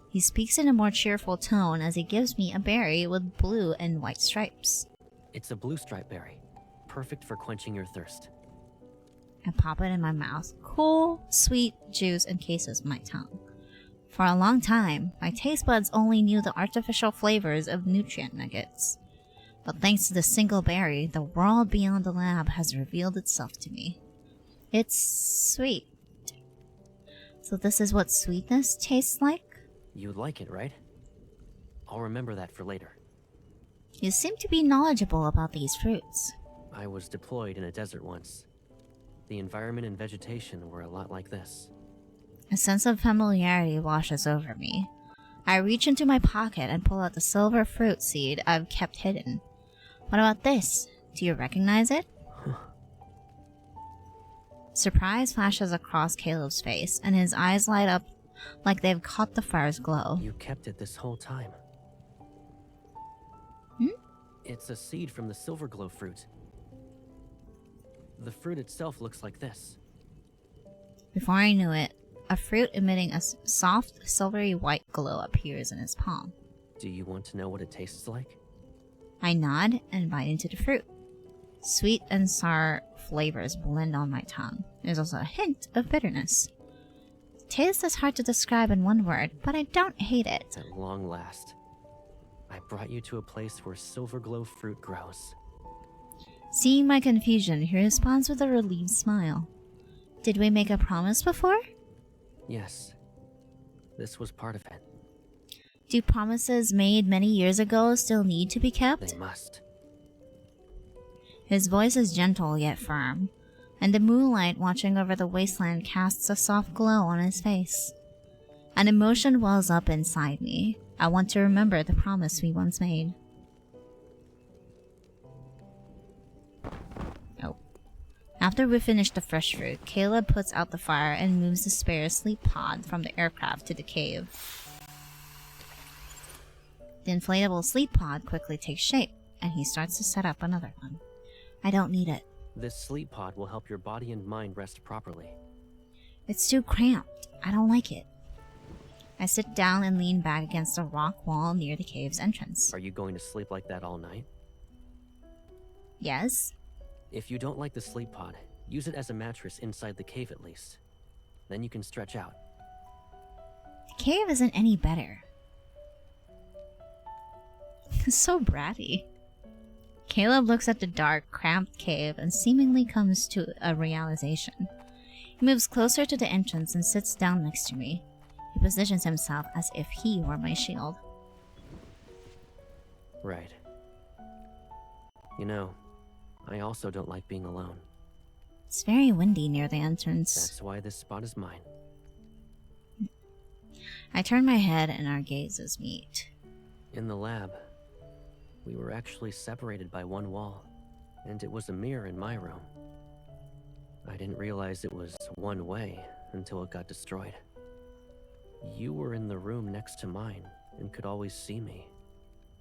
He speaks in a more cheerful tone as he gives me a berry with blue and white stripes. It's a blue stripe berry, perfect for quenching your thirst. I pop it in my mouth. Cool, sweet juice encases my tongue. For a long time, my taste buds only knew the artificial flavors of nutrient nuggets. But thanks to the single berry, the world beyond the lab has revealed itself to me. It's sweet. So this is what sweetness tastes like? You like it, right? I'll remember that for later. You seem to be knowledgeable about these fruits. I was deployed in a desert once. The environment and vegetation were a lot like this. A sense of familiarity washes over me. I reach into my pocket and pull out the silver fruit seed I've kept hidden. What about this? Do you recognize it? Surprise flashes across Caleb's face, and his eyes light up like they've caught the fire's glow. You kept it this whole time. It's a seed from the silver glow fruit. The fruit itself looks like this. Before I knew it, a fruit emitting a soft, silvery white glow appears in his palm. Do you want to know what it tastes like? I nod and bite into the fruit. Sweet and sour flavors blend on my tongue. There's also a hint of bitterness. The taste is hard to describe in one word, but I don't hate it. At long last, I brought you to a place where silver glow fruit grows. Seeing my confusion, he responds with a relieved smile. Did we make a promise before? Yes. This was part of it. Do promises made many years ago still need to be kept? They must. His voice is gentle yet firm, and the moonlight watching over the wasteland casts a soft glow on his face. An emotion wells up inside me. I want to remember the promise we once made. Oh. After we finish the fresh fruit, Caleb puts out the fire and moves the spare sleep pod from the aircraft to the cave. The inflatable sleep pod quickly takes shape, and he starts to set up another one. I don't need it. This sleep pod will help your body and mind rest properly. It's too cramped. I don't like it. I sit down and lean back against a rock wall near the cave's entrance. Are you going to sleep like that all night? Yes. If you don't like the sleep pod, use it as a mattress inside the cave at least. Then you can stretch out. The cave isn't any better. So bratty. Caleb looks at the dark, cramped cave and seemingly comes to a realization. He moves closer to the entrance and sits down next to me. He positions himself as if he were my shield. Right. You know, I also don't like being alone. It's very windy near the entrance. That's why this spot is mine. I turn my head and our gazes meet. In the lab, we were actually separated by one wall, and it was a mirror in my room. I didn't realize it was one way until it got destroyed. You were in the room next to mine and could always see me,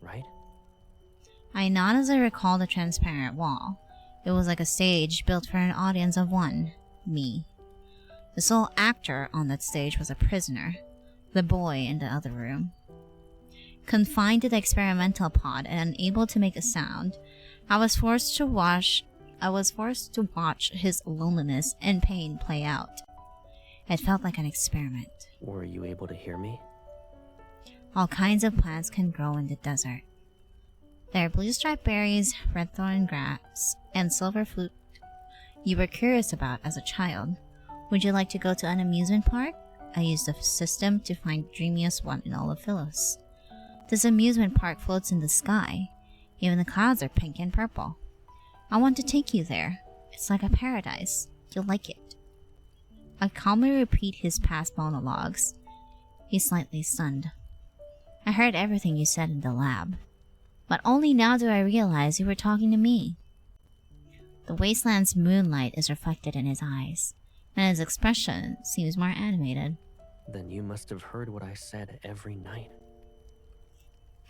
right? I nod as I recall the transparent wall. It was like a stage built for an audience of one, me. The sole actor on that stage was a prisoner, the boy in the other room. Confined to the experimental pod and unable to make a sound, I was forced to watch his loneliness and pain play out. It felt like an experiment. Were you able to hear me? All kinds of plants can grow in the desert. There are blue-striped berries, red thorn grass, and silver fruit you were curious about as a child. Would you like to go to an amusement park? I used the system to find the dreamiest one in all of Phyllis. This amusement park floats in the sky. Even the clouds are pink and purple. I want to take you there. It's like a paradise. You'll like it. I calmly repeat his past monologues. He's slightly stunned. I heard everything you said in the lab, but only now do I realize you were talking to me. The wasteland's moonlight is reflected in his eyes, and his expression seems more animated. Then you must have heard what I said every night.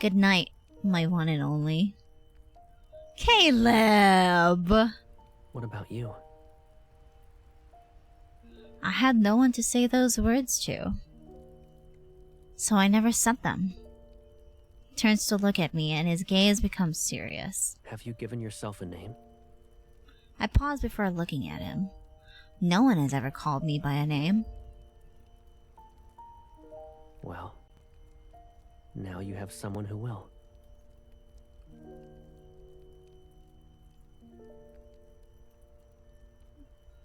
Good night, my one and only. Caleb! What about you? I had no one to say those words to, so I never said them. He turns to look at me and his gaze becomes serious. Have you given yourself a name? I pause before looking at him. No one has ever called me by a name. Well, now you have someone who will.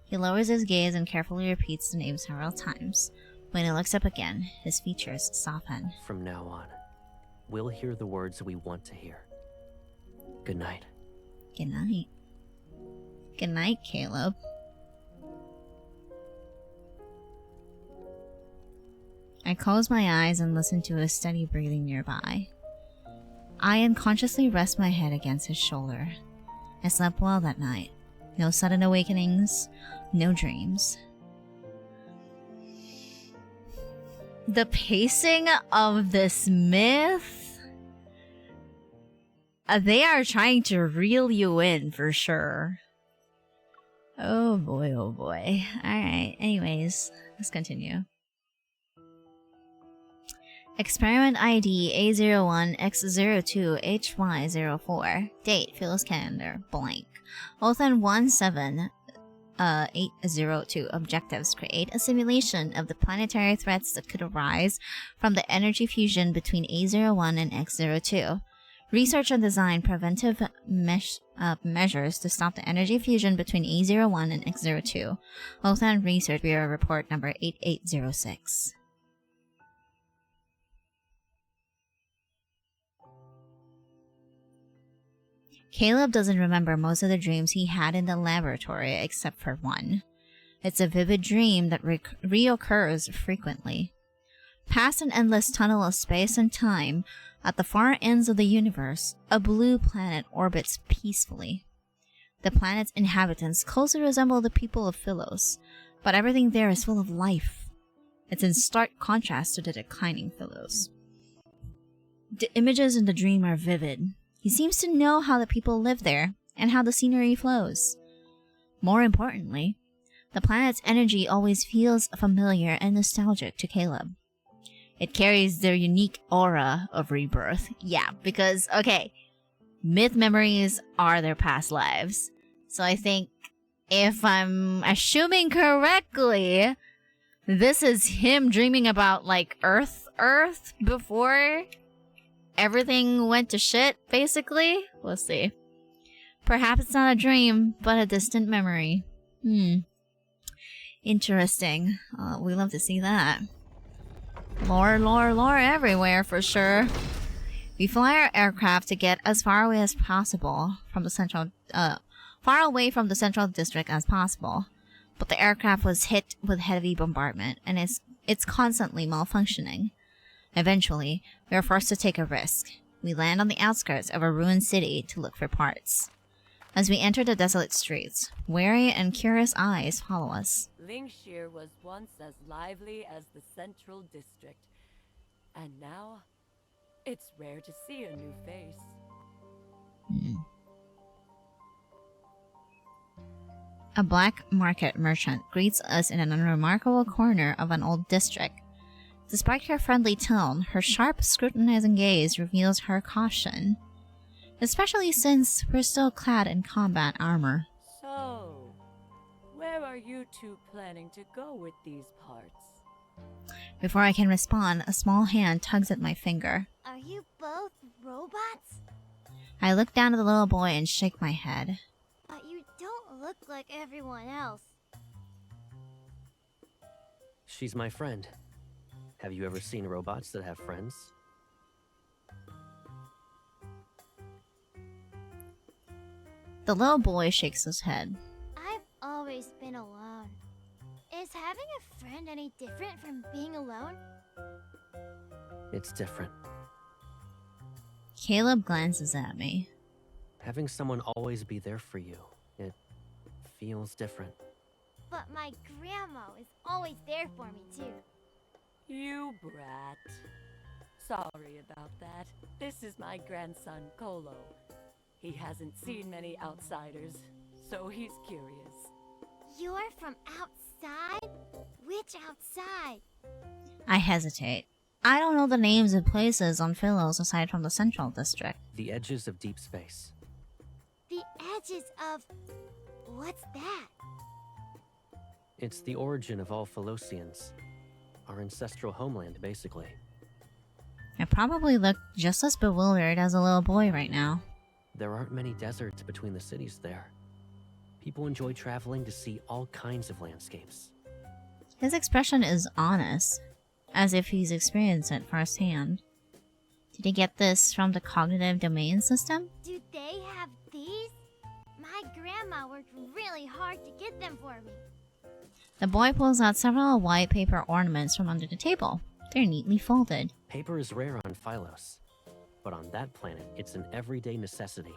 He lowers his gaze and carefully repeats the name several times. When he looks up again, his features soften. From now on, we'll hear the words we want to hear. Good night. Good night. Good night, Caleb. I close my eyes and listen to his steady breathing nearby. I unconsciously rest my head against his shoulder. I slept well that night. No sudden awakenings, no dreams. The pacing of this myth, they are trying to reel you in for sure. Oh boy, oh boy. Alright, anyways, let's continue. Experiment ID A01X02HY04. Date, Phyllis calendar, blank. Othan 17802. Objectives: create a simulation of the planetary threats that could arise from the energy fusion between A01 and X02. Research and design preventive measures to stop the energy fusion between A01 and X02. Othan Research Bureau Report number 8806. Caleb doesn't remember most of the dreams he had in the laboratory except for one. It's a vivid dream that reoccurs frequently. Past an endless tunnel of space and time, at the far ends of the universe, a blue planet orbits peacefully. The planet's inhabitants closely resemble the people of Philos, but everything there is full of life. It's in stark contrast to the declining Philos. The images in the dream are vivid. He seems to know how the people live there, and how the scenery flows. More importantly, the planet's energy always feels familiar and nostalgic to Caleb. It carries their unique aura of rebirth. Yeah, because, okay, myth memories are their past lives. So I think, if I'm assuming correctly, this is him dreaming about, like, Earth before everything went to shit, basically? We'll see. Perhaps it's not a dream, but a distant memory. Interesting. We love to see that. Lore everywhere, for sure. We fly our aircraft to get as far away as possible from the central, far away from the central district as possible. But the aircraft was hit with heavy bombardment, and it's constantly malfunctioning. Eventually, we are forced to take a risk. We land on the outskirts of a ruined city to look for parts. As we enter the desolate streets, wary and curious eyes follow us. Linkshire was once as lively as the Central District, and now it's rare to see a new face. A black market merchant greets us in an unremarkable corner of an old district. Despite her friendly tone, her sharp, scrutinizing gaze reveals her caution. Especially since we're still clad in combat armor. So, where are you two planning to go with these parts? Before I can respond, a small hand tugs at my finger. Are you both robots? I look down at the little boy and shake my head. But you don't look like everyone else. She's my friend. Have you ever seen robots that have friends? The little boy shakes his head. I've always been alone. Is having a friend any different from being alone? It's different. Caleb glances at me. Having someone always be there for you, it feels different. But my grandma is always there for me too. You brat. Sorry about that. This is my grandson, Kolo. He hasn't seen many outsiders, so he's curious. You're from outside? Which outside? I hesitate. I don't know the names of places on Philos aside from the Central District. The edges of deep space. The edges of... what's that? It's the origin of all Philosians. Our ancestral homeland, basically. I probably look just as bewildered as a little boy right now. There aren't many deserts between the cities there. People enjoy traveling to see all kinds of landscapes. His expression is honest, as if he's experienced it firsthand. Did he get this from the cognitive domain system? Do they have these? My grandma worked really hard to get them for me. The boy pulls out several white paper ornaments from under the table. They're neatly folded. Paper is rare on Phylos, but on that planet, it's an everyday necessity.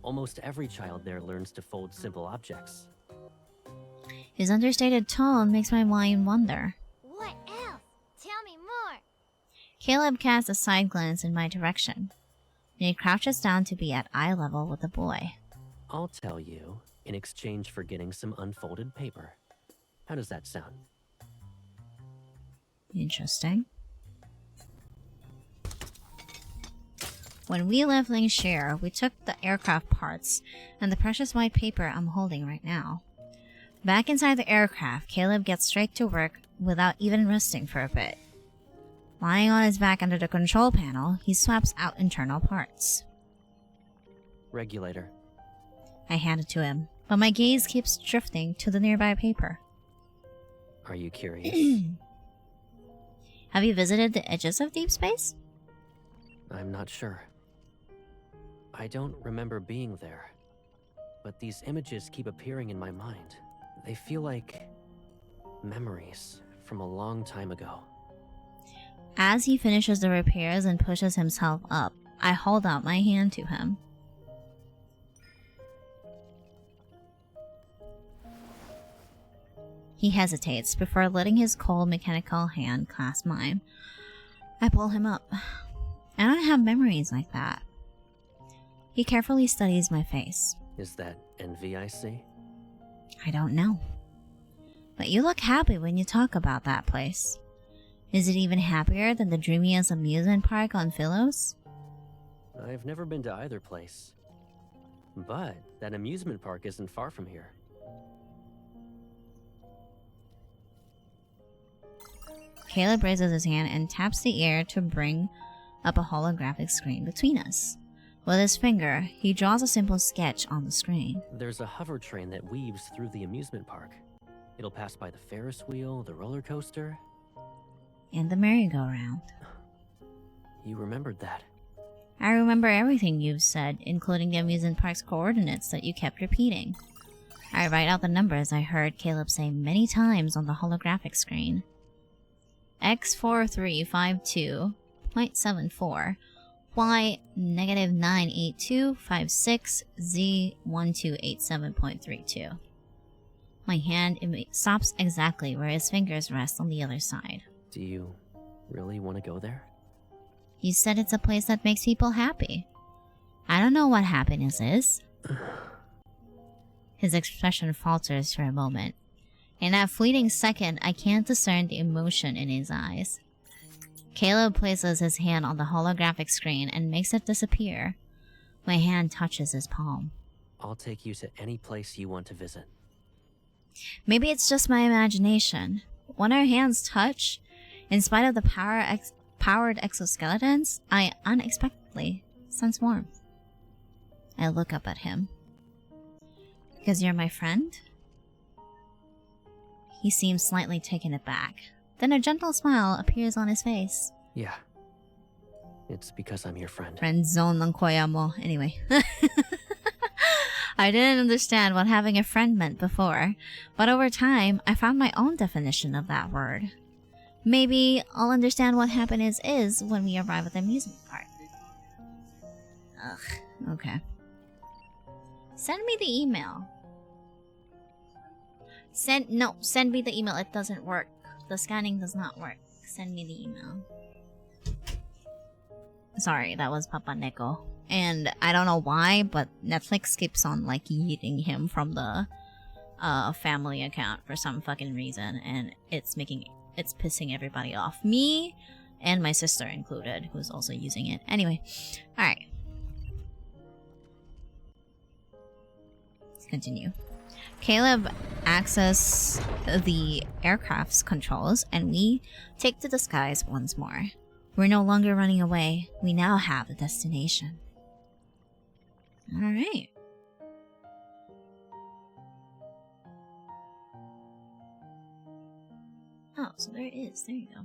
Almost every child there learns to fold simple objects. His understated tone makes my mind wonder. What else? Tell me more. Caleb casts a side glance in my direction, and he crouches down to be at eye level with the boy. I'll tell you, in exchange for getting some unfolded paper. How does that sound? Interesting. When we left Langshire, we took the aircraft parts and the precious white paper I'm holding right now. Back inside the aircraft, Caleb gets straight to work without even resting for a bit. Lying on his back under the control panel, he swaps out internal parts. Regulator. I hand it to him, but my gaze keeps drifting to the nearby paper. Are you curious? Have you visited the edges of deep space? I'm not sure. I don't remember being there, but these images keep appearing in my mind. They feel like memories from a long time ago. As he finishes the repairs and pushes himself up, I hold out my hand to him. He hesitates before letting his cold mechanical hand clasp mine. I pull him up. I don't have memories like that. He carefully studies my face. Is that envy I see? I don't know. But you look happy when you talk about that place. Is it even happier than the dreamiest amusement park on Phylos? I've never been to either place. But that amusement park isn't far from here. Caleb raises his hand and taps the air to bring up a holographic screen between us. With his finger, he draws a simple sketch on the screen. There's a hover train that weaves through the amusement park. It'll pass by the Ferris wheel, the roller coaster, and the merry-go-round. You remembered that. I remember everything you've said, including the amusement park's coordinates that you kept repeating. I write out the numbers I heard Caleb say many times on the holographic screen. X4352.74, Y -98256, Z1287.32. My hand stops exactly where his fingers rest on the other side. Do you really want to go there? You said it's a place that makes people happy. I don't know what happiness is. His expression falters for a moment. In that fleeting second, I can't discern the emotion in his eyes. Caleb places his hand on the holographic screen and makes it disappear. My hand touches his palm. I'll take you to any place you want to visit. Maybe it's just my imagination. When our hands touch, in spite of the powered exoskeletons, I unexpectedly sense warmth. I look up at him. Because you're my friend? He seems slightly taken aback. Then a gentle smile appears on his face. Yeah. It's because I'm your friend. Friend zone ng kuya mo. Anyway. I didn't understand what having a friend meant before, but over time, I found my own definition of that word. Maybe I'll understand what happiness is when we arrive at the amusement park. Ugh, okay. Send me the email. Send me the email. It doesn't work. The scanning does not work. Send me the email. Sorry, that was Papa Neko. And I don't know why, but Netflix keeps on like yeeting him from the family account for some fucking reason, and it's pissing everybody off. Me and my sister included, who's also using it. Anyway, alright. Let's continue. Caleb accesses the aircraft's controls, and we take to the skies once more. We're no longer running away. We now have a destination. Alright. Oh, so there it is. There you go.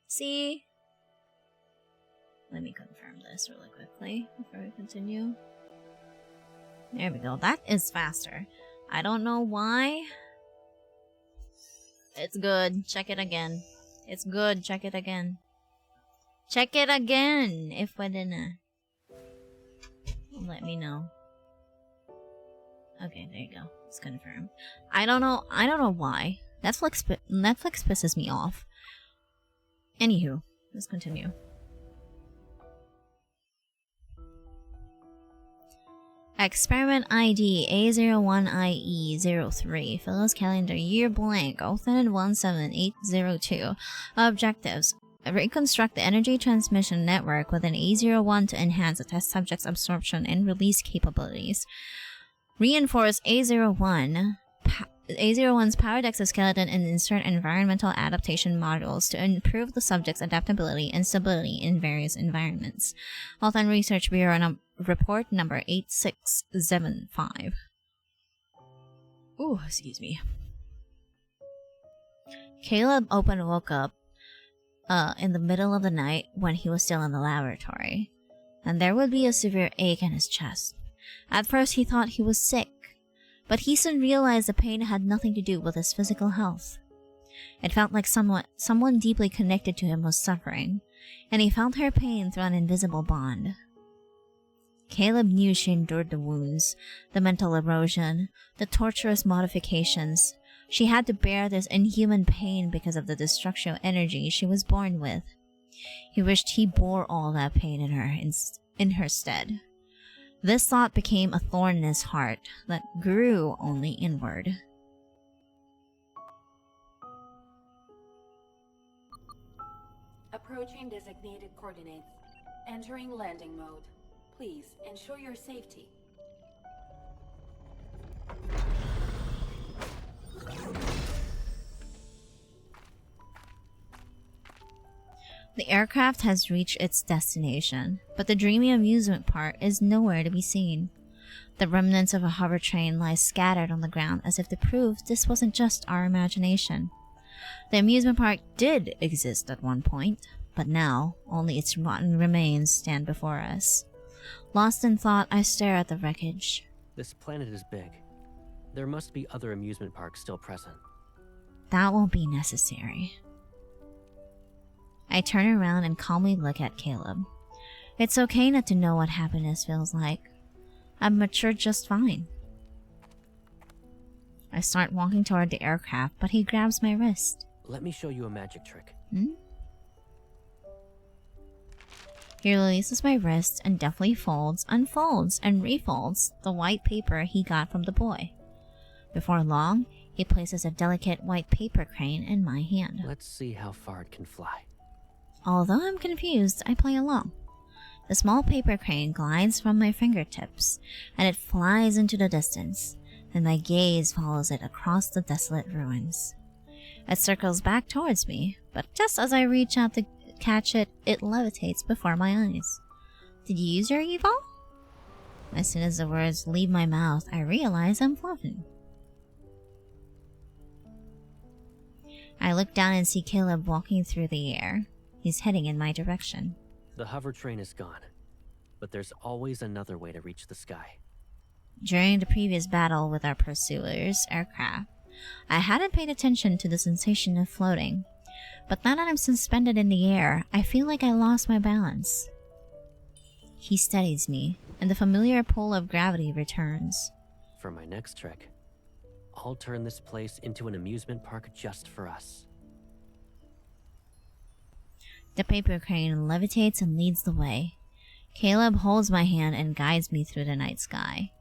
See? Let me confirm this really quickly before we continue. There we go. That is faster. I don't know why. It's good. Check it again. It's good. Check it again. Check it again if pwede na. Let me know. Okay, there you go. It's confirmed. I don't know why. Netflix pisses me off. Anywho, let's continue. Experiment ID A01IE03. Phyllis calendar year blank 017802. Objectives. Reconstruct the energy transmission network within A01 to enhance the test subject's absorption and release capabilities. Reinforce A01's powered exoskeleton and insert environmental adaptation modules to improve the subject's adaptability and stability in various environments. Altan Research Bureau report number 8675. Ooh, excuse me. Caleb woke up in the middle of the night when he was still in the laboratory, and there would be a severe ache in his chest. At first he thought he was sick, but he soon realized the pain had nothing to do with his physical health. It felt like someone deeply connected to him was suffering, and he felt her pain through an invisible bond. Caleb knew she endured the wounds, the mental erosion, the torturous modifications. She had to bear this inhuman pain because of the destructive energy she was born with. He wished he bore all that pain in her stead. This thought became a thorn in his heart that grew only inward. Approaching designated coordinates. Entering landing mode. Please ensure your safety. The aircraft has reached its destination, but the dreamy amusement park is nowhere to be seen. The remnants of a hover train lie scattered on the ground as if to prove this wasn't just our imagination. The amusement park did exist at one point, but now only its rotten remains stand before us. Lost in thought, I stare at the wreckage. This planet is big. There must be other amusement parks still present. That won't be necessary. I turn around and calmly look at Caleb. It's okay not to know what happiness feels like. I've matured just fine. I start walking toward the aircraft, but he grabs my wrist. Let me show you a magic trick. He releases my wrist and deftly folds, unfolds, and refolds the white paper he got from the boy. Before long, he places a delicate white paper crane in my hand. Let's see how far it can fly. Although I'm confused, I play along. The small paper crane glides from my fingertips, and it flies into the distance, and my gaze follows it across the desolate ruins. It circles back towards me, but just as I reach out to catch it, it levitates before my eyes. Did you use your evil? As soon as the words leave my mouth, I realize I'm floating. I look down and see Caleb walking through the air. He's heading in my direction. The hover train is gone, but there's always another way to reach the sky. During the previous battle with our pursuers' aircraft, I hadn't paid attention to the sensation of floating, but now that I'm suspended in the air, I feel like I lost my balance. He steadies me, and the familiar pull of gravity returns. For my next trick, I'll turn this place into an amusement park just for us. The paper crane levitates and leads the way. Caleb holds my hand and guides me through the night sky.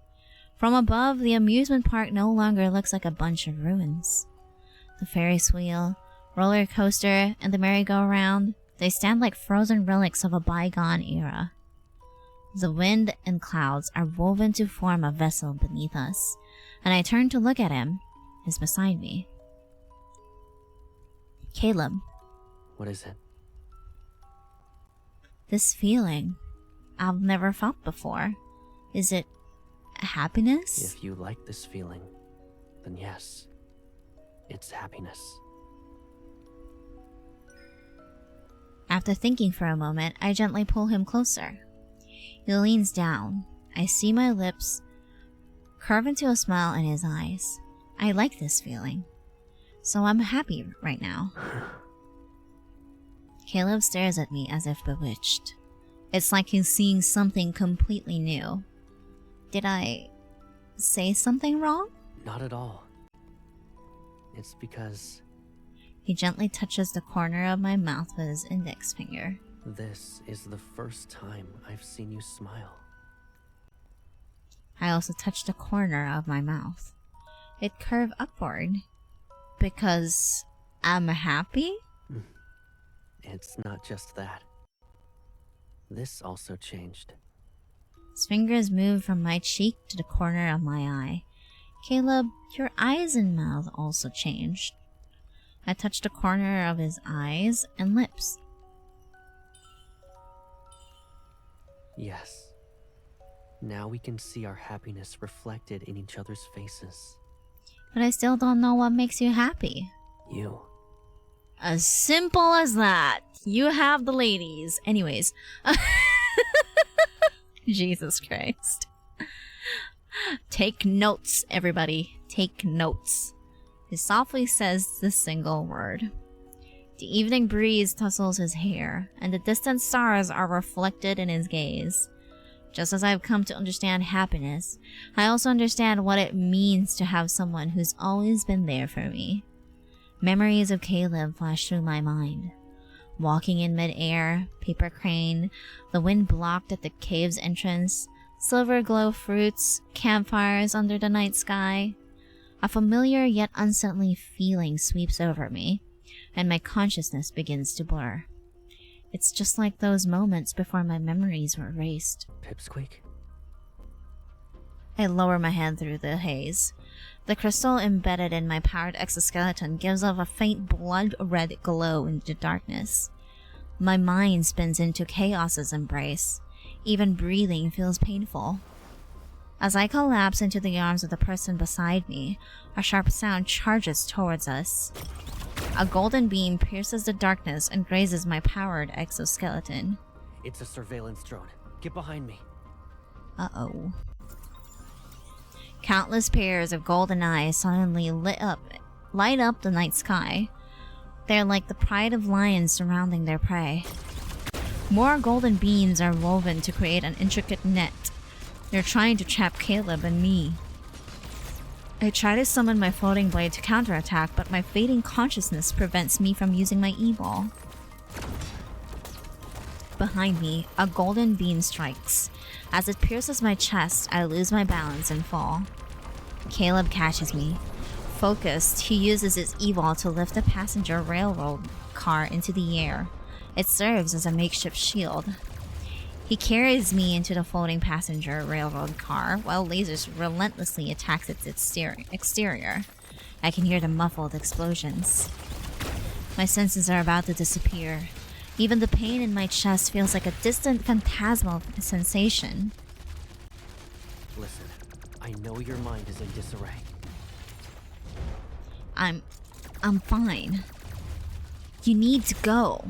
From above, the amusement park no longer looks like a bunch of ruins. The Ferris wheel, roller coaster, and the merry-go-round, they stand like frozen relics of a bygone era. The wind and clouds are woven to form a vessel beneath us, and I turn to look at him. He's beside me. Caleb. What is it? This feeling I've never felt before. Is it happiness? If you like this feeling, then yes. It's happiness. After thinking for a moment, I gently pull him closer. He leans down. I see my lips curve into a smile in his eyes. I like this feeling. So I'm happy right now. Caleb stares at me as if bewitched. It's like he's seeing something completely new. Did I say something wrong? Not at all. It's because He gently touches the corner of my mouth with his index finger. this is the first time I've seen you smile. I also touch the corner of my mouth. It curved upward. Because I'm happy? It's not just that. This also changed. His fingers move from my cheek to the corner of my eye. Caleb, your eyes and mouth also changed. I touch the corner of his eyes and lips. Yes. Now we can see our happiness reflected in each other's faces. But I still don't know what makes you happy. You. As simple as that. You have the ladies. Anyways. Jesus Christ. Take notes, everybody. Take notes. He softly says this single word. The evening breeze tussles his hair, and the distant stars are reflected in his gaze. Just as I've come to understand happiness, I also understand what it means to have someone who's always been there for me. Memories of Caleb flash through my mind. Walking in mid-air, paper crane, the wind blocked at the cave's entrance, silver glow fruits, campfires under the night sky. A familiar yet unsettling feeling sweeps over me, and my consciousness begins to blur. It's just like those moments before my memories were erased. Pipsqueak? I lower my hand through the haze. The crystal embedded in my powered exoskeleton gives off a faint blood-red glow in the darkness. My mind spins into chaos's embrace. Even breathing feels painful. As I collapse into the arms of the person beside me, a sharp sound charges towards us. A golden beam pierces the darkness and grazes my powered exoskeleton. It's a surveillance drone. Get behind me. Uh-oh. Countless pairs of golden eyes suddenly light up the night sky. They're like the pride of lions surrounding their prey. More golden beams are woven to create an intricate net. They're trying to trap Caleb and me. I try to summon my floating blade to counterattack, but my fading consciousness prevents me from using my evil. Behind me, a golden beam strikes. As it pierces my chest, I lose my balance and fall. Caleb catches me. Focused, he uses his evil to lift the passenger railroad car into the air. It serves as a makeshift shield. He carries me into the floating passenger railroad car while lasers relentlessly attacks its exterior. I can hear the muffled explosions. My senses are about to disappear. Even the pain in my chest feels like a distant phantasmal sensation. Listen, I know your mind is in disarray. I'm fine. You need to go.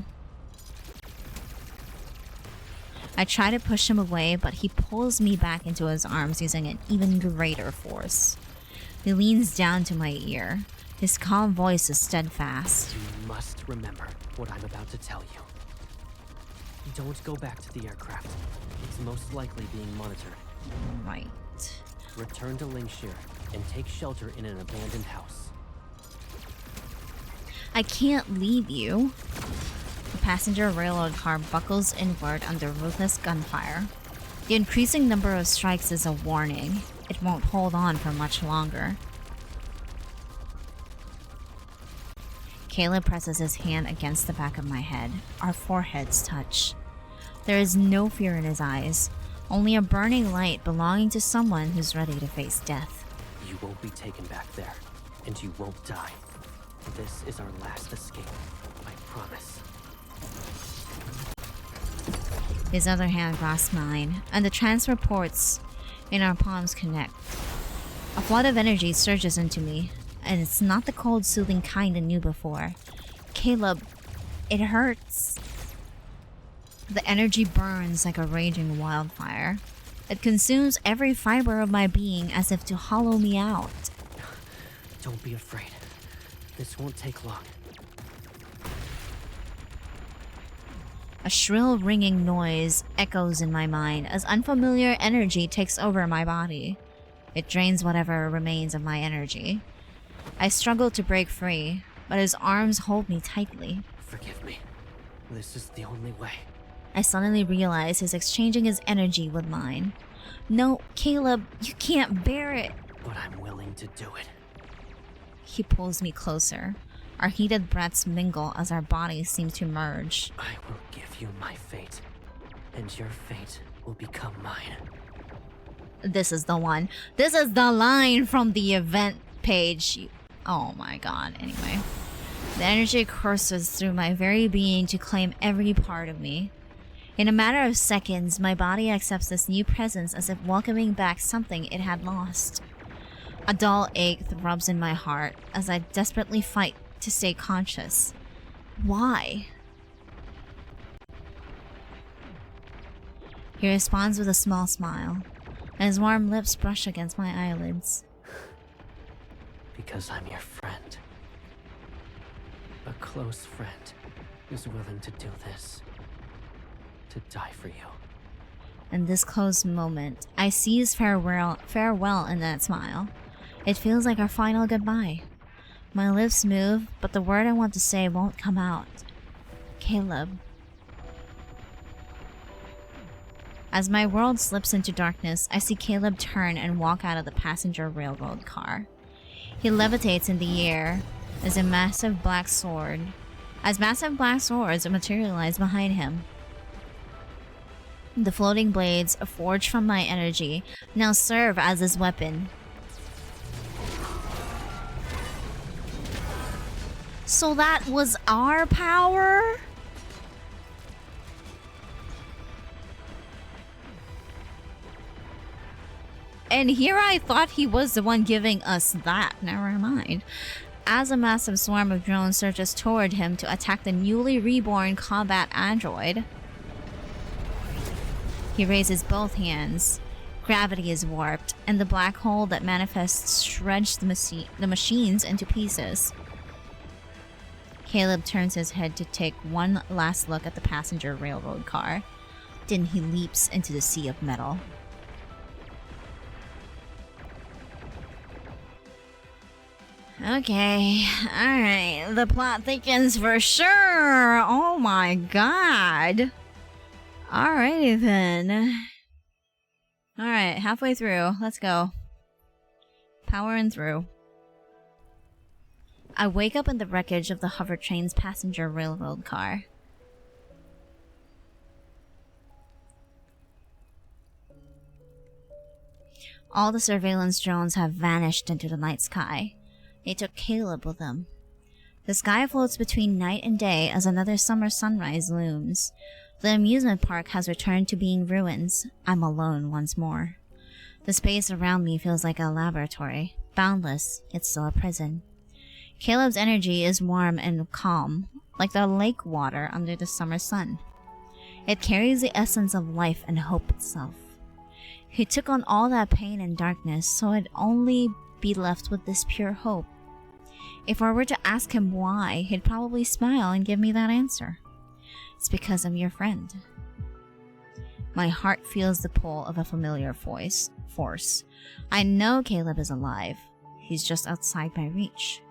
I try to push him away, but he pulls me back into his arms using an even greater force. He leans down to my ear. His calm voice is steadfast. You must remember what I'm about to tell you. Don't go back to the aircraft. It's most likely being monitored. Right. Return to Lingshire and take shelter in an abandoned house. I can't leave you. The passenger railroad car buckles inward under ruthless gunfire. The increasing number of strikes is a warning. It won't hold on for much longer. Caleb presses his hand against the back of my head. Our foreheads touch. There is no fear in his eyes, only a burning light belonging to someone who's ready to face death. You won't be taken back there, and you won't die. This is our last escape, I promise. His other hand grasps mine, and the transfer ports in our palms connect. A flood of energy surges into me. and it's not the cold, soothing kind I knew before. Caleb, it hurts. The energy burns like a raging wildfire. It consumes every fiber of my being as if to hollow me out. Don't be afraid. This won't take long. A shrill ringing noise echoes in my mind as unfamiliar energy takes over my body. It drains whatever remains of my energy. I struggle to break free, but his arms hold me tightly. Forgive me. This is the only way. I suddenly realize he's exchanging his energy with mine. No, Caleb, you can't bear it. But I'm willing to do it. He pulls me closer. Our heated breaths mingle as our bodies seem to merge. I will give you my fate, and your fate will become mine. This is the one. This is the line from the event page. Oh my god, anyway. The energy courses through my very being to claim every part of me. In a matter of seconds, my body accepts this new presence as if welcoming back something it had lost. A dull ache throbs in my heart as I desperately fight to stay conscious. Why? He responds with a small smile, and his warm lips brush against my eyelids. Because I'm your friend. A close friend who's willing to do this. To die for you. In this close moment, I seize farewell in that smile. It feels like our final goodbye. My lips move, but the word I want to say won't come out. Caleb. As my world slips into darkness, I see Caleb turn and walk out of the passenger railroad car. He levitates in the air as massive black swords materialize behind him. The floating blades, forged from my energy, now serve as his weapon. So that was our power? And here I thought he was the one giving us that. Never mind. As a massive swarm of drones surges toward him to attack the newly reborn combat android, he raises both hands. Gravity is warped, and the black hole that manifests shreds the machines into pieces. Caleb turns his head to take one last look at the passenger railroad car. Then he leaps into the sea of metal. Okay, alright, the plot thickens for sure! Oh my god! Alrighty then. Alright, halfway through. Let's go. Powering through. I wake up in the wreckage of the hover train's passenger railroad car. All the surveillance drones have vanished into the night sky. They took Caleb with them. The sky floats between night and day as another summer sunrise looms. The amusement park has returned to being ruins. I'm alone once more. The space around me feels like a laboratory. Boundless, yet still a prison. Caleb's energy is warm and calm, like the lake water under the summer sun. It carries the essence of life and hope itself. He took on all that pain and darkness, so I'd only be left with this pure hope. If I were to ask him why, he'd probably smile and give me that answer. It's because I'm your friend. My heart feels the pull of a familiar force. I know Caleb is alive. He's just outside my reach.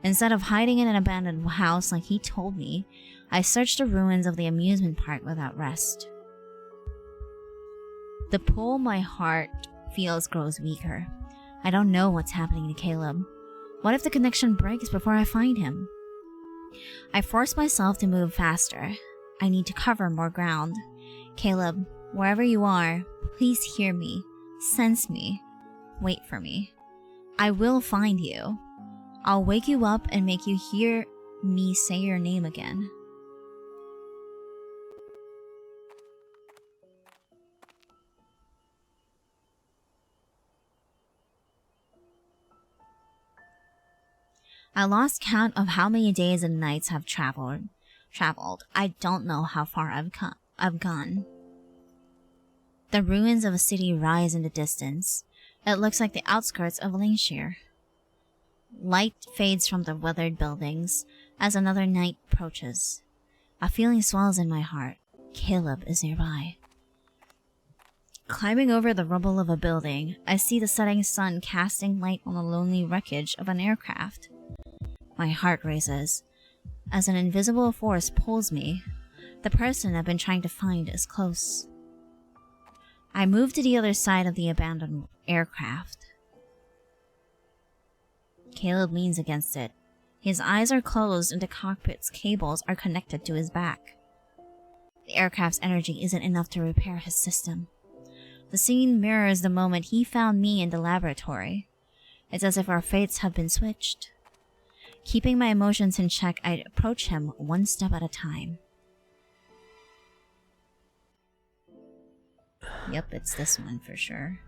Instead of hiding in an abandoned house like he told me, I searched the ruins of the amusement park without rest. The pull my heart feels grows weaker. I don't know what's happening to Caleb. What if the connection breaks before I find him? I force myself to move faster. I need to cover more ground. Caleb, wherever you are, please hear me, sense me, wait for me. I will find you. I'll wake you up and make you hear me say your name again. I lost count of how many days and nights I've traveled. I don't know how far I've gone. The ruins of a city rise in the distance. It looks like the outskirts of Linshire. Light fades from the weathered buildings as another night approaches. A feeling swells in my heart. Caleb is nearby. Climbing over the rubble of a building, I see the setting sun casting light on the lonely wreckage of an aircraft. My heart races as an invisible force pulls me. The person I've been trying to find is close. I move to the other side of the abandoned aircraft. Caleb leans against it. His eyes are closed and the cockpit's cables are connected to his back. The aircraft's energy isn't enough to repair his system. The scene mirrors the moment he found me in the laboratory. It's as if our fates have been switched. Keeping my emotions in check, I approach him one step at a time. Yep, it's this one for sure.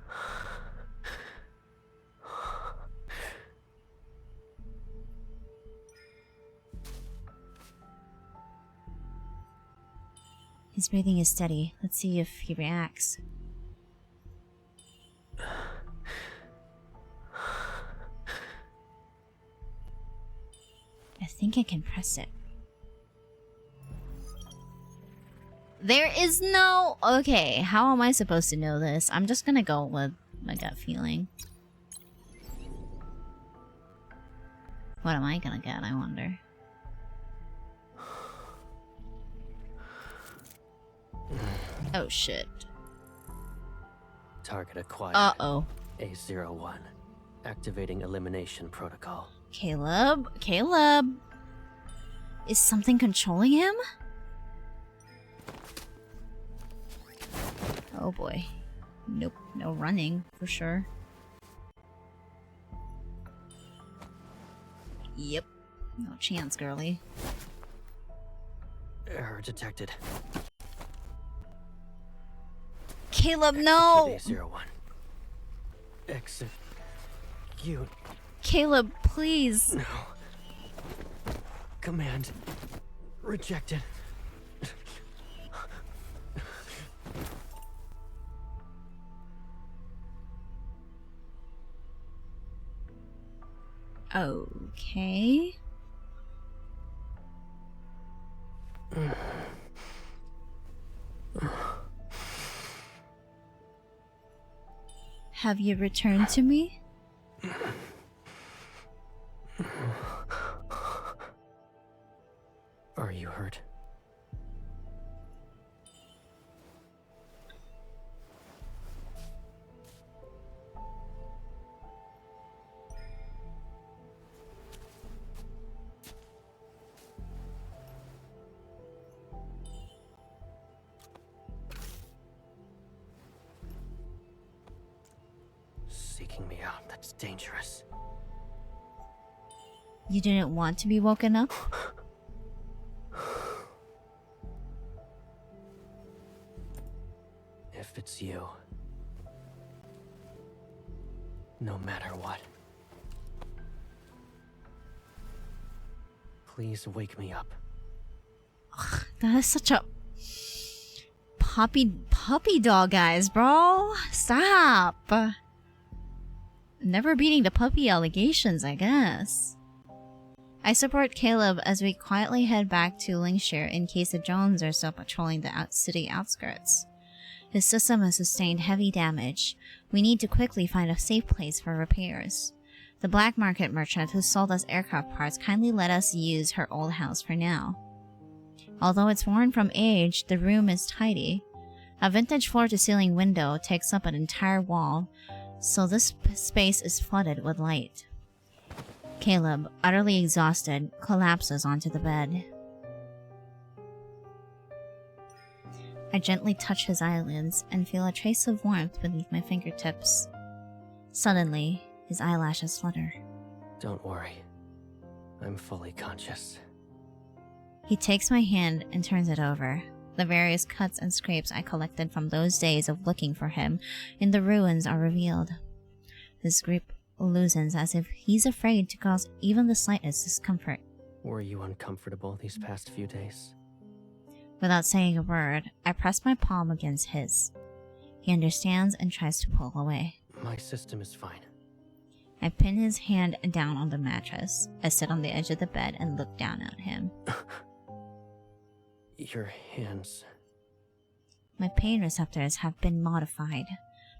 His breathing is steady. Let's see if he reacts. I think I can press it. There is no... Okay, how am I supposed to know this? I'm just gonna go with my gut feeling. What am I gonna get, I wonder? Oh shit. Target acquired. Uh-oh. A01. Activating elimination protocol. Caleb? Caleb? Is something controlling him? Oh boy. Nope, no running, for sure. Yep. No chance, girly. Error detected. Caleb, no! A01. Execute. Caleb, please. No. Command rejected. Okay. Have you returned to me? Are you hurt? Seeking me out, that's dangerous. You didn't want to be woken up? If it's you, no matter what, please wake me up. Ugh, that is such a puppy dog eyes, bro. Stop. Never beating the puppy allegations, I guess. I support Caleb as we quietly head back to Linshire in case the drones are still patrolling the city outskirts. His system has sustained heavy damage. We need to quickly find a safe place for repairs. The black market merchant who sold us aircraft parts kindly let us use her old house for now. Although it's worn from age, the room is tidy. A vintage floor-to-ceiling window takes up an entire wall, so this space is flooded with light. Caleb, utterly exhausted, collapses onto the bed. I gently touch his eyelids and feel a trace of warmth beneath my fingertips. Suddenly, his eyelashes flutter. Don't worry. I'm fully conscious. He takes my hand and turns it over. The various cuts and scrapes I collected from those days of looking for him in the ruins are revealed. His grip loosens as if he's afraid to cause even the slightest discomfort. Were you uncomfortable these past few days? Without saying a word, I press my palm against his. He understands and tries to pull away. My system is fine. I pin his hand down on the mattress. I sit on the edge of the bed and look down at him. Your hands. My pain receptors have been modified,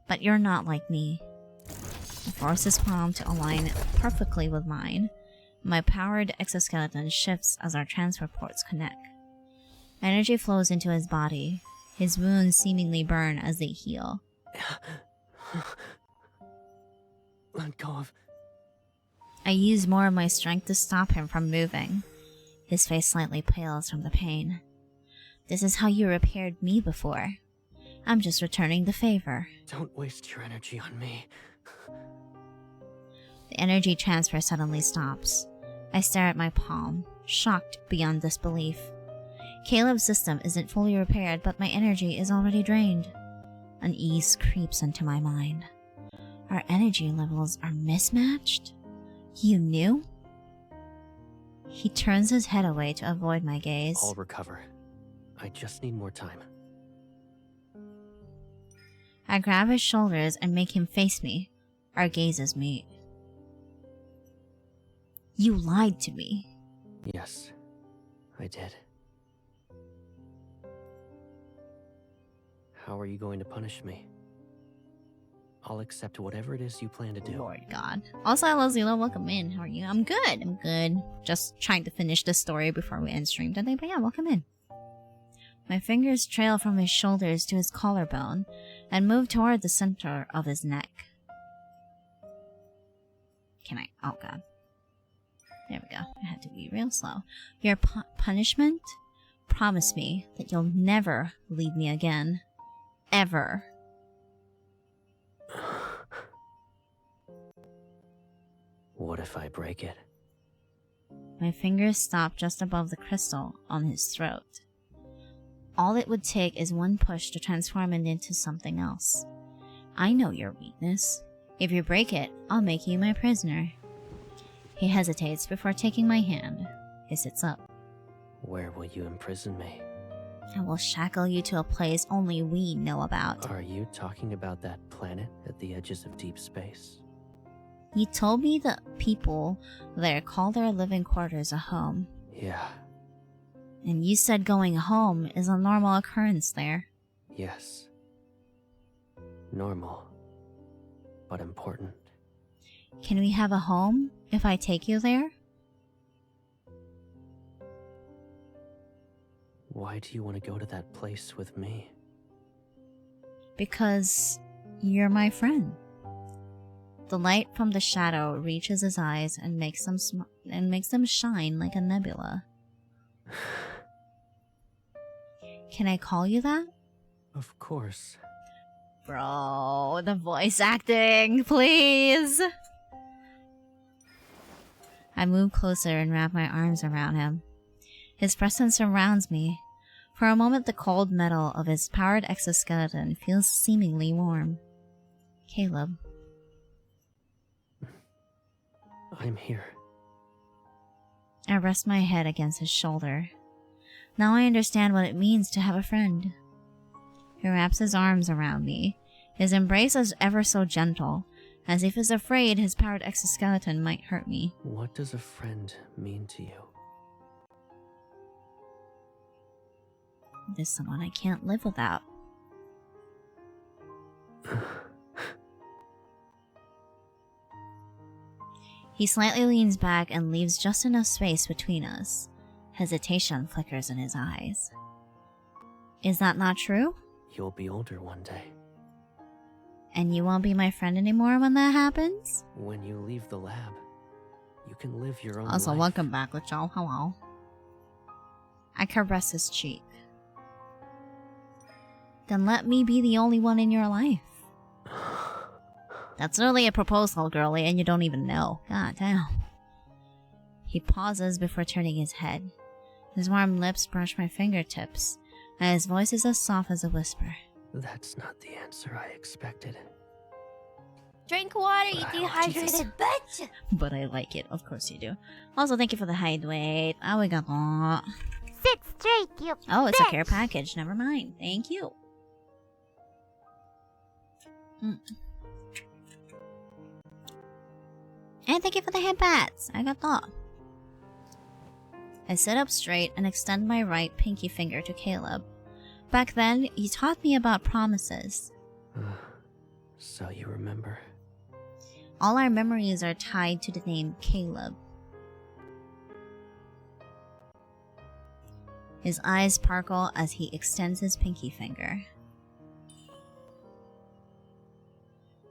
but you're not like me. I force his palm to align perfectly with mine. My powered exoskeleton shifts as our transfer ports connect. Energy flows into his body. His wounds seemingly burn as they heal. Let go of... I use more of my strength to stop him from moving. His face slightly pales from the pain. This is how you repaired me before. I'm just returning the favor. Don't waste your energy on me. The energy transfer suddenly stops. I stare at my palm, shocked beyond disbelief. Caleb's system isn't fully repaired, but my energy is already drained. Unease creeps into my mind. Our energy levels are mismatched? You knew? He turns his head away to avoid my gaze. I'll recover. I just need more time. I grab his shoulders and make him face me. Our gazes meet. You lied to me. Yes, I did. How are you going to punish me? I'll accept whatever it is you plan to do. Lord God. Also, hello Zila, welcome in. How are you? I'm good. Just trying to finish the story before we end stream today, but yeah, welcome in. My fingers trail from his shoulders to his collarbone and move toward the center of his neck. Can I? Oh God. There we go. I had to be real slow. Your punishment? Promise me that you'll never leave me again. Ever. What if I break it? My fingers stop just above the crystal on his throat. All it would take is one push to transform it into something else. I know your weakness. If you break it, I'll make you my prisoner. He hesitates before taking my hand. He sits up. Where will you imprison me? I will shackle you to a place only we know about. Are you talking about that planet at the edges of deep space? You told me the people there call their living quarters a home. Yeah. And you said going home is a normal occurrence there. Yes. Normal. But important. Can we have a home if I take you there? Why do you want to go to that place with me? Because you're my friend. The light from the shadow reaches his eyes and makes them shine like a nebula. Can I call you that? Of course. Bro, the voice acting, please! I move closer and wrap my arms around him. His presence surrounds me. For a moment, the cold metal of his powered exoskeleton feels seemingly warm. Caleb. I'm here. I rest my head against his shoulder. Now I understand what it means to have a friend. He wraps his arms around me. His embrace is ever so gentle, as if he's afraid his powered exoskeleton might hurt me. What does a friend mean to you? There's someone I can't live without. He slightly leans back and leaves just enough space between us. Hesitation flickers in his eyes. Is that not true? You'll be older one day. And you won't be my friend anymore when that happens? When you leave the lab, you can live your own Also, life. welcome back, Lichel. Hello. I caress his cheek. Then let me be the only one in your life. That's really a proposal, girlie, and you don't even know. God damn. He pauses before turning his head. His warm lips brush my fingertips, and his voice is as soft as a whisper. That's not the answer I expected. Drink water, you Jesus. dehydrated bitch! But I like it. Of course you do. Also, thank you for the hide weight. Oh, we got that. Sit straight, you Oh, it's a bitch. care package. Never mind. Thank you. And thank you for the head pats. I got that. I sit up straight and extend my right pinky finger to Caleb. Back then, he taught me about promises. So you remember. All our memories are tied to the name Caleb. His eyes sparkle as he extends his pinky finger.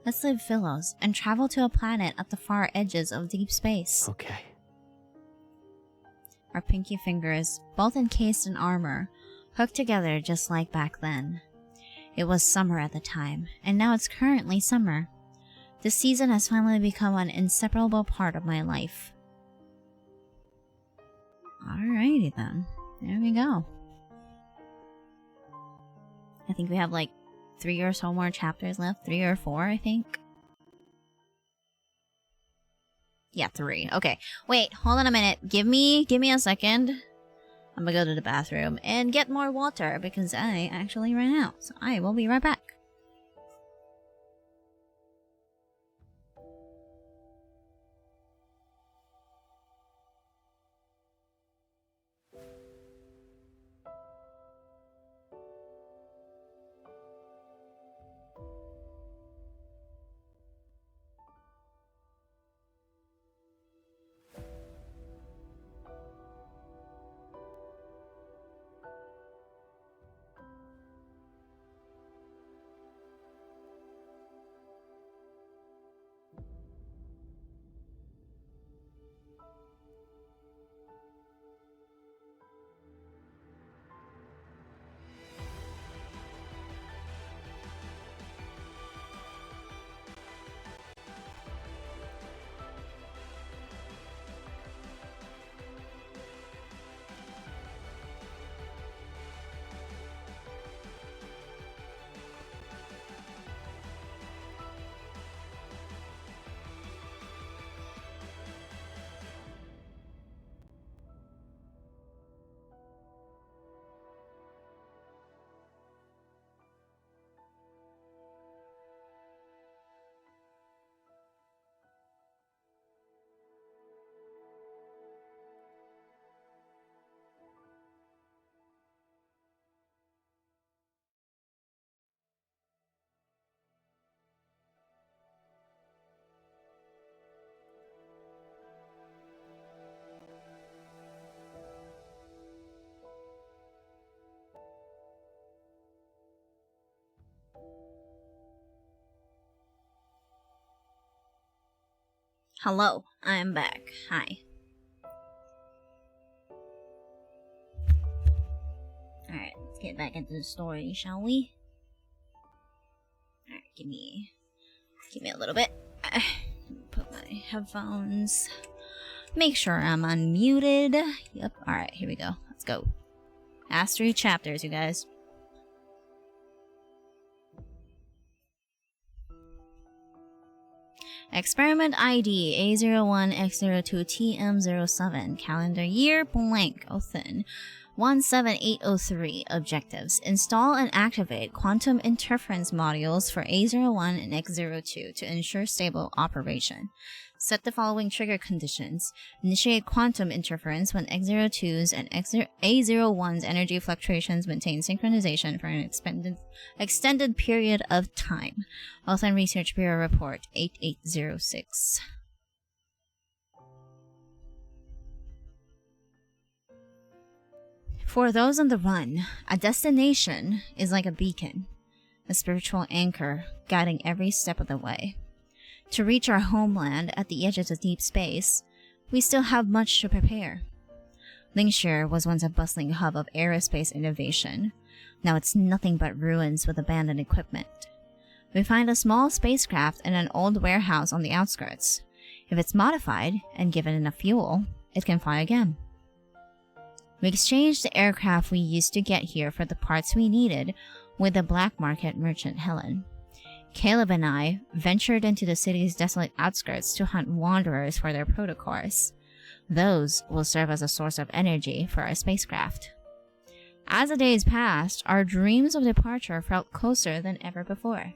Let's leave Philos and travel to a planet at the far edges of deep space. Okay. Our pinky fingers, both encased in armor, hooked together just like back then. It was summer at the time, and now it's currently summer. This season has finally become an inseparable part of my life. Alrighty then. There we go. I think we have like 3 or so more chapters left. 3 or 4, I think. Yeah, 3. Okay. Wait, hold on a minute. Give me a second. I'm gonna go to the bathroom and get more water because I actually ran out. So I will be right back. Hello, I'm back. Hi. Alright, let's get back into the story, shall we? Alright, give me a little bit. Put my headphones. Make sure I'm unmuted. Yep, alright, here we go. Let's go. Last 3 chapters, you guys. Experiment ID A01X02TM07. Calendar year blank. Othin. 17803. Objectives. Install and activate quantum interference modules for A01 and X02 to ensure stable operation. Set the following trigger conditions. Initiate quantum interference when X02's and A01's energy fluctuations maintain synchronization for an extended period of time. Othan Research Bureau Report 8806. For those on the run, a destination is like a beacon, a spiritual anchor guiding every step of the way. To reach our homeland at the edges of deep space, we still have much to prepare. Lingshire was once a bustling hub of aerospace innovation. Now it's nothing but ruins with abandoned equipment. We find a small spacecraft in an old warehouse on the outskirts. If it's modified and given enough fuel, it can fly again. We exchanged the aircraft we used to get here for the parts we needed with the black market merchant Helen. Caleb and I ventured into the city's desolate outskirts to hunt wanderers for their protocors. Those will serve as a source of energy for our spacecraft. As the days passed, our dreams of departure felt closer than ever before.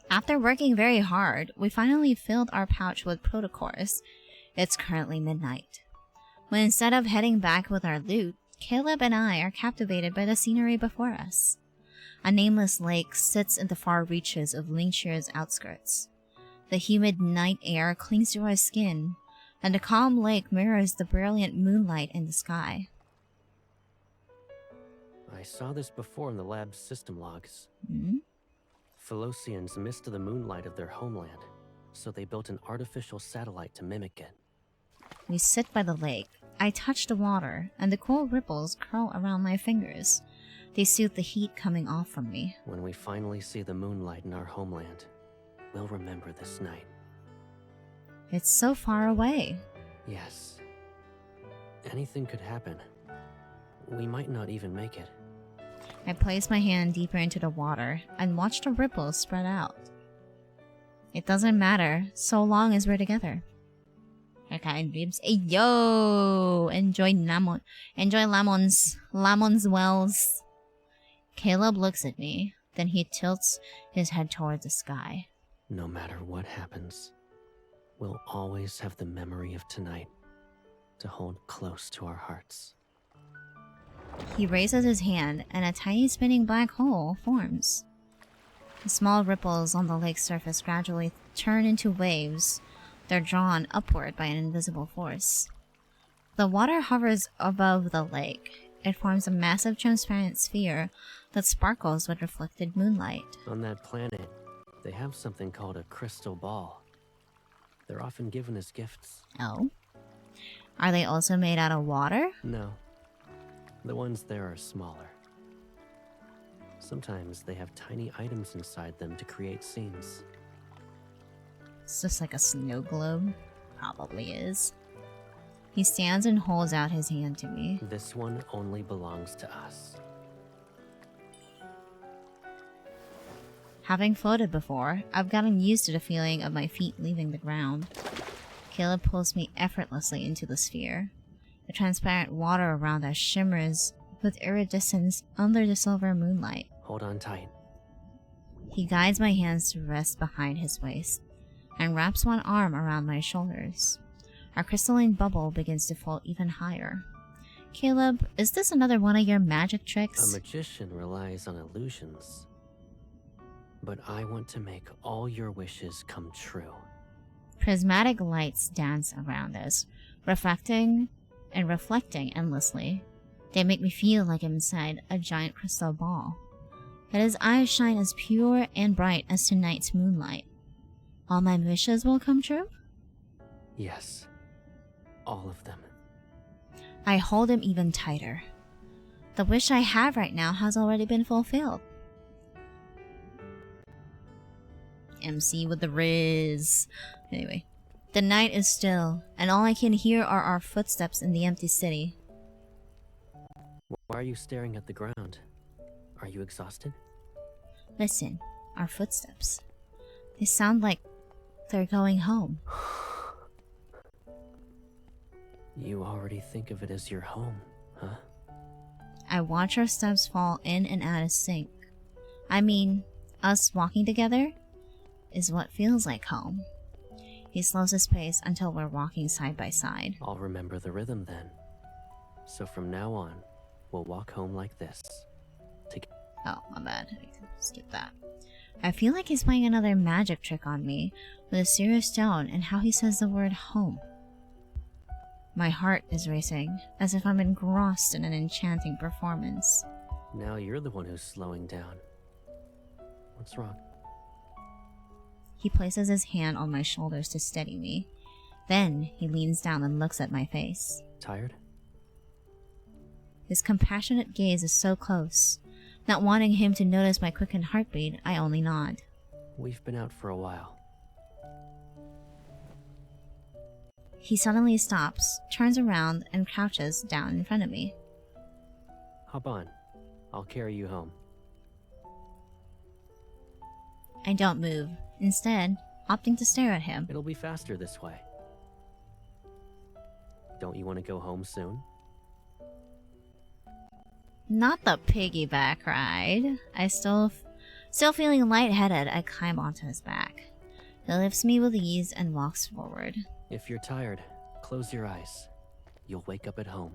After working very hard, we finally filled our pouch with protocors. It's currently midnight. When instead of heading back with our loot, Caleb and I are captivated by the scenery before us. A nameless lake sits in the far reaches of Linkshire's outskirts. The humid night air clings to our skin, and the calm lake mirrors the brilliant moonlight in the sky. I saw this before in the lab's system logs. Hmm? Philosians missed the moonlight of their homeland, so they built an artificial satellite to mimic it. We sit by the lake. I touch the water, and the cool ripples curl around my fingers. They soothe the heat coming off from me. When we finally see the moonlight in our homeland, we'll remember this night. It's so far away. Yes. Anything could happen. We might not even make it. I place my hand deeper into the water and watch the ripples spread out. It doesn't matter, so long as we're together. Okay, dreams. Hey, yo! Enjoy lemon. Enjoy lemons. Lemons wells. Caleb looks at me, then he tilts his head towards the sky. No matter what happens, we'll always have the memory of tonight to hold close to our hearts. He raises his hand, and a tiny spinning black hole forms. The small ripples on the lake's surface gradually turn into waves. They're drawn upward by an invisible force. The water hovers above the lake. It forms a massive transparent sphere that sparkles with reflected moonlight. On that planet, they have something called a crystal ball. They're often given as gifts. Oh? Are they also made out of water? No. The ones there are smaller. Sometimes they have tiny items inside them to create scenes. It's just like a snow globe. Probably is. He stands and holds out his hand to me. This one only belongs to us. Having floated before, I've gotten used to the feeling of my feet leaving the ground. Caleb pulls me effortlessly into the sphere. The transparent water around us shimmers with iridescence under the silver moonlight. Hold on tight. He guides my hands to rest behind his waist and wraps one arm around my shoulders. Our crystalline bubble begins to float even higher. Caleb, is this another one of your magic tricks? A magician relies on illusions. But I want to make all your wishes come true. Prismatic lights dance around us, reflecting and reflecting endlessly. They make me feel like I'm inside a giant crystal ball. But his eyes shine as pure and bright as tonight's moonlight. All my wishes will come true? Yes. All of them. I hold him even tighter. The wish I have right now has already been fulfilled. MC with the riz. Anyway. The night is still, and all I can hear are our footsteps in the empty city. Why are you staring at the ground? Are you exhausted? Listen, our footsteps. They sound like they're going home. You already think of it as your home, huh? I watch our steps fall in and out of sync. I mean, us walking together is what feels like home. He slows his pace until we're walking side by side. I'll remember the rhythm then. So from now on, we'll walk home like this. Oh, my bad. I can skip that. I feel like he's playing another magic trick on me with a serious tone and how he says the word home. My heart is racing, as if I'm engrossed in an enchanting performance. Now you're the one who's slowing down. What's wrong? He places his hand on my shoulders to steady me. Then he leans down and looks at my face. Tired? His compassionate gaze is so close. Not wanting him to notice my quickened heartbeat, I only nod. We've been out for a while. He suddenly stops, turns around, and crouches down in front of me. Hop on. I'll carry you home. I don't move, instead, opting to stare at him. It'll be faster this way. Don't you want to go home soon? Not the piggyback ride. Still feeling lightheaded, I climb onto his back. He lifts me with ease and walks forward. If you're tired, close your eyes. You'll wake up at home.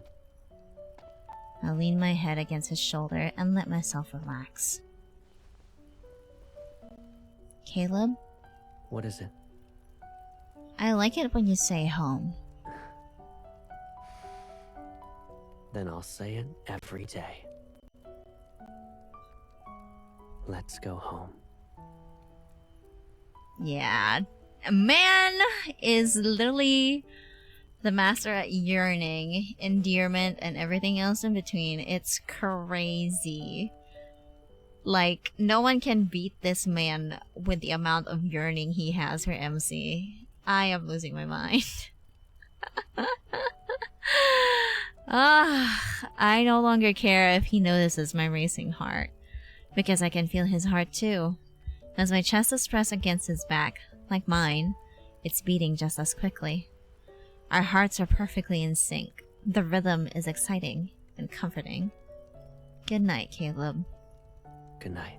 I lean my head against his shoulder and let myself relax. Caleb? What is it? I like it when you say home. Then I'll say it every day. Let's go home. Yeah. Man is literally the master at yearning, endearment, and everything else in between. It's crazy. Like, no one can beat this man with the amount of yearning he has for MC. I am losing my mind. I no longer care if he notices my racing heart, because I can feel his heart too. As my chest is pressed against his back, like mine, it's beating just as quickly. Our hearts are perfectly in sync. The rhythm is exciting and comforting. Good night, Caleb. Good night.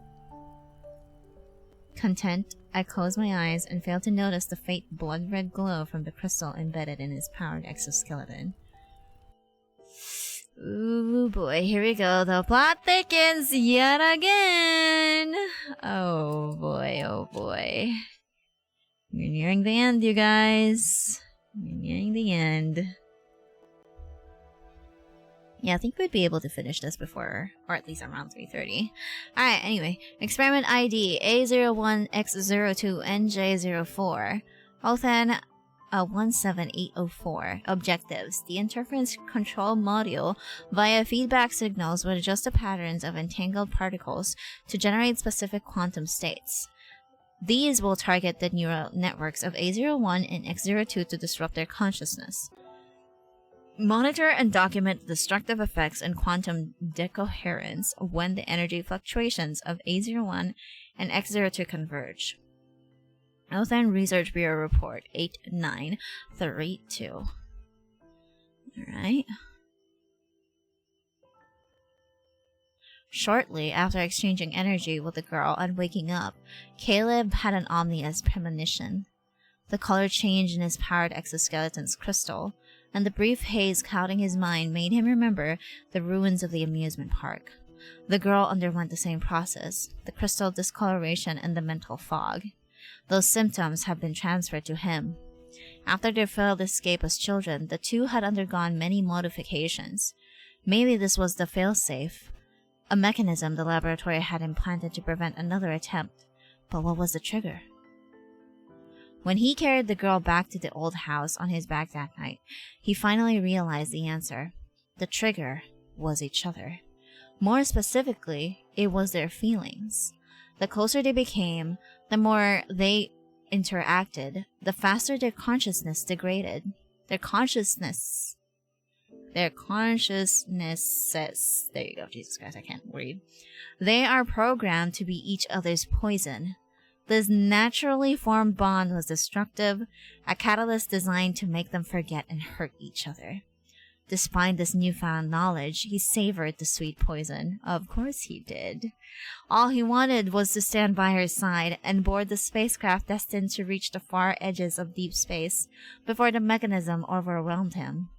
Content, I close my eyes and fail to notice the faint blood-red glow from the crystal embedded in his powered exoskeleton. Ooh boy, here we go. The plot thickens yet again. Oh boy, oh boy. We're nearing the end, you guys. We're nearing the end. Yeah, I think we'd be able to finish this before, or at least around 3:30. Alright, anyway. Experiment ID A01X02NJ04. Othan 17804. Objectives. The interference control module, via feedback signals, would adjust the patterns of entangled particles to generate specific quantum states. These will target the neural networks of A01 and X02 to disrupt their consciousness. Monitor and document the destructive effects and quantum decoherence when the energy fluctuations of A01 and X02 converge. Othan Research Bureau Report 8932. Alright. Shortly after exchanging energy with the girl and waking up, Caleb had an ominous premonition. The color change in his powered exoskeleton's crystal, and the brief haze clouding his mind made him remember the ruins of the amusement park. The girl underwent the same process, the crystal discoloration and the mental fog. Those symptoms have been transferred to him. After their failed escape as children, the two had undergone many modifications. Maybe this was the failsafe, a mechanism the laboratory had implanted to prevent another attempt. But what was the trigger? When he carried the girl back to the old house on his back that night, he finally realized the answer. The trigger was each other. More specifically, it was their feelings. The closer they became, the more they interacted, the faster their consciousness degraded. Their consciousnesses. There you go, Jesus Christ, I can't read. They are programmed to be each other's poison. This naturally formed bond was destructive, a catalyst designed to make them forget and hurt each other. Despite this newfound knowledge, he savored the sweet poison. Of course he did. All he wanted was to stand by her side and board the spacecraft destined to reach the far edges of deep space before the mechanism overwhelmed him.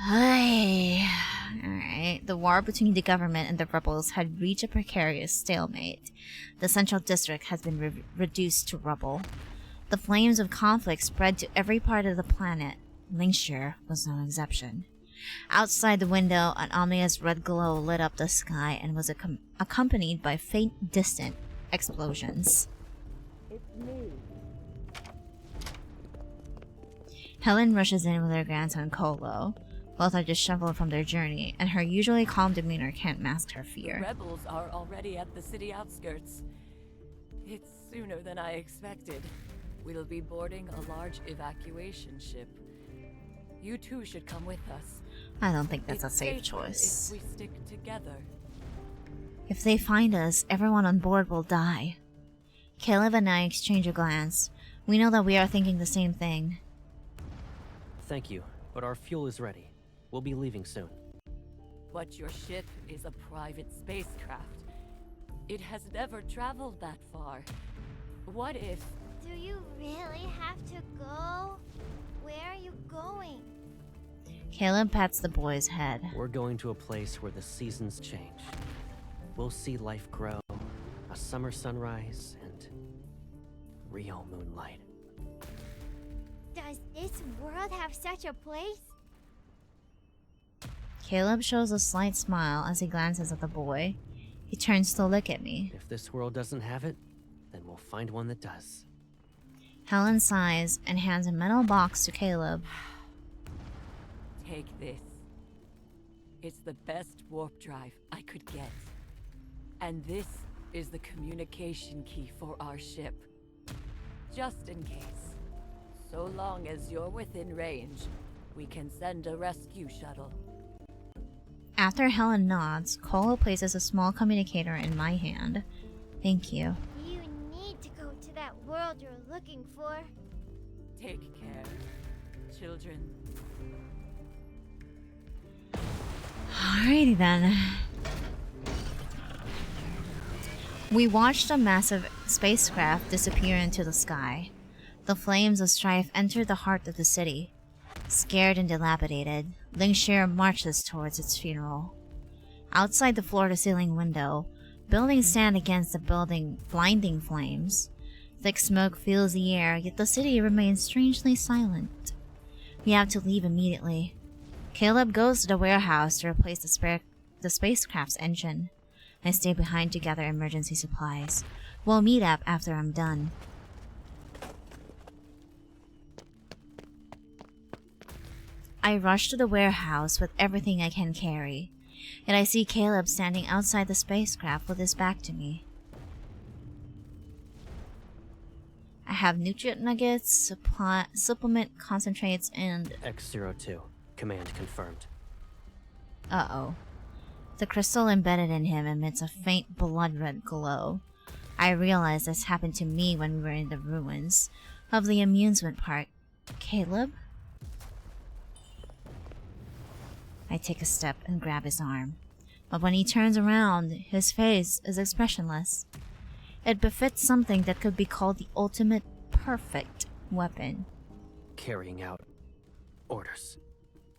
Alright, the war between the government and the rebels had reached a precarious stalemate. The central district has been reduced to rubble. The flames of conflict spread to every part of the planet. Linkshire was no exception. Outside the window, an ominous red glow lit up the sky and was accompanied by faint, distant explosions. It's me. Helen rushes in with her grandson Kolo. Both are disheveled from their journey, and her usually calm demeanor can't mask her fear. Rebels are already at the city outskirts. It's sooner than I expected. We'll be boarding a large evacuation ship. You two should come with us. I don't think that's It's a safe safer choice. if we stick together. If they find us, everyone on board will die. Caleb and I exchange a glance. We know that we are thinking the same thing. Thank you, but our fuel is ready. We'll be leaving soon. But your ship is a private spacecraft. It has never traveled that far. What if... Do you really have to go? Where are you going? Caleb pats the boy's head. We're going to a place where the seasons change. We'll see life grow, a summer sunrise, and real moonlight. Does this world have such a place? Caleb shows a slight smile as he glances at the boy. He turns to look at me. If this world doesn't have it, then we'll find one that does. Helen sighs and hands a metal box to Caleb. Take this. It's the best warp drive I could get. And this is the communication key for our ship. Just in case. So long as you're within range, we can send a rescue shuttle. After Helen nods, Colo places a small communicator in my hand. Thank you. You need to go to that world you're looking for. Take care, children. Alrighty then. We watched a massive spacecraft disappear into the sky. The flames of strife enter the heart of the city. Scared and dilapidated, Lingshire marches towards its funeral. Outside the floor-to-ceiling window, buildings stand against the building, blinding flames. Thick smoke fills the air, yet the city remains strangely silent. We have to leave immediately. Caleb goes to the warehouse to replace the spacecraft's engine. I stay behind to gather emergency supplies. We'll meet up after I'm done. I rush to the warehouse with everything I can carry, and I see Caleb standing outside the spacecraft with his back to me. I have nutrient nuggets, supplement concentrates, and... X-02. Command confirmed. Uh-oh. The crystal embedded in him emits a faint blood-red glow. I realize this happened to me when we were in the ruins of the amusement park. Caleb? I take a step and grab his arm, but when he turns around, his face is expressionless. It befits something that could be called the ultimate perfect weapon. Carrying out orders.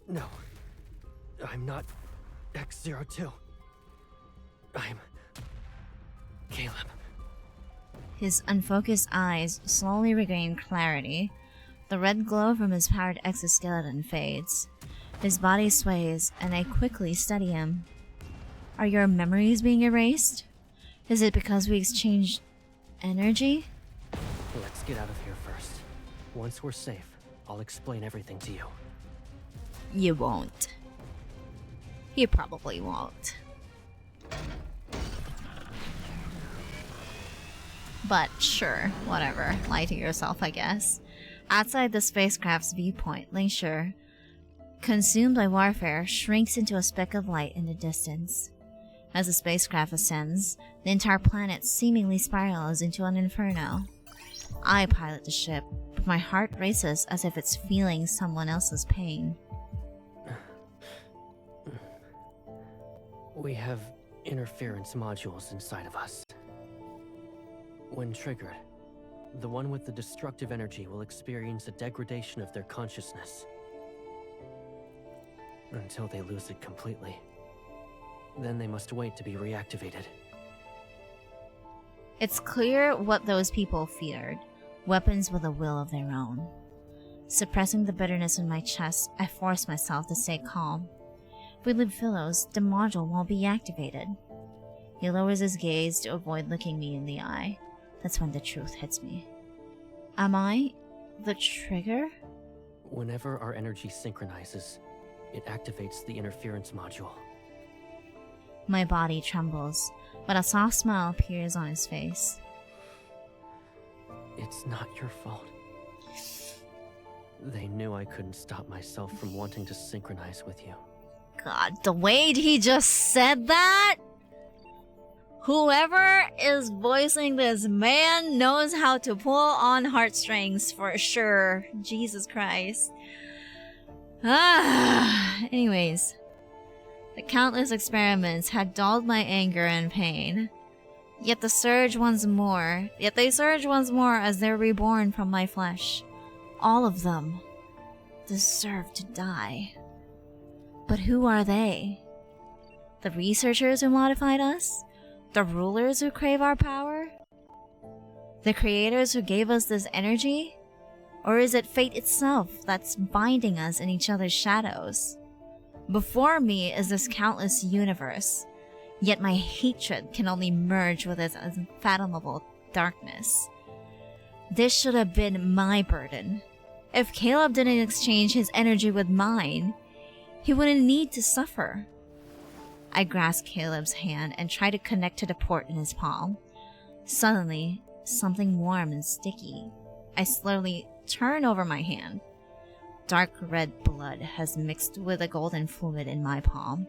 No, I'm not X-02. I'm Caleb. His unfocused eyes slowly regain clarity. The red glow from his powered exoskeleton fades. His body sways, and I quickly study him. Are your memories being erased? Is it because we exchanged energy? Let's get out of here first. Once we're safe, I'll explain everything to you. You won't. You probably won't. But sure, whatever. Lie to yourself, I guess. Outside the spacecraft's viewpoint, Lingshire, consumed by warfare, shrinks into a speck of light in the distance. As the spacecraft ascends, the entire planet seemingly spirals into an inferno. I pilot the ship, but my heart races as if it's feeling someone else's pain. We have interference modules inside of us. When triggered, the one with the destructive energy will experience a degradation of their consciousness. Until they lose it completely. Then they must wait to be reactivated. It's clear what those people feared. Weapons with a will of their own. Suppressing the bitterness in my chest, I force myself to stay calm. If we leave Philos, the module won't be activated. He lowers his gaze to avoid looking me in the eye. That's when the truth hits me. Am I the trigger? Whenever our energy synchronizes, it activates the interference module. My body trembles, but a soft smile appears on his face. It's not your fault. They knew I couldn't stop myself from wanting to synchronize with you. God, the way he just said that? Whoever is voicing this man knows how to pull on heartstrings for sure. Jesus Christ. Anyways. The countless experiments had dulled my anger and pain. Yet they surge once more as they're reborn from my flesh. All of them deserve to die. But who are they? The researchers who modified us? The rulers who crave our power? The creators who gave us this energy? Or is it fate itself that's binding us in each other's shadows? Before me is this countless universe, yet my hatred can only merge with its unfathomable darkness. This should have been my burden. If Caleb didn't exchange his energy with mine, he wouldn't need to suffer. I grasped Caleb's hand and tried to connect to the port in his palm. Suddenly, something warm and sticky. I slowly turn over my hand. Dark red blood has mixed with the golden fluid in my palm.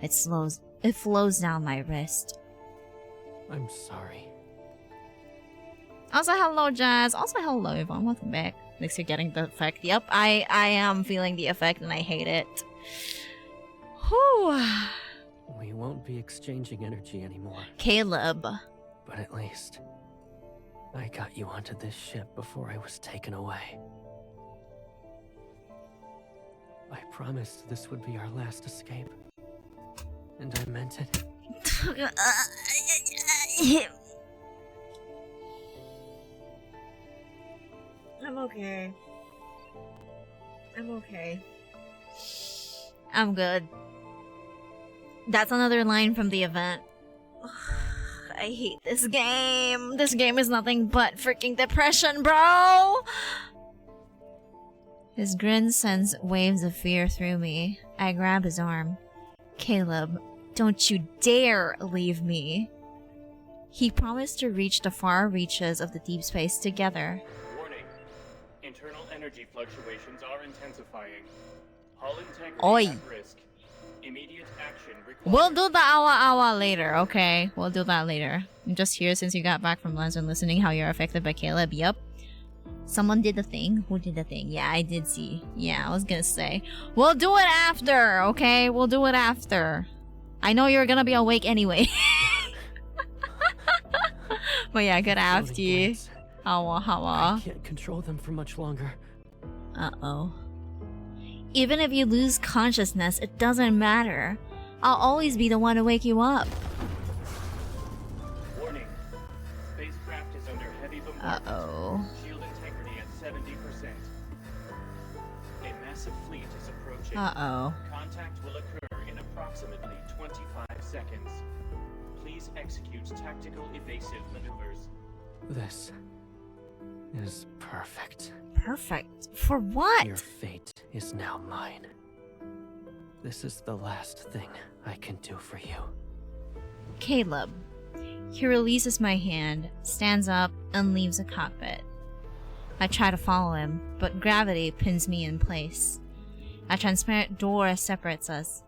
It flows down my wrist. I'm sorry. Also, hello, Jazz. Also, hello, Yvonne. Welcome back. At least you're getting the effect. Yep, I am feeling the effect and I hate it. Whew. We won't be exchanging energy anymore. Caleb. But at least I got you onto this ship before I was taken away. I promised this would be our last escape. And I meant it. I'm okay. I'm okay. I'm good. That's another line from the event. I hate this game. This game is nothing but freaking depression, bro! His grin sends waves of fear through me. I grab his arm. Caleb, don't you dare leave me. He promised to reach the far reaches of the deep space together. Warning. Internal energy fluctuations are intensifying. Hull integrity Oi. at risk. Immediate action required. We'll do the hour later, okay? We'll do that later. I'm just here since you got back from lunch and listening how you're affected by Caleb. Yup. Someone did the thing. Who did the thing? Yeah, I did see. Yeah, I was gonna say. We'll do it after, okay? We'll do it after. I know you're gonna be awake anyway. But yeah, good after you. I can't control them for much longer. Uh-oh. Even if you lose consciousness, it doesn't matter. I'll always be the one to wake you up. Warning. Spacecraft is under heavy bombardment. Uh-oh. Shield integrity at 70%. A massive fleet is approaching. Uh-oh. Contact will occur in approximately 25 seconds. Please execute tactical evasive maneuvers. This is perfect. Perfect? For what? Your fate is now mine. This is the last thing I can do for you. Caleb. He releases my hand, stands up, and leaves the cockpit. I try to follow him, but gravity pins me in place. A transparent door separates us.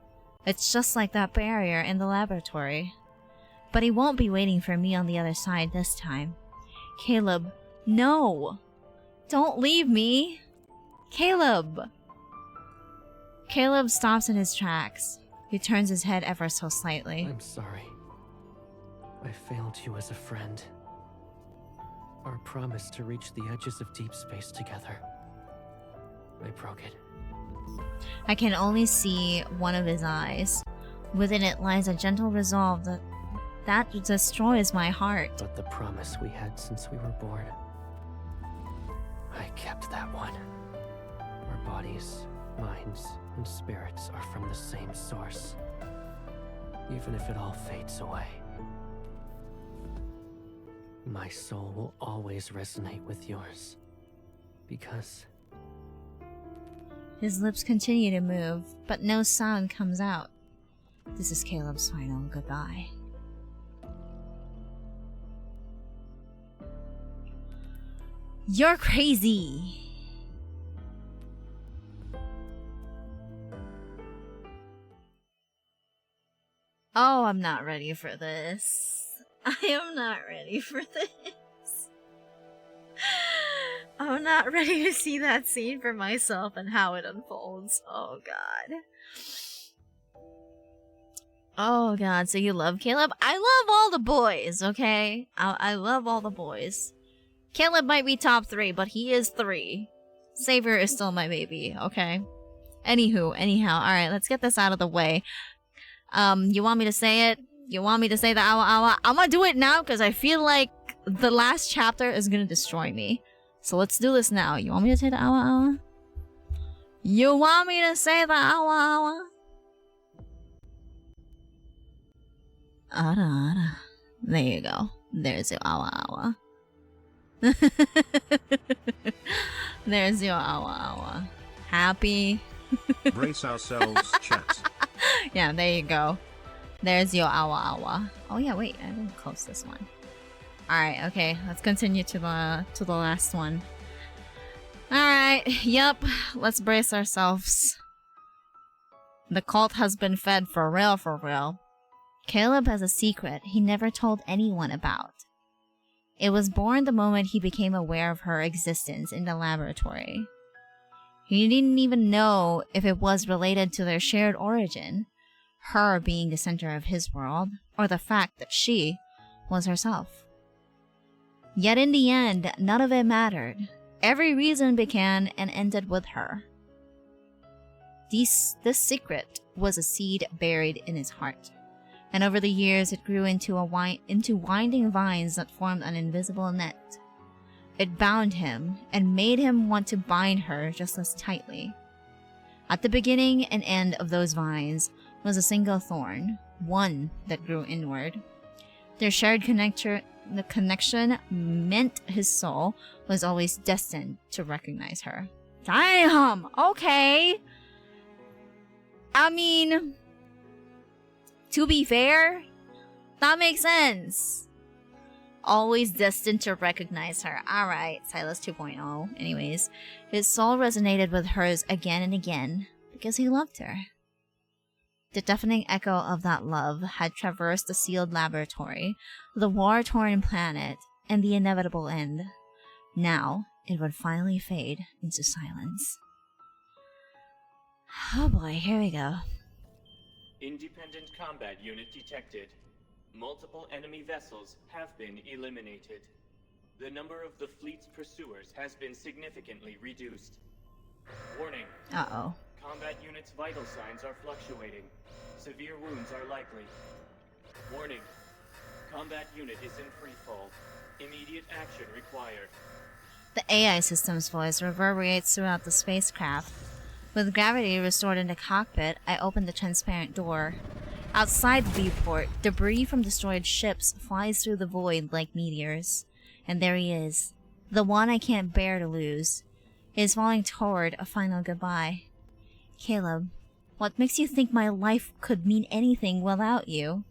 It's just like that barrier in the laboratory. But he won't be waiting for me on the other side this time. Caleb, no! Don't leave me! Caleb! Caleb stops in his tracks. He turns his head ever so slightly. I'm sorry. I failed you as a friend. Our promise to reach the edges of deep space together. I broke it. I can only see one of his eyes. Within it lies a gentle resolve that destroys my heart. But the promise we had since we were born, I kept that one. Our bodies, minds, and spirits are from the same source. Even if it all fades away, my soul will always resonate with yours. Because... His lips continue to move, but no sound comes out. This is Caleb's final goodbye. You're crazy! Oh, I'm not ready for this. I am not ready for this. I'm not ready to see that scene for myself and how it unfolds. Oh god. Oh god, so you love Caleb? I love all the boys, okay? I love all the boys. Caleb might be top 3, but he is 3. Savior is still my baby, okay? Anyhow, alright, let's get this out of the way. You want me to say it? You want me to say the awa? I'm gonna do it now because I feel like the last chapter is gonna destroy me. So let's do this now. You want me to say the awa? You want me to say the awa? Ara. There you go. There's your awa. There's your awa. Happy? Brace ourselves, chat. Yeah, there you go. There's your awa. Oh yeah, wait, I didn't close this one. Alright, okay, let's continue to the last one. Alright, yep, let's brace ourselves. The cult has been fed for real. Caleb has a secret he never told anyone about. It was born the moment he became aware of her existence in the laboratory. He didn't even know if it was related to their shared origin, her being the center of his world, or the fact that she was herself. Yet in the end, none of it mattered. Every reason began and ended with her. This secret was a seed buried in his heart, and over the years it grew into winding vines that formed an invisible net. It bound him and made him want to bind her just as tightly. At the beginning and end of those vines was a single thorn, one that grew inward. Their shared connection meant his soul was always destined to recognize her. Damn! Okay! I mean, to be fair, that makes sense. Always destined to recognize her. Alright, Silas 2.0. Anyways, his soul resonated with hers again and again because he loved her. The deafening echo of that love had traversed the sealed laboratory, the war-torn planet, and the inevitable end. Now, it would finally fade into silence. Oh boy, here we go. Independent combat unit detected. Multiple enemy vessels have been eliminated. The number of the fleet's pursuers has been significantly reduced. Warning. Uh-oh. Combat unit's vital signs are fluctuating. Severe wounds are likely. Warning. Combat unit is in freefall. Immediate action required. The AI system's voice reverberates throughout the spacecraft. With gravity restored in the cockpit, I open the transparent door. Outside the viewport, debris from destroyed ships flies through the void like meteors. And there he is. The one I can't bear to lose. He is falling toward a final goodbye. Caleb, what makes you think my life could mean anything without you?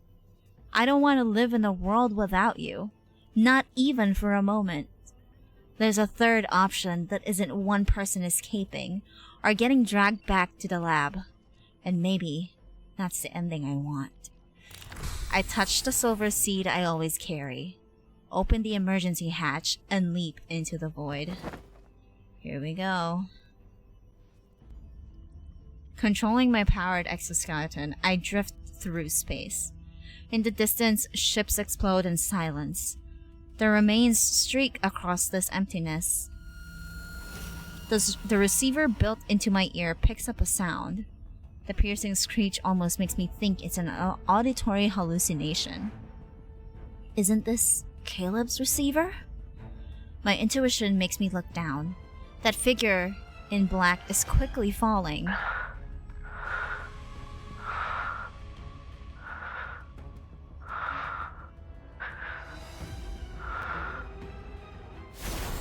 I don't want to live in a world without you. Not even for a moment. There's a third option that isn't one person escaping or getting dragged back to the lab. And maybe that's the ending I want. I touch the silver seed I always carry, open the emergency hatch, and leap into the void. Here we go. Controlling my powered exoskeleton, I drift through space. In the distance, ships explode in silence. The remains streak across this emptiness. The receiver built into my ear picks up a sound. The piercing screech almost makes me think it's an auditory hallucination. Isn't this Caleb's receiver? My intuition makes me look down. That figure in black is quickly falling.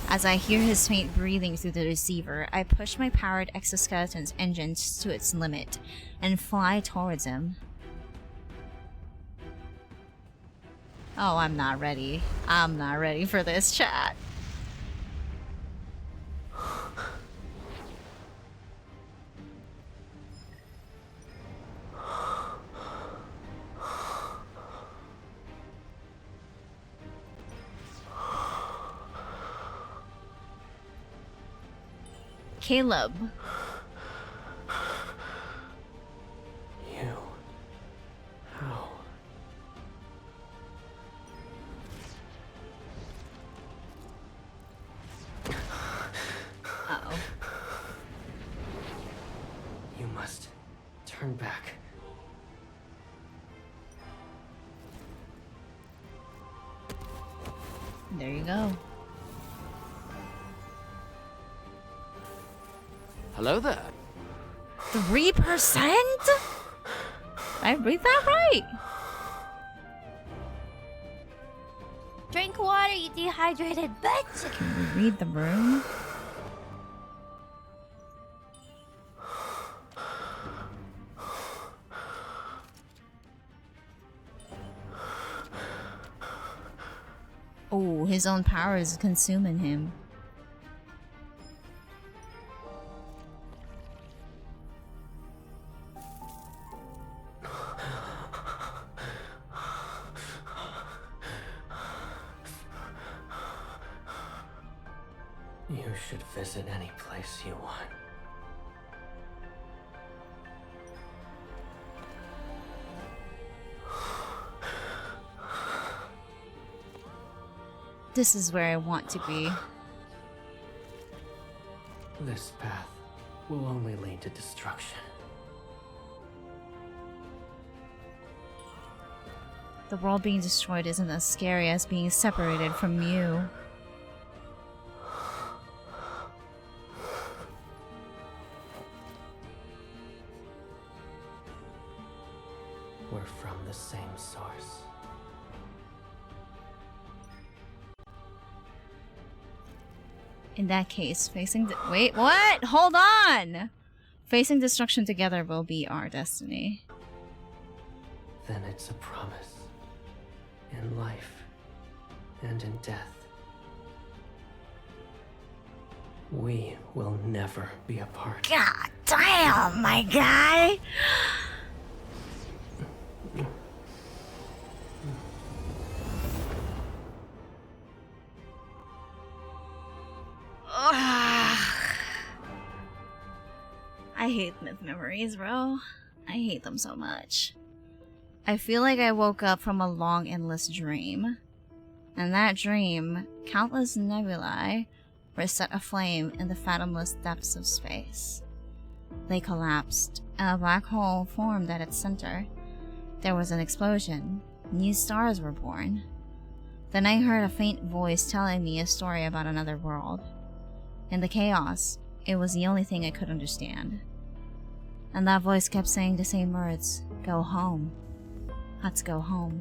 As I hear his faint breathing through the receiver, I push my powered exoskeleton's engines to its limit and fly towards him. Oh, I'm not ready. I'm not ready for this, chat. Caleb. You. How? Uh-oh. You must turn back. There you go. Hello there. 3%? I read that right? Drink water, you dehydrated bitch! Can we read the room? Oh, his own power is consuming him. You should visit any place you want. This is where I want to be. This path will only lead to destruction. The world being destroyed isn't as scary as being separated from you. We're from the same source. In that case, wait, what? Hold on! Facing destruction together will be our destiny. Then it's a promise. In life and in death. We will never be apart. God damn, my guy! I hate myth memories, bro. I hate them so much. I feel like I woke up from a long, endless dream. In that dream, countless nebulae were set aflame in the fathomless depths of space. They collapsed, and a black hole formed at its center. There was an explosion. New stars were born. Then I heard a faint voice telling me a story about another world. In the chaos, it was the only thing I could understand. And that voice kept saying the same words, "Go home. Let's go home."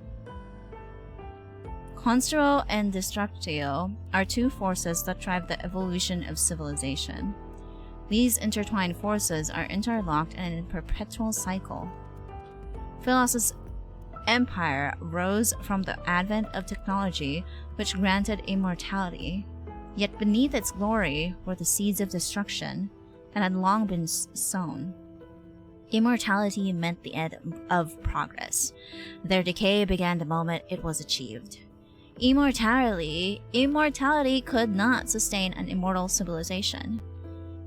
Construo and Destructio are two forces that drive the evolution of civilization. These intertwined forces are interlocked and in a perpetual cycle. Philos' empire rose from the advent of technology, which granted immortality. Yet beneath its glory were the seeds of destruction, and had long been sown. Immortality meant the end of progress. Their decay began the moment it was achieved. Immortality could not sustain an immortal civilization.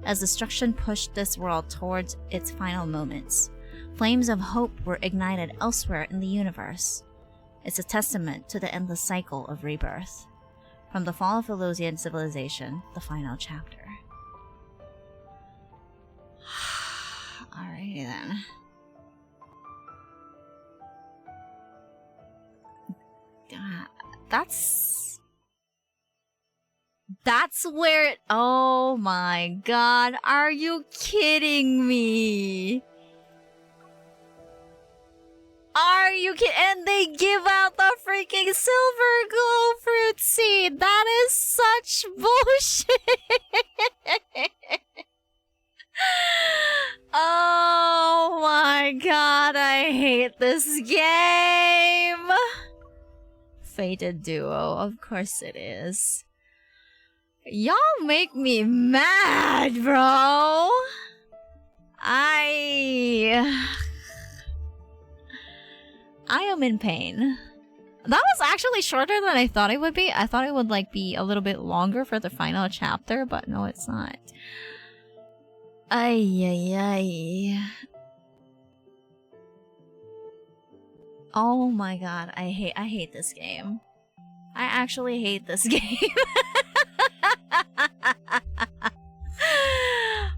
As destruction pushed this world towards its final moments, flames of hope were ignited elsewhere in the universe. It's a testament to the endless cycle of rebirth. From the fall of Philosian civilization, the final chapter. Alrighty then. God, that's where it— oh my god, are you kidding me? Are you kidding? And they give out the freaking silver glow fruit seed. That is such bullshit. Oh my god, I hate this game. Fated Duo, of course it is. Y'all make me mad, bro. I am in pain. That was actually shorter than I thought it would be. I thought it would like be a little bit longer for the final chapter, but no, it's not. Ay, ay, ay. Oh my god, I hate this game. I actually hate this game.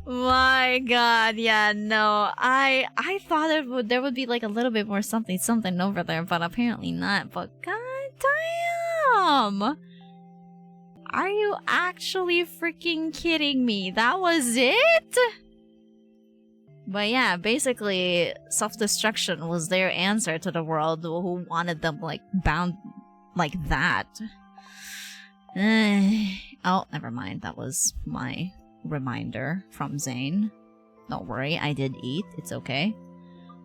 My god, yeah, no. I thought there would be like a little bit more something over there, but apparently not. But god damn! Are you actually freaking kidding me? That was it? But yeah, basically, self-destruction was their answer to the world who wanted them, like, bound like that. Oh, never mind. That was my reminder from Zane. Don't worry, I did eat. It's okay.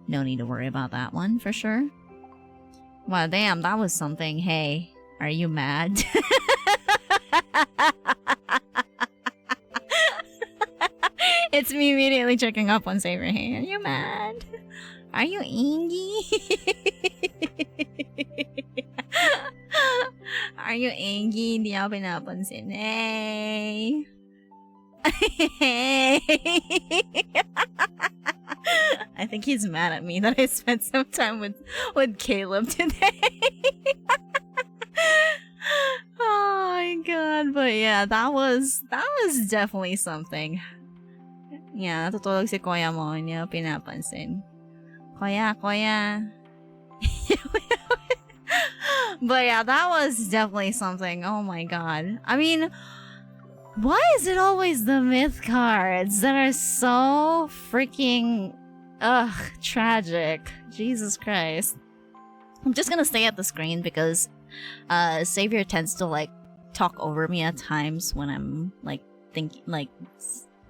No need to worry about that one, for sure. Wow, damn, that was something. Hey, are you mad? It's me immediately checking up on Saber. Hey, are you mad? Are you angry? Are you angry? Hindi ako pinapansin. Hey. I think he's mad at me that I spent some time with Caleb today. Oh my god, but yeah, that was definitely something. Yeah, natutulog si Kuya mo, hindi ako pinapansin. Kuya. But yeah, that was definitely something. Oh my god. I mean, why is it always the myth cards that are so freaking tragic? Jesus Christ. I'm just gonna stay at the screen because Savior tends to like talk over me at times when I'm like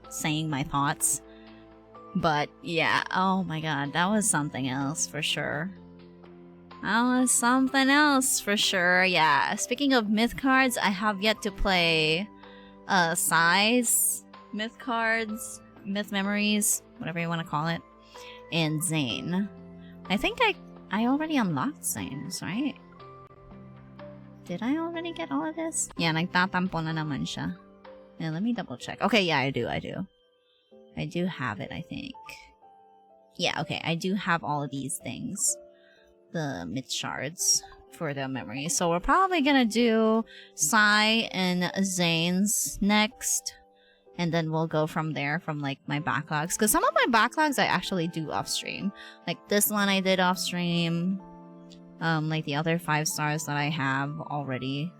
saying my thoughts. But yeah, oh my god, that was something else for sure. That was something else for sure. Yeah, speaking of myth cards, I have yet to play Size myth cards, myth memories, whatever you want to call it, and Zane. I think I already unlocked Zane's, right? Did I already get all of this? Yeah, nagtatampo na naman siya. Yeah, let me double check. Okay, yeah, I do. I do have it, I think. Yeah, okay, I do have all of these things. The myth shards for the memory. So we're probably gonna do Sai and Zane's next. And then we'll go from there, from like my backlogs. Because some of my backlogs I actually do off stream. Like this one I did off stream. Like the other 5 stars that I have already.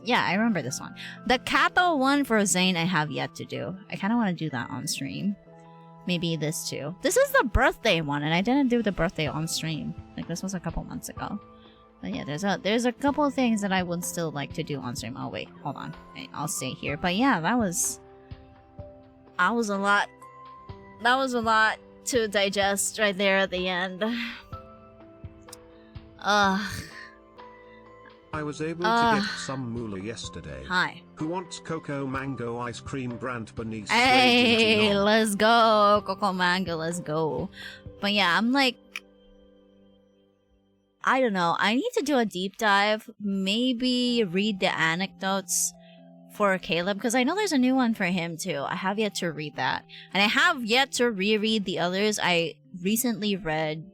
Yeah, I remember this one. The Kato one for Zane I have yet to do. I kind of want to do that on stream. Maybe this too. This is the birthday one, and I didn't do the birthday on stream. Like this was a couple months ago. But yeah, there's a couple of things that I would still like to do on stream. Oh wait, hold on. I'll stay here. But yeah, that was a lot. That was a lot to digest right there at the end. I was able to get some moolah yesterday. Hi. Who wants cocoa mango ice cream Grant Bernice? Hey, let's go. Coco Mango, let's go. But yeah, I'm like, I don't know. I need to do a deep dive. Maybe read the anecdotes for Caleb, because I know there's a new one for him too. I have yet to read that. And I have yet to reread the others. I recently read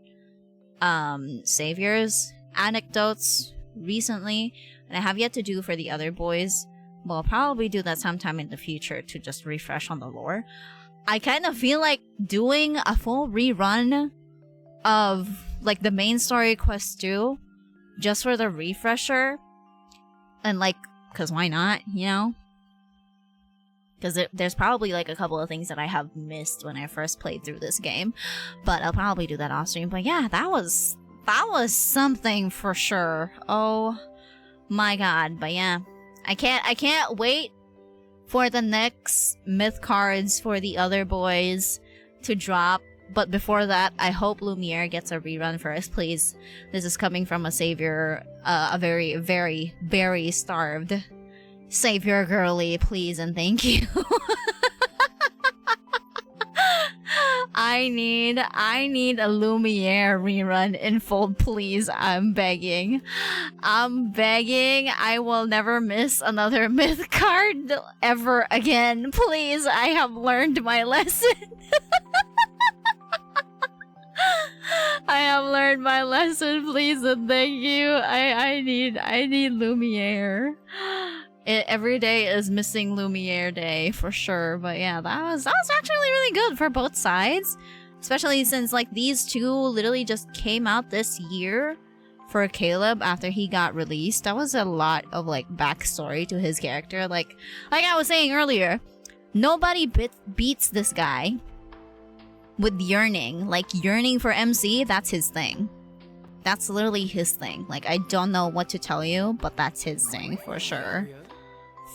Savior's anecdotes recently, and I have yet to do for the other boys. But I'll probably do that sometime in the future to just refresh on the lore. I kind of feel like doing a full rerun of like the main story quest 2 just for the refresher, and like, because why not, you know? Because there's probably like a couple of things that I have missed when I first played through this game, but I'll probably do that off stream. But yeah, that was something for sure. Oh my god. But yeah, I can't wait for the next myth cards for the other boys to drop. But before that, I hope Lumiere gets a rerun first, please. This is coming from a Savior, a very, very, very starved Savior girly, please and thank you. I need a Lumiere rerun in full, please. I'm begging. I will never miss another myth card ever again. Please, I have learned my lesson. I have learned my lesson, please and thank you. I need Lumiere. Every day is missing Lumiere day for sure, but yeah, that was actually really good for both sides, especially since like these two literally just came out this year for Caleb after he got released. That was a lot of like backstory to his character. Like I was saying earlier, nobody beats this guy with yearning. Like yearning for MC, that's his thing. That's literally his thing. Like I don't know what to tell you, but that's his thing for sure.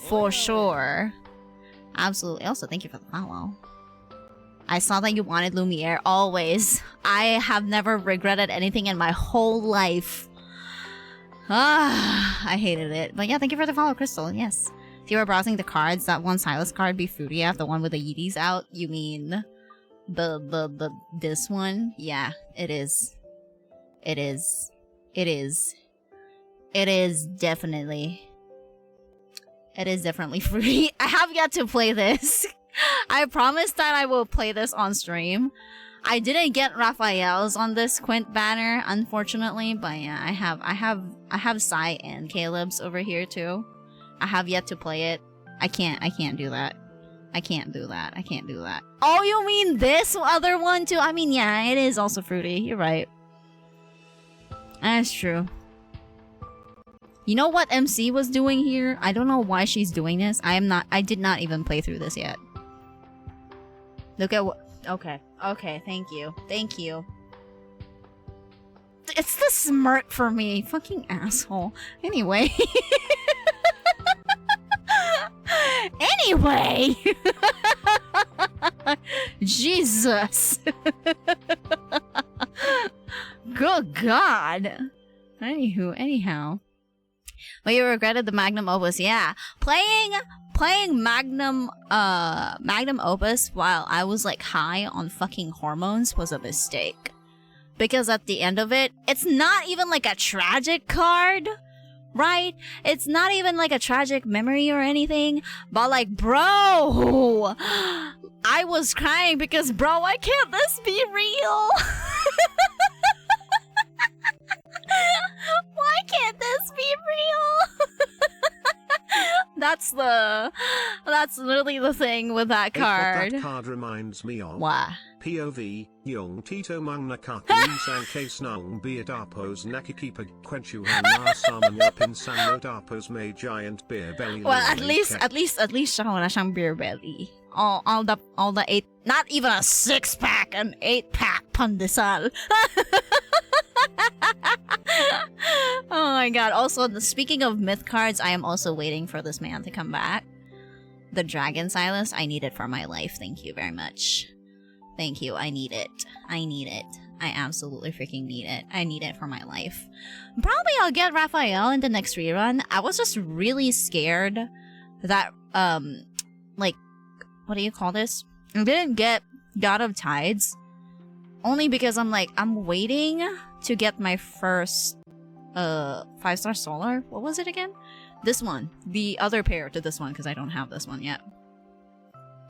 For sure. Absolutely. Also, thank you for the follow. I saw that you wanted Lumiere. Always. I have never regretted anything in my whole life. I hated it. But yeah, thank you for the follow, Crystal. Yes. If you were browsing the cards, that one Silas card be Fruitia, the one with the Yeeties out, you mean this one? Yeah, it is. It is. It is. It is definitely. It is definitely free. I have yet to play this. I promised that I will play this on stream. I didn't get Raphael's on this Quint banner, unfortunately, but yeah, I have Sai and Caleb's over here too. I have yet to play it. I can't do that. I can't do that. Oh, you mean this other one too? I mean, yeah, it is also fruity. You're right. That's true. You know what MC was doing here? I don't know why she's doing this. I did not even play through this yet. Look at what... Okay, thank you. Thank you. It's the smirk for me. Fucking asshole. Anyway. Anyway! Jesus. Good God. Anyhow. But you regretted the Magnum Opus, yeah. Playing Magnum Opus while I was like high on fucking hormones was a mistake. Because at the end of it, it's not even like a tragic card, right? It's not even like a tragic memory or anything. But like, bro, I was crying because, bro, why can't this be real? Why can't this be real? That's literally the thing with that card. That card reminds me of. What? POV, Young Tito Mang Nakaki San Case Nung Beer Dapos Nakikipa Quenchuhan Nasaman Yapin San No Dapos May Giant Beer Belly. Well, at least siya wala siyang beer belly. All the 8, not even a 6-pack, an 8-pack pandesal. Oh my god. Also, speaking of myth cards, I am also waiting for this man to come back. The Dragon Silas, I need it for my life. Thank you very much. Thank you. I need it. I absolutely freaking need it. I need it for my life. Probably I'll get Raphael in the next rerun. I was just really scared that, like, what do you call this? I didn't get God of Tides. Only because I'm waiting to get my first 5-star solar. What was it again? This one. The other pair to this one, because I don't have this one yet.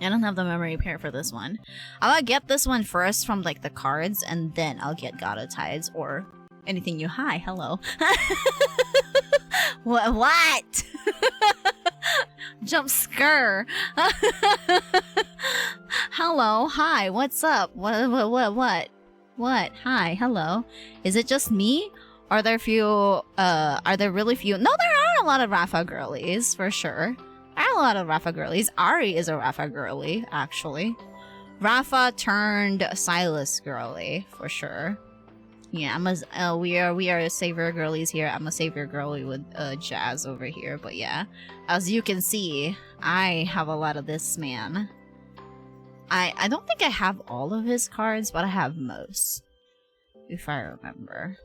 I don't have the memory pair for this one. I'll get this one first from like the cards, and then I'll get God of Tides or anything new. Hi, hello. What? Jump scare. Hello, hi, what's up? What? Hi, hello. Is it just me? Are there really few? No, there are a lot of Rafa girlies, for sure. There are a lot of Rafa girlies. Ari is a Rafa girly, actually. Rafa turned Silas girly, for sure. Yeah, we are savior girlies here. I'm a savior girly with Jazz over here, but yeah. As you can see, I have a lot of this man. I don't think I have all of his cards, but I have most. If I remember.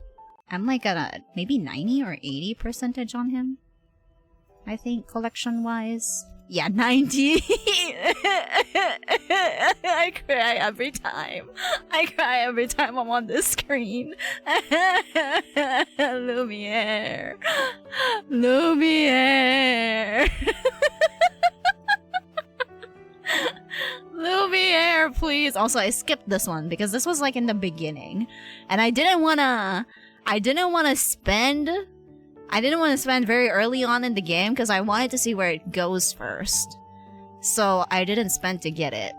I'm like at a maybe 90 or 80% on him. I think collection-wise. Yeah, 90. I cry every time. I cry every time I'm on this screen. Lumiere. Lumiere. Lumiere, please. Also, I skipped this one because this was like in the beginning. And I didn't wanna spend very early on in the game because I wanted to see where it goes first. So I didn't spend to get it.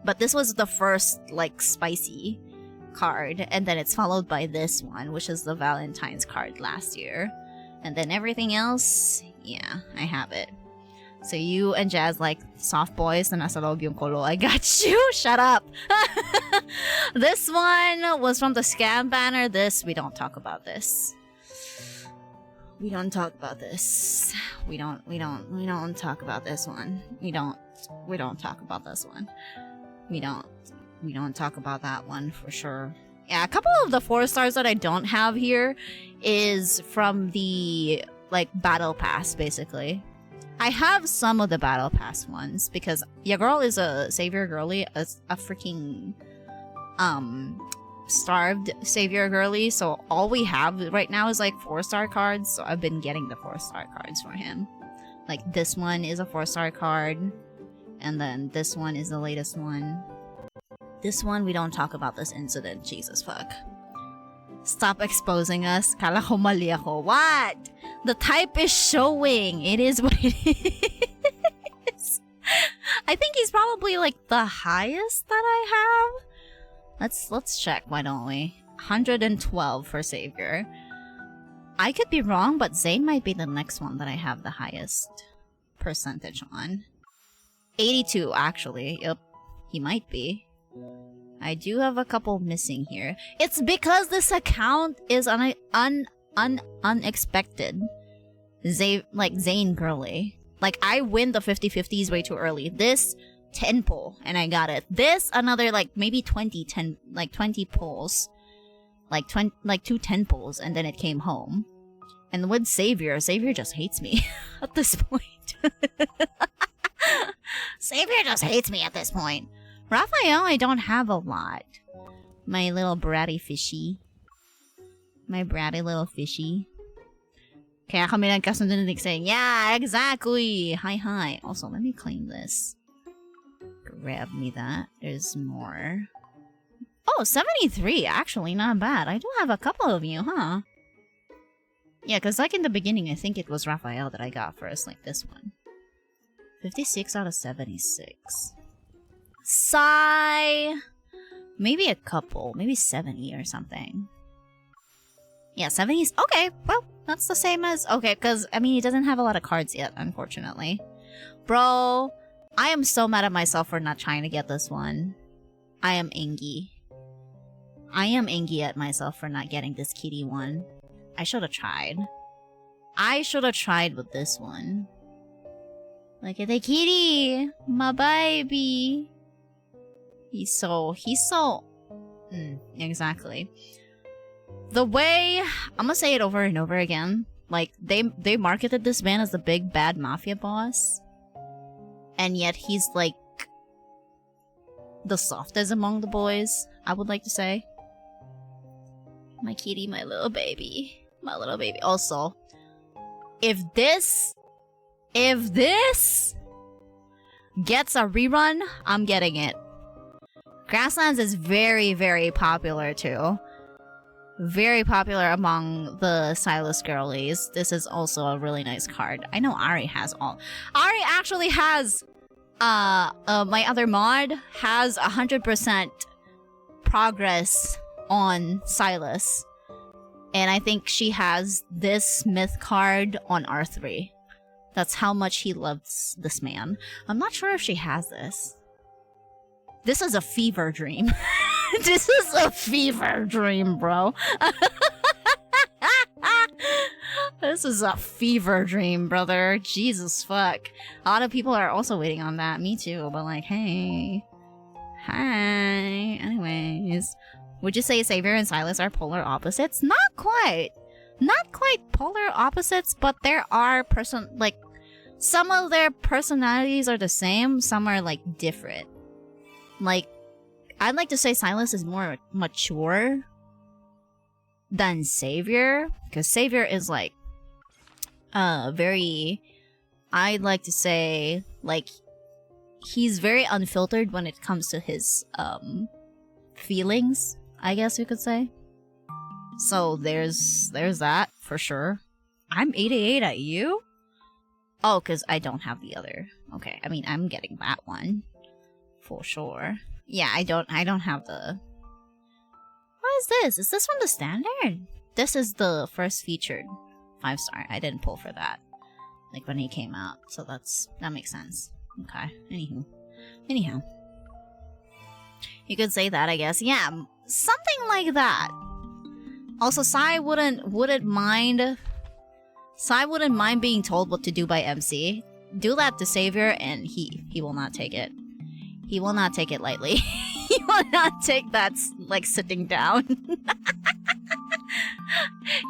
But this was the first, like, spicy card. And then it's followed by this one, which is the Valentine's card last year. And then everything else, yeah, I have it. So you and Jazz like soft boys na nasa loob yung kolo. I got you! Shut up! This one was from the scam banner. This, we don't talk about this. We don't talk about this. We don't talk about this one. We don't talk about this one. We don't talk about that one for sure. Yeah, a couple of the 4 stars that I don't have here is from the, like, battle pass, basically. I have some of the battle pass ones because your girl is a savior girly, a freaking starved savior girly, so all we have right now is like 4-star cards, so I've been getting the 4-star cards for him. Like this one is a 4-star card, and then this one is the latest one. This one, we don't talk about this incident, Jesus fuck. Stop exposing us. Kala ko mali ako. What? The type is showing. It is what it is. I think he's probably like the highest that I have. Let's check, why don't we? 112 for Savior. I could be wrong, but Zane might be the next one that I have the highest percentage on. 82 actually. Yep. He might be. I do have a couple missing here. It's because this account is unexpected. Zane girly. Like, I win the 50-50s way too early. This, 10 pull, and I got it. This, another, like, maybe 20 pulls. Like, 2 10 pulls, and then it came home. And with Savior just hates me at this point. Savior just hates me at this point. Raphael, I don't have a lot. My little bratty fishy. My bratty little fishy. Kaya kami nagkasundo saying, yeah, exactly. Hi. Also, let me claim this. Grab me that. There's more. Oh, 73. Actually, not bad. I do have a couple of you, huh? Yeah, because like in the beginning, I think it was Raphael that I got first, like this one. 56 out of 76. Sigh. Maybe a couple. Maybe 70 or something. Yeah, 70s. Okay, well, that's the same as... Okay, because, I mean, he doesn't have a lot of cards yet, unfortunately. Bro, I am so mad at myself for not trying to get this one. I am angry. I am angry at myself for not getting this kitty one. I should have tried. I should have tried with this one. Look at the kitty! My baby! He's so... exactly. The way... I'm gonna say it over and over again. Like, they marketed this man as the big bad mafia boss. And yet he's like... the softest among the boys, I would like to say. My kitty, my little baby. My little baby. Also, if this gets a rerun, I'm getting it. Grasslands is very, very popular too. Very popular among the Silas girlies. This is also a really nice card. I know Ari has all. Ari actually has my other mod has 100% progress on Silas. And I think she has this myth card on R3. That's how much he loves this man. I'm not sure if she has this. This is a fever dream. This is a fever dream, bro. This is a fever dream, brother. Jesus fuck. A lot of people are also waiting on that. Me too, but like, hey. Hi. Anyways. Would you say Savior and Silas are polar opposites? Not quite. Not quite polar opposites, but there are some of their personalities are the same, some are like different. Like, I'd like to say Silas is more mature than Savior, because Savior is like very, I'd like to say, like, he's very unfiltered when it comes to his feelings, I guess you could say. So there's that for sure. I'm 88 at you? Oh, because I don't have the other. Okay, I mean, I'm getting that one for sure. Yeah, I don't have the... What is this? Is this from the standard? This is the first featured 5-star. I didn't pull for that, like when he came out. So that makes sense. Okay. Anyhow, you could say that, I guess. Yeah, something like that. Also, Sai wouldn't mind. Sai wouldn't mind being told what to do by MC. Do that to Savior, and he will not take it. He will not take it lightly. He will not take that like sitting down.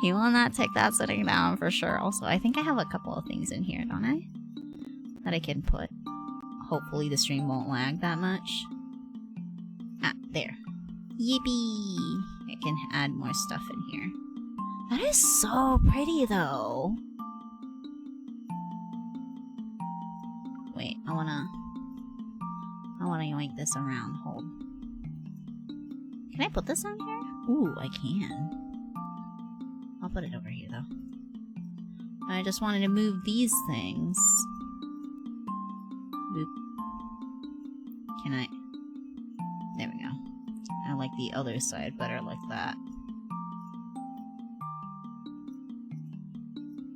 He will not take that sitting down for sure. Also, I think I have a couple of things in here, don't I? That I can put. Hopefully the stream won't lag that much. Ah, there. Yippee! I can add more stuff in here. That is so pretty though. Wait, I wanna yoink this around. Hold. Can I put this on here? Ooh, I can. I'll put it over here though. I just wanted to move these things. Boop. Can I? There we go. I like the other side better like that.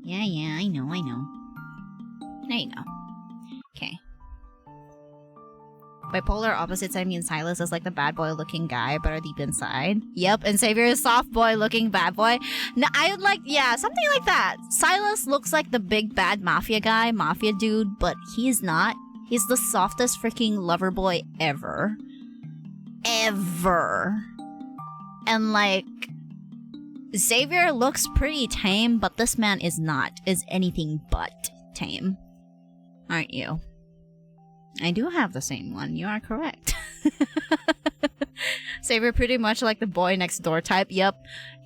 Yeah, I know. There you go. Okay. By polar opposites, I mean Silas is like the bad boy looking guy, but are deep inside. Yep, and Savior is soft boy looking bad boy. No, I would like, yeah, something like that. Silas looks like the big bad mafia guy, mafia dude, but he's not. He's the softest freaking lover boy ever. Ever. And like, Xavier looks pretty tame, but this man is not. Is anything but tame. Aren't you? I do have the same one. You are correct. Xavier pretty much like the boy next door type. Yep.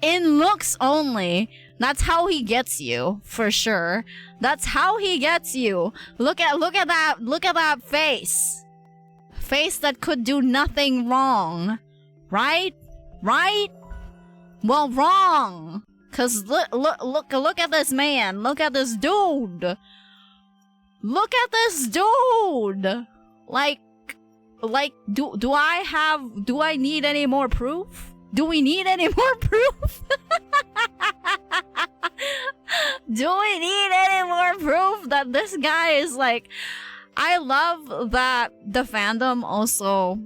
In looks only. That's how he gets you, for sure. That's how he gets you. Look at that face. Face that could do nothing wrong. Right? Well, wrong. Cause look at this man. Look at this dude. Look at this dude. Like, do I need any more proof? Do we need any more proof? Do we need any more proof that this guy is like... I love that the fandom also,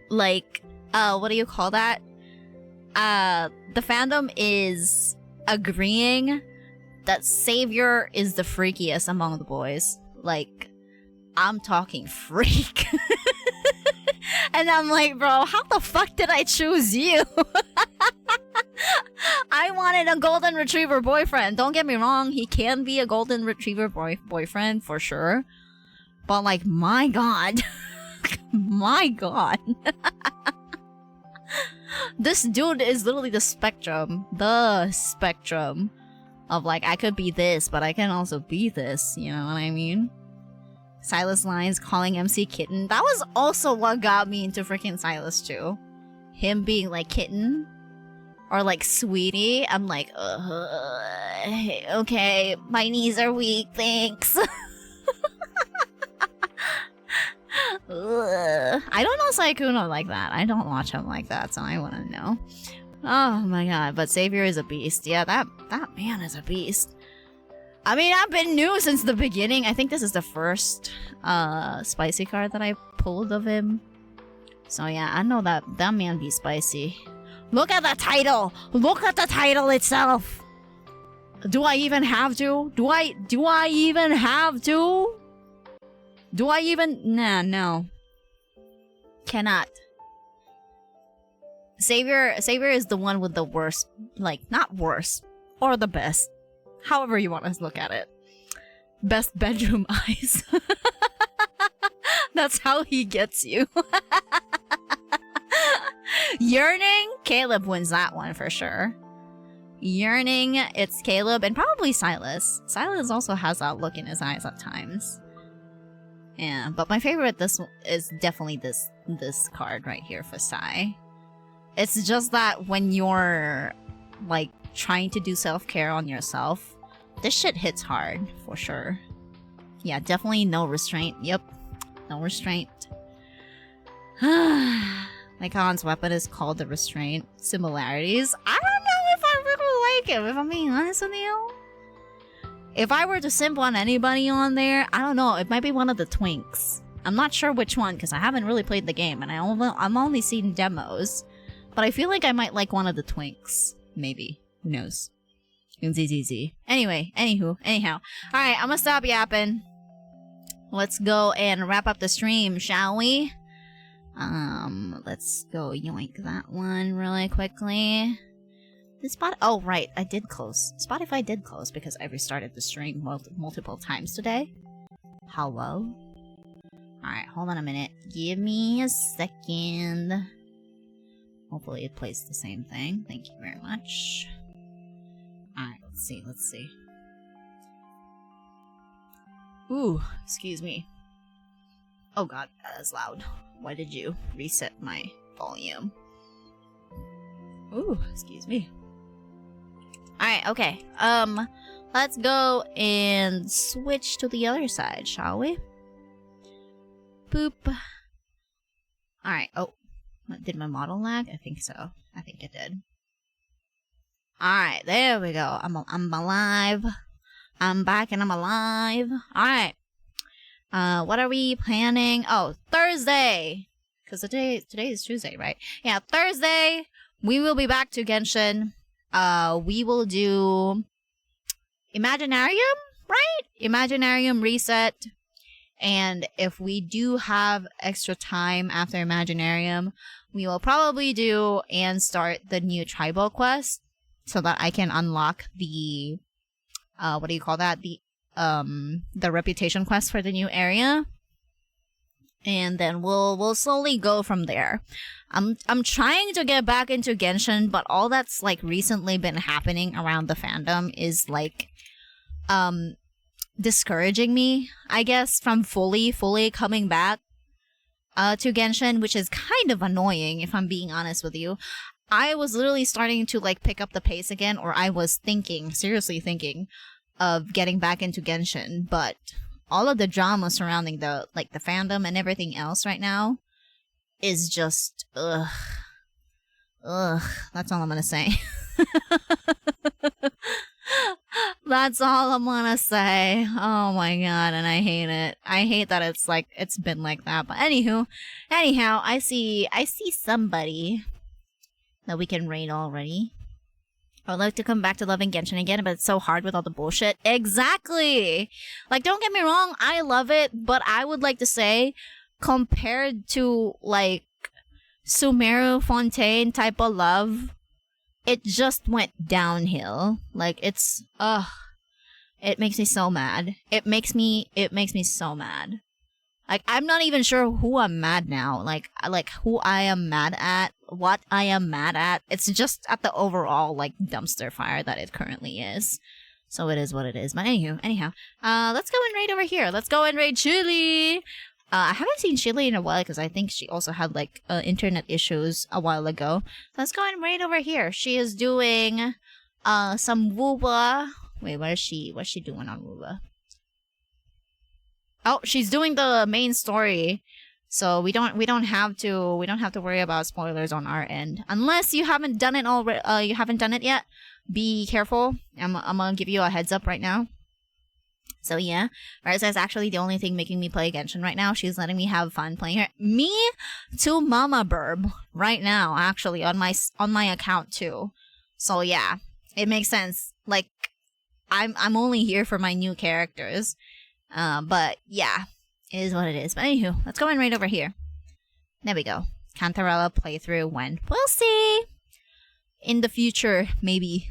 like, what do you call that? The fandom is agreeing that Savior is the freakiest among the boys. Like, I'm talking freak. And I'm like, bro, how the fuck did I choose you? I wanted a golden retriever boyfriend. Don't get me wrong, he can be a golden retriever boyfriend for sure. But like, my god. My god. This dude is literally the spectrum. The spectrum. Of like, I could be this, but I can also be this. You know what I mean? Silas lines calling MC Kitten. That was also what got me into freaking Silas too. Him being like Kitten. Or like Sweetie. I'm like, okay, my knees are weak, thanks. I don't know Saikuno like that. I don't watch him like that, so I wouldn't know. Oh my god, but Savior is a beast. Yeah, that man is a beast. I mean, I've been new since the beginning. I think this is the first spicy card that I pulled of him. So yeah, I know that man be spicy. Look at the title! Look at the title itself! Do I even have to? Do I even have to? Do I even? Nah, no. Cannot. Savior is the one with the worst, like, not worst, or the best. However you want to look at it. best bedroom eyes. That's how he gets you. Yearning? Caleb wins that one for sure. Yearning, it's Caleb and probably Silas. Silas also has that look in his eyes at times. Yeah, but my favorite this is definitely this card right here for Sai. It's just that when you're like trying to do self-care on yourself, this shit hits hard for sure. Yeah, definitely no restraint. Yep, no restraint. Lycon's weapon is called the restraint. Similarities? I don't know if I really like him, if I'm being honest with you. If I were to simp on anybody on there, I don't know, it might be one of the twinks. I'm not sure which one, because I haven't really played the game, and I'm only seen demos. But I feel like I might like one of the twinks. Maybe. Who knows? Easy. Anyway, anyhow. Alright, I'm gonna stop yapping. Let's go and wrap up the stream, shall we? Let's go yoink that one really quickly. Oh, right, I did close. Spotify did close because I restarted the stream multiple times today. Hello? Alright, hold on a minute. Give me a second. Hopefully it plays the same thing. Thank you very much. Alright, let's see. Ooh, excuse me. Oh god, that is loud. Why did you reset my volume? Ooh, excuse me. Alright, okay. Let's go and switch to the other side, shall we? Boop. Alright, oh. Did my model lag? I think so. I think it did. Alright, there we go. I'm alive. I'm back and I'm alive. Alright. What are we planning? Oh, Thursday! Because today is Tuesday, right? Yeah, Thursday, we will be back to Genshin. We will do Imaginarium, right? Imaginarium reset. And if we do have extra time after Imaginarium, we will probably do and start the new tribal quest so that I can unlock the what do you call that? The reputation quest for the new area. And then we'll slowly go from there. I'm trying to get back into Genshin, but all that's like recently been happening around the fandom is like discouraging me, I guess, from fully coming back to Genshin, which is kind of annoying if I'm being honest with you. I was literally starting to like pick up the pace again, or I was seriously thinking of getting back into Genshin, but all of the drama surrounding the fandom and everything else right now is just ugh. That's all I'm gonna say. That's all I'm gonna say. Oh my god, and I hate it. I hate that it's been like that. But anyhow, I see somebody that we can raid already. I would like to come back to loving Genshin again, but it's so hard with all the bullshit. Exactly! Like, don't get me wrong, I love it, but I would like to say, compared to, like, Sumeru Fontaine type of love, it just went downhill. Like, it's, it makes me so mad. It makes me so mad. Like, I'm not even sure who I'm mad now. Like who I am mad at, what I am mad at. It's just at the overall, like, dumpster fire that it currently is. So it is what it is. But anyhow, let's go and raid over here. Let's go and raid Chili! I haven't seen Chili in a while because I think she also had, like, internet issues a while ago. So let's go and raid over here. She is doing, some Wooba. Wait, what is she doing on Wooba? Oh, she's doing the main story, so we don't have to worry about spoilers on our end. Unless you haven't done it already, you haven't done it yet. Be careful. I'm gonna give you a heads up right now. So yeah, Raisa is actually the only thing making me play Genshin right now. She's letting me have fun playing her. Me to Mama Burb right now, actually on my account too. So yeah, it makes sense. Like, I'm only here for my new characters. But yeah, it is what it is. But anywho, let's go and raid over here. There we go. Cantarella playthrough when? We'll see! In the future, maybe.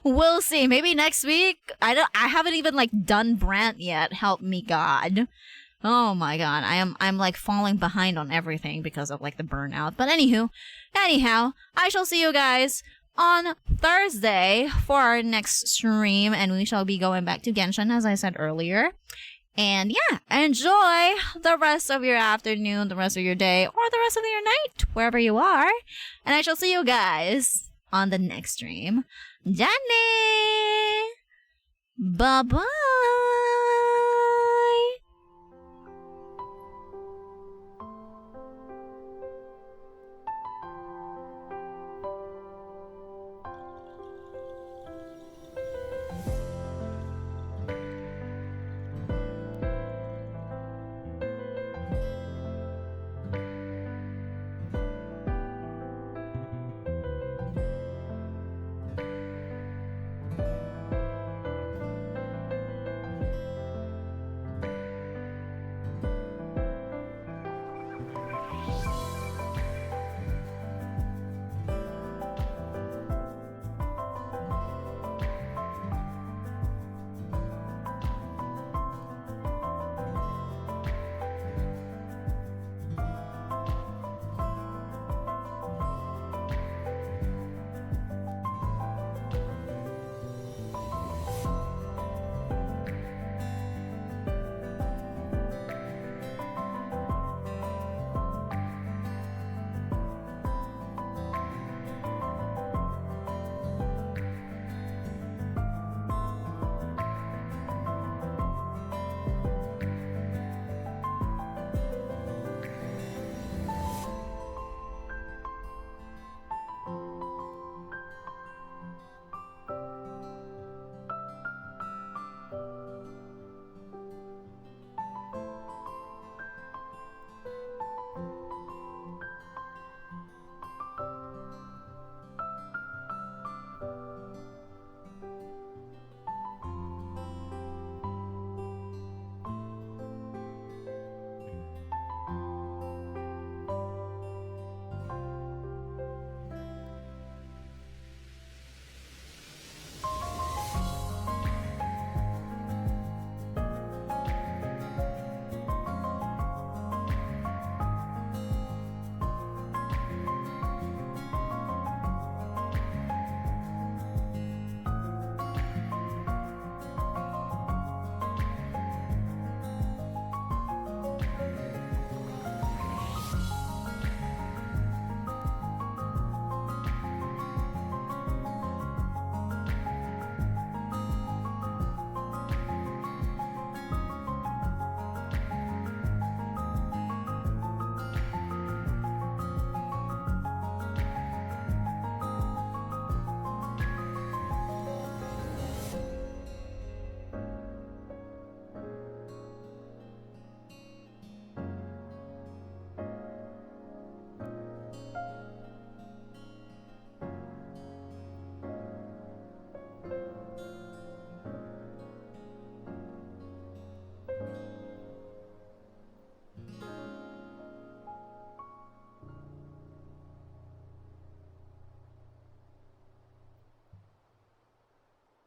We'll see. Maybe next week. I haven't even like done Brant yet. Help me God. Oh my God. I'm like falling behind on everything because of like the burnout. But anyhow, I shall see you guys on Thursday for our next stream, and we shall be going back to Genshin as I said earlier. And yeah, enjoy the rest of your afternoon, the rest of your day, or the rest of your night, wherever you are. And I shall see you guys on the next stream. Danny! Bye-bye!